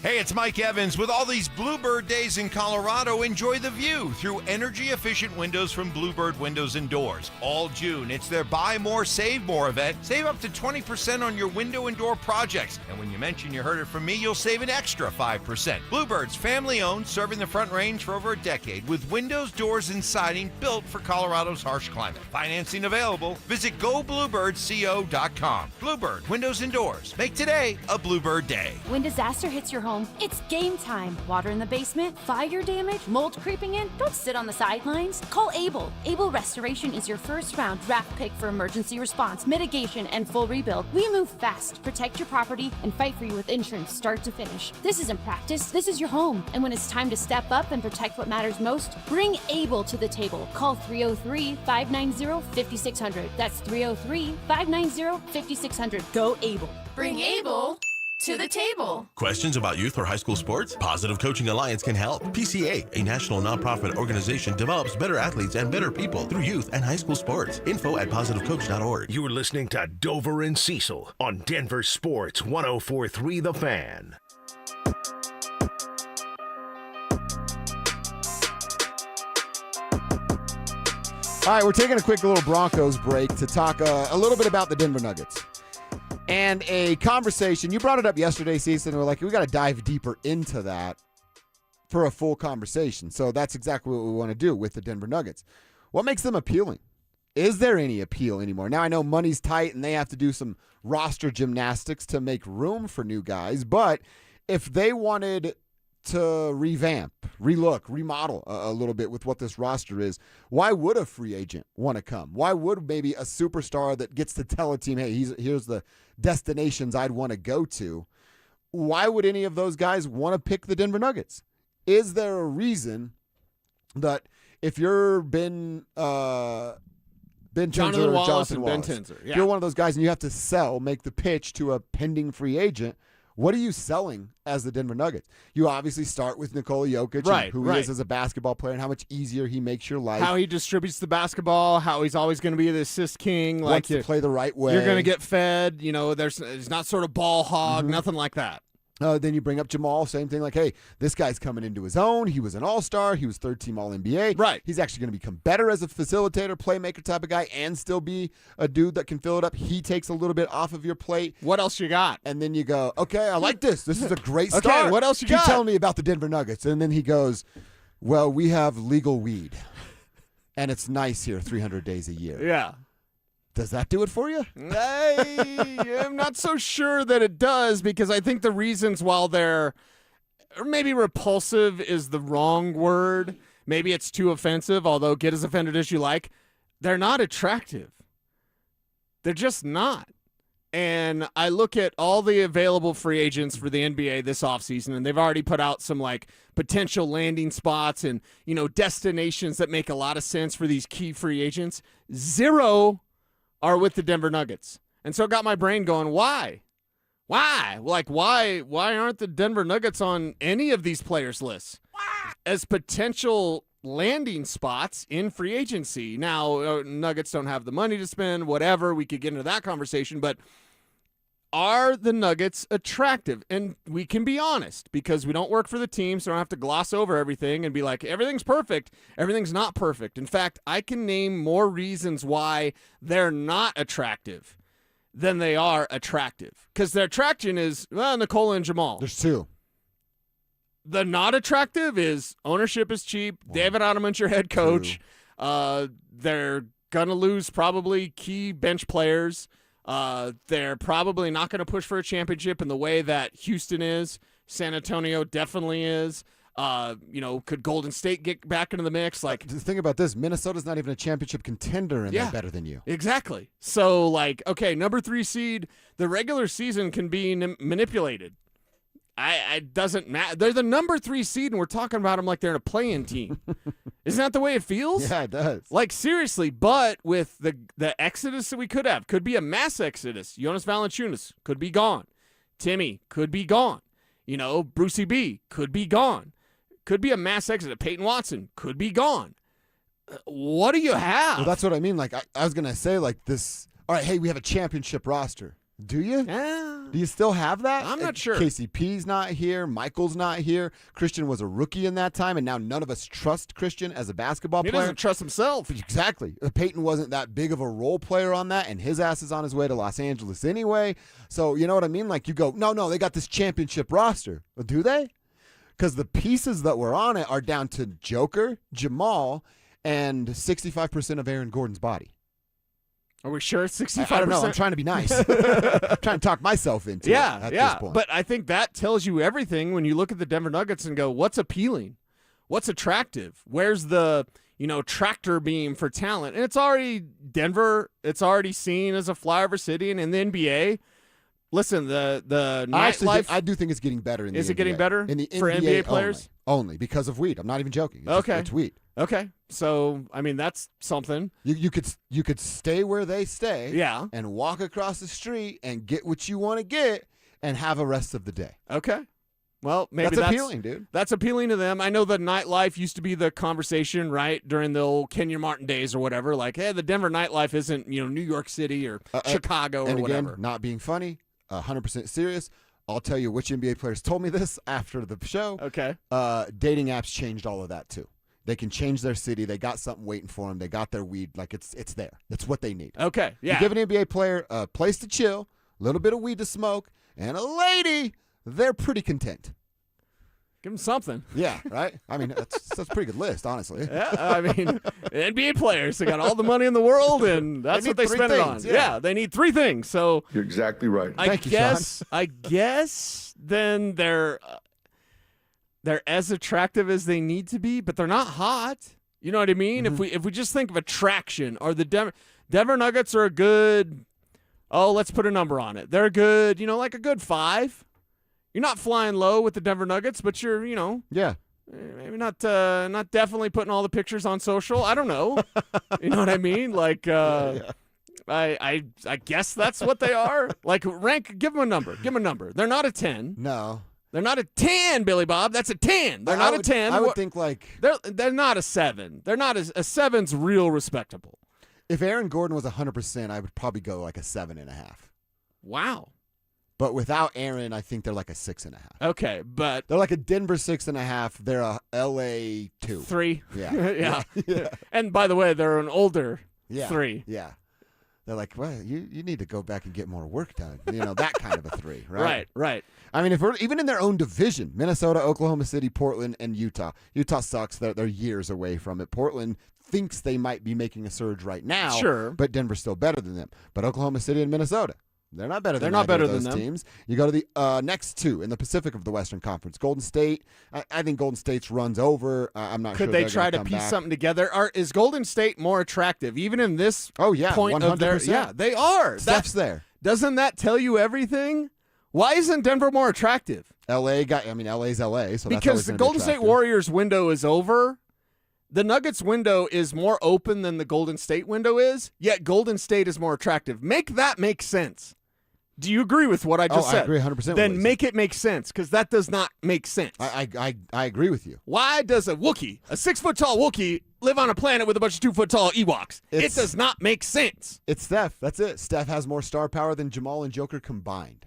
Hey, it's Mike Evans. With all these Bluebird days in Colorado, enjoy the view through energy-efficient windows from Bluebird Windows and Doors. All June, it's their Buy More, Save More event. Save up to 20% on your window and door projects. And when you mention you heard it from me, you'll save an extra 5%. Bluebird's family-owned, serving the Front Range for over a decade with windows, doors, and siding built for Colorado's harsh climate. Financing available. Visit gobluebirdco.com. Bluebird Windows and Doors. Make today a Bluebird day. When disaster hits your home, it's game time. Water in the basement, fire damage, mold creeping in. Don't sit on the sidelines. Call Able. Able Restoration is your first round draft pick for emergency response, mitigation, and full rebuild. We move fast, protect your property, and fight for you with insurance start to finish. This isn't practice. This is your home. And when it's time to step up and protect what matters most, bring Able to the table. Call 303-590-5600. That's 303-590-5600. Go Able. Bring Able to the table. Questions about youth or high school sports? Positive Coaching Alliance can help. PCA, a national nonprofit organization, develops better athletes and better people through youth and high school sports. Info at positivecoach.org. You're listening to Dover and Cecil on Denver Sports 104.3 The Fan. All right, we're taking a quick little Broncos break to talk a little bit about the Denver Nuggets. And a conversation, you brought it up yesterday, Cecil, and we're like, we got to dive deeper into that for a full conversation. So that's exactly what we want to do with the Denver Nuggets. What makes them appealing? Is there any appeal anymore? Now, I know money's tight and they have to do some roster gymnastics to make room for new guys, but if they wanted to revamp, relook, remodel a little bit with what this roster is, why would a free agent want to come? Why would maybe a superstar that gets to tell a team, hey, here's the destinations I'd want to go to? Why would any of those guys want to pick the Denver Nuggets? Is there a reason that if you're Ben Tinzer Jonathan or Wallace Jonathan and Wallace, Ben Tinzer, yeah. if you're one of those guys and you have to make the pitch to a pending free agent, what are you selling as the Denver Nuggets? You obviously start with Nikola Jokic, and who he is as a basketball player and how much easier he makes your life. How he distributes the basketball, how he's always going to be the assist king. Wants to play the right way. You're going to get fed. He's not sort of ball hog, nothing like that. Then you bring up Jamal, same thing. Like, hey, this guy's coming into his own. He was an all-star. He was third-team All-NBA. Right. He's actually going to become better as a facilitator, playmaker type of guy, and still be a dude that can fill it up. He takes a little bit off of your plate. What else you got? And then you go, okay, I like this. This is a great start. Okay, what else you got? Keep telling me about the Denver Nuggets. And then he goes, well, we have legal weed, and it's nice here 300 days a year. Yeah. Does that do it for you? I'm not so sure that it does, because I think the reasons, while they're, or maybe repulsive is the wrong word, maybe it's too offensive, although get as offended as you like, they're not attractive. They're just not. And I look at all the available free agents for the NBA this offseason, and they've already put out some potential landing spots and, destinations that make a lot of sense for these key free agents. 0 are with the Denver Nuggets. And so it got my brain going, why? Why? Why aren't the Denver Nuggets on any of these players' lists as potential landing spots in free agency? Now, Nuggets don't have the money to spend, whatever. We could get into that conversation, but are the Nuggets attractive? And we can be honest, because we don't work for the team, so I don't have to gloss over everything and be like, everything's perfect. Everything's not perfect. In fact, I can name more reasons why they're not attractive than they are attractive. Because their attraction is, Nikola and Jamal. There's 2. The not attractive is ownership is cheap. David Ottoman's your head coach. They're going to lose probably key bench players. They're probably not going to push for a championship in the way that Houston is. San Antonio definitely is. Could Golden State get back into the mix? The thing about this, Minnesota's not even a championship contender, and they're better than you. Exactly. So, okay, number 3 seed, the regular season can be manipulated. It doesn't matter. They're the number 3 seed, and we're talking about them like they're in a play-in team. Isn't that the way it feels? Yeah, it does. Seriously, but with the exodus that we could be a mass exodus. Jonas Valanciunas could be gone. Timmy could be gone. Brucey B could be gone. Could be a mass exodus. Peyton Watson could be gone. What do you have? Well, that's what I mean. I was going to say, this, all right, hey, we have a championship roster. Do you? Yeah. Do you still have that? I'm not sure. KCP's not here. Michael's not here. Christian was a rookie in that time, and now none of us trust Christian as a basketball player. He doesn't trust himself. Exactly. Peyton wasn't that big of a role player on that, and his ass is on his way to Los Angeles anyway. So, you know what I mean? You go, no, they got this championship roster. Well, do they? Because the pieces that were on it are down to Joker, Jamal, and 65% of Aaron Gordon's body. Are we sure 65%? I don't know. I'm trying to be nice. I'm trying to talk myself into it at this point. But I think that tells you everything when you look at the Denver Nuggets and go, what's appealing? What's attractive? Where's the, tractor beam for talent? And it's already Denver. It's already seen as a flyover city, and in the NBA. Listen, the nightlife. I do think it's getting better in the NBA. Is it getting better in the for NBA players? Only because of weed. I'm not even joking. It's weed. Okay, so that's something. You could stay where they stay, yeah, and walk across the street and get what you want to get and have a rest of the day. Okay, well maybe that's appealing, dude. That's appealing to them. I know that nightlife used to be the conversation, right, during the old Kenyon Martin days or whatever. Hey, the Denver nightlife isn't New York City or Chicago or whatever. Again, not being funny, 100% serious. I'll tell you which NBA players told me this after the show. Okay, dating apps changed all of that too. They can change their city. They got something waiting for them. They got their weed. It's there. That's what they need. Okay, yeah. You give an NBA player a place to chill, a little bit of weed to smoke, and a lady, they're pretty content. Give them something. Yeah, right? That's a pretty good list, honestly. Yeah, NBA players, they got all the money in the world, and that's what they spend it on. Yeah, they need 3 things. So you're exactly right. I guess then they're as attractive as they need to be, but they're not hot. You know what I mean? Mm-hmm. If we just think of attraction, or the Denver Nuggets are a good, let's put a number on it. They're good, like a good 5. You're not flying low with the Denver Nuggets, but you're, Yeah. maybe not definitely putting all the pictures on social. I don't know. You know what I mean? Like, I guess that's what they are. Like, give them a number. Give them a number. They're not a 10. No. They're not a 10, Billy Bob. That's a 10. They're not a 10. I would think like they're not a 7. They're not a 7's real respectable. if Aaron Gordon was 100%, I would probably go like a 7.5. Wow. But without Aaron, I think they're like a 6.5. Okay, but they're like a Denver 6.5. They're a LA 2. 3. Yeah. yeah. And by the way, they're an older 3. Yeah. They're like, well, you need to go back and get more work done. That kind of a 3, right? Right. I mean, if we're even in their own division, Minnesota, Oklahoma City, Portland, and Utah. Utah sucks. They're years away from it. Portland thinks they might be making a surge right now. Sure. But Denver's still better than them. But Oklahoma City and Minnesota, they're not better than They're not better those than them. teams. You go to the next two in the Pacific of the Western Conference. Golden State, I think Golden State's runs over. I'm not sure. Could they try to piece something together? Is Golden State more attractive, even in this point 100%. of their... Yeah, they are. Steph's there. Doesn't that tell you everything? Why isn't Denver more attractive? LA's LA, so because the Golden State Warriors window is over. The Nuggets window is more open than the Golden State window is, yet Golden State is more attractive. Make that make sense. Do you agree with what I just said? I agree 100%. Then make it make sense, because that does not make sense. I agree with you. Why does a 6-foot-tall Wookiee, live on a planet with a bunch of 2-foot-tall Ewoks? It does not make sense. It's Steph. That's it. Steph has more star power than Jamal and Joker combined.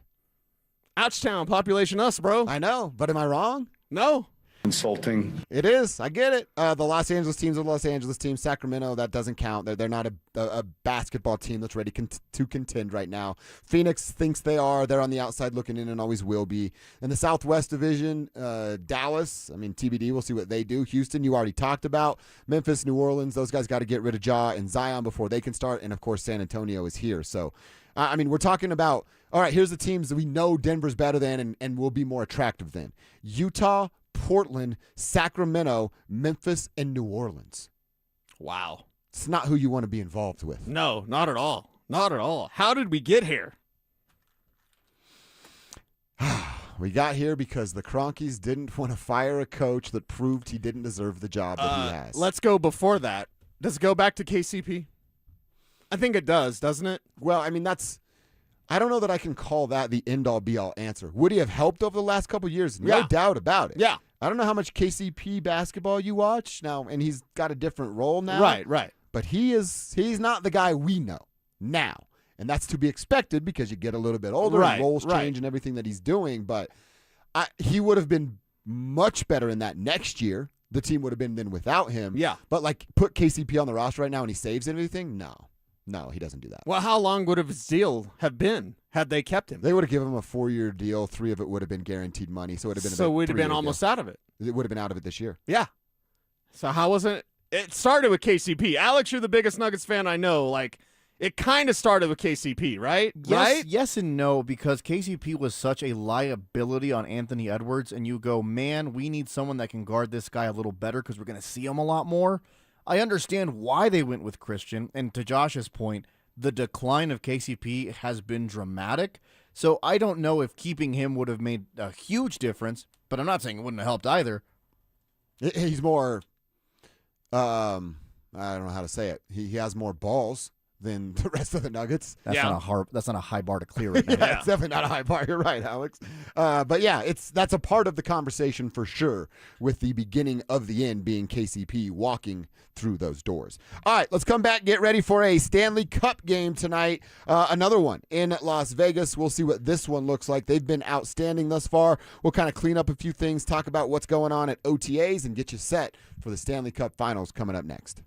Ouchtown, population us, bro. I know, but am I wrong? No. Insulting. It is. I get it. The Los Angeles teams are the Los Angeles teams. Sacramento, that doesn't count. They're not a basketball team that's ready to contend right now. Phoenix thinks they are. They're on the outside looking in and always will be. In the Southwest Division, Dallas, TBD, we'll see what they do. Houston, you already talked about. Memphis, New Orleans, those guys got to get rid of Ja and Zion before they can start. And, of course, San Antonio is here. So, we're talking about, all right, here's the teams that we know Denver's better than and will be more attractive than. Utah, Portland, Sacramento, Memphis, and New Orleans. Wow. It's not who you want to be involved with. No, not at all. Not at all. How did we get here? We got here because the Cronkies didn't want to fire a coach that proved he didn't deserve the job that he has. Let's go before that. Does it go back to KCP? I think it does, doesn't it? Well, I don't know that I can call that the end-all, be-all answer. Would he have helped over the last couple of years? No doubt about it. Yeah. I don't know how much KCP basketball you watch now, and he's got a different role now. Right. But he's not the guy we know now. And that's to be expected because you get a little bit older and roles change and everything that he's doing. But he would have been much better in that next year. The team would have been then without him. Yeah. But, put KCP on the roster right now and he saves everything? No, he doesn't do that. Well, how long would his deal have been had they kept him? They would have given him a 4-year deal. 3 of it would have been guaranteed money. So it would have been we'd have been almost out of it. It would have been out of it this year. Yeah. So how wasn't it? It started with KCP. Alex, you're the biggest Nuggets fan I know. It kind of started with KCP, right? Yes and no, because KCP was such a liability on Anthony Edwards, and you go, man, we need someone that can guard this guy a little better because we're going to see him a lot more. I understand why they went with Christian, and to Josh's point, the decline of KCP has been dramatic, so I don't know if keeping him would have made a huge difference, but I'm not saying it wouldn't have helped either. He's more, I don't know how to say it. He has more balls than the rest of the Nuggets. That's not a high bar to clear right now. It's definitely not a high bar. You're right, Alex. But yeah, that's a part of the conversation for sure, with the beginning of the end being KCP walking through those doors. All right, let's come back. Get ready for a Stanley Cup game tonight. Another one in Las Vegas. We'll see what this one looks like. They've been outstanding thus far. We'll kind of clean up a few things, talk about what's going on at OTAs, and get you set for the Stanley Cup Finals coming up next.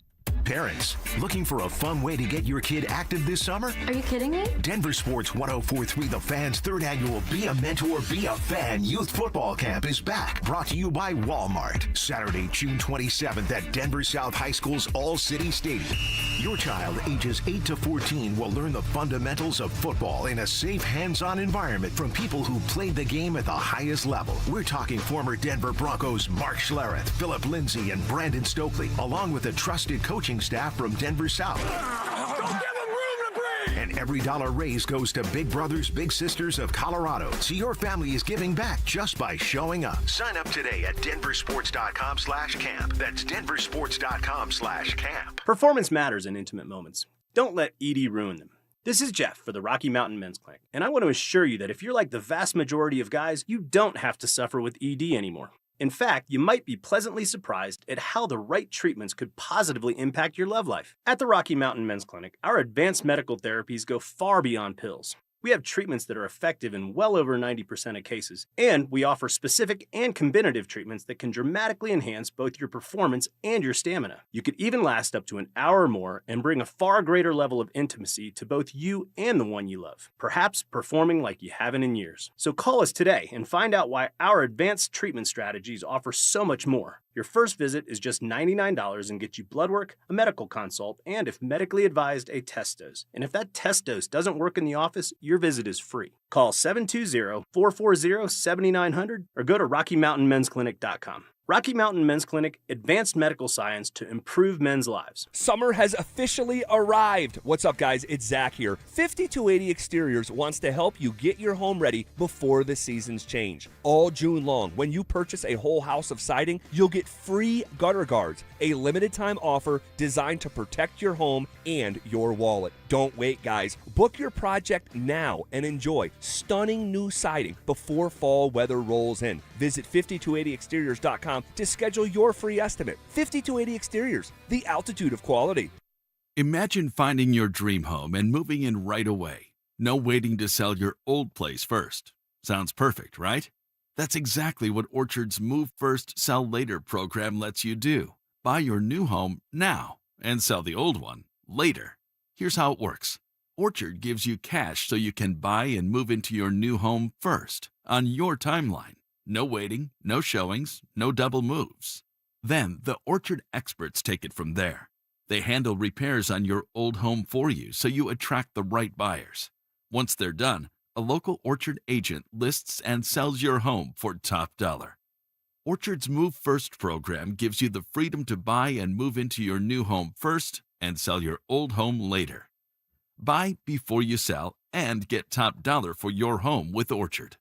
Parents, looking for a fun way to get your kid active this summer? Are you kidding me? DenverSports 104.3 The Fan's third annual Be a Mentor, Be a Fan Youth Football Camp is back. Brought to you by Walmart. Saturday, June 27th at Denver South High School's All-City Stadium. Your child ages 8 to 14 will learn the fundamentals of football in a safe, hands-on environment from people who played the game at the highest level. We're talking former Denver Broncos Mark Schlereth, Philip Lindsay, and Brandon Stokely, along with a trusted coaching staff from Denver South. And every dollar raised goes to Big Brothers Big Sisters of Colorado. So your family is giving back just by showing up. Sign up today at DenverSports.com/camp. That's DenverSports.com/camp. Performance matters in intimate moments. Don't let ED ruin them. This is Jeff for the Rocky Mountain Men's Clinic, and I want to assure you that if you're like the vast majority of guys, you don't have to suffer with ED anymore. In fact, you might be pleasantly surprised at how the right treatments could positively impact your love life. At the Rocky Mountain Men's Clinic, our advanced medical therapies go far beyond pills. We have treatments that are effective in well over 90% of cases, and we offer specific and combinative treatments that can dramatically enhance both your performance and your stamina. You could even last up to an hour or more and bring a far greater level of intimacy to both you and the one you love, perhaps performing like you haven't in years. So call us today and find out why our advanced treatment strategies offer so much more. Your first visit is just $99 and gets you blood work, a medical consult, and if medically advised, a test dose. And if that test dose doesn't work in the office, your visit is free. Call 720-440-7900 or go to RockyMountainMen'sClinic.com. Rocky Mountain Men's Clinic, advanced medical science to improve men's lives. Summer has officially arrived. What's up, guys? It's Zach here. 5280 Exteriors wants to help you get your home ready before the seasons change. All June long, when you purchase a whole house of siding, you'll get free gutter guards, a limited time offer designed to protect your home and your wallet. Don't wait, guys. Book your project now and enjoy stunning new siding before fall weather rolls in. Visit 5280exteriors.com to schedule your free estimate. 5280 Exteriors, the altitude of quality. Imagine finding your dream home and moving in right away. No waiting to sell your old place first. Sounds perfect, right? That's exactly what Orchard's Move First, Sell Later program lets you do. Buy your new home now and sell the old one later. Here's how it works. Orchard gives you cash so you can buy and move into your new home first, on your timeline. No waiting, no showings, no double moves. Then the Orchard experts take it from there. They handle repairs on your old home for you so you attract the right buyers. Once they're done, a local Orchard agent lists and sells your home for top dollar. Orchard's Move First program gives you the freedom to buy and move into your new home first and sell your old home later. Buy before you sell and get top dollar for your home with Orchard.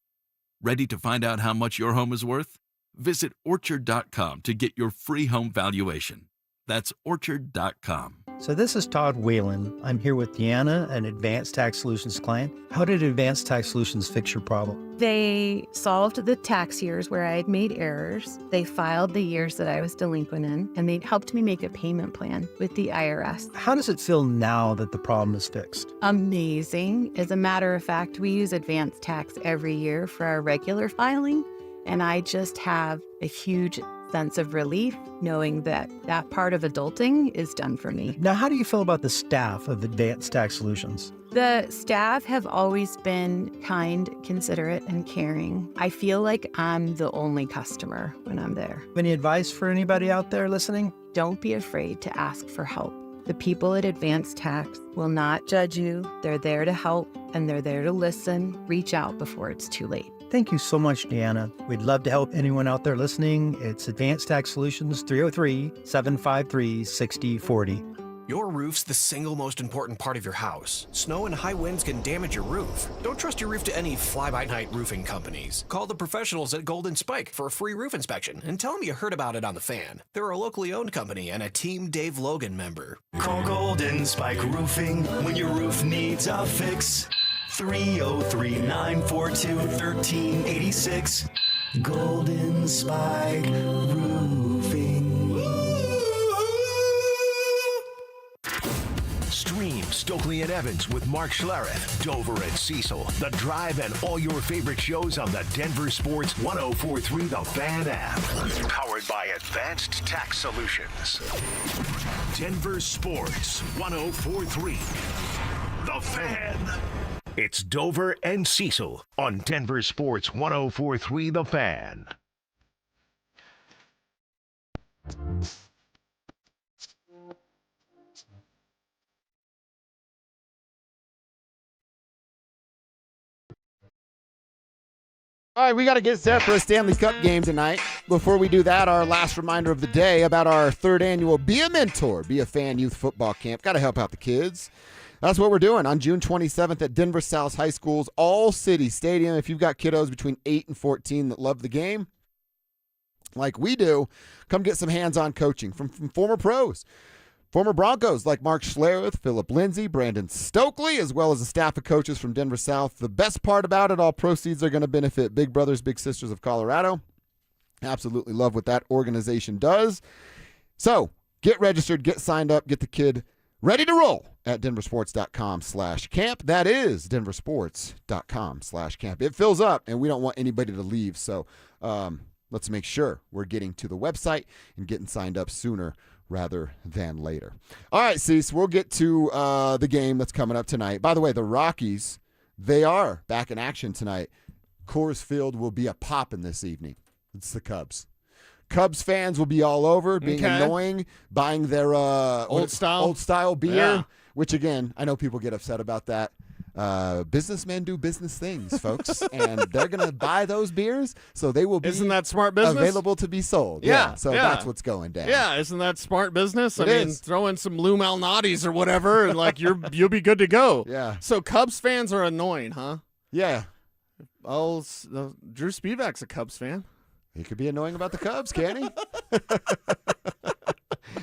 Ready to find out how much your home is worth? Visit Orchard.com to get your free home valuation. That's Orchard.com. So this is Todd Whalen. I'm here with Deanna, an Advanced Tax Solutions client. How did Advanced Tax Solutions fix your problem? They solved the tax years where I had made errors. They filed the years that I was delinquent in, and they helped me make a payment plan with the IRS. How does it feel now that the problem is fixed? Amazing. As a matter of fact, we use Advanced Tax every year for our regular filing, and I just have a huge sense of relief knowing that that part of adulting is done for me. Now, how do you feel about the staff of Advanced Tax Solutions? The staff have always been kind, considerate, and caring. I feel like I'm the only customer when I'm there. Any advice for anybody out there listening? Don't be afraid to ask for help. The people at Advanced Tax will not judge you. They're there to help, and they're there to listen. Reach out before it's too late. Thank you so much, Deanna. We'd love to help anyone out there listening. It's Advanced Tax Solutions, 303-753-6040. Your roof's the single most important part of your house. Snow and high winds can damage your roof. Don't trust your roof to any fly-by-night roofing companies. Call the professionals at Golden Spike for a free roof inspection and tell them you heard about it on The Fan. They're a locally owned company and a Team Dave Logan member. Call Golden Spike Roofing when your roof needs a fix. 303-942-1386. Golden Spike Roofing. Stream Stokely and Evans with Mark Schlereth, Dover and Cecil, The Drive, and all your favorite shows on the Denver Sports 104.3 The Fan app. Powered by Advanced Tax Solutions. Denver Sports 104.3 The Fan. It's Dover and Cecil on Denver Sports 104.3 The Fan. All right, we got to get set for a Stanley Cup game tonight. Before we do that, our last reminder of the day about our third annual Be a Mentor, Be a Fan Youth Football Camp. Got to help out the kids. That's what we're doing on June 27th at Denver South High School's All-City Stadium. If you've got kiddos between 8 and 14 that love the game, like we do, come get some hands-on coaching from former pros. Former Broncos like Mark Schlereth, Philip Lindsay, Brandon Stokely, as well as a staff of coaches from Denver South. The best part about it, all proceeds are going to benefit Big Brothers Big Sisters of Colorado. Absolutely love what that organization does. So get registered, get signed up, get the kid ready to roll at DenverSports.com/camp. That is DenverSports.com/camp. It fills up, and we don't want anybody to leave. So let's make sure we're getting to the website and getting signed up sooner rather than later. All right, Cecil, we'll get to the game that's coming up tonight. By the way, the Rockies, they are back in action tonight. Coors Field will be a poppin' this evening. It's the Cubs. Cubs fans will be all over, being annoying, buying their old style beer, which, again, I know people get upset about that. Businessmen do business things, folks, and they're going to buy those beers, so they will be Isn't that smart business? Available to be sold. So that's what's going down. Yeah, isn't that smart business? It I mean, is. throw in some Lou Malnati's or whatever, and like you'll be good to go. Yeah. So Cubs fans are annoying, huh? Yeah. Oh, Drew Spivak's a Cubs fan. He could be annoying about the Cubs, can he?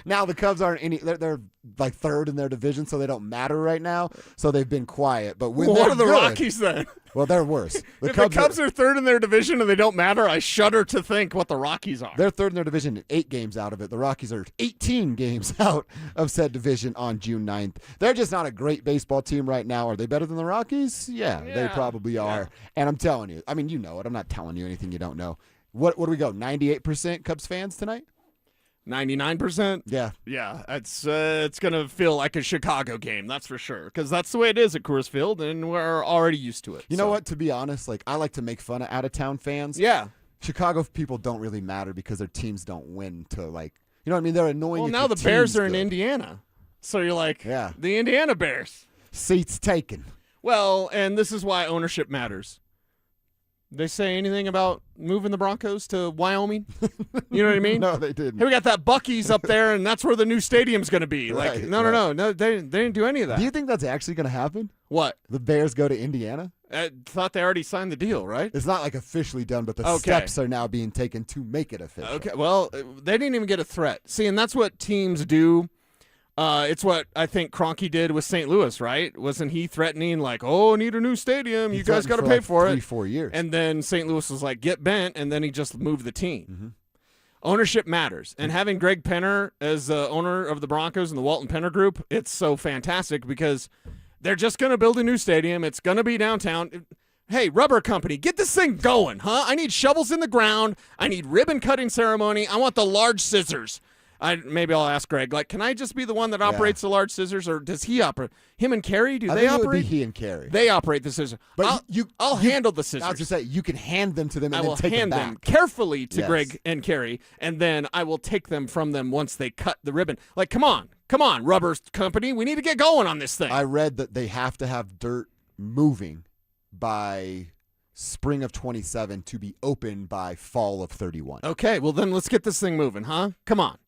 Now the Cubs aren't they're like third in their division, so they don't matter right now. So they've been quiet. But when what are the good, Rockies then? Well, they're worse. If the Cubs are third in their division and they don't matter, I shudder to think what the Rockies are. They're third in their division and 8 games out of it. The Rockies are 18 games out of said division on June 9th. They're just not a great baseball team right now. Are they better than the Rockies? Yeah. They probably are. And I'm telling you, I mean, you know it. I'm not telling you anything you don't know. What do we go, 98% Cubs fans tonight? 99%? Yeah. Yeah, it's going to feel like a Chicago game, that's for sure, because that's the way it is at Coors Field, and we're already used to it. You know what, to be honest, like I like to make fun of out-of-town fans. Yeah. Chicago people don't really matter because their teams don't win to, like, you know what I mean? They're annoying. Well, if now your the Bears team's are in good. Indiana, so you're like, yeah, the Indiana Bears. Seats taken. Well, and this is why ownership matters. They say anything about moving the Broncos to Wyoming? You know what I mean? No, they didn't. Hey, we got that Buc-ee's up there, and that's where the new stadium's going to be. Like, Right, no, they didn't do any of that. Do you think that's actually going to happen? What? The Bears go to Indiana? I thought they already signed the deal, right? It's not like officially done, but the steps are now being taken to make it official. Okay, well, they didn't even get a threat. See, and that's what teams do. It's what I think Kroenke did with St. Louis, right? Wasn't he threatening, like, oh, I need a new stadium. You guys got to pay for it. 3-4 years. And then St. Louis was like, get bent, and then he just moved the team. Mm-hmm. Ownership matters. And having Greg Penner as the owner of the Broncos and the Walton Penner Group, it's so fantastic because they're just going to build a new stadium. It's going to be downtown. Hey, rubber company, get this thing going, huh? I need shovels in the ground. I need ribbon cutting ceremony. I want the large scissors. Maybe I'll ask Greg, like, can I just be the one that operates the large scissors, or does he operate? Him and Carrie, do they think operate? It would be he and Carrie. They operate the scissors. But I'll handle the scissors. I was just saying, you can hand them to them and I then will take hand them them back. carefully to Yes. Greg and Carrie, and then I will take them from them once they cut the ribbon. Like, come on, rubber company, we need to get going on this thing. I read that they have to have dirt moving by spring of 27 to be open by fall of 31. Okay, well then let's get this thing moving, huh? Come on.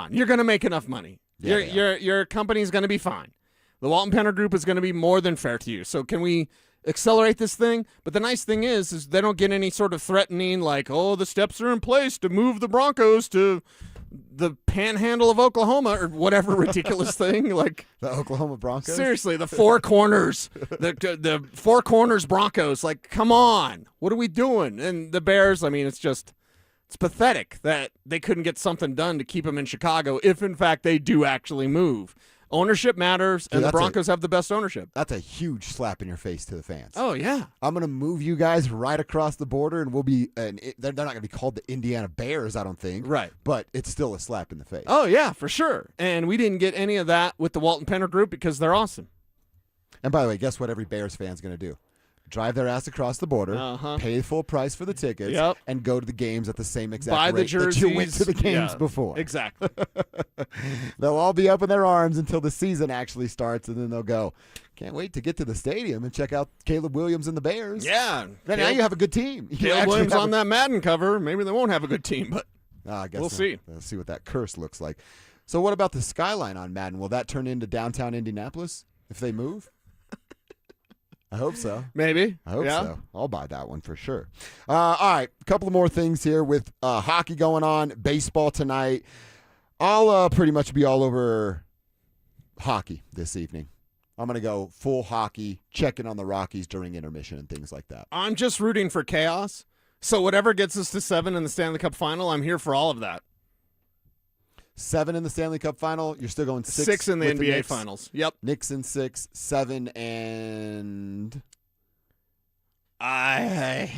You're going to make enough money. Yeah, your company's going to be fine. The Walton Penner Group is going to be more than fair to you. So can we accelerate this thing? But the nice thing is they don't get any sort of threatening like, oh, the steps are in place to move the Broncos to the panhandle of Oklahoma or whatever ridiculous thing. Like the Oklahoma Broncos? Seriously, the Four Corners. the Four Corners Broncos. Like, come on. What are we doing? And the Bears, I mean, it's pathetic that they couldn't get something done to keep them in Chicago if, in fact, they do actually move. Ownership matters, and the Broncos have the best ownership. That's a huge slap in your face to the fans. Oh, yeah. I'm going to move you guys right across the border, and we'll be they're not going to be called the Indiana Bears, I don't think. Right. But it's still a slap in the face. Oh, yeah, for sure. And we didn't get any of that with the Walton Penner Group because they're awesome. And by the way, guess what every Bears fan's going to do? drive their ass across the border, pay full price for the tickets, and go to the games at the same exact rate that you went to the games before. Exactly. They'll all be up in their arms until the season actually starts, and then they'll go, can't wait to get to the stadium and check out Caleb Williams and the Bears. Yeah. Then now you have a good team. Caleb Williams on that Madden cover. Maybe they won't have a good team, but I guess we'll see. Let's see what that curse looks like. So what about the skyline on Madden? Will that turn into downtown Indianapolis if they move? I hope so. Maybe. I hope so. I'll buy that one for sure. All right, a couple of more things here with hockey going on, baseball tonight. I'll pretty much be all over hockey this evening. I'm going to go full hockey, checking on the Rockies during intermission and things like that. I'm just rooting for chaos. So whatever gets us to 7 in the Stanley Cup final, I'm here for all of that. 7 in the Stanley Cup final. You're still going 6. 6 in the NBA finals. Yep. Knicks in 6, 7, and I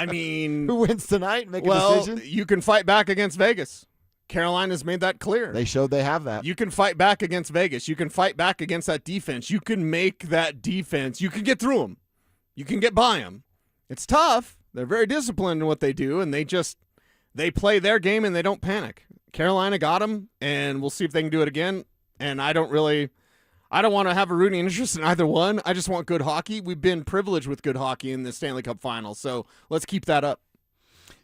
mean, who wins tonight? Make a decision. You can fight back against Vegas. Carolina's made that clear. They showed they have that. You can fight back against Vegas. You can fight back against that defense. You can make that defense. You can get through them. You can get by them. It's tough. They're very disciplined in what they do, and they play their game and they don't panic. Carolina got them, and we'll see if they can do it again. And I don't want to have a rooting interest in either one. I just want good hockey. We've been privileged with good hockey in the Stanley Cup Finals, so let's keep that up.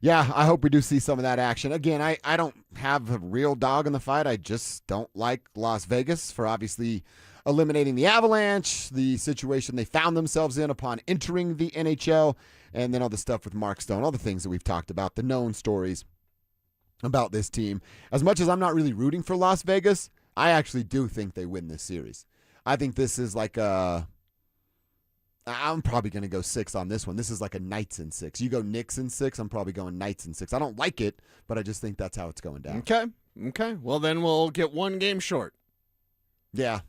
Yeah, I hope we do see some of that action. Again, I don't have a real dog in the fight. I just don't like Las Vegas for obviously eliminating the Avalanche, the situation they found themselves in upon entering the NHL, and then all the stuff with Mark Stone, all the things that we've talked about, the known stories about this team. As much as I'm not really rooting for Las Vegas, I actually do think they win this series. I think this is like I'm probably going to go 6 on this one. This is like a Knights in 6. You go Knicks in 6, I'm probably going Knights in 6. I don't like it, but I just think that's how it's going down. Okay. Well, then we'll get one game short. Yeah.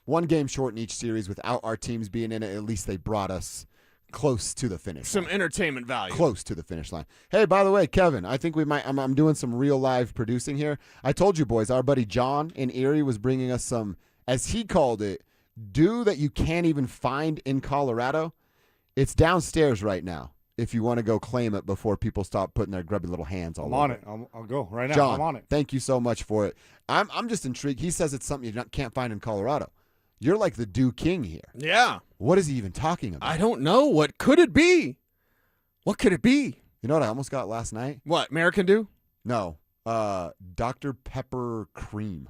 One game short in each series without our teams being in it. At least they brought us close to the finish Some line. entertainment value. Close to the finish line. Hey, by the way, Kevin, I think we might. I'm doing some real live producing here. I told you boys, our buddy John in Erie was bringing us some, as he called it, dew that you can't even find in Colorado. It's downstairs right now if you want to go claim it before people stop putting their grubby little hands all over it. I'll go right now. John, I'm on it. Thank you so much for it. I'm just intrigued. He says it's something you can't find in Colorado. You're like the dew king here. Yeah. What is he even talking about? I don't know. What could it be? What could it be? You know what I almost got last night? What, American Dew? No. Dr. Pepper cream.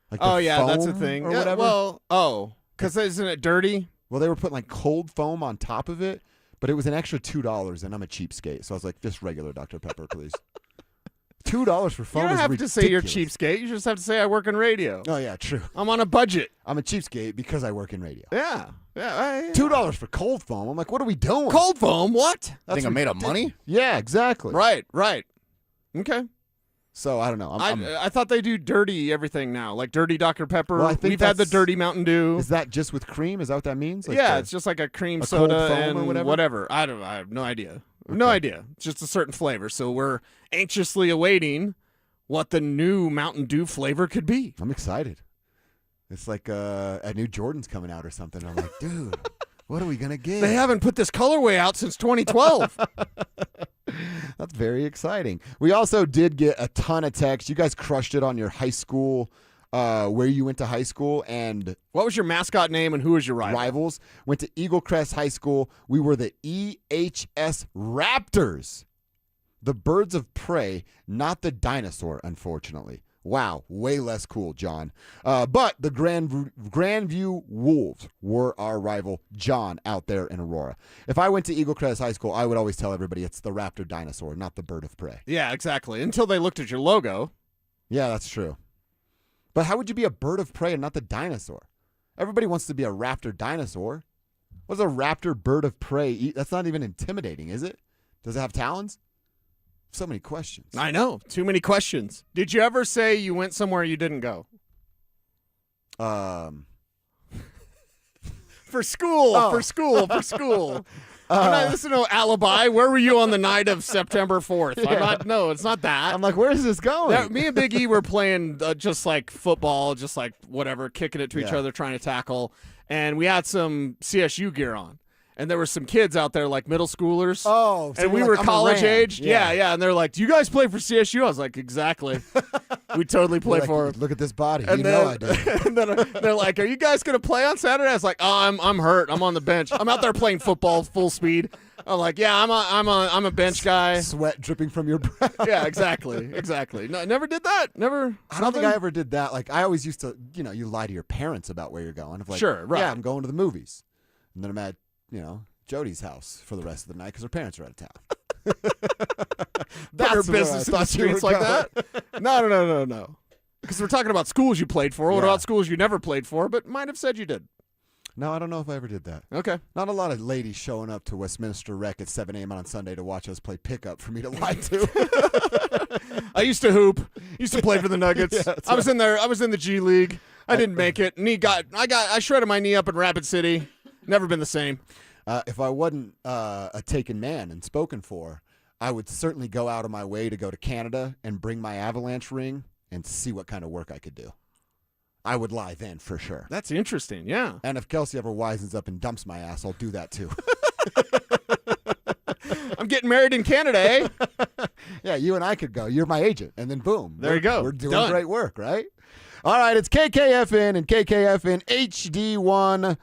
Like that's a thing. Or whatever. Well, because isn't it dirty? Well, they were putting like cold foam on top of it, but it was an extra $2, and I'm a cheapskate, so I was like, just regular Dr. Pepper, please. $2 for foam. You don't is have ridiculous. to say you're cheapskate. You just have to say I work in radio. Oh yeah, true. I'm on a budget. I'm a cheapskate because I work in radio. Yeah. $2 for cold foam. I'm like, what are we doing? Cold foam? What? Think I'm made of money? Yeah, exactly. Right. Okay. So I don't know. I thought they do dirty everything now, like dirty Dr. Pepper. Well, I think We've had the dirty Mountain Dew. Is that just with cream? Is that what that means? Like yeah, it's just like a cream cold soda foam and or whatever? I have no idea. No idea. It's just a certain flavor. So we're anxiously awaiting what the new Mountain Dew flavor could be. I'm excited. It's like a new Jordan's coming out or something. I'm like, dude, what are we going to get? They haven't put this colorway out since 2012. That's very exciting. We also did get a ton of texts. You guys crushed it on your high school, where you went to high school. And what was your mascot name and who was your rival? Rivals. Went to Eagle Crest High School. We were the EHS Raptors. The birds of prey, not the dinosaur, unfortunately. Wow, way less cool, John. But the Grandview Wolves were our rival, John, out there in Aurora. If I went to Eagle Crest High School, I would always tell everybody it's the raptor dinosaur, not the bird of prey. Yeah, exactly. Until they looked at your logo. Yeah, that's true. But how would you be a bird of prey and not the dinosaur? Everybody wants to be a raptor dinosaur. What does a raptor bird of prey eat? That's not even intimidating, is it? Does it have talons? So many questions. I know. Too many questions. Did you ever say you went somewhere you didn't go? For school. This is no alibi. Where were you on the night of September 4th? Yeah. It's not that. I'm like, where is this going? Me and Big E were playing just like football, just like whatever, kicking it to each other, trying to tackle. And we had some CSU gear on. And there were some kids out there, like middle schoolers. Oh, so and we you're were like, I'm a college Ram. aged. Yeah. And they're like, "Do you guys play for CSU?" I was like, "Exactly. We totally play Like, for 'em." look at this body. And You then, know I do. and then they're like, "Are you guys going to play on Saturday?" I was like, "Oh, I'm hurt. I'm on the bench. I'm out there playing football full speed." I'm like, "Yeah, I'm a bench guy." Sweat dripping from your brow. Yeah, exactly. No, never did that. Never. I don't think I ever did that. Like, I always used to, you lie to your parents about where you're going. Of like, Sure, right. Yeah, I'm going to the movies. And then I'm at, Jody's house for the rest of the night because her parents are out of town. Put her where I business in the thought you were streets like going. that. No. Because we're talking about schools you played for. What Yeah. about schools you never played for, but might have said you did? No, I don't know if I ever did that. Okay. Not a lot of ladies showing up to Westminster Rec at 7 a.m. on Sunday to watch us play pickup for me to lie to. I used to hoop. Used to play for the Nuggets. Yeah, that's I was in there. I was in the G League. I didn't make it. I shredded my knee up in Rapid City. Never been the same. If I wasn't a taken man and spoken for, I would certainly go out of my way to go to Canada and bring my Avalanche ring and see what kind of work I could do. I would lie then for sure. That's interesting, yeah. And if Kelsey ever wisens up and dumps my ass, I'll do that too. I'm getting married in Canada, eh? Yeah, you and I could go. You're my agent. And then boom. There you go. We're doing Done. great work, right? All right, it's KKFN and KKFN HD1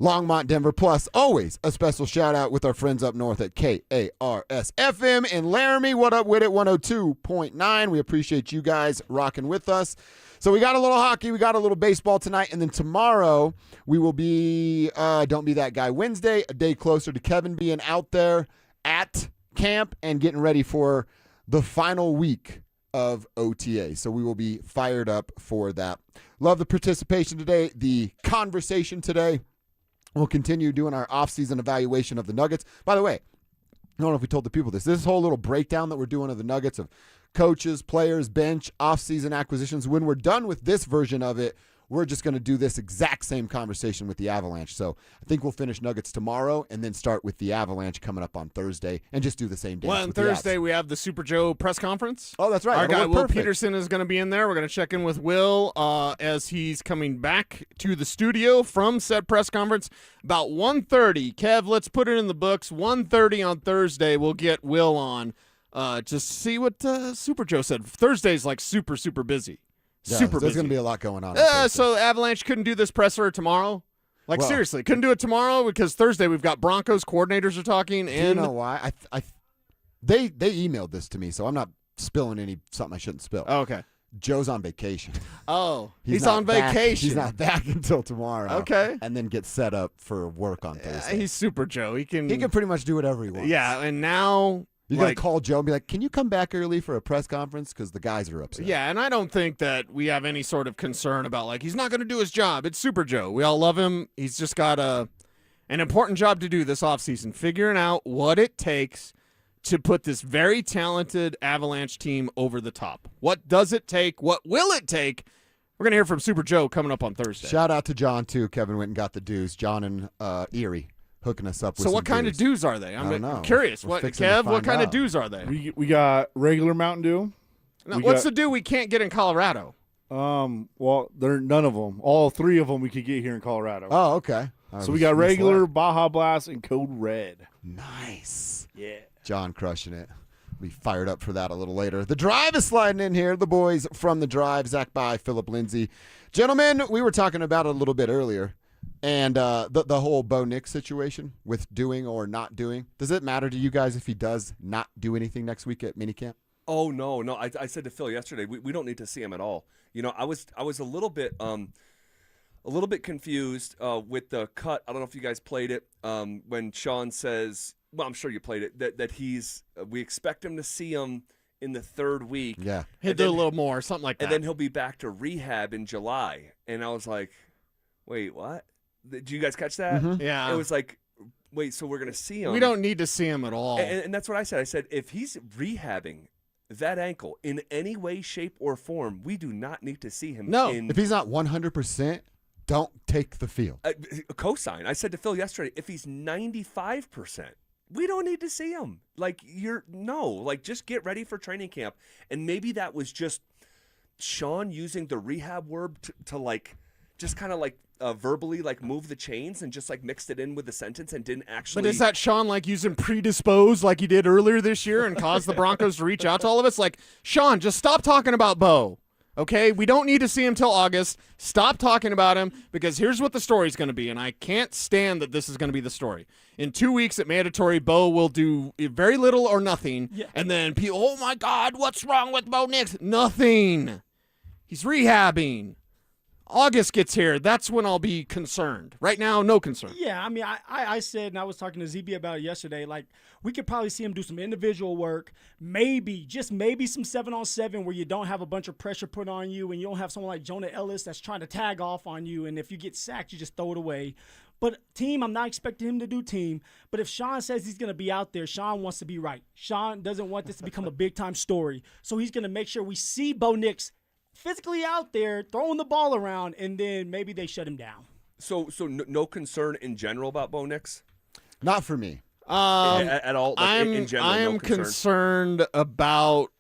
Longmont, Denver. Plus, always a special shout out with our friends up north at KARS FM in Laramie. What up with it? 102.9. We appreciate you guys rocking with us. So we got a little hockey, we got a little baseball tonight, and then tomorrow we will be Don't Be That Guy Wednesday, a day closer to Kevin being out there at camp and getting ready for the final week of OTA. So we will be fired up for that. Love the participation today, the conversation today. We'll continue doing our off-season evaluation of the Nuggets. By the way, I don't know if we told the people this whole little breakdown that we're doing of the Nuggets of coaches, players, bench, off-season acquisitions. When we're done with this version of it, we're just going to do this exact same conversation with the Avalanche. So I think we'll finish Nuggets tomorrow and then start with the Avalanche coming up on Thursday and just do the same dance. Well, on with the Thursday Avs. we have the Super Joe press conference. Oh, that's right. Our That'll guy work Will perfect. Peterson is going to be in there. We're going to check in with Will as he's coming back to the studio from said press conference about 1:30. Kev, let's put it in the books. 1:30 on Thursday. We'll get Will on just see what Super Joe said. Thursday's like super, super busy. Yeah, Super there's busy. going to be a lot going on. So Avalanche couldn't do this presser tomorrow? Like, Well- seriously, couldn't do it tomorrow because Thursday we've got Broncos coordinators are talking. Do And you know why? They emailed this to me, so I'm not spilling something I shouldn't spill. Oh, okay. Joe's on vacation. Oh, he's not on back- vacation. He's not back until tomorrow. Okay. And then gets set up for work on Thursday. He's Super Joe. He can pretty much do whatever he wants. Yeah, and now You're going to call Joe and be like, can you come back early for a press conference? Because the guys are upset. Yeah, and I don't think that we have any sort of concern about, like, he's not going to do his job. It's Super Joe. We all love him. He's just got an important job to do this offseason, figuring out what it takes to put this very talented Avalanche team over the top. What does it take? What will it take? We're going to hear from Super Joe coming up on Thursday. Shout out to John, too. Kevin went and got the dues. John and Erie hooking us up with So what kind of dues are they? I don't know. I'm curious. We're What, fixing to Kev, what find kind of out. dues are they? We got regular Mountain Dew. Now, what's the dew we can't get in Colorado? Well, there are none of them. All three of them we could get here in Colorado. Oh, okay. So we got regular, Baja Blast, and Code Red. Nice. Yeah. John crushing it. Be fired up for that a little later. The Drive is sliding in here. The boys from The Drive, Zach By, Philip Lindsay. Gentlemen, we were talking about it a little bit earlier. And the whole Bo Nix situation with doing or not doing. Does it matter to you guys if he does not do anything next week at minicamp? Oh no. I said to Phil yesterday, we don't need to see him at all. You know, I was a little bit confused with the cut. I don't know if you guys played it when Sean says, well, I'm sure you played it, that he's we expect him to see him in the third week. Yeah, he'll do a little more, something like that. And then he'll be back to rehab in July. And I was like, wait, what? Did you guys catch that? Mhm. Yeah. It was like, wait, so we're going to see him. We don't need to see him at all. And that's what I said. I said, if he's rehabbing that ankle in any way, shape, or form, we do not need to see him. If he's not 100%, don't take the field. Cosign. I said to Phil yesterday, if he's 95%, we don't need to see him. Just get ready for training camp. And maybe that was just Sean using the rehab word to just kind of like verbally like move the chains and just like mixed it in with the sentence and didn't actually. But is that Sean like using predisposed like he did earlier this year and caused the Broncos to reach out to all of us? Like, Sean, just stop talking about Bo. Okay, we don't need to see him till August. Stop talking about him, because here's what the story's going to be, and I can't stand that this is going to be the story. In 2 weeks at mandatory, Bo will do very little or nothing, and then people, oh my God, what's wrong with Bo Nix? Nothing. He's rehabbing. August gets here, that's when I'll be concerned. Right now, no concern. Yeah, I mean, I said, and I was talking to ZB about it yesterday, like, we could probably see him do some individual work, maybe, just maybe some 7-on-7 where you don't have a bunch of pressure put on you and you don't have someone like Jonah Ellis that's trying to tag off on you, and if you get sacked, you just throw it away. But team, I'm not expecting him to do team. But if Sean says he's going to be out there, Sean wants to be right. Sean doesn't want this to become a big-time story. So he's going to make sure we see Bo Nix physically out there throwing the ball around, and then maybe they shut him down. So no concern in general about Bo Nix? Not for me. At all? Like, in general, I am no concerned about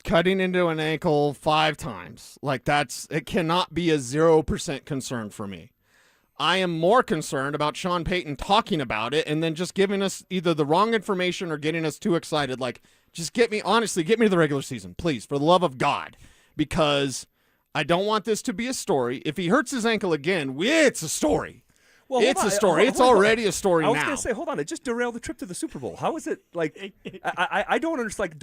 cutting into an ankle 5 times. Like, it cannot be a 0% concern for me. I am more concerned about Sean Payton talking about it and then just giving us either the wrong information or getting us too excited. Like, just get me to the regular season, please, for the love of God. Because I don't want this to be a story. If he hurts his ankle again, it's a story. Well, it's a story. It's already a story now. I was going to say, hold on. It just derailed the trip to the Super Bowl. How is it like? I don't understand.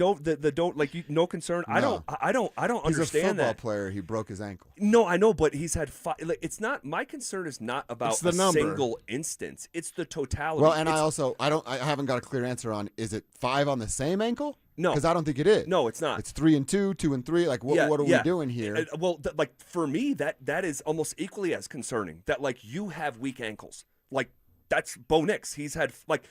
Like, no concern. No. I don't understand that. He's a football player. He broke his ankle. No, I know, but he's had 5. Like, it's not. My concern is not about a single instance. It's the totality. Well, and I haven't got a clear answer on, is it 5 on the same ankle? No, because I don't think it is. No, it's not. It's 3 and 2, 2 and 3. Like, what are we doing here? Well, like for me, that is almost equally as concerning. That like you have weak ankles. Like, that's Bo Nix. He's had like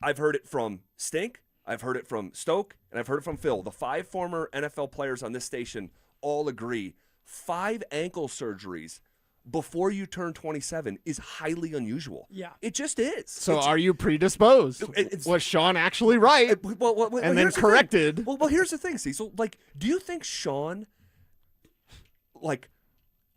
I've heard it from Stink, I've heard it from Stoke, and I've heard it from Phil. The 5 former NFL players on this station all agree 5 ankle surgeries before you turn 27 is highly unusual. Yeah. It just is. So are you predisposed? Was Sean actually right and then corrected? Well, here's the thing, Cecil. Like, do you think Sean, like,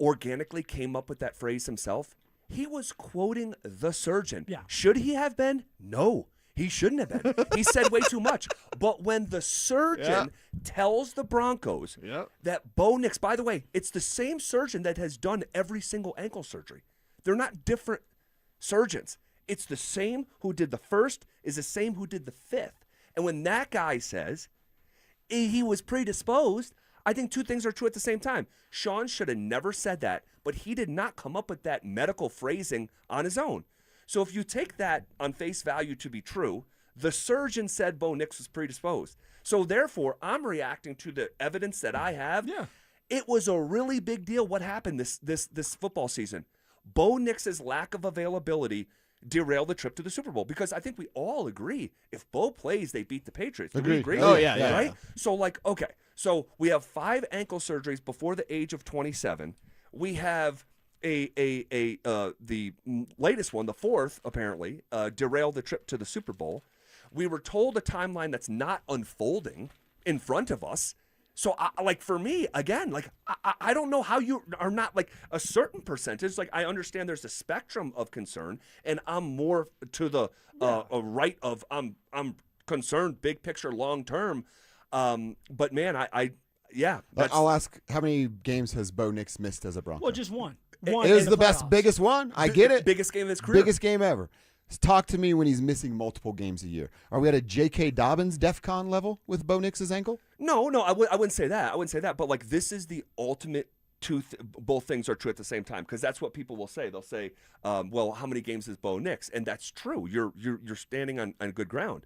organically came up with that phrase himself? He was quoting the surgeon. Yeah. Should he have been? No. He shouldn't have been. He said way too much. But when the surgeon tells the Broncos that Bo Nix, by the way, it's the same surgeon that has done every single ankle surgery. They're not different surgeons. It's the same who did the first is the same who did the 5th. And when that guy says he was predisposed, I think 2 things are true at the same time. Sean should have never said that, but he did not come up with that medical phrasing on his own. So if you take that on face value to be true, the surgeon said Bo Nix was predisposed. So therefore, I'm reacting to the evidence that I have. Yeah. It was a really big deal what happened this football season. Bo Nix's lack of availability derailed the trip to the Super Bowl, because I think we all agree if Bo plays, they beat the Patriots. Do we agree? Oh, yeah. Right? So, like, okay. So we have 5 ankle surgeries before the age of 27. We have the latest one, the 4th, apparently, derailed the trip to the Super Bowl. We were told a timeline that's not unfolding in front of us. So, like, for me, again, like, I don't know how you are not, like, a certain percentage. Like, I understand there's a spectrum of concern, and I'm more to the right of I'm concerned big picture long term. But, man, I'll ask, how many games has Bo Nix missed as a Bronco? Well, just one. It was the biggest one. I get it. Biggest game of his career. Biggest game ever. Talk to me when he's missing multiple games a year. Are we at a J.K. Dobbins DEFCON level with Bo Nix's ankle? No, I wouldn't say that. But, like, this is the ultimate both things are true at the same time, because that's what people will say. They'll say, well, how many games is Bo Nix? And that's true. You're standing on good ground.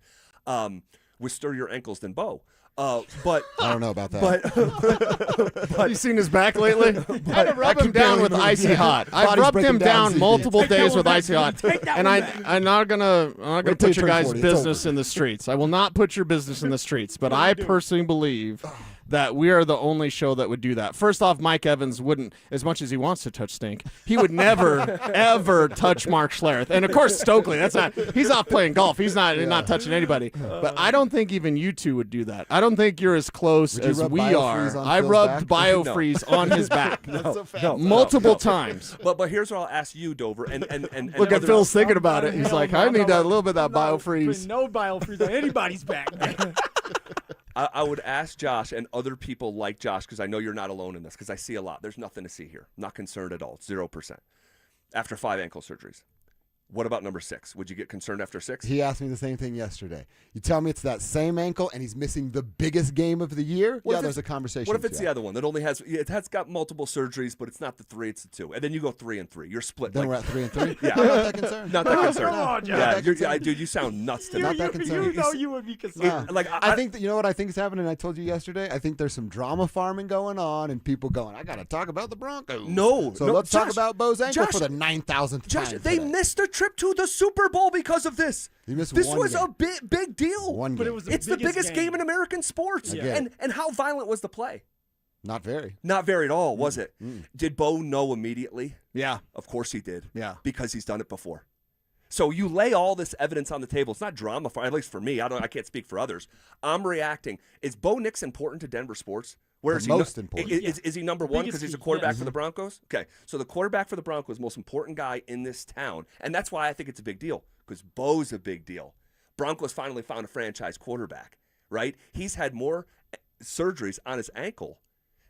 With sturdier ankles than Bo. But I don't know about that. But you seen his back lately? I had to rub him down with icy hot. I've rubbed him down multiple days with icy hot, and I'm not gonna put your guys' business in the streets. I will not put your business in the streets. But I personally believe that we are the only show that would do that. First off, Mike Evans wouldn't, as much as he wants to touch Stink, he would never, ever touch Mark Schlereth. And, of course, Stokely, he's off playing golf. He's not touching anybody. But I don't think even you two would do that. I don't think you're as close as we are. I rubbed BioFreeze on his back multiple times. But here's what I'll ask you, Dover. And look at Phil's thinking about it. He's like, I need a little bit of that BioFreeze. No BioFreeze on anybody's back. I would ask Josh and other people like Josh, because I know you're not alone in this, because I see a lot. There's nothing to see here. I'm not concerned at all. It's 0%. After 5 ankle surgeries. What about number 6? Would you get concerned after 6? He asked me the same thing yesterday. You tell me it's that same ankle and he's missing the biggest game of the year? There's a conversation. What if it's the other one that only has got multiple surgeries, but it's not the 3, it's the 2, and then you go 3 and 3. You're split. Then we're at 3 and 3. Yeah, I'm not that concerned. Not that concerned. Come on, Josh. Yeah, dude, you sound nuts to me. Not that concerned. You know you would be concerned. I think that, you know what I think is happening. I told you yesterday. I think there's some drama farming going on, and people going, I got to talk about the Broncos. So let's Josh, talk about Bo's ankle Josh, for the 9,000th Josh, time. they today. missed a trip to the Super Bowl because of this. This was game. a big deal. One But game. it was It's the biggest game in American sports. Yeah. And how violent was the play? Not very. Not very at all, was it? Did Bo know immediately? Yeah. Of course he did. Yeah. Because he's done it before. So you lay all this evidence on the table. It's not drama, at least for me. I can't speak for others. I'm reacting. Is Bo Nix important to Denver sports? Where is he most important. Is he number 1 because Biggest he's a key, quarterback yes. for the Broncos? Okay, so the quarterback for the Broncos, most important guy in this town, and that's why I think it's a big deal, because Bo's a big deal. Broncos finally found a franchise quarterback, right? He's had more surgeries on his ankle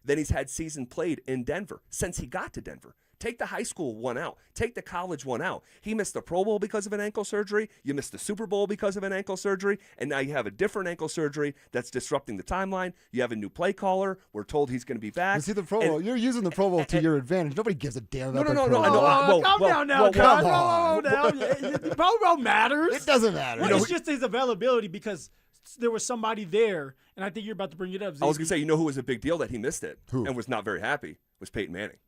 than he's had season played in Denver since he got to Denver. Take the high school one out. Take the college one out. He missed the Pro Bowl because of an ankle surgery. You missed the Super Bowl because of an ankle surgery. And now you have a different ankle surgery that's disrupting the timeline. You have a new play caller. We're told he's going to be back. See the Pro Bowl. You're using the Pro Bowl to your advantage. Nobody gives a damn about the Pro No. Bowl. Calm down now, come Calm down. The Pro Bowl matters. It doesn't matter. Well, it's just his availability because there was somebody there, and I think you're about to bring it up. I was going to say, you know who was a big deal that he missed it Who? and was not very happy? Was Peyton Manning.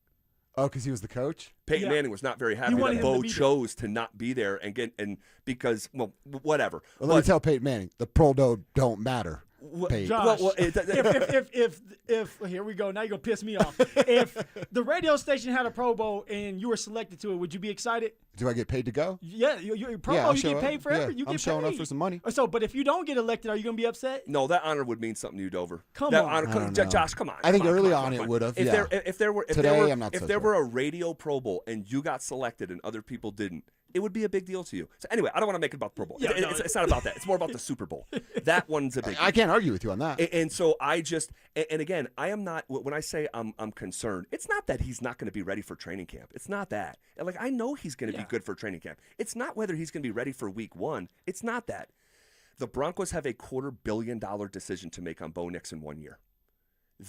Oh, because he was the coach? Peyton Manning was not very happy that Bo chose to not be there and because, well, whatever. Well, let me tell Peyton Manning, the Pro Bowl don't matter. Josh, if here we go. Now you're gonna piss me off. If the radio station had a Pro Bowl and you were selected to it, would you be excited? Do I get paid to go? Yeah, your Pro Bowl, you get paid forever. Yeah, you get I'm showing paid. up for some money. So, but if you don't get elected, are you gonna be upset? No, that honor would mean something to you, Dover. Come that on. honor, I don't know. Josh, come on. I think come early come on it would have. If Yeah. if there were a radio Pro Bowl and you got selected and other people didn't, it would be a big deal to you. So anyway, I don't want to make it about the Pro Bowl. It's not about that. It's more about the Super Bowl. That one's a big deal. I can't argue with you on that. And so I just, and again, I am not, when I say I'm concerned, it's not that he's not going to be ready for training camp. It's not that. Like, I know he's going to be good for training camp. It's not whether he's going to be ready for week 1. It's not that. The Broncos have a $250 million decision to make on Bo Nix in 1 year.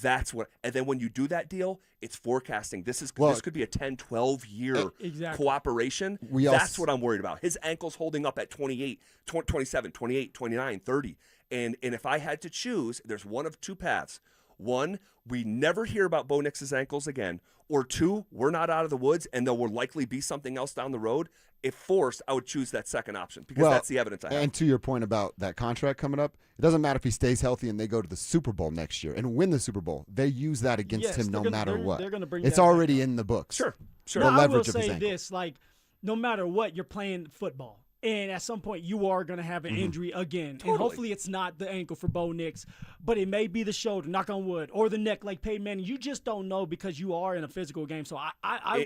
That's what, and then when you do that deal, it's forecasting. This could be a 10, 12-year cooperation. That's what I'm worried about. His ankle's holding up at 28, 27, 28, 29, 30. And if I had to choose, there's one of two paths. One, we never hear about Bo Nix's ankles again. Or two, we're not out of the woods, and there will likely be something else down the road. If forced, I would choose that second option because that's the evidence I have. And to your point about that contract coming up, it doesn't matter if he stays healthy and they go to the Super Bowl next year and win the Super Bowl. They use that against him no matter what. They're gonna bring it's that already in the books. Sure. The Now, I will leverage of his say ankle. this: like, no matter what, you're playing football. And at some point, you are going to have an injury again. Totally. And hopefully it's not the ankle for Bo Nix, but it may be the shoulder, knock on wood, or the neck like Peyton Manning. You just don't know because you are in a physical game. So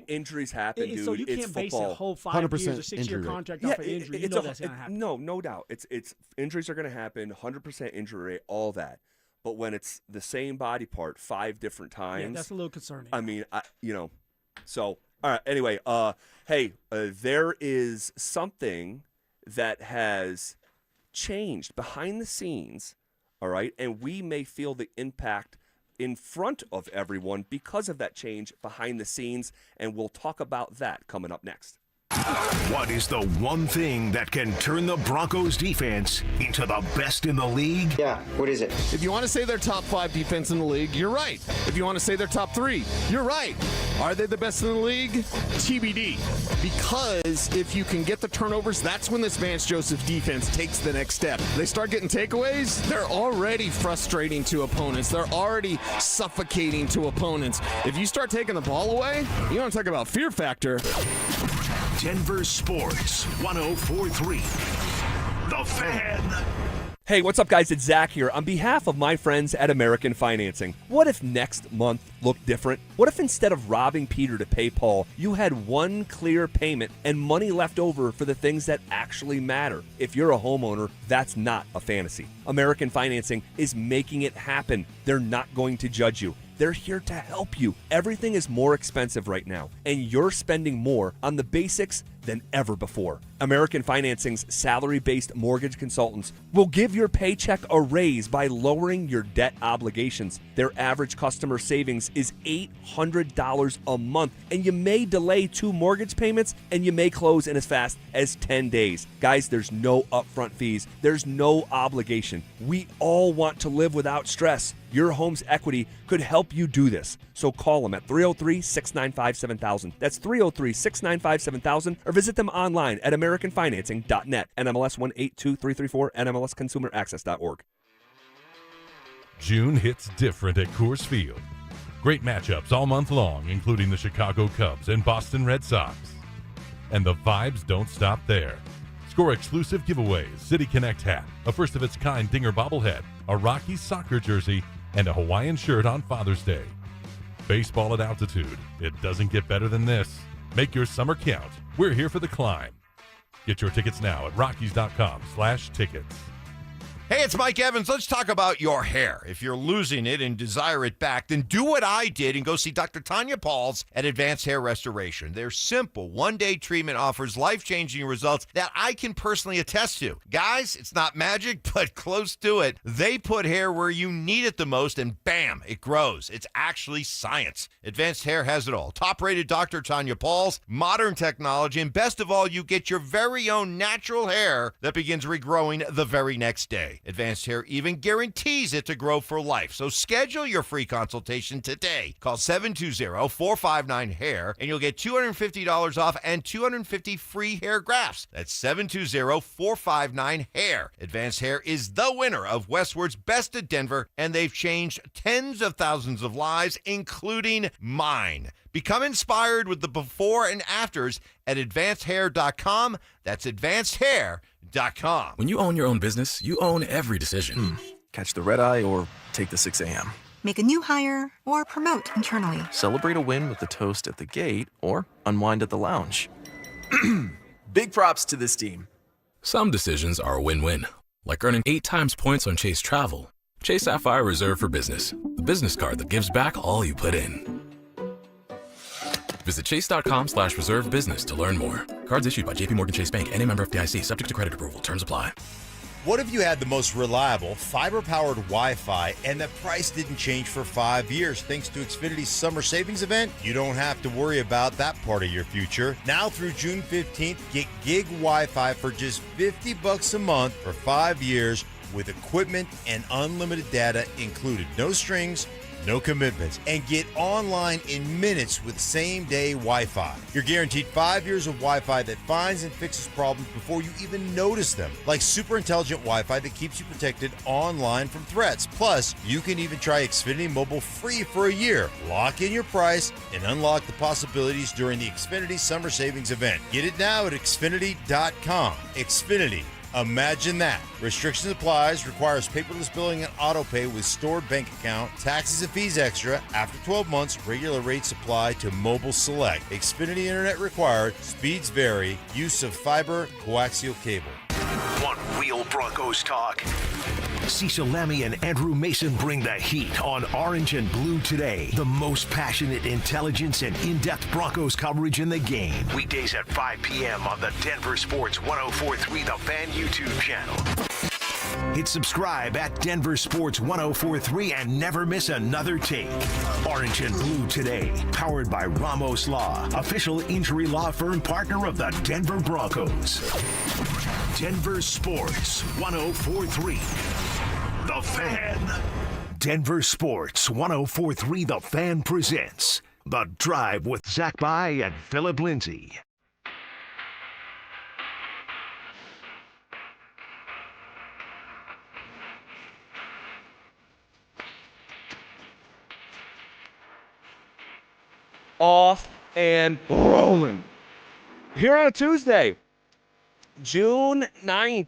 injuries happen, dude. So you it's can't base football. a whole 5 years or 6 year contract off of injury. You know that's going to happen. No doubt. It's injuries are going to happen, 100% injury rate, all that. But when it's the same body part 5 different times. That's a little concerning. I mean, so, all right. Anyway, there is something that has changed behind the scenes, all right? And we may feel the impact in front of everyone because of that change behind the scenes, and we'll talk about that coming up next. What is the one thing that can turn the Broncos defense into the best in the league? Yeah, what is it? If you want to say they're top 5 defense in the league, you're right. If you want to say they're top 3, you're right. Are they the best in the league? TBD. Because if you can get the turnovers, that's when this Vance Joseph defense takes the next step. They start getting takeaways, they're already frustrating to opponents. They're already suffocating to opponents. If you start taking the ball away, you want to talk about fear factor. Denver Sports 104.3. The Fan. Hey, what's up, guys? It's Zach here. On behalf of my friends at American Financing, what if next month looked different? What if instead of robbing Peter to pay Paul, you had one clear payment and money left over for the things that actually matter? If you're a homeowner, that's not a fantasy. American Financing is making it happen. They're not going to judge you. They're here to help you. Everything is more expensive right now, and you're spending more on the basics than ever before. American Financing's salary-based mortgage consultants will give your paycheck a raise by lowering your debt obligations. Their average customer savings is $800 a month, and you may delay 2 mortgage payments, and you may close in as fast as 10 days. Guys, there's no upfront fees. There's no obligation. We all want to live without stress. Your home's equity could help you do this. So call them at 303-695-7000. That's 303-695-7000, or visit them online at americanfinancing.net. NMLS 182334, NMLSconsumeraccess.org. June hits different at Coors Field. Great matchups all month long, including the Chicago Cubs and Boston Red Sox. And the vibes don't stop there. Score exclusive giveaways, City Connect hat, a first-of-its-kind Dinger bobblehead, a Rockies soccer jersey, and a Hawaiian shirt on Father's Day. Baseball at altitude. It doesn't get better than this. Make your summer count. We're here for the climb. Get your tickets now at Rockies.com/tickets. Hey, it's Mike Evans. Let's talk about your hair. If you're losing it and desire it back, then do what I did and go see Dr. Tanya Pauls at Advanced Hair Restoration. Their simple one-day treatment offers life-changing results that I can personally attest to. Guys, it's not magic, but close to it. They put hair where you need it the most, and bam, it grows. It's actually science. Advanced Hair has it all. Top-rated Dr. Tanya Pauls, modern technology, and best of all, you get your very own natural hair that begins regrowing the very next day. Advanced Hair even guarantees it to grow for life. So schedule your free consultation today. Call 720-459-HAIR and you'll get $250 off and 250 free hair grafts. That's 720-459-HAIR. Advanced Hair is the winner of Westward's Best of Denver, and they've changed tens of thousands of lives, including mine. Become inspired with the before and afters at advancedhair.com. That's advancedhair.com. When you own your own business, you own every decision. Catch the red eye or take the 6 a.m. Make a new hire or promote internally. Celebrate a win with the toast at the gate or unwind at the lounge. Big props to this team. Some decisions are a win-win, like earning 8 times points on Chase Travel. Chase Sapphire Reserve for Business, the business card that gives back all you put in. Visit chase.com/reserve business to learn more. Cards issued by JPMorgan Chase Bank and a member of FDIC, subject to credit approval. Terms apply. What if you had the most reliable fiber-powered Wi-Fi and the price didn't change for 5 years? Thanks to Xfinity's summer savings event, you don't have to worry about that part of your future. Now through June 15th, get gig Wi-Fi for just $50 a month for 5 years with equipment and unlimited data included. No strings, no commitments, and get online in minutes with same-day Wi-Fi. You're guaranteed 5 years of Wi-Fi that finds and fixes problems before you even notice them, like super intelligent Wi-Fi that keeps you protected online from threats. Plus, you can even try Xfinity Mobile free for a year. Lock in your price and unlock the possibilities during the Xfinity Summer Savings event. Get it now at Xfinity.com. Xfinity. Imagine that. Restrictions applies, requires paperless billing and auto pay with stored bank account, taxes and fees extra. After 12 months, regular rates apply to mobile select. Xfinity Internet required, speeds vary, use of fiber, coaxial cable. One real Broncos talk. Cecil Lammey and Andrew Mason bring the heat on Orange and Blue today. The most passionate intelligence and in-depth Broncos coverage in the game. Weekdays at 5 p.m. on the Denver Sports 104.3 The Fan YouTube channel. Hit subscribe at DenverSports 1043 and never miss another take. Orange and Blue today, powered by Ramos Law, official injury law firm partner of the Denver Broncos. Denver Sports 1043. The Fan. Denver Sports 1043 The Fan presents The Drive with Zach By and Philip Lindsay. Off and rolling. Here on a Tuesday, June 9th,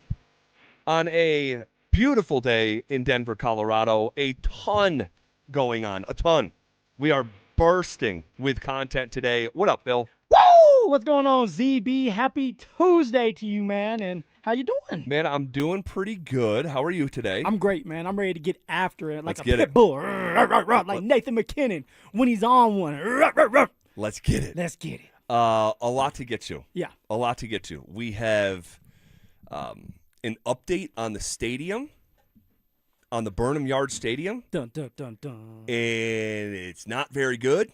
on a beautiful day in Denver, Colorado. A ton going on. A ton. We are bursting with content today. What up, Bill? Woo! What's going on, ZB? Happy Tuesday to you, man. And how you doing? Man, I'm doing pretty good. How are you today? I'm great, man. I'm ready to get after it like Let's a get pit it. bull. Like Nathan McKinnon when he's on one. Let's get it. Let's get it. A lot to get to. Yeah. A lot to get to. We have an update on the stadium, on the Burnham Yard Stadium. Dun, dun, dun, dun. And it's not very good.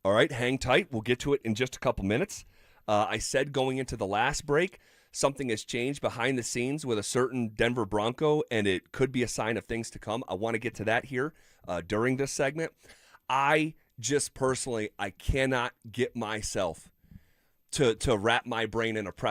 All right, hang tight. We'll get to it in just a couple minutes. I said going into the last break, something has changed behind the scenes with a certain Denver Bronco, and it could be a sign of things to come. I want to get to that here during this segment. I just personally, I cannot get myself to wrap my brain in a